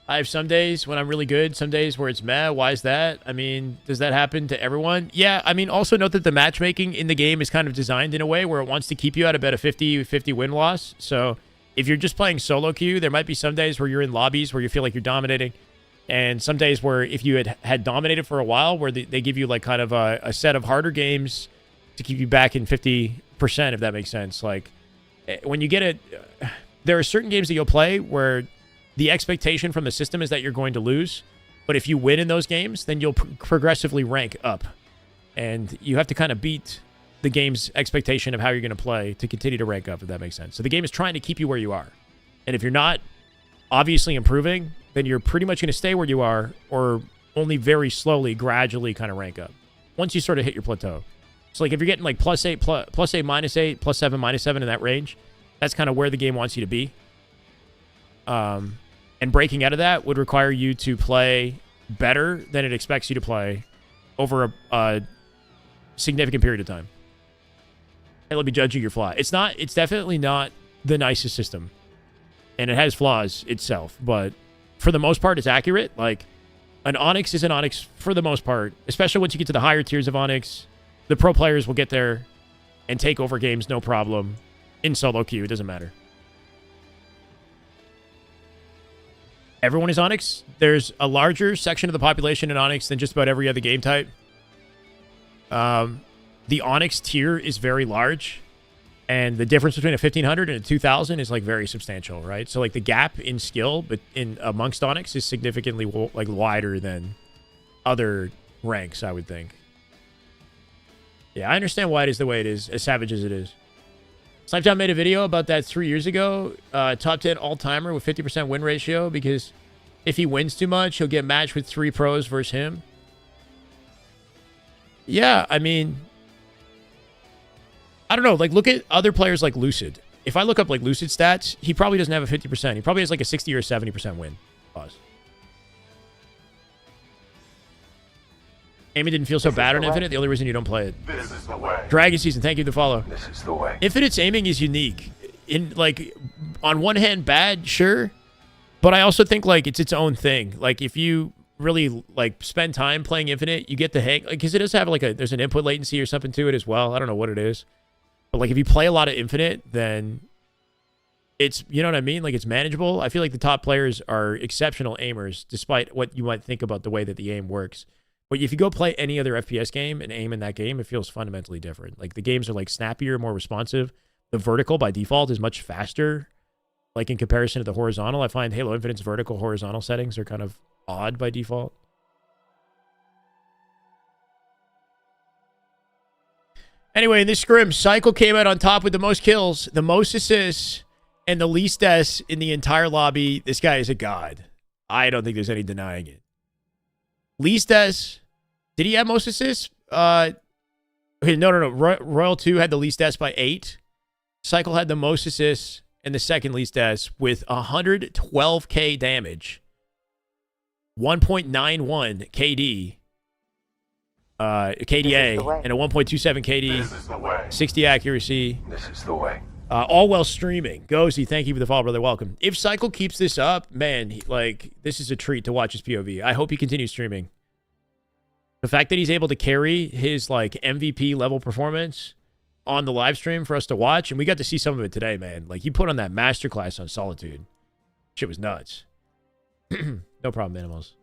I have some days when I'm really good, some days where it's meh. Why is that? I mean, does that happen to everyone? Yeah, I mean, also note that the matchmaking in the game is kind of designed in a way where it wants to keep you at about a 50-50 win-loss. So if you're just playing solo queue, there might be some days where you're in lobbies where you feel like you're dominating. And some days where if you had dominated for a while, where they give you like kind of a set of harder games to keep you back in 50%, if that makes sense. Like, when you get it, there are certain games that you'll play where the expectation from the system is that you're going to lose. But if you win in those games, then you'll progressively rank up. And you have to kind of beat the game's expectation of how you're going to play to continue to rank up, if that makes sense. So the game is trying to keep you where you are. And if you're not obviously improving, then you're pretty much going to stay where you are, or only very slowly, gradually kind of rank up once you sort of hit your plateau. So like if you're getting like +8, +8, -8, +7, -7 in that range, that's kind of where the game wants you to be. And breaking out of that would require you to play better than it expects you to play over a significant period of time. And it'll be judging your flaw. It's definitely not the nicest system. And it has flaws itself, but for the most part, it's accurate. Like, an Onyx is an Onyx for the most part, especially once you get to the higher tiers of Onyx. The pro players will get there and take over games, no problem. In solo queue, it doesn't matter. Everyone is Onyx. There's a larger section of the population in Onyx than just about every other game type. The Onyx tier is very large. And the difference between a 1500 and a 2000 is like very substantial, right? So like the gap in skill but in amongst Onyx is significantly like wider than other ranks, I would think. Yeah, I understand why it is the way it is, as savage as it is. Slipetown made a video about that 3 years ago. Top 10 all-timer with 50% win ratio, because if he wins too much, he'll get matched with 3 pros versus him. Yeah, I mean, I don't know. Like, look at other players like Lucid. If I look up like Lucid stats, he probably doesn't have a 50%. He probably has like a 60 or 70% win. Pause. Amy didn't feel so bad on Infinite. The only reason you don't play it. This is the way. Dragon Season, thank you for the follow. This is the way. Infinite's aiming is unique. In like, on one hand, bad, sure, but I also think like it's its own thing. Like if you really like spend time playing Infinite, you get the hang. Because it does have like there's an input latency or something to it as well. I don't know what it is, but like if you play a lot of Infinite, then it's, you know what I mean? Like it's manageable. I feel like the top players are exceptional aimers, despite what you might think about the way that the aim works. But if you go play any other FPS game and aim in that game, it feels fundamentally different. Like the games are like snappier, more responsive. The vertical by default is much faster. Like in comparison to the horizontal, I find Halo Infinite's vertical horizontal settings are kind of odd by default. Anyway, in this scrim, Cycle came out on top with the most kills, the most assists, and the least deaths in the entire lobby. This guy is a god. I don't think there's any denying it. Least deaths. Did he have most assists? Okay, no. Royal 2 had the least deaths by 8. Cycle had the most assists and the second least deaths with 112k damage, 1.91 KD, KDA, and a 1.27 KD, 60 accuracy. This is the way. All while streaming. Gozy, thank you for the follow, brother. Welcome. If Cycle keeps this up, man, this is a treat to watch his POV. I hope he continues streaming. The fact that he's able to carry his like MVP level performance on the live stream for us to watch, and we got to see some of it today, man. Like he put on that masterclass on Solitude. Shit was nuts. No problem, Animals.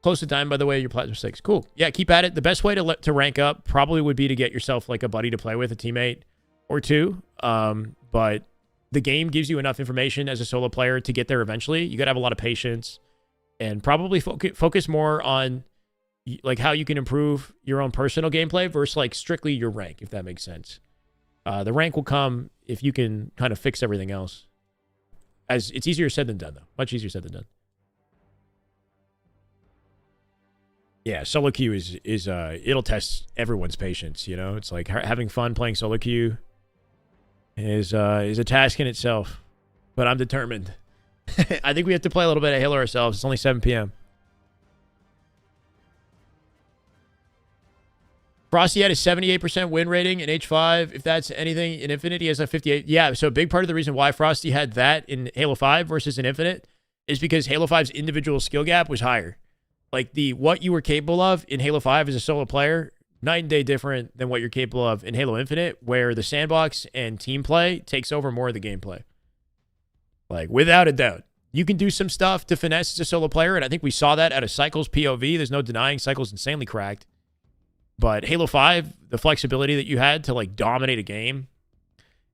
Close to time, by the way. Your Platinum 6. Cool. Yeah, keep at it. The best way to rank up probably would be to get yourself like a buddy to play with, a teammate or two. But the game gives you enough information as a solo player to get there eventually. You got to have a lot of patience and probably focus more on like how you can improve your own personal gameplay versus like strictly your rank, if that makes sense. The rank will come if you can kind of fix everything else. As it's easier said than done, though. Much easier said than done. Yeah, solo queue is it'll test everyone's patience. You know, it's like having fun playing solo queue is a task in itself. But I'm determined. I think we have to play a little bit of Halo ourselves. It's only 7 p.m. Frosty had a 78% win rating in H5. If that's anything, in Infinite, he has a 58. Yeah, so a big part of the reason why Frosty had that in Halo 5 versus in Infinite is because Halo 5's individual skill gap was higher. Like what you were capable of in Halo 5 as a solo player, night and day different than what you're capable of in Halo Infinite, where the sandbox and team play takes over more of the gameplay. Like, without a doubt. You can do some stuff to finesse as a solo player, and I think we saw that out of Cycle's POV. There's no denying Cycle's insanely cracked. But Halo 5, the flexibility that you had to, like, dominate a game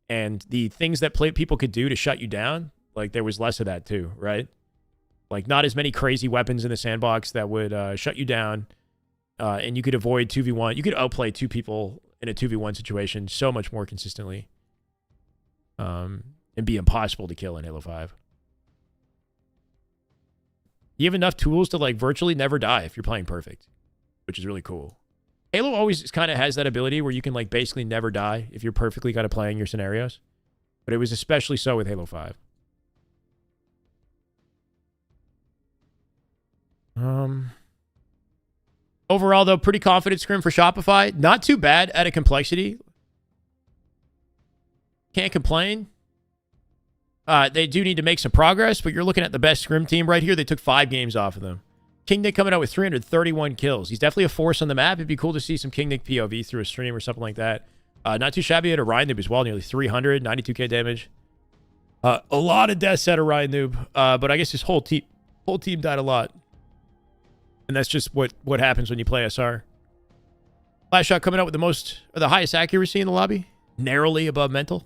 and the things that people could do to shut you down, like, there was less of that too, right? Like, not as many crazy weapons in the sandbox that would shut you down, and you could avoid 2v1. You could outplay two people in a 2v1 situation so much more consistently, and be impossible to kill in Halo 5. You have enough tools to, like, virtually never die if you're playing perfect, which is really cool. Halo always kind of has that ability where you can, like, basically never die if you're perfectly kind of playing your scenarios, but it was especially so with Halo 5. Overall, though, pretty confident scrim for Shopify. Not too bad at a complexity. Can't complain. They do need to make some progress, but you're looking at the best scrim team right here. They took 5 games off of them. King Nick coming out with 331 kills. He's definitely a force on the map. It'd be cool to see some King Nick POV through a stream or something like that. Not too shabby at a Ryan Noob as well. Nearly 300, 92k damage. A lot of deaths out of Ryan Noob. But I guess his whole team died a lot. And that's just what happens when you play SR. Last shot coming out with the highest accuracy in the lobby. Narrowly above mental.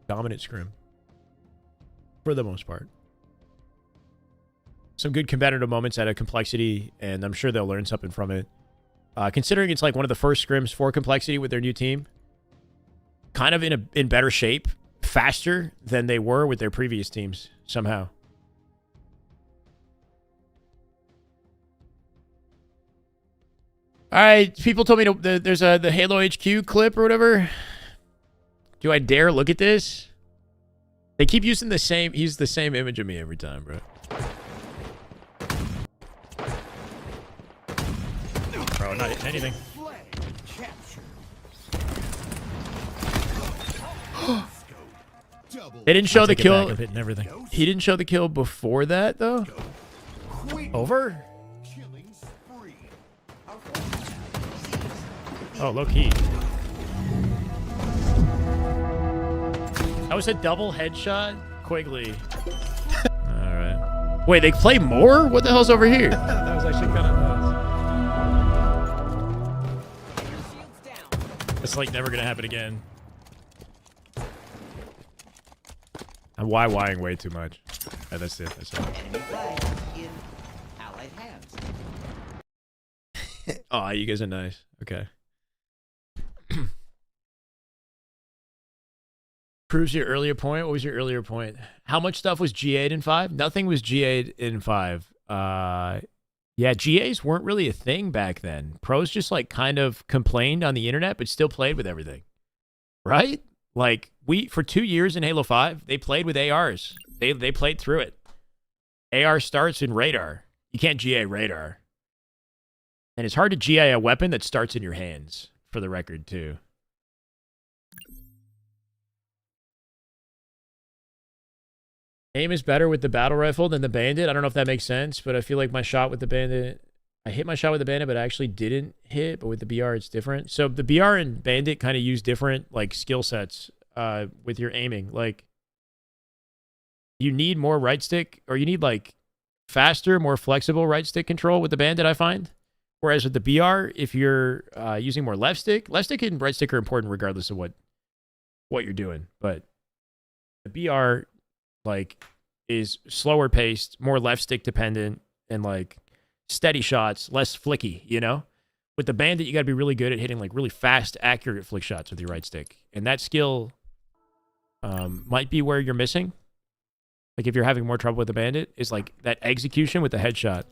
Dominant scrim. For the most part. Some good competitive moments at a complexity, and I'm sure they'll learn something from it. Considering it's like one of the first scrims for complexity with their new team. Kind of in better shape. Faster than they were with their previous teams, somehow. All right, people told me there's the Halo HQ clip or whatever. Do I dare look at this? They keep using the same. Use the same image of me every time, bro. Bro, not hitting anything. They didn't show the Take it back, kill. I'm hitting everything. He didn't show the kill before that though. Over? Oh, low key. That was a double headshot. Quigley. All right. Wait, they play more? What the hell's over here? That was actually kind of nice. It's like never gonna happen again. I'm YYing way too much. Yeah, that's it. That's it. Oh, you guys are nice. Okay. Proves your earlier point. What was your earlier point? How much stuff was GA'd in 5? Nothing was GA'd in 5. Yeah, GAs weren't really a thing back then. Pros just like kind of complained on the internet, but still played with everything. Right? Like for 2 years in Halo 5, they played with ARs. They played through it. AR starts in radar. You can't GA radar. And it's hard to GA a weapon that starts in your hands, for the record, too. Aim is better with the battle rifle than the bandit. I don't know if that makes sense, but I feel like my shot with the bandit... I hit my shot with the bandit, but I actually didn't hit. But with the BR, it's different. So the BR and bandit kind of use different like skill sets with your aiming. Like, you need more right stick, or you need like faster, more flexible right stick control with the bandit, I find. Whereas with the BR, if you're using more left stick and right stick are important regardless of what you're doing. But the BR like is slower paced, more left stick dependent, and like steady shots, less flicky, you know? With the bandit, you got to be really good at hitting like really fast, accurate flick shots with your right stick. And that skill might be where you're missing. Like if you're having more trouble with the bandit, is like that execution with the headshot.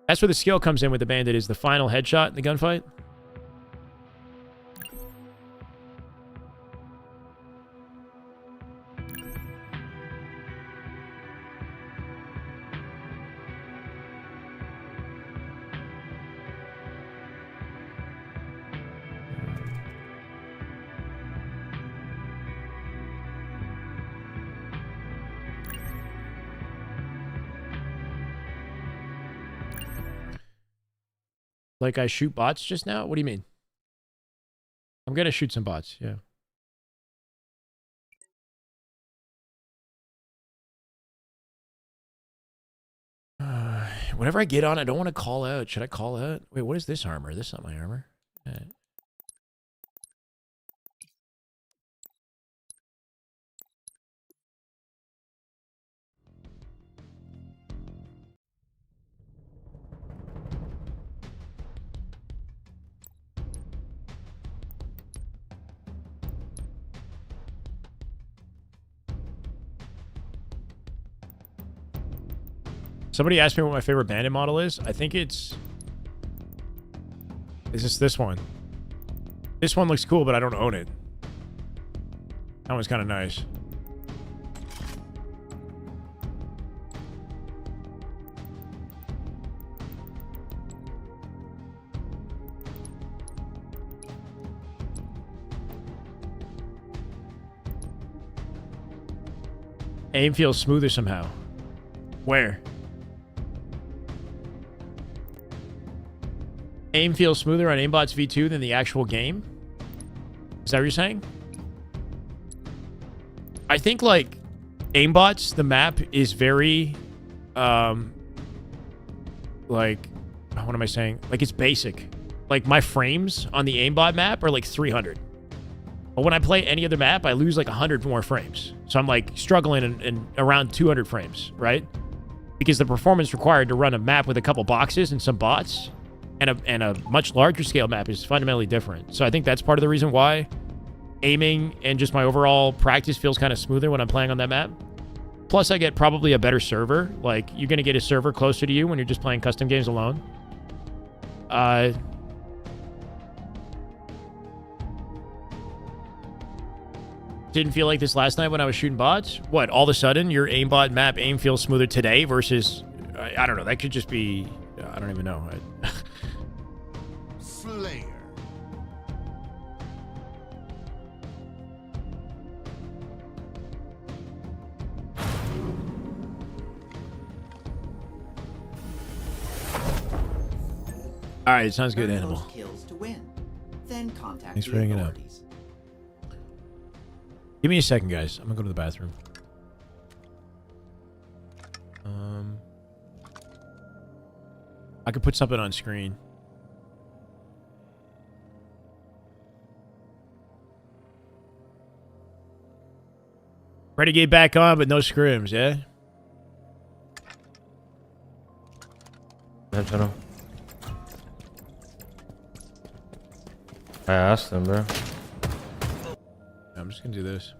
That's where the skill comes in with the bandit, is the final headshot in the gunfight. Like I shoot bots just now? What do you mean? I'm going to shoot some bots, yeah. Whenever I get on, I don't want to call out. Should I call out? Wait, what is this armor? This is not my armor. Somebody asked me what my favorite bandit model is. I think it's... Is this one? This one looks cool, but I don't own it. That one's kind of nice. Aim feels smoother somehow. Where? Aim feels smoother on Aimbots V2 than the actual game? Is that what you're saying? I think, like, Aimbots, the map is very, like, what am I saying? Like, it's basic. Like, my frames on the Aimbot map are, like, 300. But when I play any other map, I lose, like, 100 more frames. So I'm, like, struggling in around 200 frames, right? Because the performance required to run a map with a couple boxes and some bots and a much larger scale map is fundamentally different. So I think that's part of the reason why aiming and just my overall practice feels kind of smoother when I'm playing on that map. Plus, I get probably a better server. Like, you're going to get a server closer to you when you're just playing custom games alone. Didn't feel like this last night when I was shooting bots. What? All of a sudden, your aimbot map aim feels smoother today versus... I don't know. That could just be... I don't even know. Slayer. All right, sounds good, Earn Animal. those kills to win. Then contact Thanks the for hanging out. authorities. Give me a second, guys. I'm gonna go to the bathroom. I could put something on screen. Renegade back on, but no scrims, yeah? I don't know. I asked him, bro. I'm just gonna do this.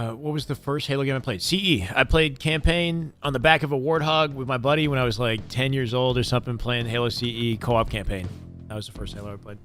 What was the first Halo game I played? CE. I played campaign on the back of a Warthog with my buddy when I was like 10 years old or something, playing Halo CE co-op campaign. That was the first Halo I played.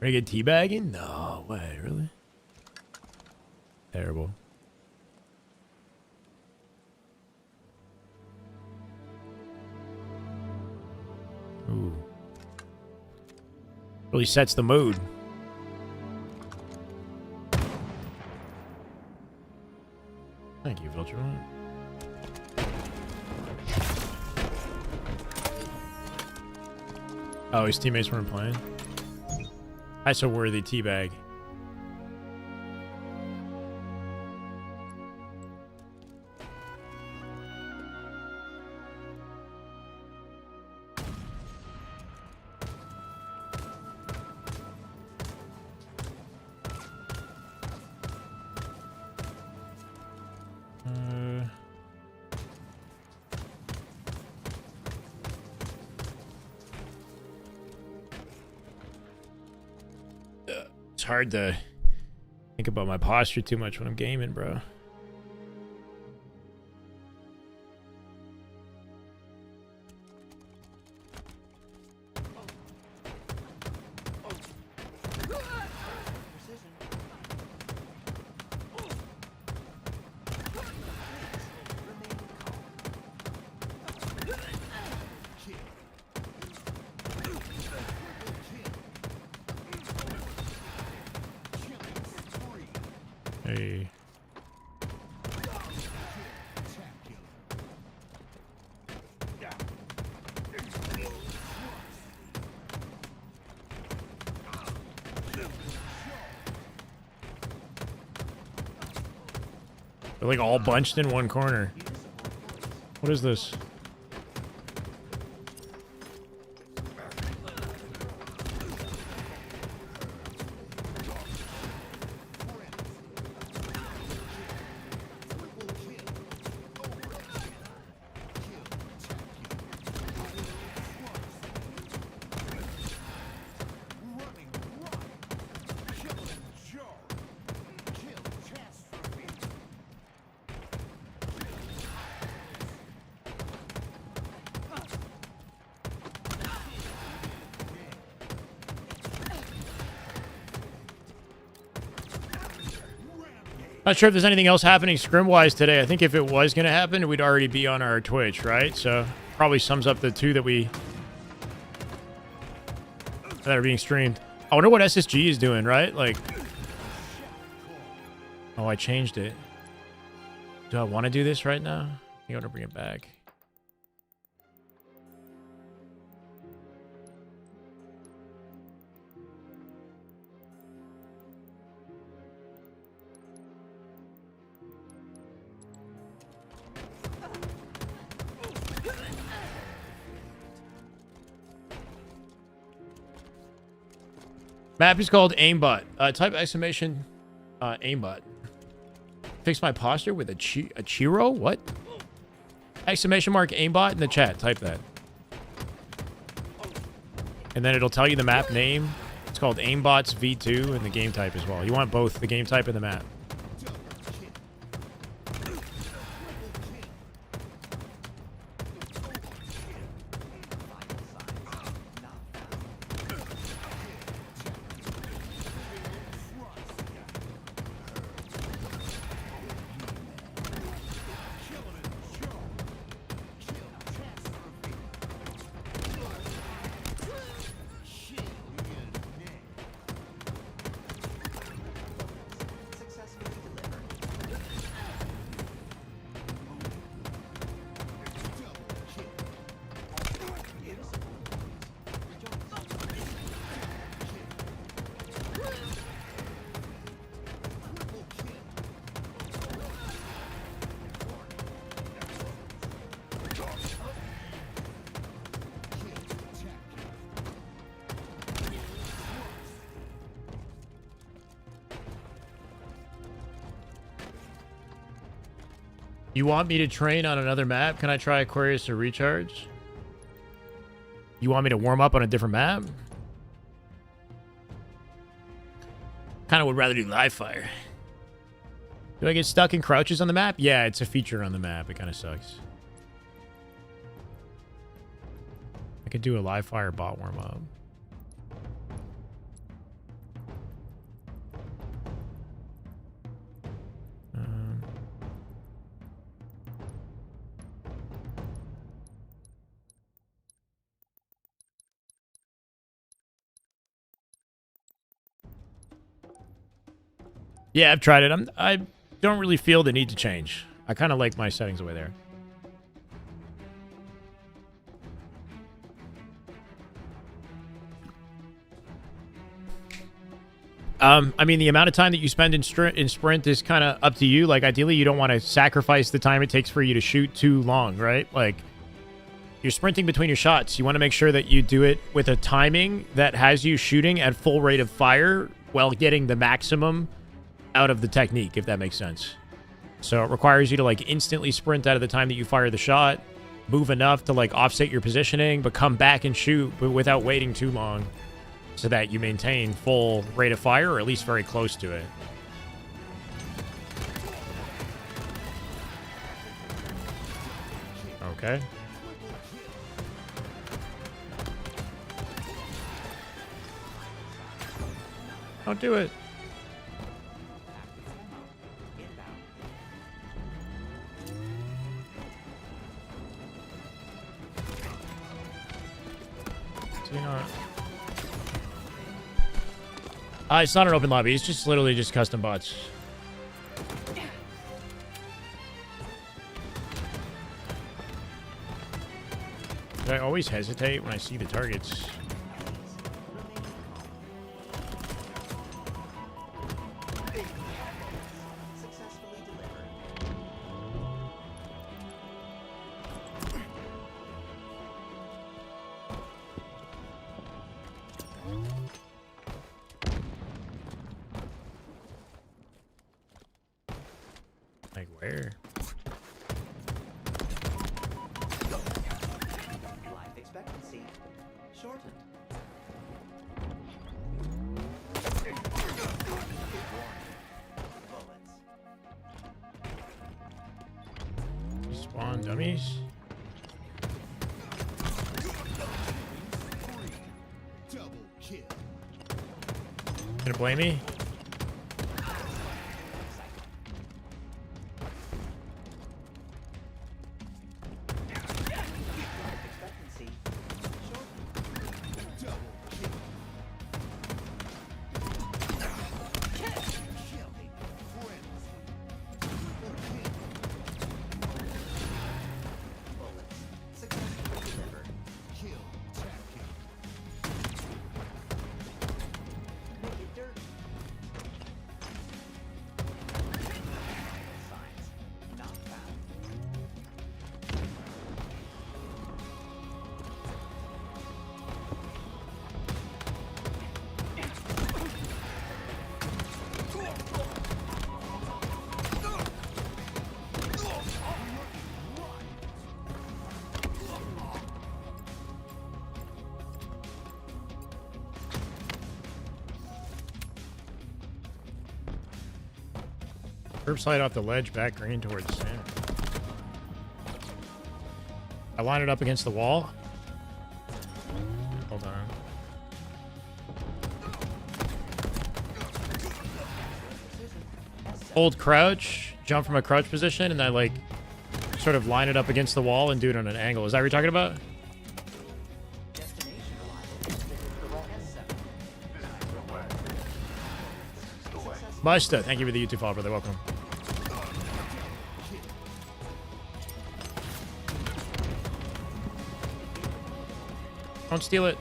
Renegade teabagging? No way, really? Terrible. Ooh. Really sets the mood. Thank you, Vulture. Oh, his teammates weren't playing. I so worthy teabag. It's hard to think about my posture too much when I'm gaming, bro. Hey. They're like all bunched in one corner. What is this? Not sure if there's anything else happening scrim-wise today. I think if it was going to happen, we'd already be on our Twitch, right? So probably sums up the two that are being streamed. I wonder what SSG is doing, right? Like, oh, I changed it. Do I want to do this right now? I think I want to bring it back. Map is called aimbot. Type exclamation aimbot. Fix my posture with a chiro? What? Exclamation mark aimbot in the chat. Type that. And then it'll tell you the map name. It's called aimbots v2 and the game type as well. You want both the game type and the map. You want me to train on another map? Can I try Aquarius to recharge? You want me to warm up on a different map? Kind of would rather do live fire. Do I get stuck in crouches on the map? Yeah, it's a feature on the map. It kind of sucks. I could do a live fire bot warm up. Yeah, I've tried it. I don't really feel the need to change. I kind of like my settings the way there. I mean, the amount of time that you spend in sprint is kind of up to you. Like, ideally, you don't want to sacrifice the time it takes for you to shoot too long, right? Like, you're sprinting between your shots. You want to make sure that you do it with a timing that has you shooting at full rate of fire while getting the maximum out of the technique, if that makes sense. So it requires you to, like, instantly sprint out of the time that you fire the shot, move enough to, like, offset your positioning, but come back and shoot, but without waiting too long, so that you maintain full rate of fire, or at least very close to it. Okay. Don't do it. Do you not? It's not an open lobby. It's just literally just custom bots. I always hesitate when I see the targets. Like where? Life expectancy shortened. Bullets. Spawn dummies. Gonna blame me? Expectancy bullets successfully delivered. Make it dirty. Signs not found. Herb slide off the ledge, back green towards center. I line it up against the wall. Hold on. Hold crouch, jump from a crouch position, and I like sort of line it up against the wall and do it on an angle. Is that what you're talking about? Destination arrival. S7. Musta, thank you for the YouTube follow, brother. Welcome. Don't steal it.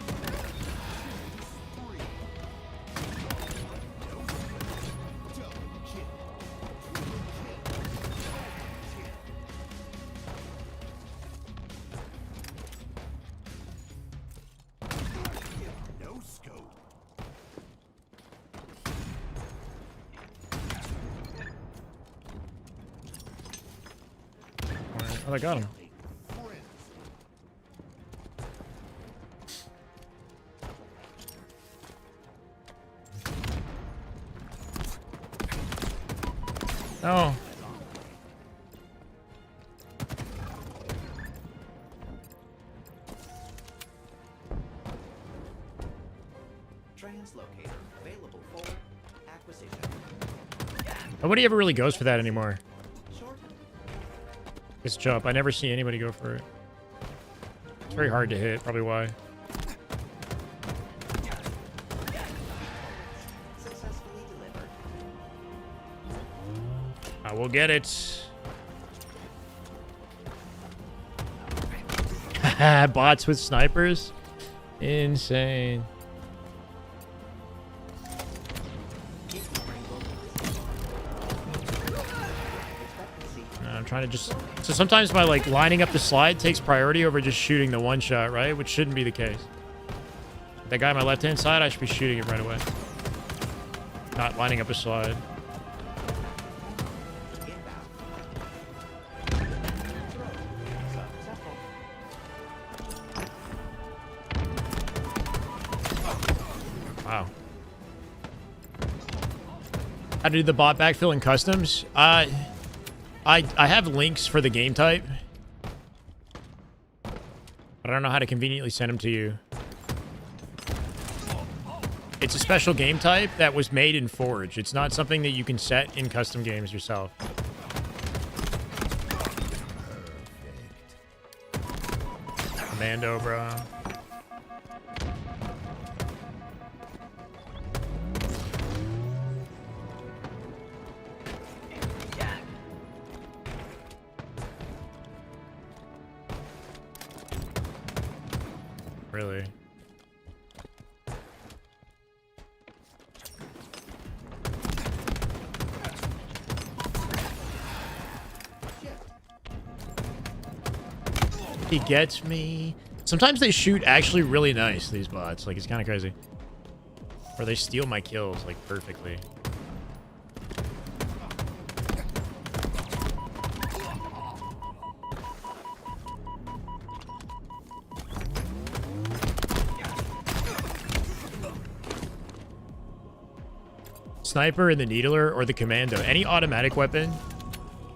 Oh, I got him. Oh. Translocator available for acquisition. Nobody ever really goes for that anymore. Shortened. This jump. I never see anybody go for it. It's very hard to hit, probably why. Successfully delivered. I will get it. Bots with snipers? Insane. I'm trying to just... So sometimes my, like, lining up the slide takes priority over just shooting the one shot, right? Which shouldn't be the case. That guy on my left-hand side, I should be shooting it right away. Not lining up a slide. Wow. How to do the bot backfill in customs? I have links for the game type, but I don't know how to conveniently send them to you. It's a special game type that was made in Forge. It's not something that you can set in custom games yourself. Commando, bro. Really? He gets me. Sometimes they shoot actually really nice, these bots. Like, it's kind of crazy. Or they steal my kills, like, perfectly. Sniper and the needler or the commando. Any automatic weapon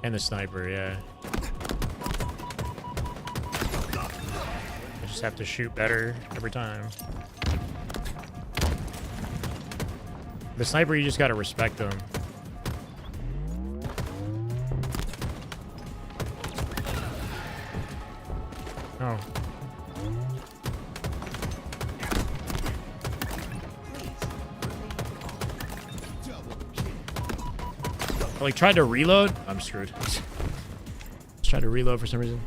and the sniper, yeah. I just have to shoot better every time. The sniper, you just gotta respect them. Oh. I, like, tried to reload. I'm screwed. Just tried to reload for some reason.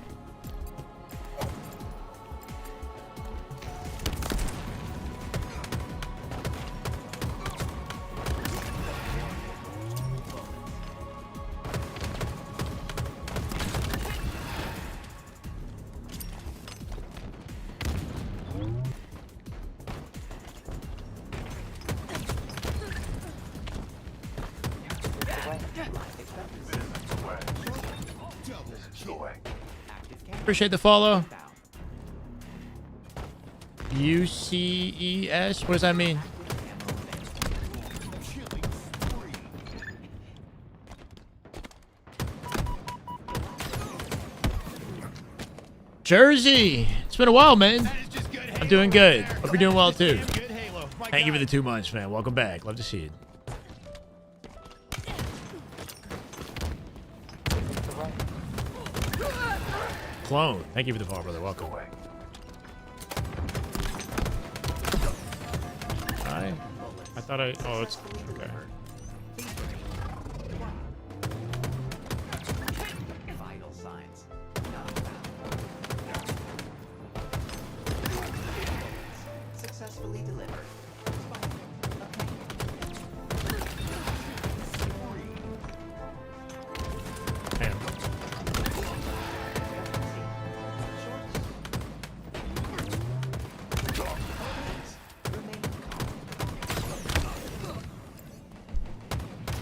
Appreciate the follow. UCES? What does that mean? Jersey! It's been a while, man. I'm doing good. Hope you're doing well, too. Thank you for the 2 months, man. Welcome back. Love to see it. Clone. Thank you for the follow, brother. Welcome. Hi. I thought I... Oh, it's... Okay. Vital signs. Successfully delivered. Man.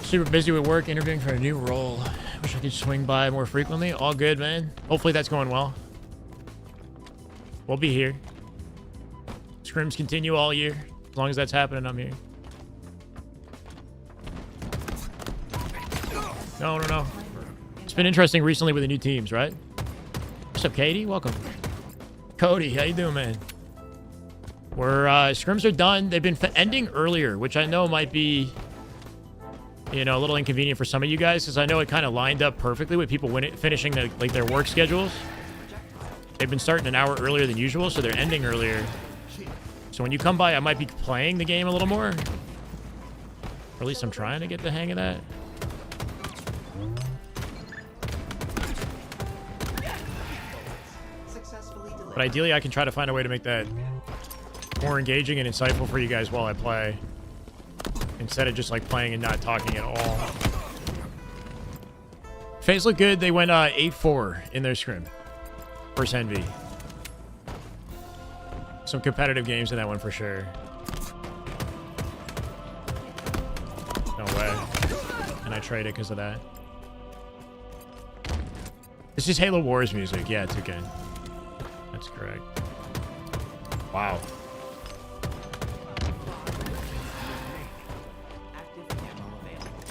Super busy with work, interviewing for a new role. Wish I could swing by more frequently. All good, man. Hopefully that's going well. We'll be here. Scrims continue all year. As long as that's happening, I'm here. No. It's been interesting recently with the new teams, right? What's up, Katie? Welcome. Cody, how you doing, man? We're, scrims are done. They've been ending earlier, which I know might be, you know, a little inconvenient for some of you guys, because I know it kind of lined up perfectly with people finishing their work schedules. They've been starting an hour earlier than usual, so they're ending earlier. So when you come by, I might be playing the game a little more. Or at least I'm trying to get the hang of that. But ideally, I can try to find a way to make that more engaging and insightful for you guys while I play, instead of just like playing and not talking at all. Faze look good. They went 8-4 in their scrim versus Envy. Some competitive games in that one for sure. No way. And I trade it because of that. This is Halo Wars music. Yeah, it's okay. That's correct. Wow. Active ammo available.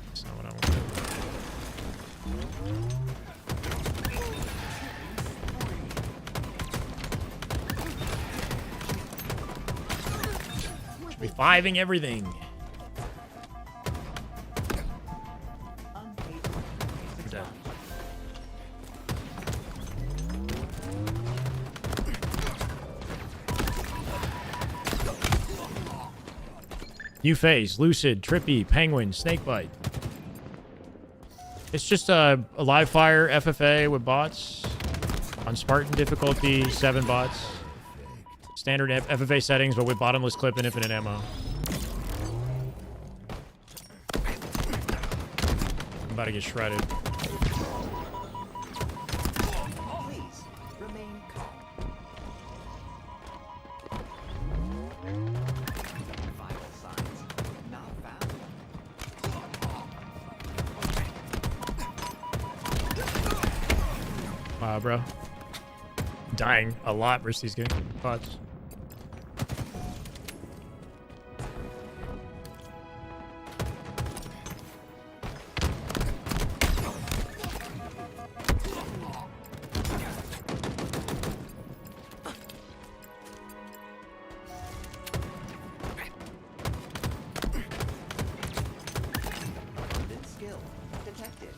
That's not what I wanted. Should be fiving everything. We're dead. New Phase, Lucid, Trippy, Penguin, Snakebite. It's just a live fire FFA with bots on Spartan difficulty, 7 bots. Standard FFA settings, but with bottomless clip and infinite ammo. I'm about to get shredded. Please remain calm. Vital signs not found. Wow, bro. Dying a lot versus these game bots. Abundant skill detected.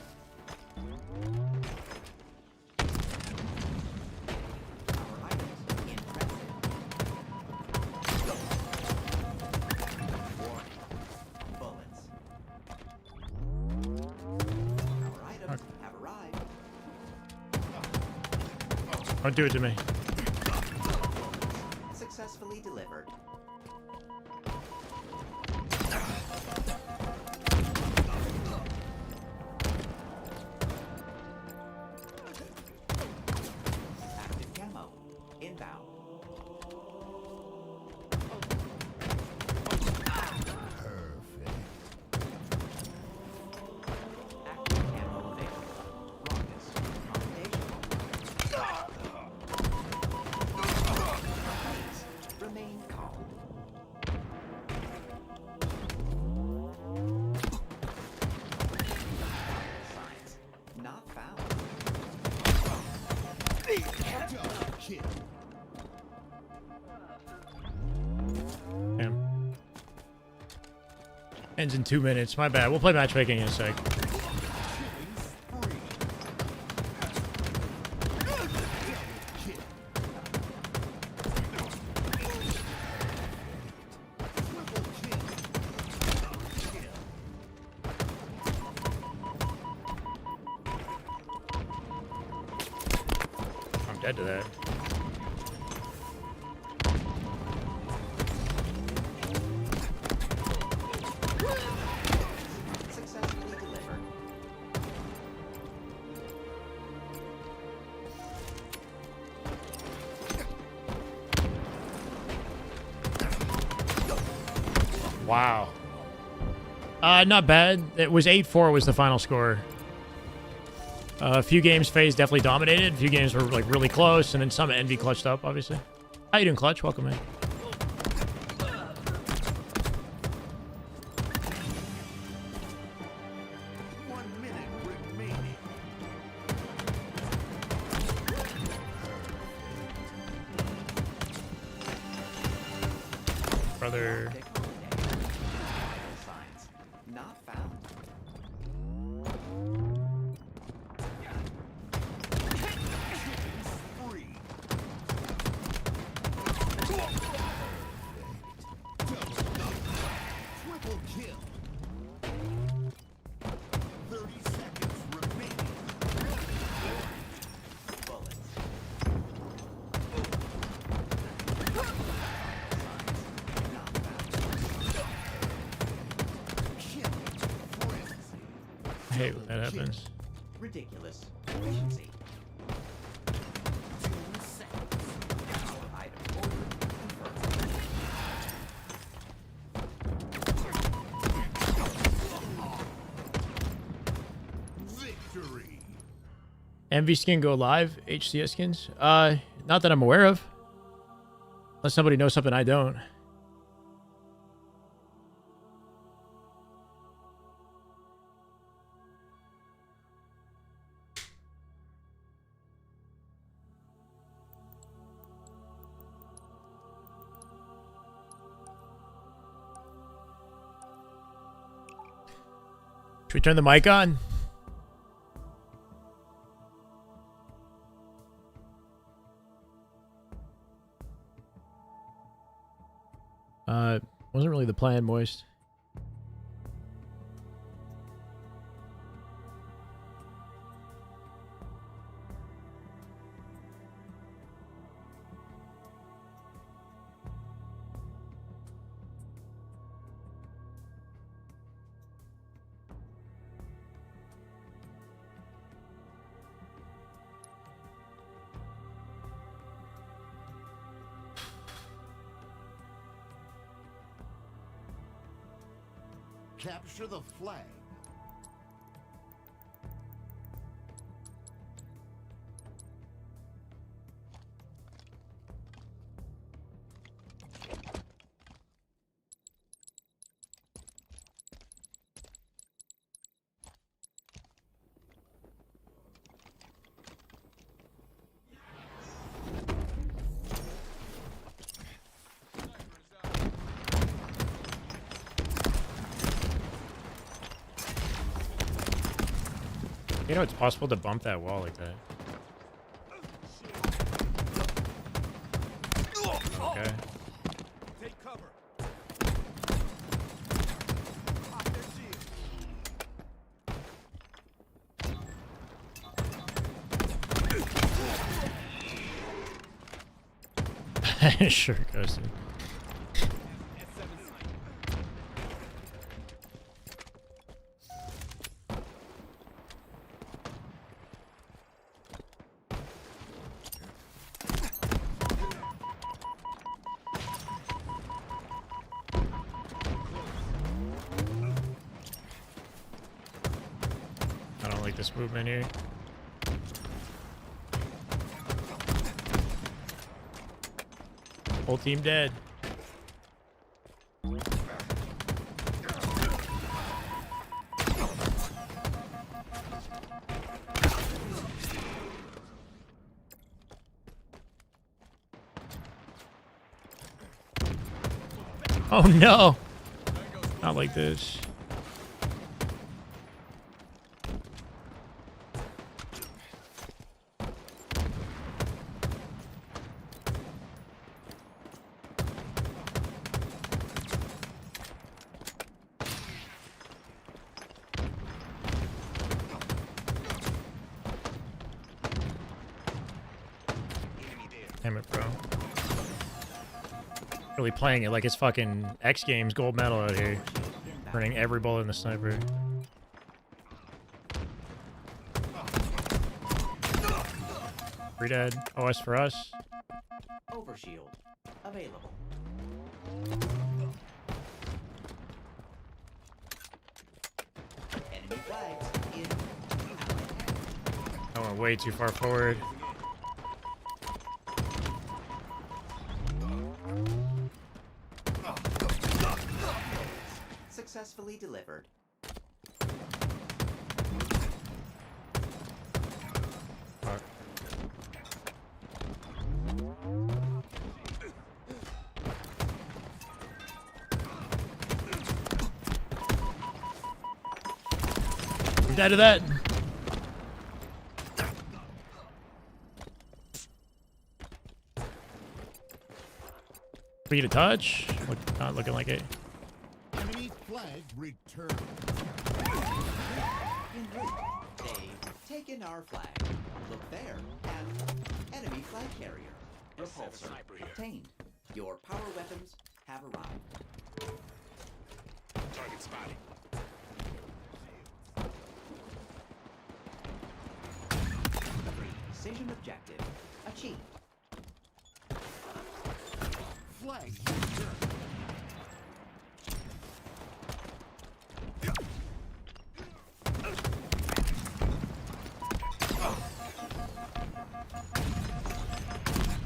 Our items in transit. Warning. Bullets. Our items have arrived. Don't do it to me. Successfully delivered. Active camo inbound. Active camo available. Raucous combination. Please remain calm. Signs not found. Damn. Ends in 2 minutes. My bad. We'll play matchmaking in a sec. I'm dead to that. Successfully delivered. Wow. Not bad. It was 8-4 was the final score. A few games Faze definitely dominated. A few games were like really close, and then some Envy clutched up, obviously. How you doing, Clutch? Welcome in. Brother. Signs not found. hate when that happens. Ridiculous efficiency. Item ordered. Confirmed. MV skin go live? HCS skins? Not that I'm aware of. Unless somebody knows something I don't. Should we turn the mic on? Wasn't really the plan, Moist. Capture the flag. You know, it's possible to bump that wall like that. Okay. Take cover. Sure, goes to. I don't like this movement here. Whole team dead. Oh no! Not like this. Damn it, bro. Really playing it like it's fucking X Games gold medal out here. Burning every bullet in the sniper. Free dead. OS for us. Overshield available. Enemy flags in I went way too far forward. successfully delivered. Fuck. I'm dead to that. Free to touch. Not looking like it. Enemy flag returned. En route. They've taken our flag. Look there. And enemy flag carrier. Repulsor obtained. Your power weapons have arrived. Target spotted. Precision objective achieved. Flag returned.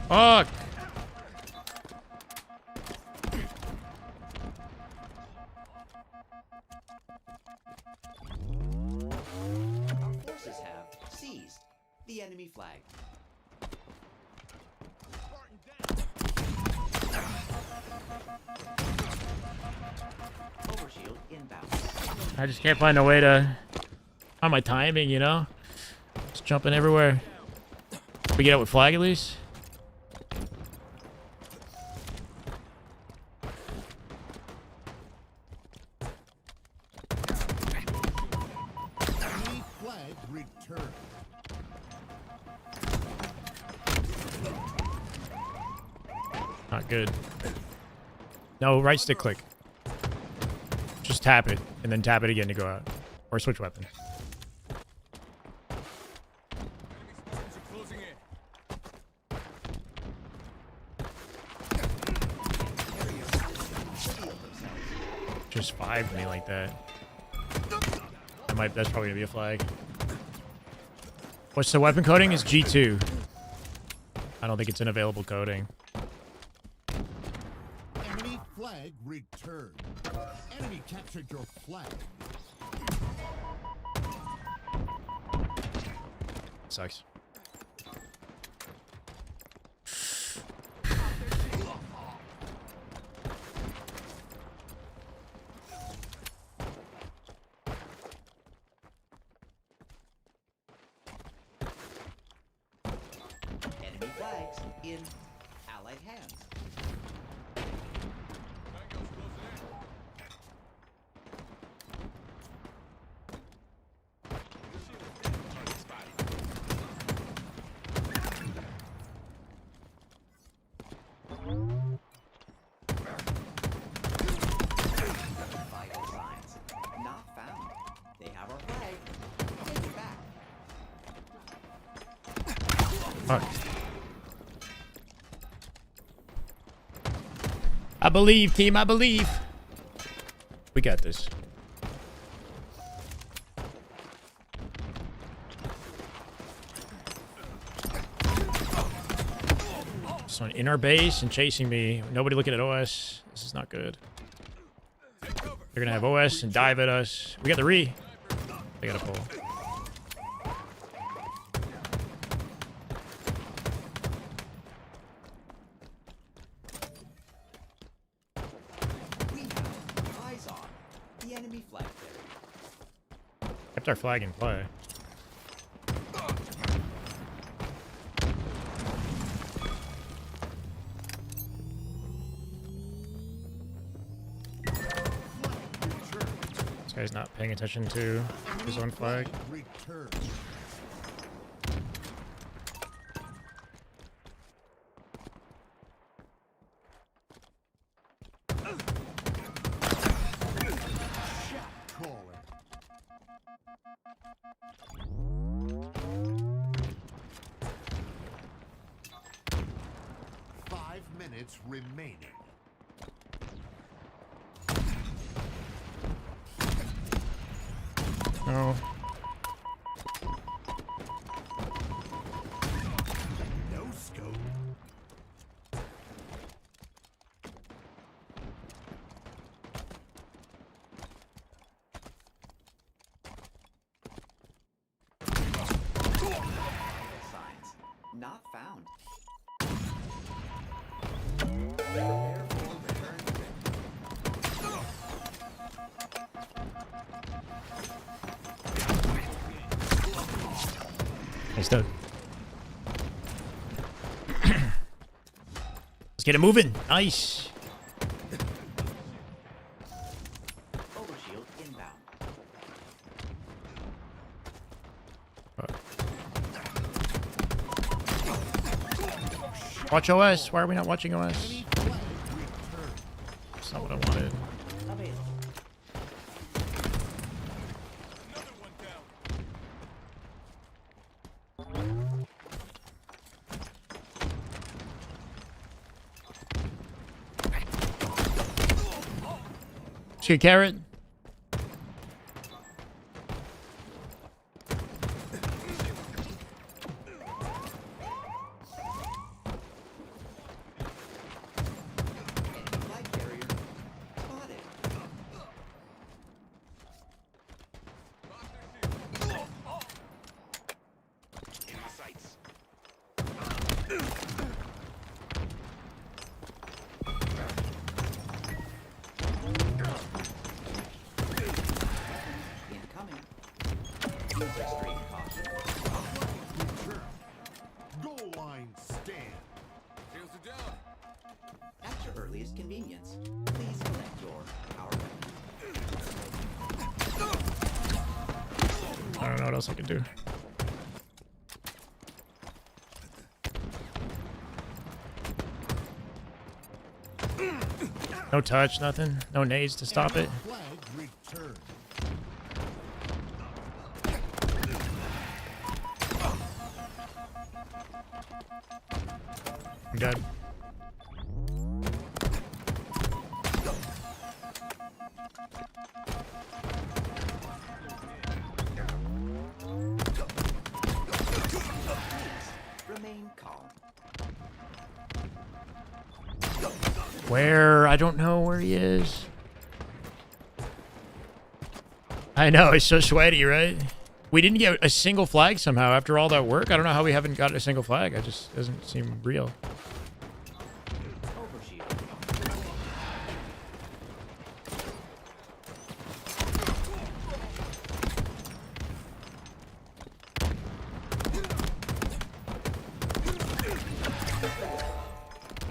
Fuck. Our forces have seized the enemy flag. Overshield inbound. I just can't find a way to on my timing, you know? Just jumping everywhere. We get out with flag at least? Enemy flag returned. Not good. No, right stick click. Just tap it, and then tap it again to go out. Or switch weapon. Just 5 me like that. That's probably gonna be a flag. What's the weapon coding? Is G2. I don't think it's an available coding. Enemy flag returned. Enemy captured your flag. Sucks. Enemy flags in allied hands. Vital signs not found. They have our flag. Take it back. Fuck. I believe, team, I believe. We got this. Someone in our base and chasing me. Nobody looking at OS. This is not good. They're gonna have OS and dive at us. We got the re. They gotta pull. We have eyes on the enemy flag carrier. Kept our flag in play. This guy's not paying attention to his own flag. Returned. Shot caller. Five minutes remaining. No. No scope. Signs not found. Prepare for return trip. Nice done. Let's get it moving. Nice. Overshield inbound. Watch OS. Why are we not watching OS? Enemy flag returned. That's not what I wanted. Available. See a carrot? Enemy flag carrier spotted. Incoming. Use extreme caution. Return. Goal line stand. At your earliest convenience, please collect your power weapon. I don't know what else I can do. No touch, nothing. No nades to stop it. Flag returned. I'm dead. Remain calm. Where? I don't know where he is. I know, it's so sweaty, right? We didn't get a single flag somehow after all that work. I don't know how we haven't got a single flag. It just doesn't seem real. Overshield.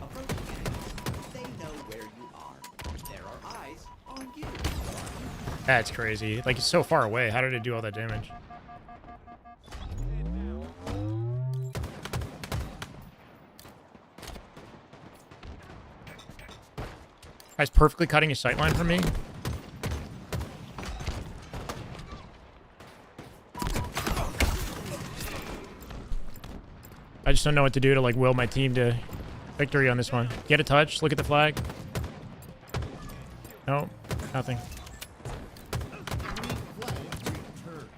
Approaching enemies. They know where you are. There are eyes on you. That's crazy. Like, it's so far away. How did it do all that damage? Guy's perfectly cutting his sight line for me. I just don't know what to do to, like, will my team to victory on this one. Get a touch. Look at the flag. No, nothing. Enemy flag returned.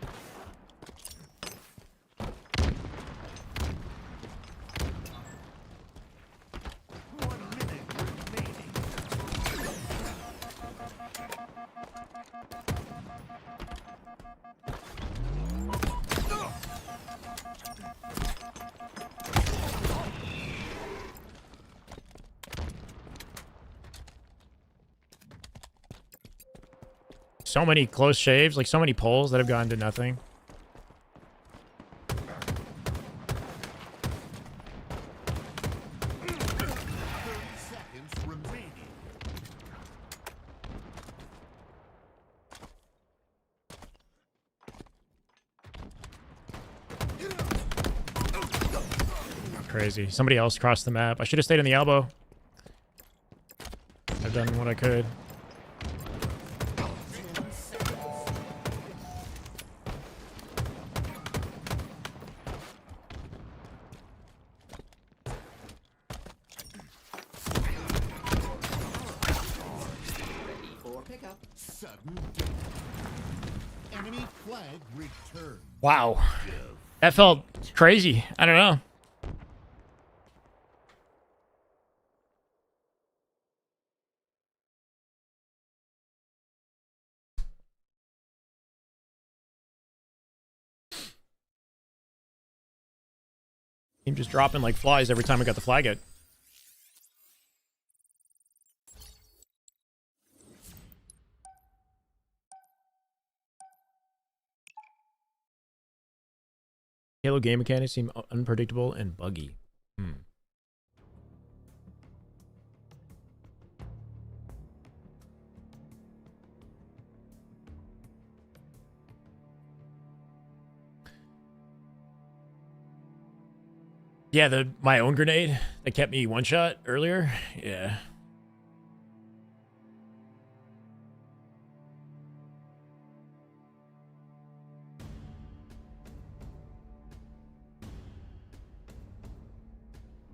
One minute remaining. So many close shaves, like so many pulls that have gone to nothing. Seconds remaining. Crazy. Somebody else crossed the map. I should have stayed in the elbow. I've done what I could. Ready for pickup. Sudden death. Enemy flag returned. Wow. That felt crazy. I don't know. Team just dropping like flies every time we got the flag out. Halo game mechanics seem unpredictable and buggy. Yeah, my own grenade that kept me one shot earlier. Yeah.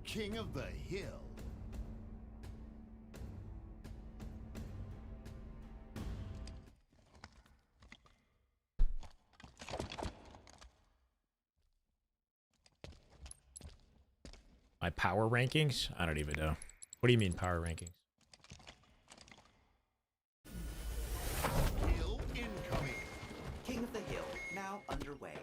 King of the Hill. My power rankings? I don't even know. What do you mean power rankings? Hill incoming. King of the Hill now underway.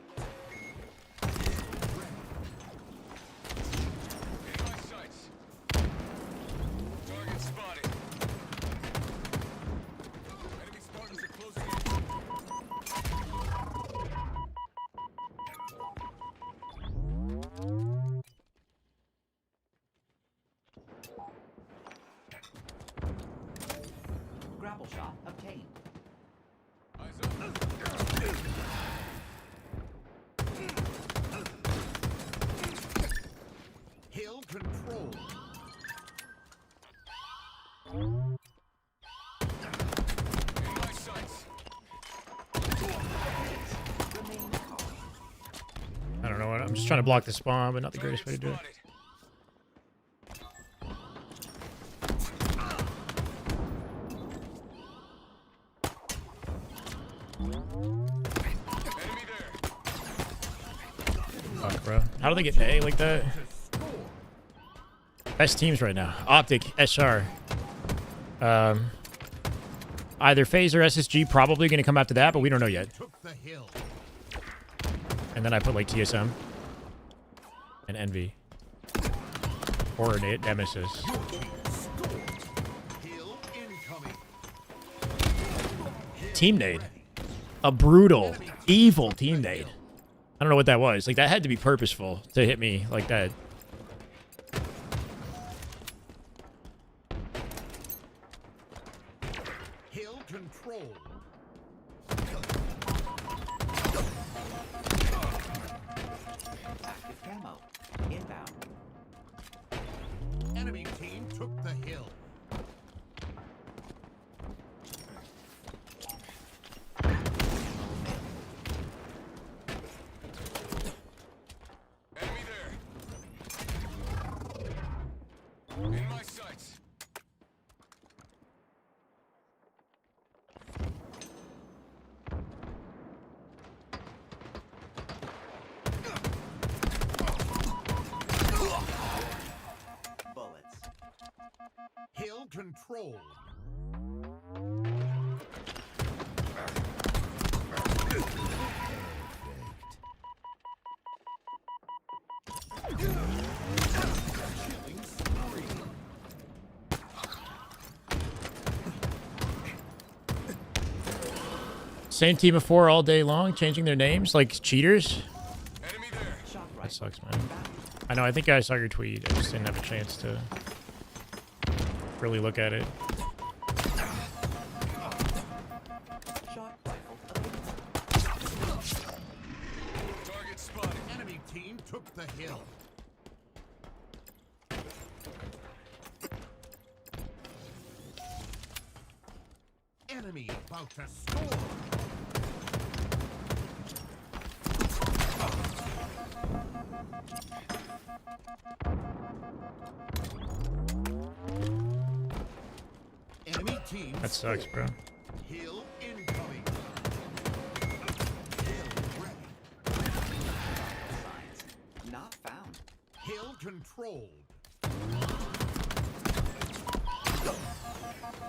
Grapple shot obtained. Hill control. Remain calm. I don't know what. I'm just trying to block the spawn, but not the greatest way to do it. Fuck, bro. How do they get an A like that? Best teams right now. Optic, SR. Either Faze or SSG probably going to come after that, but we don't know yet. Took the hill. And then I put like TSM and Envy or Nemesis. Hill incoming. Team nade. A brutal, evil team nade. I don't know what that was. Like, that had to be purposeful to hit me like that. Hill control. Active camo. Inbound. Enemy team took the hill. Enemy there. In my sights. Bullets. Hill control. Killing spree. Same team of 4 all day long, changing their names like cheaters. Enemy there. Shot That rifle. sucks, man. I know, I think I saw your tweet. I just didn't have a chance to really look at it. Shot rifle available. Target spotted. Enemy team took the hill. Enemy about to score. Enemy team That sucks, bro. Hill incoming. Hill ready. Signs. Not found. Hill controlled.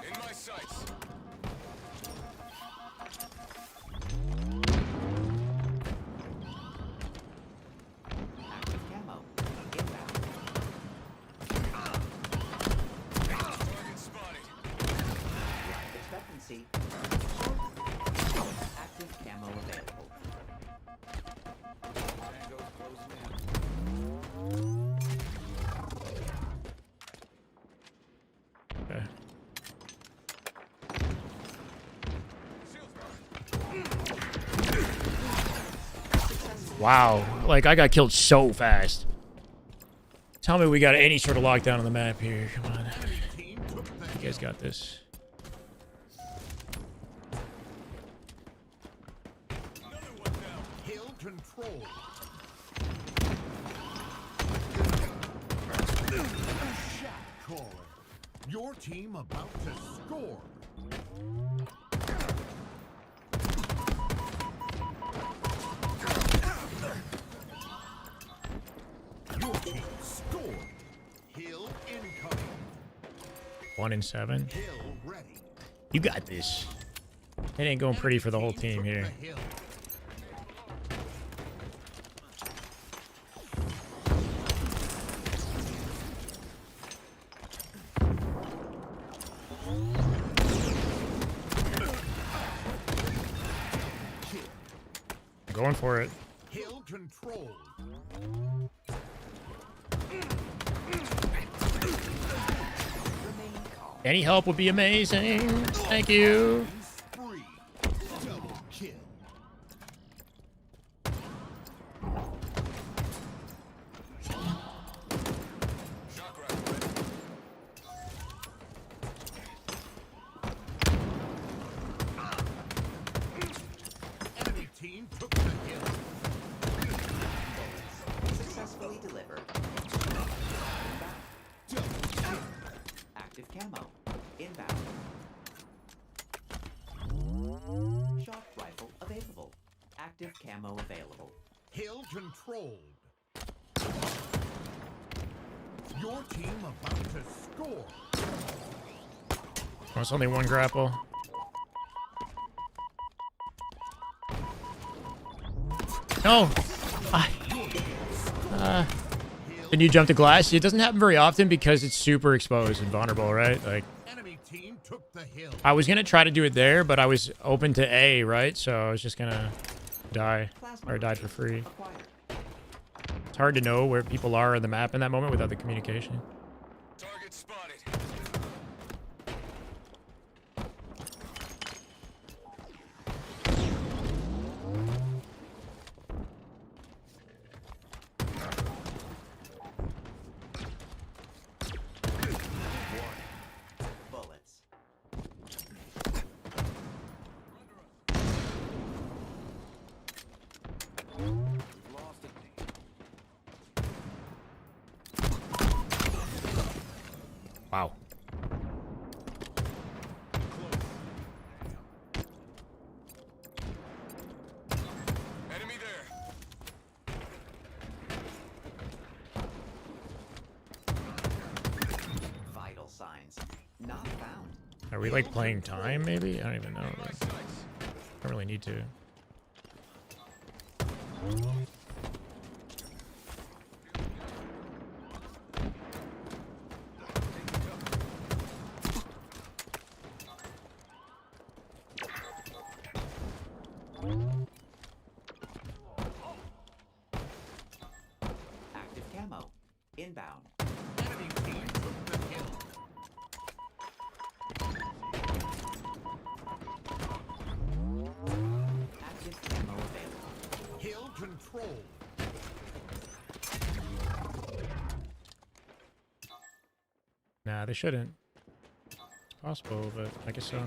In my sights. Active camo. Inbound. Target spotted. Life expectancy. Active camo available. Okay. Wow. Like, I got killed so fast. Tell me we got any sort of lockdown on the map here. Come on. Team took the You guys got this. hill controlled. Shot caller. Your team about to score. Your team scored. Hill incoming. 1 and 7. Hill ready. You got this. It ain't going pretty for the whole team Took here. the hill. Going for it. Hill controlled. Any help would be amazing. Thank you. Spree. Double kill. Shock rifle ready. Enemy team took the hill. Successfully delivered. Double kill. Active camo. Inbound. Shock rifle available. Active camo available. Hill controlled. Your team about to score. Oh, it's only one grapple. No. Then you jump the glass. It doesn't happen very often because it's super exposed and vulnerable, right? Like, Enemy team took the hill. I was gonna try to do it there, but I was open to A, right? So I was just gonna die, Plasma or died for free. acquired. It's hard to know where people are on the map in that moment without the communication. Target spotted. Bullets. Wow. Enemy there. Vital signs. Not found. Are we like playing time maybe? I don't even know. My Like, sights. I don't really need to. Active camo. Inbound. Enemy team took the hill. Active camo available. Hill controlled. Nah, they shouldn't. It's possible, but I guess so.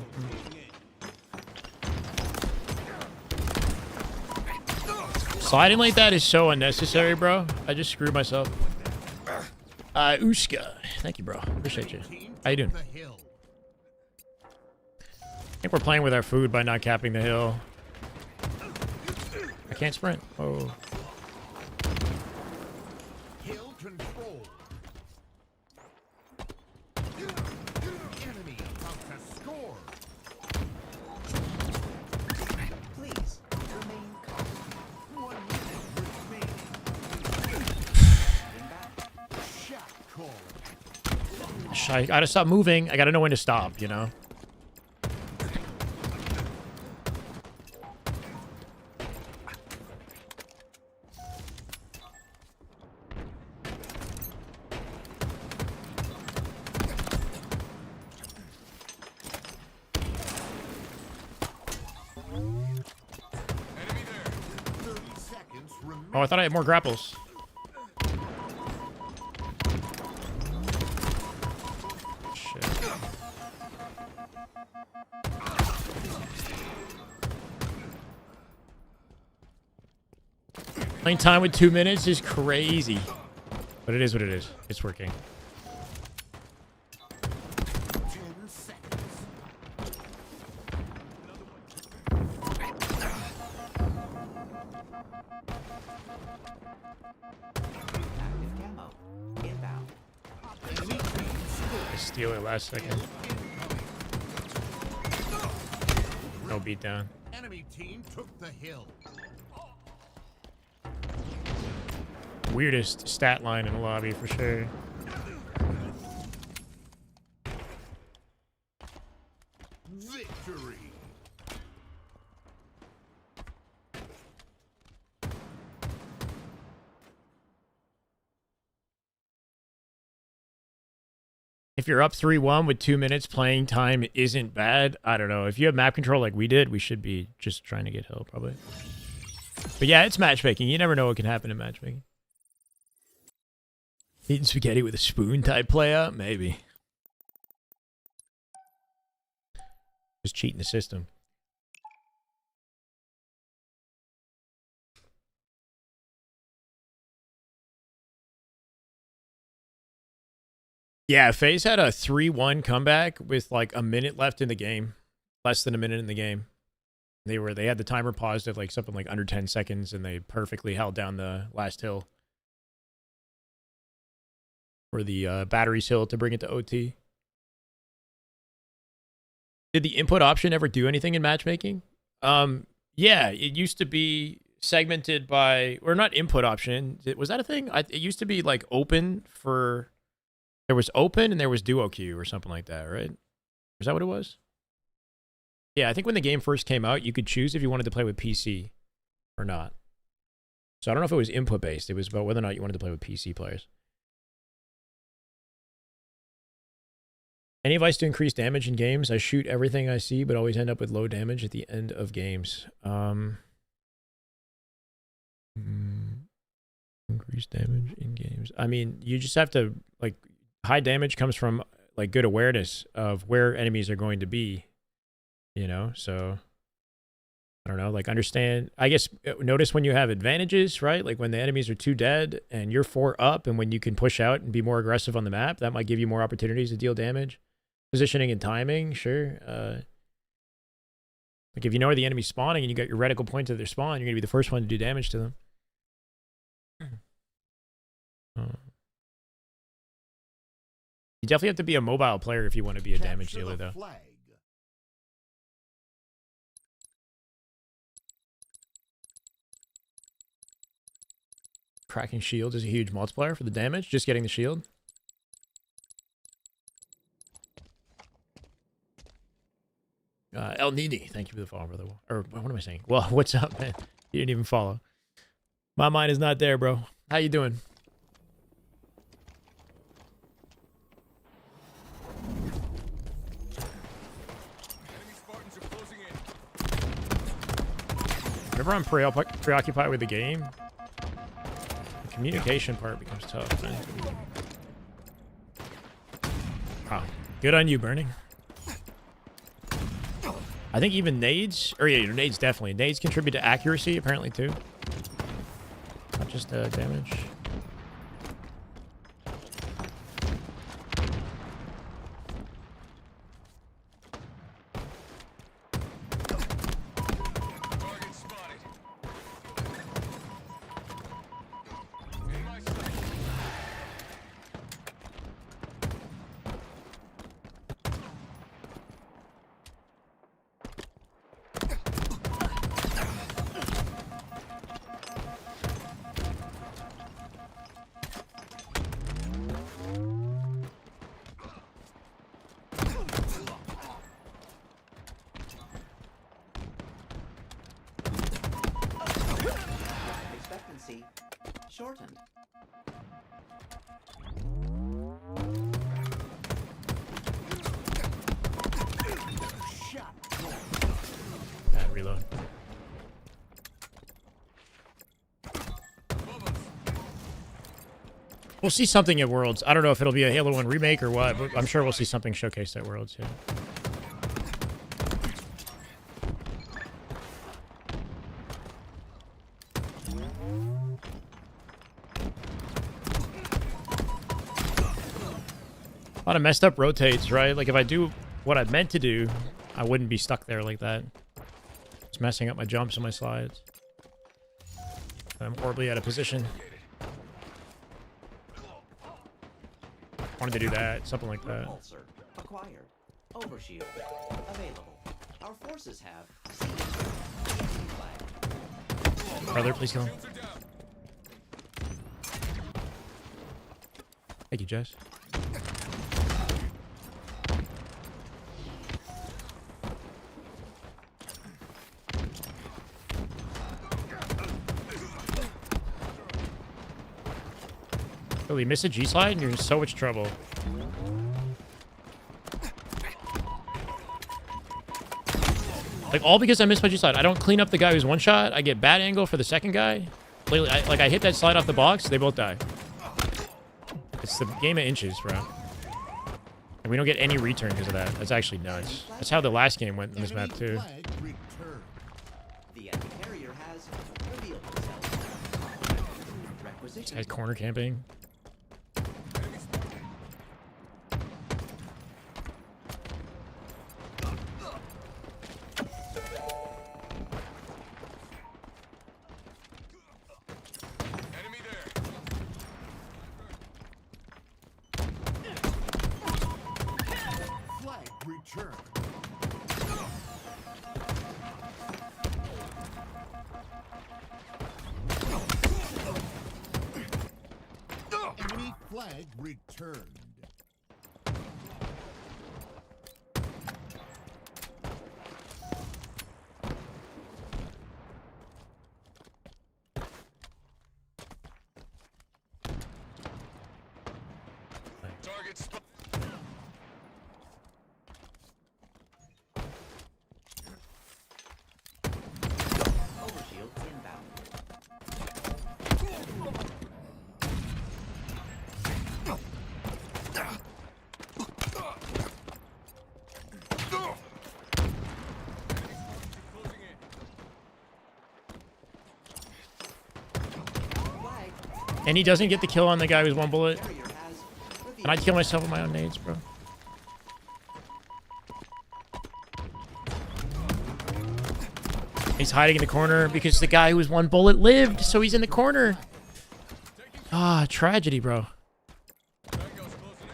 Sliding like that is so unnecessary, bro. I just screwed myself. Uska. Thank you, bro. Appreciate you. Team How you took doing? the hill. I think we're playing with our food by not capping the hill. I can't sprint. Oh. Hill controlled. Enemy about to score. Please remain calm. 1 minute remaining. Inbound. Shot call. I gotta stop moving. I gotta know when to stop, you know? Enemy there. 30 seconds remaining. Oh, I thought I had more grapples. Shit. Playing time with 2 minutes is crazy. But it is what it is. It's working. 10 seconds. Active camo. Inbound. I steal it last second. No beatdown. Enemy team took the hill. Weirdest stat line in the lobby for sure. Victory. If you're up 3-1 with 2 minutes, playing time isn't bad. I don't know. If you have map control like we did, we should be just trying to get hill, probably. But yeah, it's matchmaking. You never know what can happen in matchmaking. Eating spaghetti with a spoon type play out? Maybe. Just cheating the system. Yeah, Faze had a 3-1 comeback with like a minute left in the game. Less than a minute in the game. They had the timer paused at like something like under 10 seconds and they perfectly held down the last hill. Or the batteries hill to bring it to OT. Did the input option ever do anything in matchmaking? Yeah, it used to be segmented by, or not input option. Was that a thing? It used to be like open for, there was open and there was duo queue or something like that, right? Is that what it was? Yeah, I think when the game first came out, you could choose if you wanted to play with PC or not. So I don't know if it was input based. It was about whether or not you wanted to play with PC players. Any advice to increase damage in games? I shoot everything I see, but always end up with low damage at the end of games. Increase damage in games. I mean, you just have to, like, high damage comes from, like, good awareness of where enemies are going to be, you know? So, I don't know, like, understand, I guess, notice when you have advantages, right? Like, when the enemies are 2 dead and you're 4 up, and when you can push out and be more aggressive on the map, that might give you more opportunities to deal damage. Positioning and timing, sure. Like, if you know where the enemy's spawning and you got your reticle point to their spawn, you're going to be the first one to do damage to them. You definitely have to be a mobile player if you want to be a damage dealer, though. Flag. Cracking shield is a huge multiplier for the damage, just getting the shield. El Nini, thank you for the follow, brother. Or what am I saying? Well, what's up, man? You didn't even follow. My mind is not there, bro. How you doing? Enemy Spartans are closing in. Whenever I'm preoccupied with the game, the communication part becomes tough, man. Wow. Good on you, Burning. I think even nades, or yeah, nades definitely. Nades contribute to accuracy, apparently, too. Not just damage. Target spotted. In my sight. Expectancy shortened. Bad reload. We'll see something at Worlds. I don't know if it'll be a Halo 1 remake or what, but I'm sure we'll see something showcased at Worlds, yeah. A lot of messed up rotates, right? Like, if I do what I meant to do, I wouldn't be stuck there like that. It's messing up my jumps and my slides. I'm horribly out of position. wanted to do that, something like that. Repulsor acquired. Overshield available. Our forces have seized the enemy flag. Brother, please kill him. Shields are down. Thank you, Jess. Oh, you miss a G-slide and you're in so much trouble. Like, all because I missed my G-slide. I don't clean up the guy who's one shot. I get bad angle for the second guy. I hit that slide off the box. They both die. It's the game of inches, bro. And we don't get any return because of that. That's actually nuts. That's how the last game went in this map, too. Flag returned. The enemy carrier has revealed itself. Requisition. Guy's corner camping. Enemy there. Flag returned. Enemy flag returned. Target spot. Overshield inbound. Closing in. Flag And he doesn't get the kill on the guy who's one bullet. carrier has revealed. And I'd kill myself with my own nades, bro. He's hiding in the corner because the guy who was one bullet lived, so he's in the corner. Ah, tragedy, bro. Tango's closing in.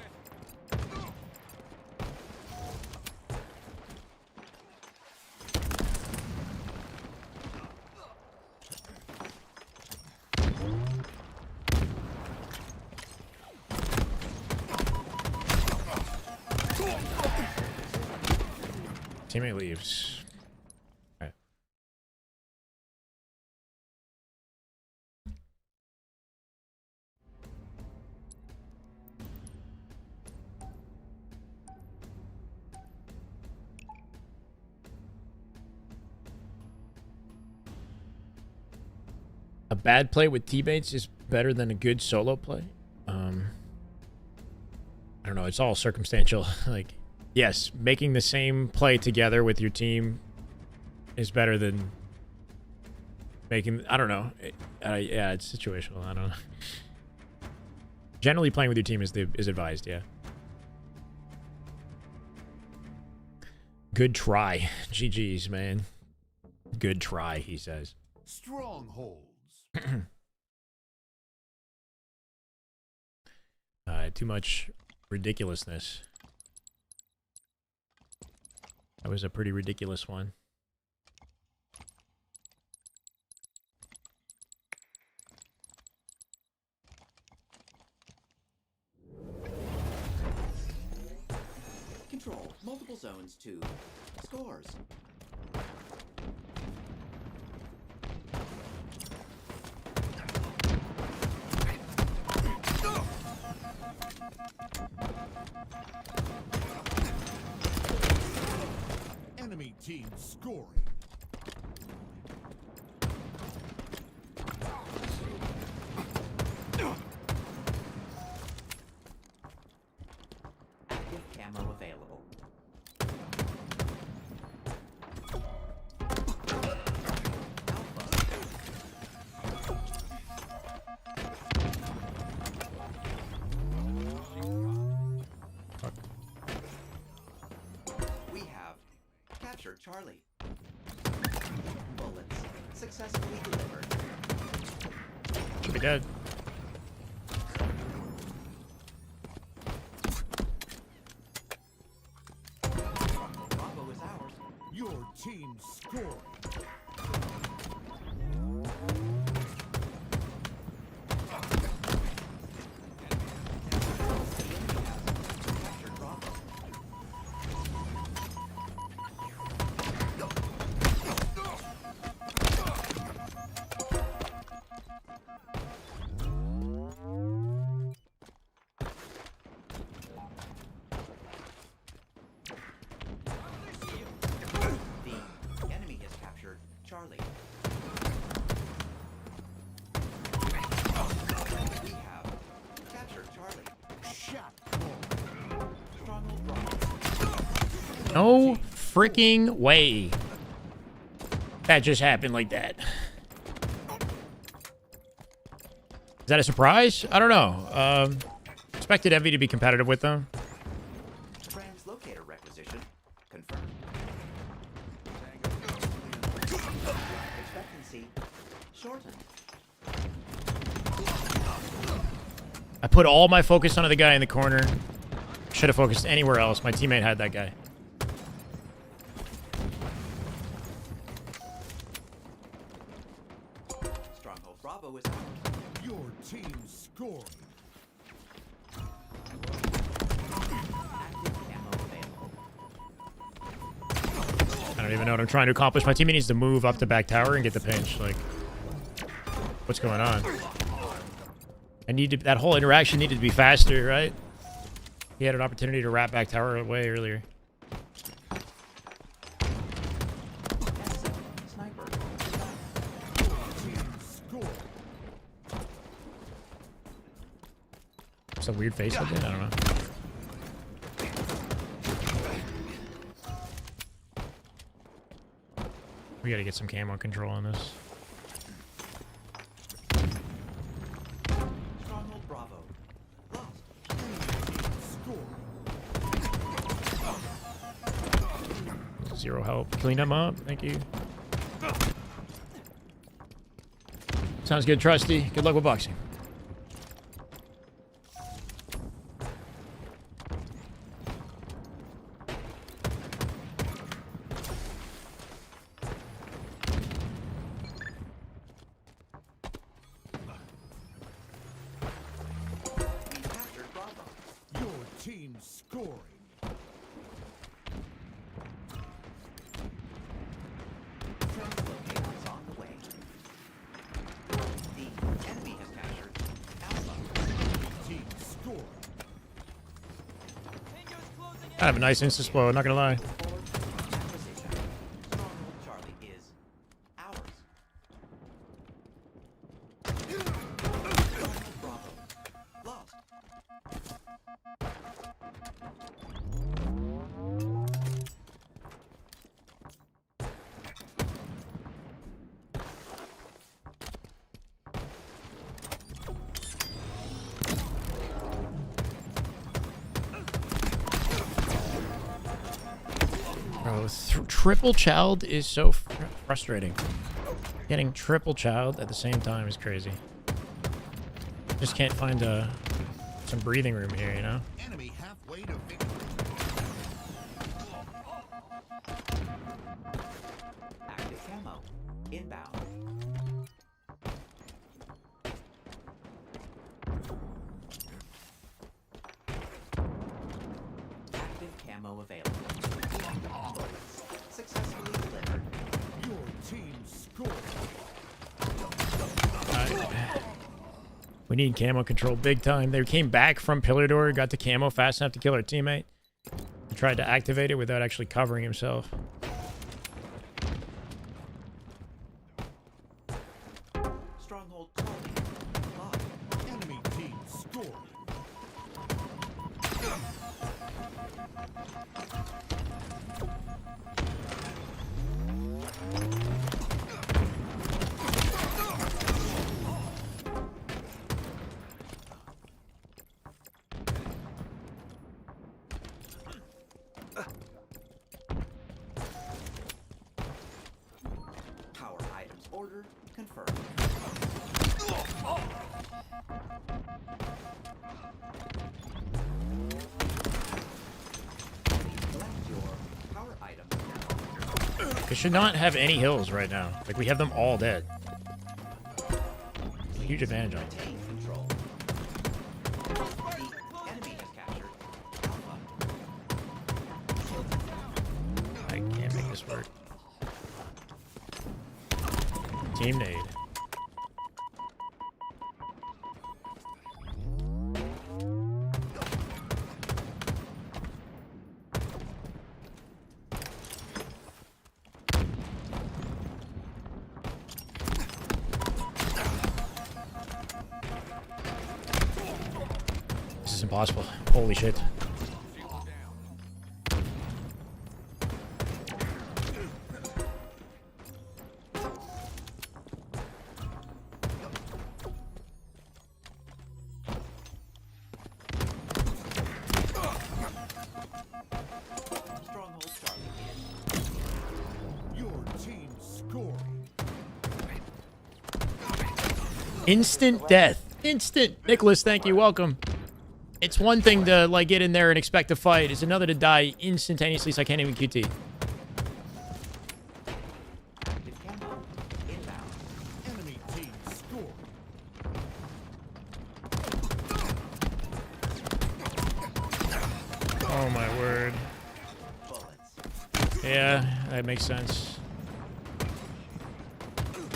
Teammate leaves. Alright. A bad play with teammates is better than a good solo play. I don't know. It's all circumstantial. Like, yes, making the same play together with your team is better than making. I don't know. Yeah, it's situational. I don't know. Generally, playing with your team is advised. Yeah. Good try. GG's, man. Good try, he says. Strongholds. Too much ridiculousness. That was a pretty ridiculous one. Control multiple zones to scores. Enemy team scoring. Active camo available. We have captured Charlie. Bullets successfully delivered. Should be dead. No freaking way. That just happened like that. Is that a surprise? I don't know. Expected Envy to be competitive with them. Translocator requisition confirmed. Expectancy shortened. I put all my focus onto the guy in the corner. Should have focused anywhere else. My teammate had that guy. Stronghold Bravo is out. Your team scored. Active camo available. I don't even know what I'm trying to accomplish. My teammate needs to move up the back tower and get the pinch. Like, what's going on? That whole interaction needed to be faster, right? He had an opportunity to wrap back tower away earlier. S7 sniper. Team scored. Some weird face looking? I don't know. We gotta get some camo control on this. Stronghold Bravo. Lost. Score. Zero help. Clean them up. Thank you. Sounds good, Trusty. Good luck with boxing. We captured Bravo. Your team scoring. Translocator is on the way. The enemy has captured Alpha. Team scored. I have a nice insta-explode, not gonna lie. Forward acquisition. Stronghold Charlie is ours. Stronghold Bravo. Lost. Bro, triple child is so frustrating. Getting triple child at the same time is crazy. Just can't find some breathing room here, you know? Enemy halfway to victory. Active camo. Inbound. Active camo available. Bullets successfully delivered. Your team scored. We need camo control big time. They came back from pillar door, got the camo fast enough to kill our teammate. He tried to activate it without actually covering himself. Stronghold Charlie. Lost. Enemy team scored. Power items order confirmed. Collect your power items now. They should not have any hills right now. Like, we have them all dead. Huge advantage on them. Retain control. The enemy has captured Alpha. I can't make this work. Team nade. This is impossible. Holy shit. Instant death. Instant. Nicholas, thank you. Welcome. It's one thing to like get in there and expect a fight. It's another to die instantaneously, so I can't even QT. Active camo inbound. Enemy team score. Oh my word. Bullets. Yeah, that makes sense.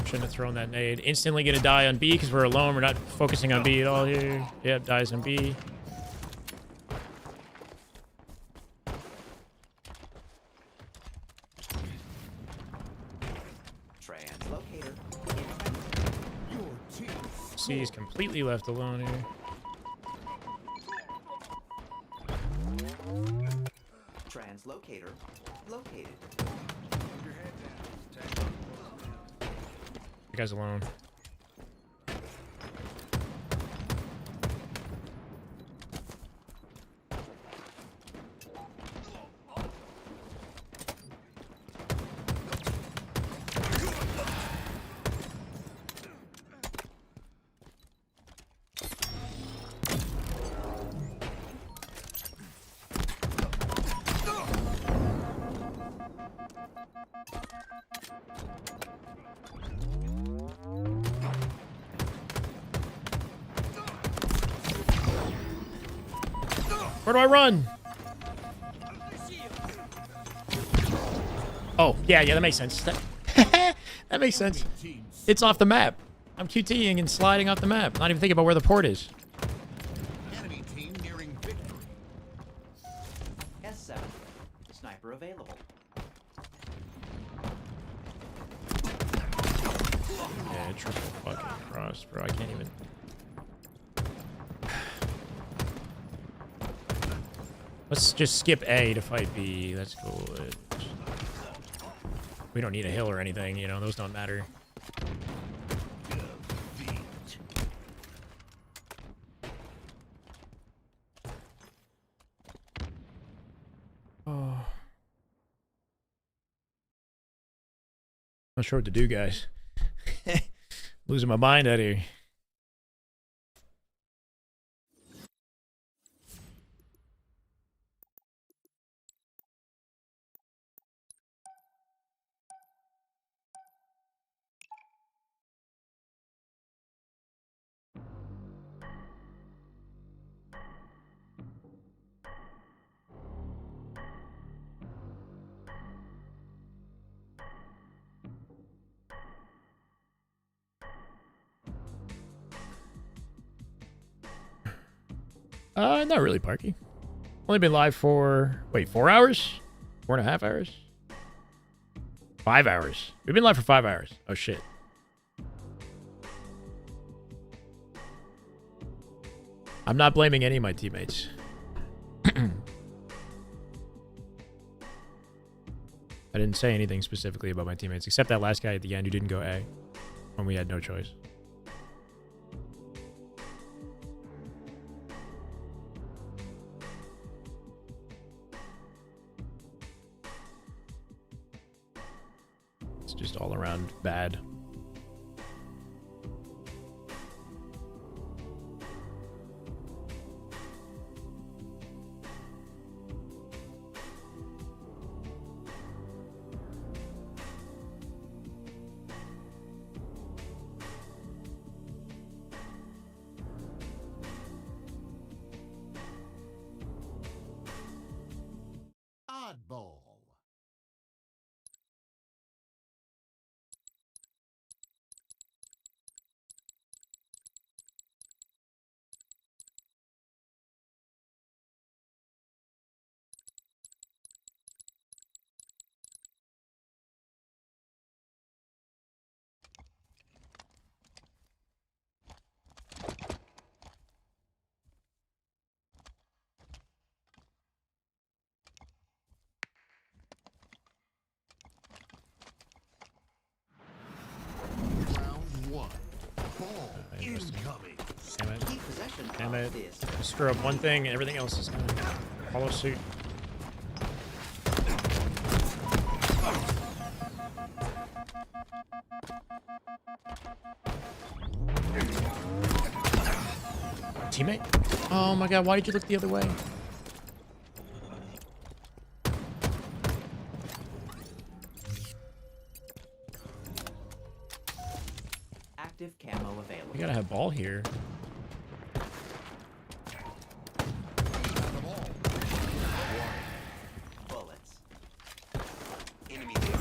Shouldn't have thrown that nade. Instantly gonna die on B because we're alone. We're not focusing on B at all here. Yep, dies on B. Translocator. Your team C is completely left alone here. Translocator located. You guys alone. Where do I run? Oh, yeah, that makes sense. That makes sense. team It's off the map. I'm QTing and sliding off the map. Not even thinking about where the port is. enemy team nearing victory. S7. Sniper available. Yeah, triple fucking cross, bro. I can't even... Let's just skip A to fight B. That's cool. We don't need a hill or anything, you know. Those don't matter. Oh. Not sure what to do, guys. Losing my mind out here. Not really, Parky. Only been live for, wait, 4 hours? 4.5 hours? 5 hours. We've been live for 5 hours. Oh, shit. I'm not blaming any of my teammates. I didn't say anything specifically about my teammates, except that last guy at the end who didn't go A when we had no choice. It's just all around bad. Oddball. Round one. Ball incoming. Damn it. Keep possession Damn of it. this. Screw up one thing and everything else is going to follow suit. Oh my god, why did you look the other way? Active camo available. We gotta have ball here. Bullets. Enemy there.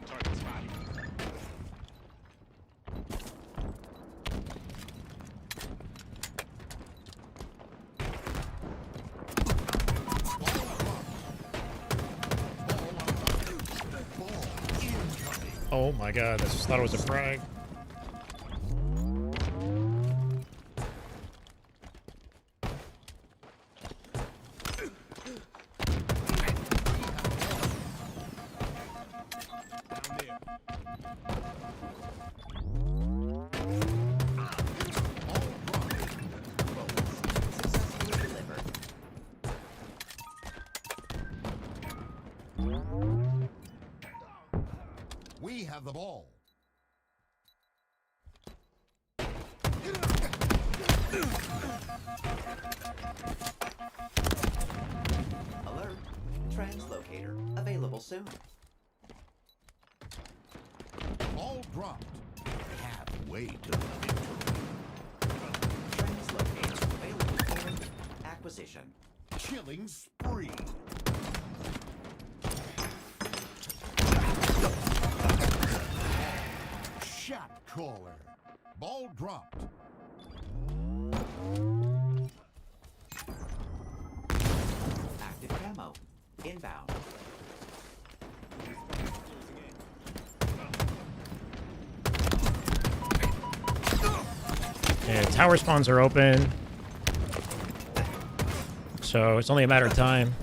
Target spotted. Oh my god, I just thought it was a frag. Down there. Bullets. Successfully delivered. We have the ball. Alert. Translocator available soon. Ball dropped. Halfway to the victory. Translocator available for acquisition. Killing spree. Shot caller. Ball dropped. Active camo. Inbound. Yeah, tower spawns are open. So it's only a matter of time.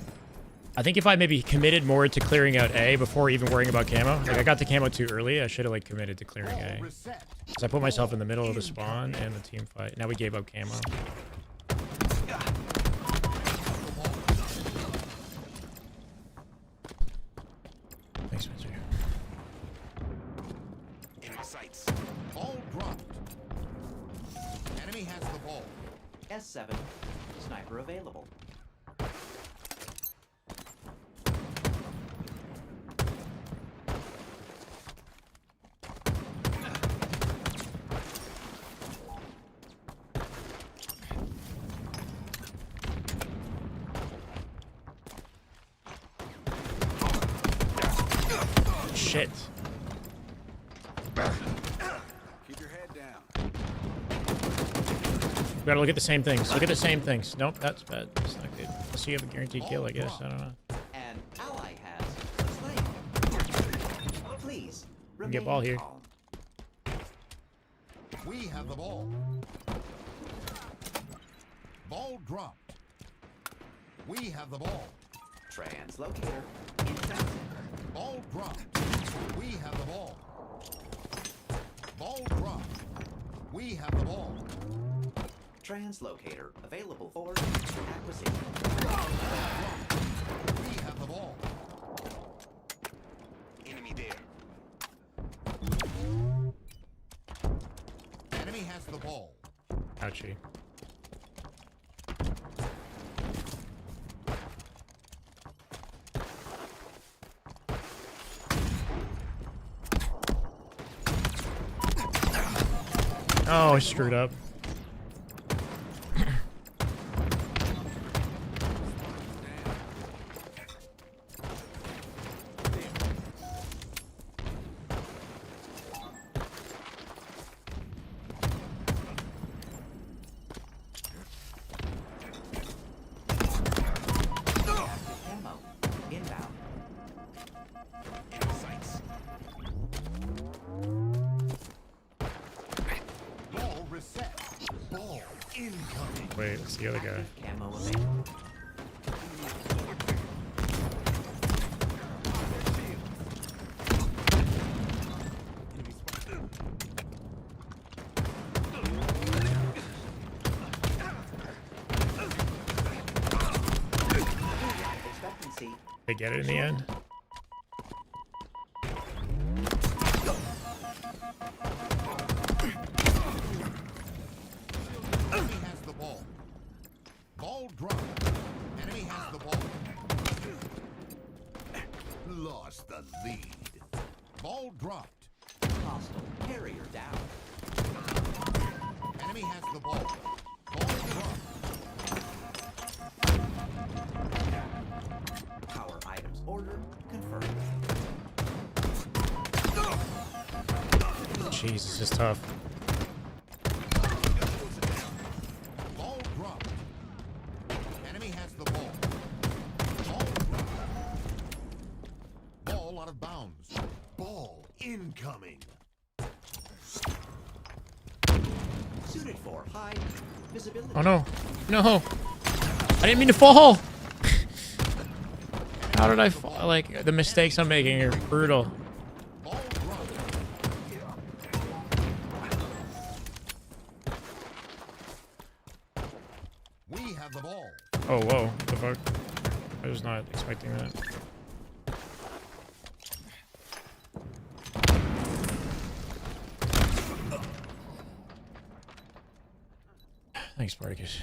I think if I maybe committed more to clearing out A before even worrying about camo. Like I got the camo too early. I should have like committed to clearing A. Reset. Because I put myself in the middle of the spawn and the team fight. Now we gave up camo. Thanks, Spencer. Enemy sights. Ball dropped. Enemy has the ball. S7. Sniper available. Shit. Keep your head down. We gotta look at the same things. Look at the same things. Nope, that's bad. That's not good. Unless you have a guaranteed kill, I guess. I don't know. An ally has slain. Please can get remain ball here. calm. We have the ball. Ball dropped. We have the ball. Translocator in transit. Ball dropped. We have the ball. Ball dropped. We have the ball. Translocator available for acquisition. We have the ball. Enemy there. Enemy has the ball. Ouchie. Oh, I screwed up. Ammo inbound. Enemy sights. Ball reset. Ball incoming. Wait, what's the other guy? Camo available. Efficiency. They get it in the end. Enemy has the ball. Ball dropped. Enemy has the ball. Lost the lead. Ball dropped. Hostile carrier down. Enemy has the ball. Ball dropped. Power items order confirmed. Jeez, this is tough. Ball dropped. Enemy has the ball. Ball dropped. Ball out of bounds. Ball incoming. Suited for high visibility. Oh no. No. I didn't mean to fall. How did I fall? Like, the mistakes I'm making are brutal. Ball dropped. We have the ball. Oh, whoa. What the fuck? I was not expecting that. Thanks, Spartacus.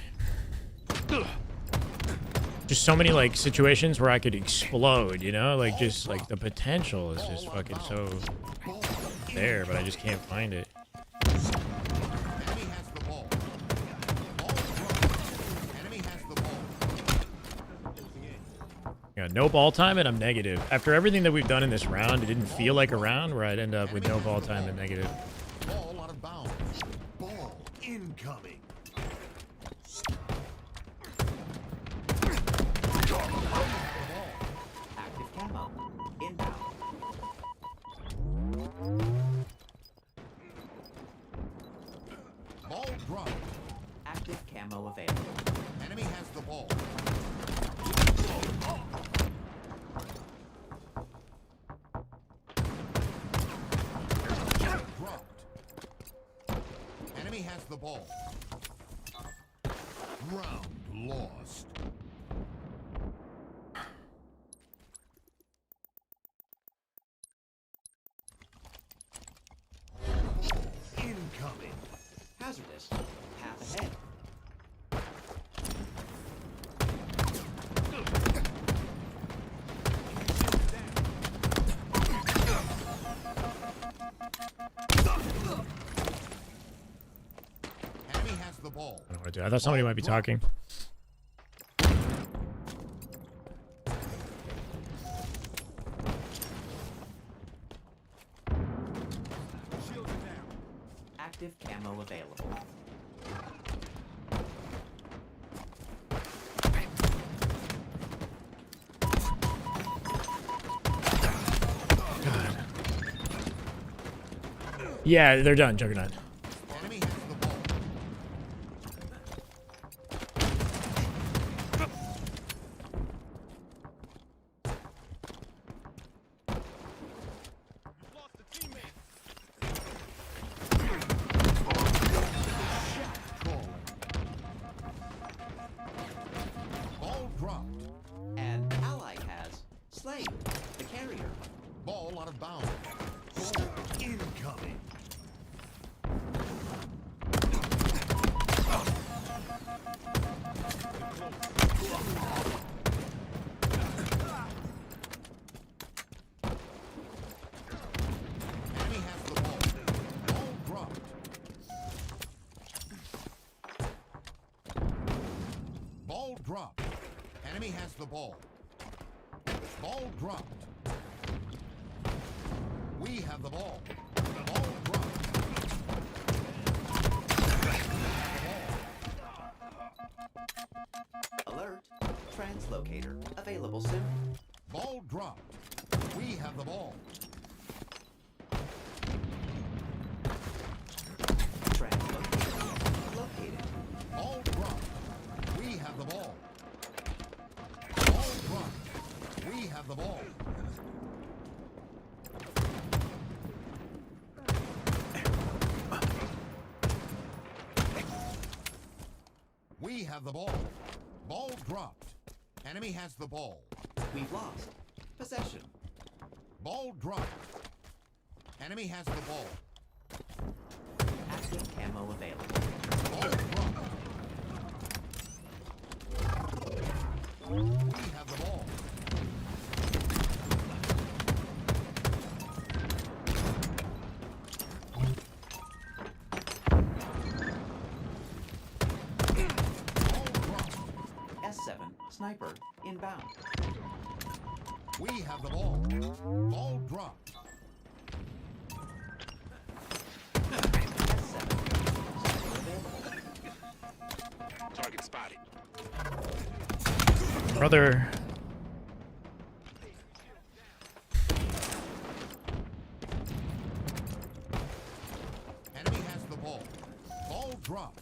Just so many, like, situations where I could explode, you know? Like, just, like, the potential is just fucking so there, but I just can't find it. Enemy has the ball. Ball dropped. Enemy has the ball. Yeah, no ball time, and I'm negative. After everything that we've done in this round, it didn't feel like a round where I'd end up with no ball time and negative. Ball out of bounds. Ball incoming. Active camo. Inbound. Ball dropped. Active camo available. Enemy has the ball. Dropped. Enemy has the ball. Round lost. Incoming. Hazardous. Path ahead. Enemy has the ball. I don't know what to do. I thought somebody might be talking. Active camo available. Yeah, they're done, Juggernaut. Enemy has the ball. Ball dropped. An ally has slain the carrier. Ball out of bounds. Ball incoming. Enemy has the ball. Ball dropped. Ball dropped. Enemy has the ball. Ball dropped. We have the ball. Ball dropped. Alert. Translocator available soon. Ball dropped. We have the ball. Translocator located. Ball dropped. We have the ball. Ball dropped. We have the ball. We have the ball. Ball dropped. Enemy has the ball. We've lost. Possession. Ball dropped. Enemy has the ball. Active camo available. Ball dropped. We have the ball. Ball dropped. S7 sniper inbound. We have the ball. Ball dropped. S7 sniper available. Target spotted. Brother. Enemy has the ball. Ball dropped.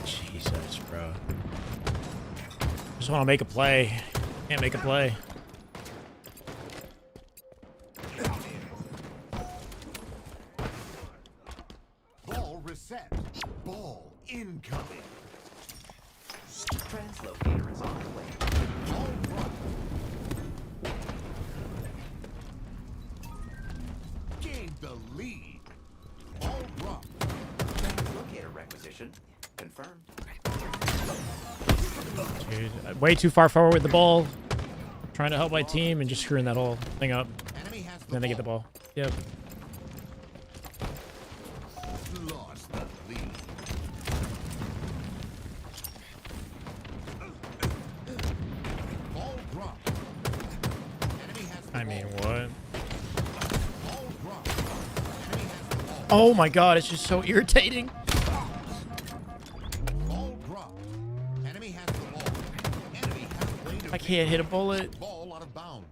Jesus, bro. Just want to make a play. Can't make a play. Ball reset. Ball incoming. Translocator is on the way. Ball dropped. Gained the lead. Ball dropped. Translocator requisition confirmed. Dude, way too far forward with the ball. Trying to help my team and just screwing that whole thing up. Enemy has the Then they get the ball. Yep. Lost the lead. Ball dropped. Enemy has the I mean, ball. what? Ball dropped. Enemy has the ball. Oh my god, it's just so irritating. Ball dropped. Enemy has the ball. Enemy has played a I can't hit a bullet. ball out of bounds.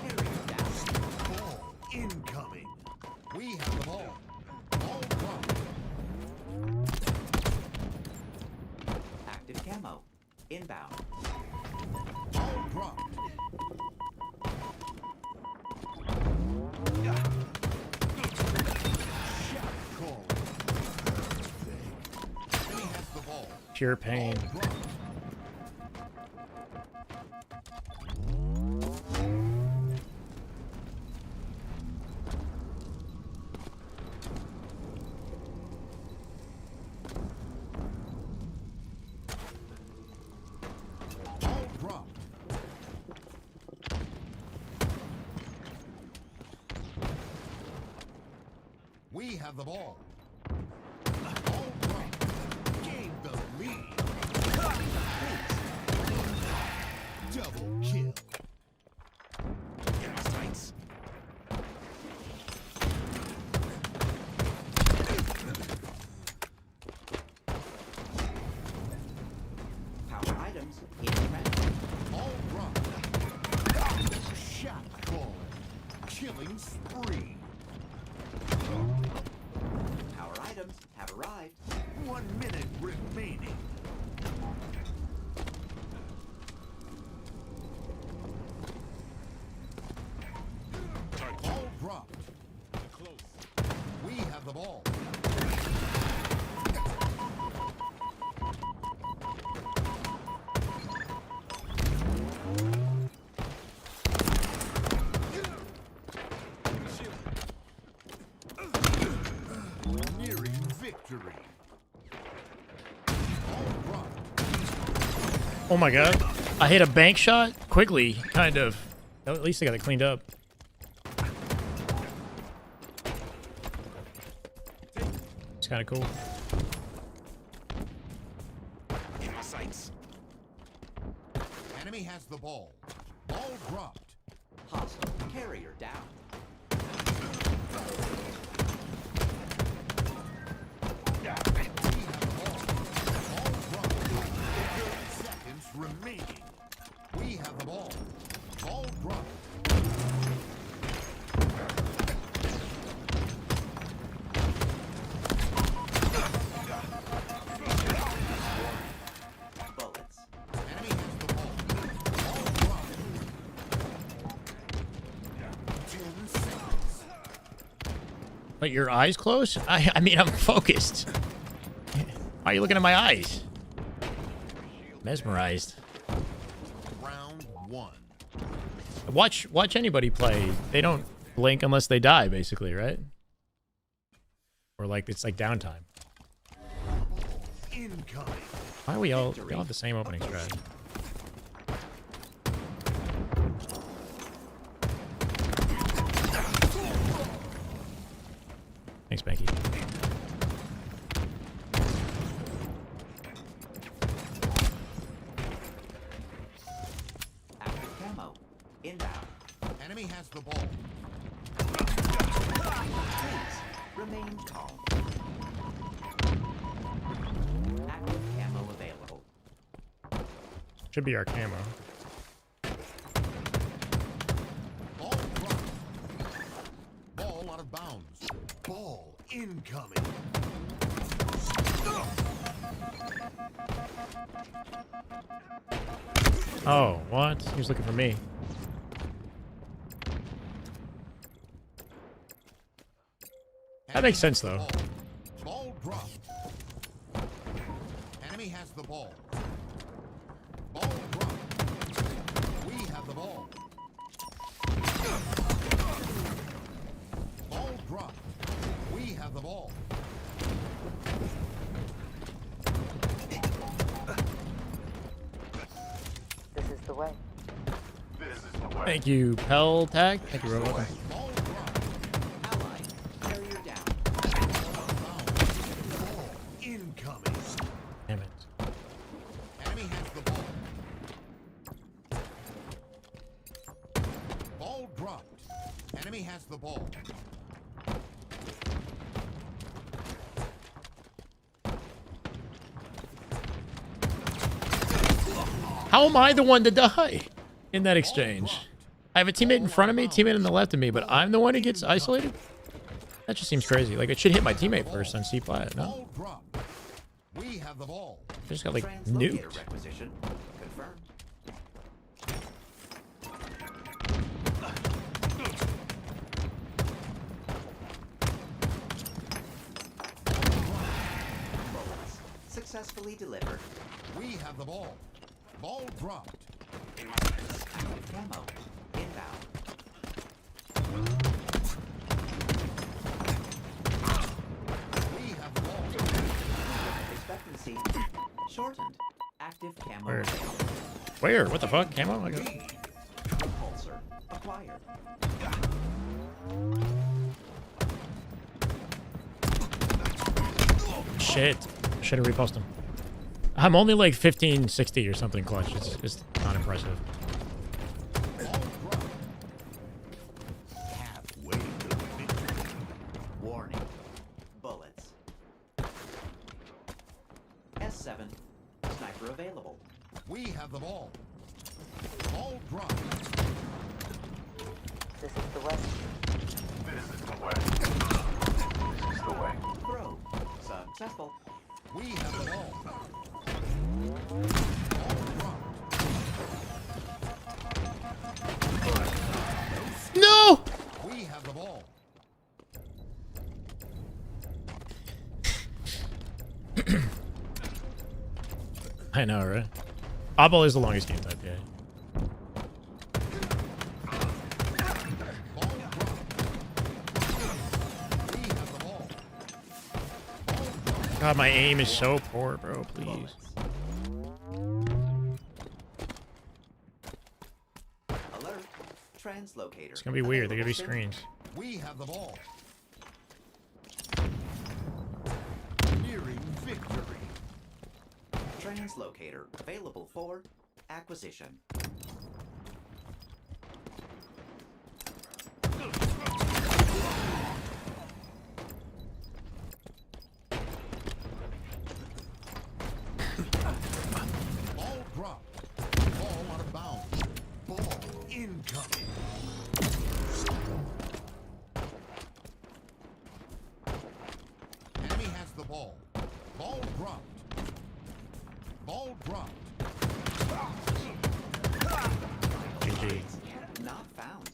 Carrier down. Ball incoming. We have the ball. Ball dropped. Active camo inbound. Ball dropped. Shot call. Enemy has the ball. Pure pain. Ball dropped. Ball dropped. We have the ball. Ball dropped. Gained the lead. Double kill. In my sights. Power items in transit. Ball dropped. Shot call. Killing spree. Power items have arrived. 1 minute remaining. Ball dropped. Close. We have the ball. Nearing victory. Ball dropped. Oh my god. I hit a bank shot quickly, kind of. Oh, at least I got it cleaned up. It's kind of cool. In my sights. Enemy has the ball. Ball dropped. Hostile carrier down. We have the ball. Ball dropped. 30 seconds remaining. We have the ball. Ball dropped. Bullets. Enemy has the ball. But your eyes closed? I mean, I'm focused. Why are you looking at my eyes? Mesmerized. Round 1. Watch anybody play. They don't blink unless they die, basically, right? Or like it's like downtime. Incoming. Why are we all have the same opening strategy? Thanks, Banky. Active camo. Inbound. Enemy has the ball. Please remain calm. Active camo available. Should be our camo. Ball dropped. Ball out of bounds. Ball incoming. Oh, what? He was looking for me. That makes sense, though. Ball dropped. Enemy has the ball. Ball dropped. We have the ball. Ball dropped. We have the ball. This is the way. Thank you, Pel Tag. Thank you, Robo. Ball dropped. Allied. Carrier down. Ball incoming. Damn it. Enemy has the ball. Ball dropped. Enemy has the ball. How am I the one to die in that exchange? I have a teammate in front of me, teammate on the left of me, but I'm the one who gets isolated? That just seems crazy. Like, it should hit my teammate first on C flat, no? Ball dropped. We have the ball. I just got, like, Translocator nuked. requisition confirmed. Bullets successfully delivered. We have the ball. Ball dropped. Active camo. Inbound. We have the ball. Expectancy shortened. Active camo Where? available. Where? What the fuck? Camo? I got... Repulsor acquired. Shit. Should have repulsed him. I'm only like 1560 or something clutch. It's not impressive. Halfway to victory. Warning. Bullets. S7. Sniper available. We have the ball. Ball dropped. This is the way. Throw. Successful. We have the ball. Ball dropped. No! We have the ball. I know, right? Oddball is the longest game type, yeah. Ball dropped. We have the ball. Ball dropped. God, my aim is so poor, bro. Please. Alert. Translocator. It's gonna be weird. They're gonna be available. screens. We have the ball. Nearing victory. Translocator available for acquisition. Ball dropped. Ball out of bounds. Ball incoming. Enemy has the ball. Ball dropped. Ball dropped. GG. Not found.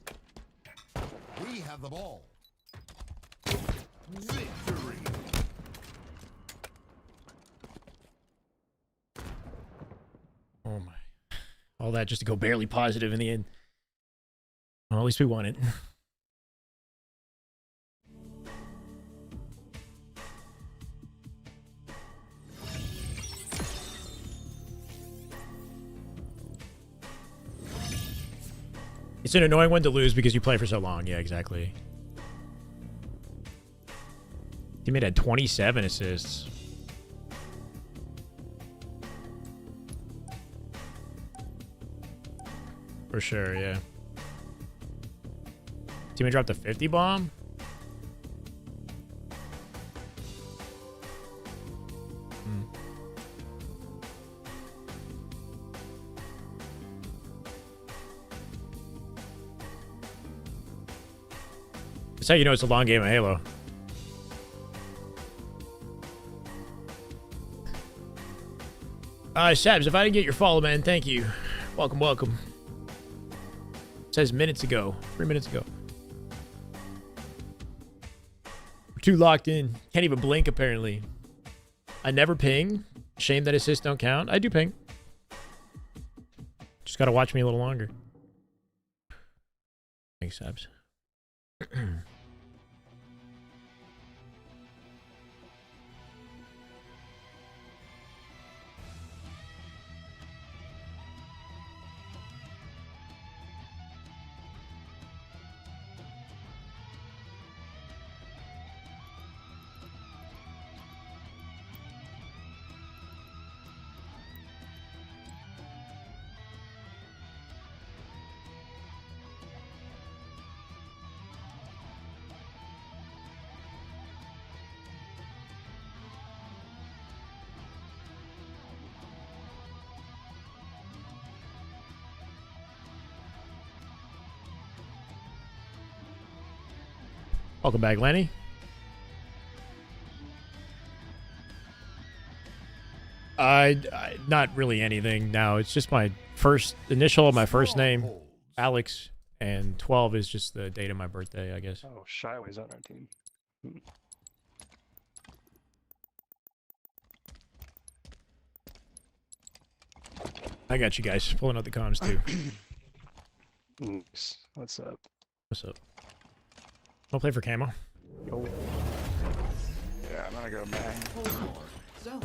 We have the ball. Victory. Oh my. All that just to go barely positive in the end. Well, at least we won it. It's an annoying one to lose because you play for so long. Yeah, exactly. Teammate had 27 assists. For sure, yeah. Teammate dropped a 50 bomb? That's how you know it's a long game of Halo. Shabs, if I didn't get your follow, man, thank you. Welcome, welcome. It says minutes ago. 3 minutes ago. We're too locked in. Can't even blink, apparently. I never ping. Shame that assists don't count. I do ping. Just gotta watch me a little longer. Thanks, Shabs. Welcome back, Lenny. Not really anything now. It's just my first initial of my first name, Alex, and 12 is just the date of my birthday, I guess. Oh, Shyway's on our team. I got you guys pulling out the comms too. Nice. What's up? What's up? Wanna play for camo? Yo. Yeah, I'm gonna go bang. Zones.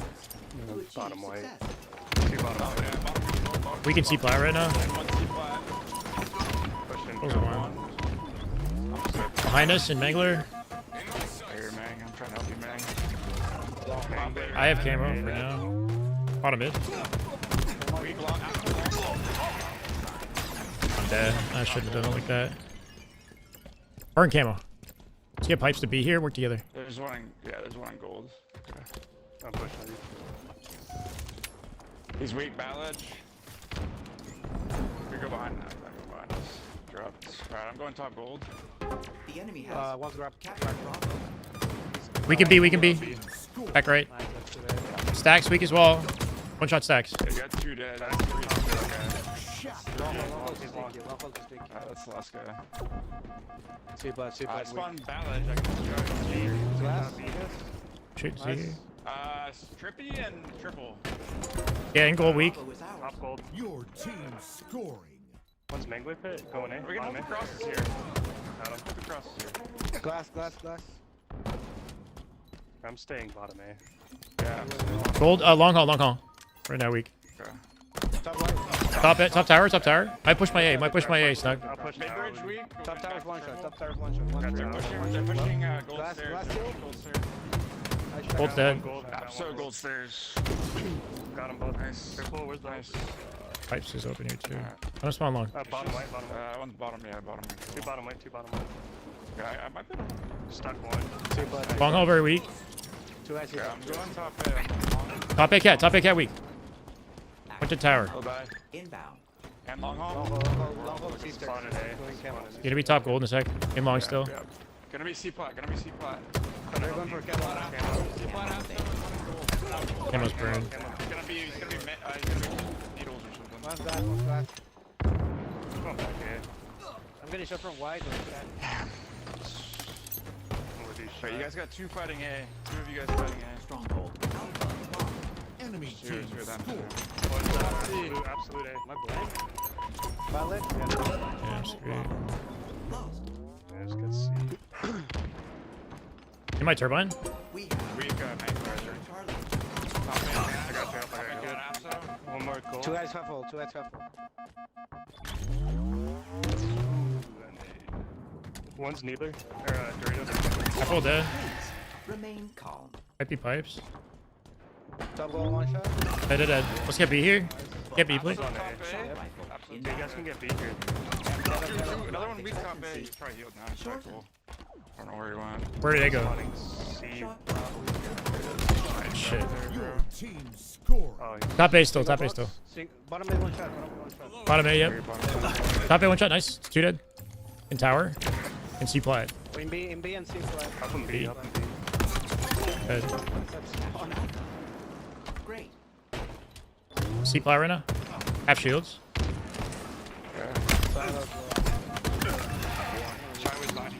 To achieve Bottom white. success. Two bottom white. We can see plat right now. Pushing. Close one. Behind us in Mangler. Here, Mang. I'm trying to help you, Mang. I have camo for now. Bottom mid. I'm dead. I shouldn't have done it like that. Burn camo. Let's get pipes to be here. Work together. There's one in, yeah, there's one in gold. Okay. I'm pushing. He's weak, Ballage. We go behind that. Go behind us. Dropped. Alright, I'm going top gold. The enemy has One's grab. captured Bravo. We can be. Back right. Stacks weak as well. One shot stacks. Yeah, you got two dead. I have three dead. That's the last guy. I spawned Ballage. I can Shoot, see. Trippy and Triple. Yeah, and gold weak. Bravo is ours. Top gold. Your team scoring. One's Mangler pit. Going in. We're gonna On hook me. crosses here. Got him. Hook crosses here. Glass. I'm staying bottom A. Yeah. Gold, long haul. Right now weak. Okay. Top tower. I push my A, Snug. I'll push Mid now. bridge weak. Top tower's one shot. Got They're two. pushing gold Glass stairs. kill. Gold stairs. Gold's dead. Gold. Yeah, so gold stairs. Got him both. Nice. Triple. Where's the Nice. Pipes is open here too. I'm gonna spawn long. Bottom white. Bottom white. One's bottom, yeah, bottom. Two bottom white. Two bottom white. Yeah, I might be. Stuck one. Long haul very weak. Yeah, I'm going top A. Top A cat weak. Went to tower. Oh, bye. Inbound. And long haul. Spawn in A. Gonna be top gold in a sec. In long still. Yeah. Gonna be C plot. C plat out there. Camo's burned. He's gonna be needles or something. Going back A. I'm getting shot from wide. With these Wait, you guys got two fighting A. Two of you guys fighting A. Stronghold. Alpha. Enemy Cheers team for them. score. Absolute, absolute A. My blank. Violet. Yeah, screw it. Lost. Yeah, just get C. You might turbine. We have We've got main fire. Charlie. Top man. I got you. I Top man, got good Abso. you. One more goal. Two guys huffle. Two guys huffle. One's neither. Or Dorito. Apple dead. Remain calm. Might be pipes. Double one shot. Dead. Let's get B here. Get B, please. Abso top Assault A. rifle. Absolutely. You guys can get B here. Another one weak top A. He's probably healed now. He's probably full. I don't know where he went. Where did they go? Spawning C. Shot. Shit. Your team score. Oh, Top A still. Top A still. Bottom mid one shot. Bottom mid one shot. Bottom A, yep. Very bottom. Top A one shot. Nice. Two dead. In tower. In C plat. In B and C flag. up and B. Up and B. Dead. Great. C plat right now. Half shields. Shyway's last.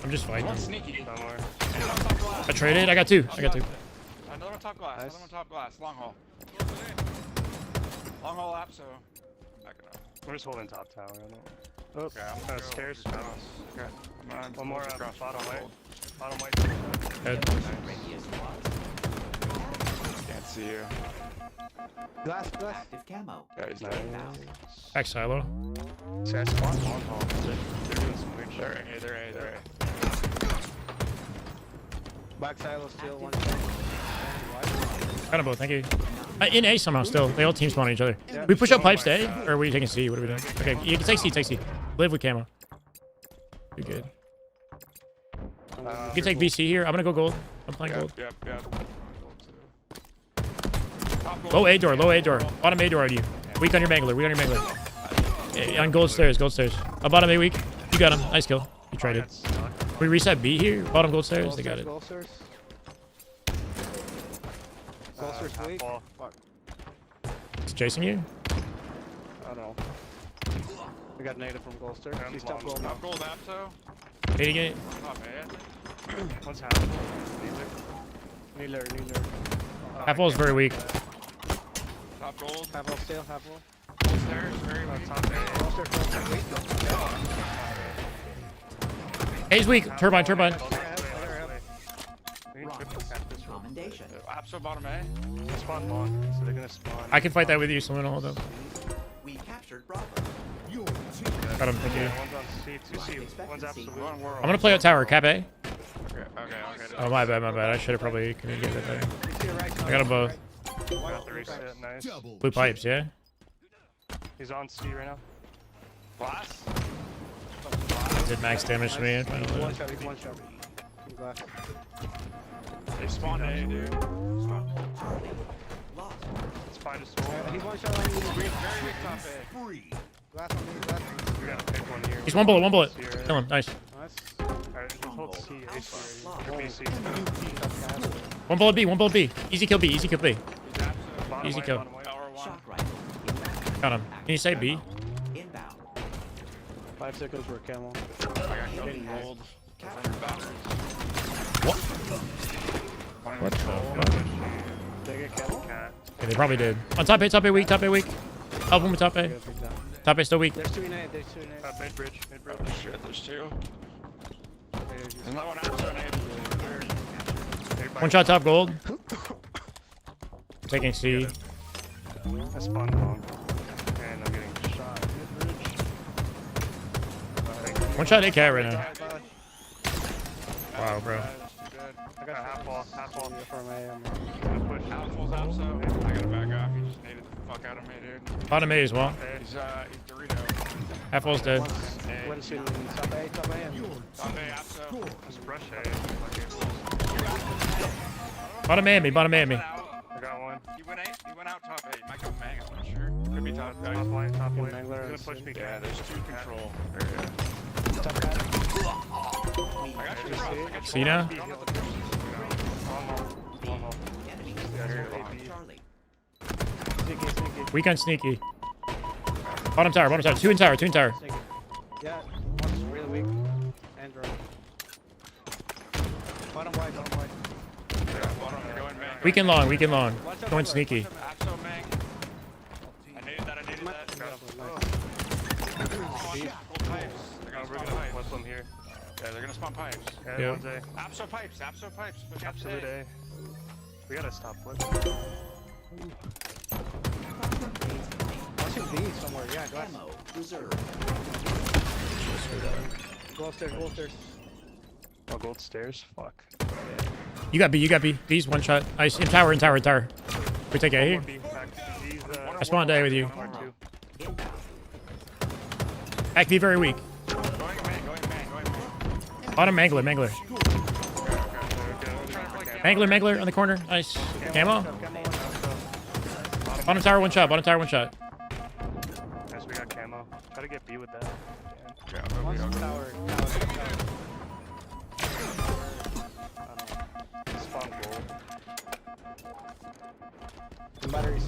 I'm just fighting. One sneaky. Somewhere. I traded. I got two. Another one top glass. Another one top glass. Long haul. Long haul Abso. Backing up. We're just holding top tower. I don't know. Okay, I'm gonna go Stairs. over Okay. I'm One more across bottom the right. gold. Bottom white. Dead. Radius was. Can't see you. Glass. Active camo. Yeah, he's Nice. dead. Back silo. See, I spawned long haul. They're doing some weird shit. They're A. They're A. Back silo still one Got them both. Thank you. In A somehow still. They all team spawn on each other. We push up pipes to A, or are we taking C? What are we doing? Okay, you can take C. Take C. Live with camo. You're good. You can take VC here. I'm gonna go gold. I'm playing gold. Yep. Top gold. Low A door. Low A door. Bottom A door on you. Weak on your mangler. Weak on your mangler. On gold stairs. Gold stairs. Bottom A weak. You got him. Nice kill. You traded. We reset B here. Bottom gold stairs. They got it. Gold stairs weak. Ball. It's chasing you. I don't know. We got native from gold stairs. He's top gold. Top gold Abso. Hitting it. Top A. One's half. Neither. Half wall is very weak. Top gold. Half wall still. Half wall. Gold stairs. Very weak. Top A. Gold stairs weak. A's weak. Turbine. Commendation. Abso bottom A. They spawn long, so they're gonna spawn. I can fight that with you. Someone hold up. We captured Bravo. Your team Got him. Thank you. Yeah, one's on C, two C, one's absolute. I'm gonna play out tower. Cap A. Okay. Oh, my bad. I should have probably communicated that better. I got them both. Got the reset, nice. double. Blue pipes, yeah? He's on C right now. Glass. Did max damage to me. One shot. He's one shot. Glass. They spawned A, dude. Lost. It's fine to swole. He's one shot on me. Very weak top A. Free. Glass on me. Glass. We gotta pick one here. He's one bullet. C, right? Kill him. Nice. Nice. Alright, just hold C, A C. Or B, C. One bullet B. Easy kill B. Bottom Easy white, kill. bottom white. Tower one. Shock rifle. Inbound. Got him. Can you say B? Inbound. 5 seconds for camo. I got golden gold. Captured Bravo. What the fuck? They get camo. Cat. Yeah, they probably did. On top A weak. Help him with top A. Top A still weak. There's 2 in A. Mid bridge. Oh shit, there's two. There's another one Abso and A. One shot top gold. Taking C. I spawned long. And I'm getting shot. Mid bridge. One shot AK right now. Wow, bro. I got half wall. From A. Push. Abso's Abso. I gotta back off. He just needed the fuck out of me, dude. Bottom A as well. He's Dorito. Half wall's dead. One's in top A. Top A, Abso. Just brush A. Bottom A at me. I got one. He went out top A. Might go bang, I'm not sure. Could be top A. Top lane. Mangler He's gonna push me. Yeah, there's two control. I got you, bro. C now? Enemy. Charlie. Weak on sneaky. Bottom tower. Two in tower. Yeah. One's really weak. And drone. Weekend long, weekend long. Going sneaky. Absol Mang. I needed that. Oh, pipes. They're gonna spawn pipes. What's them here? Yeah, they're gonna spawn pipes. Yeah, Yeah. one's A. Absol pipes. Push up to Absolute A. A. We gotta stop flipping. Watching B somewhere. Yeah, glass. Ammo reserved. Go upstairs, go upstairs. Oh, gold stairs? Fuck. You got B, you got B. B's one shot. Nice. In tower, in tower, in tower. We take A here. He's, I spawned A with you. one or two. Back B very weak. Going man. Bottom Mangler, Mangler. Mangler on the corner. Nice. Camo. Bottom tower, one shot. Bottom tower, one shot. Nice, we got camo. Try to get B with that. Spawn gold. Batteries.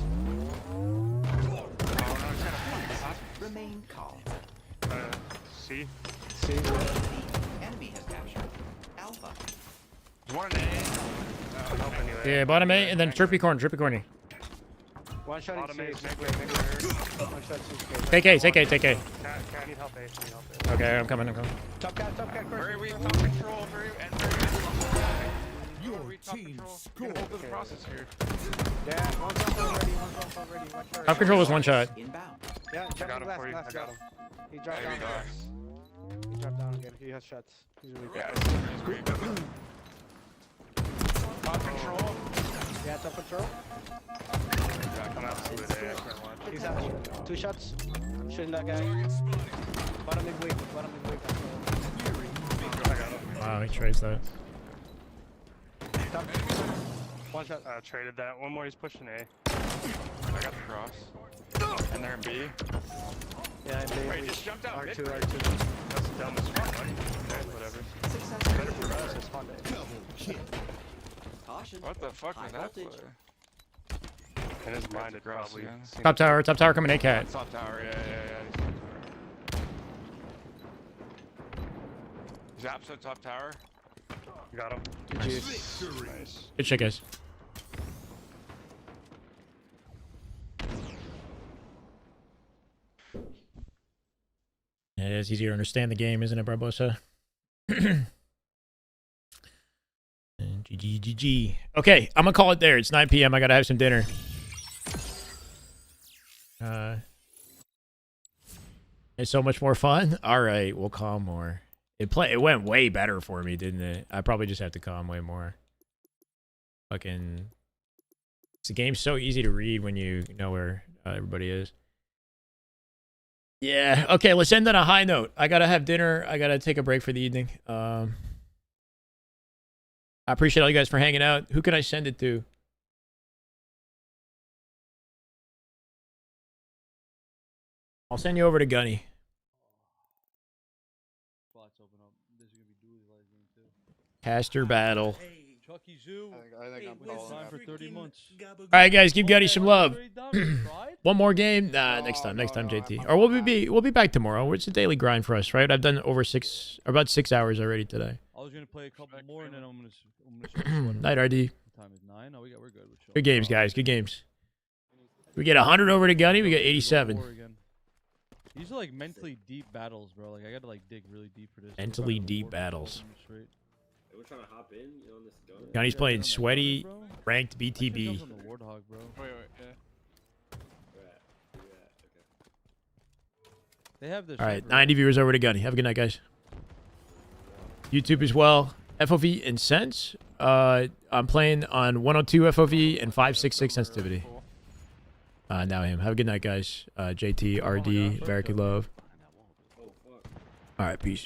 Remain calm. C. The enemy has captured Alpha. One in A. Help anyway. Yeah, bottom A, and then Chirpy corner. One shot bottom A, Megler. One shot C. Take A, take A, take A. Can I need help A? Need help A. Okay, I'm coming. Top cat, Very weak top control. Very Your weak top team control. scored. Hold the process here. Yeah, one's up already. One shot. Top control was one shot. Inbound. Yeah, I got him for you. I got him. He dropped There down. he goes. He dropped down again. He has shots. He's weak. Yeah, it's great. Top control. Yeah, top control. Come out to it. I can't watch. He's out. 2 shots. I'm shooting that guy. Bottom mid weak. I got him. Wow, he trades that. Top. One shot. Traded that. One more, he's pushing A. I got the cross. And they're in B. Yeah, and they Wait, just jumped out. R2. That's dumb as fuck. Okay, whatever. Better for us, it's fun day. Caution. What the fuck was High that voltage. play? In his mind, it Cross probably. again. Top tower coming A cat. Top tower. Yeah. He's absolute top tower. You got him. Victory. Nice. Good shit, guys. Yeah, it's easier to understand the game, isn't it, Barbosa? And GG. Okay, I'm gonna call it there. It's 9 p.m. I gotta have some dinner. It's so much more fun. All right, we'll calm more. It went way better for me, didn't it? I probably just have to calm way more. Fucking, the game's so easy to read when you know where everybody is. Yeah. Okay, let's end on a high note. I gotta have dinner. I gotta take a break for the evening. I appreciate all you guys for hanging out. Who can I send it to? I'll send you over to Gunny. Caster battle. Chucky Zoo. I think I'm calling Time for 30 months. All right, guys, give Gunny some love. One more game. Nah, next time, JT. Or we'll be back tomorrow. It's a daily grind for us, right? I've done about 6 hours already today. I was gonna play a couple more, and then I'm gonna Night, RD. What time is 9? No, we're good. Good games, guys. Good games. We get 100 over to Gunny. We get 87. These are like mentally deep battles, bro. Like I gotta like dig really deep for this. Mentally deep battles. We're trying to hop in, you know, on this gun. Gunny's playing sweaty, ranked BTB. Warthog, bro. Wait, yeah. They have this. All right, 90 viewers over to Gunny. Have a good night, guys. YouTube as well. FOV and sense. I'm playing on 102 FOV and 566 sensitivity. Now him. Have a good night, guys. JT, RD, Very good love. All right, peace.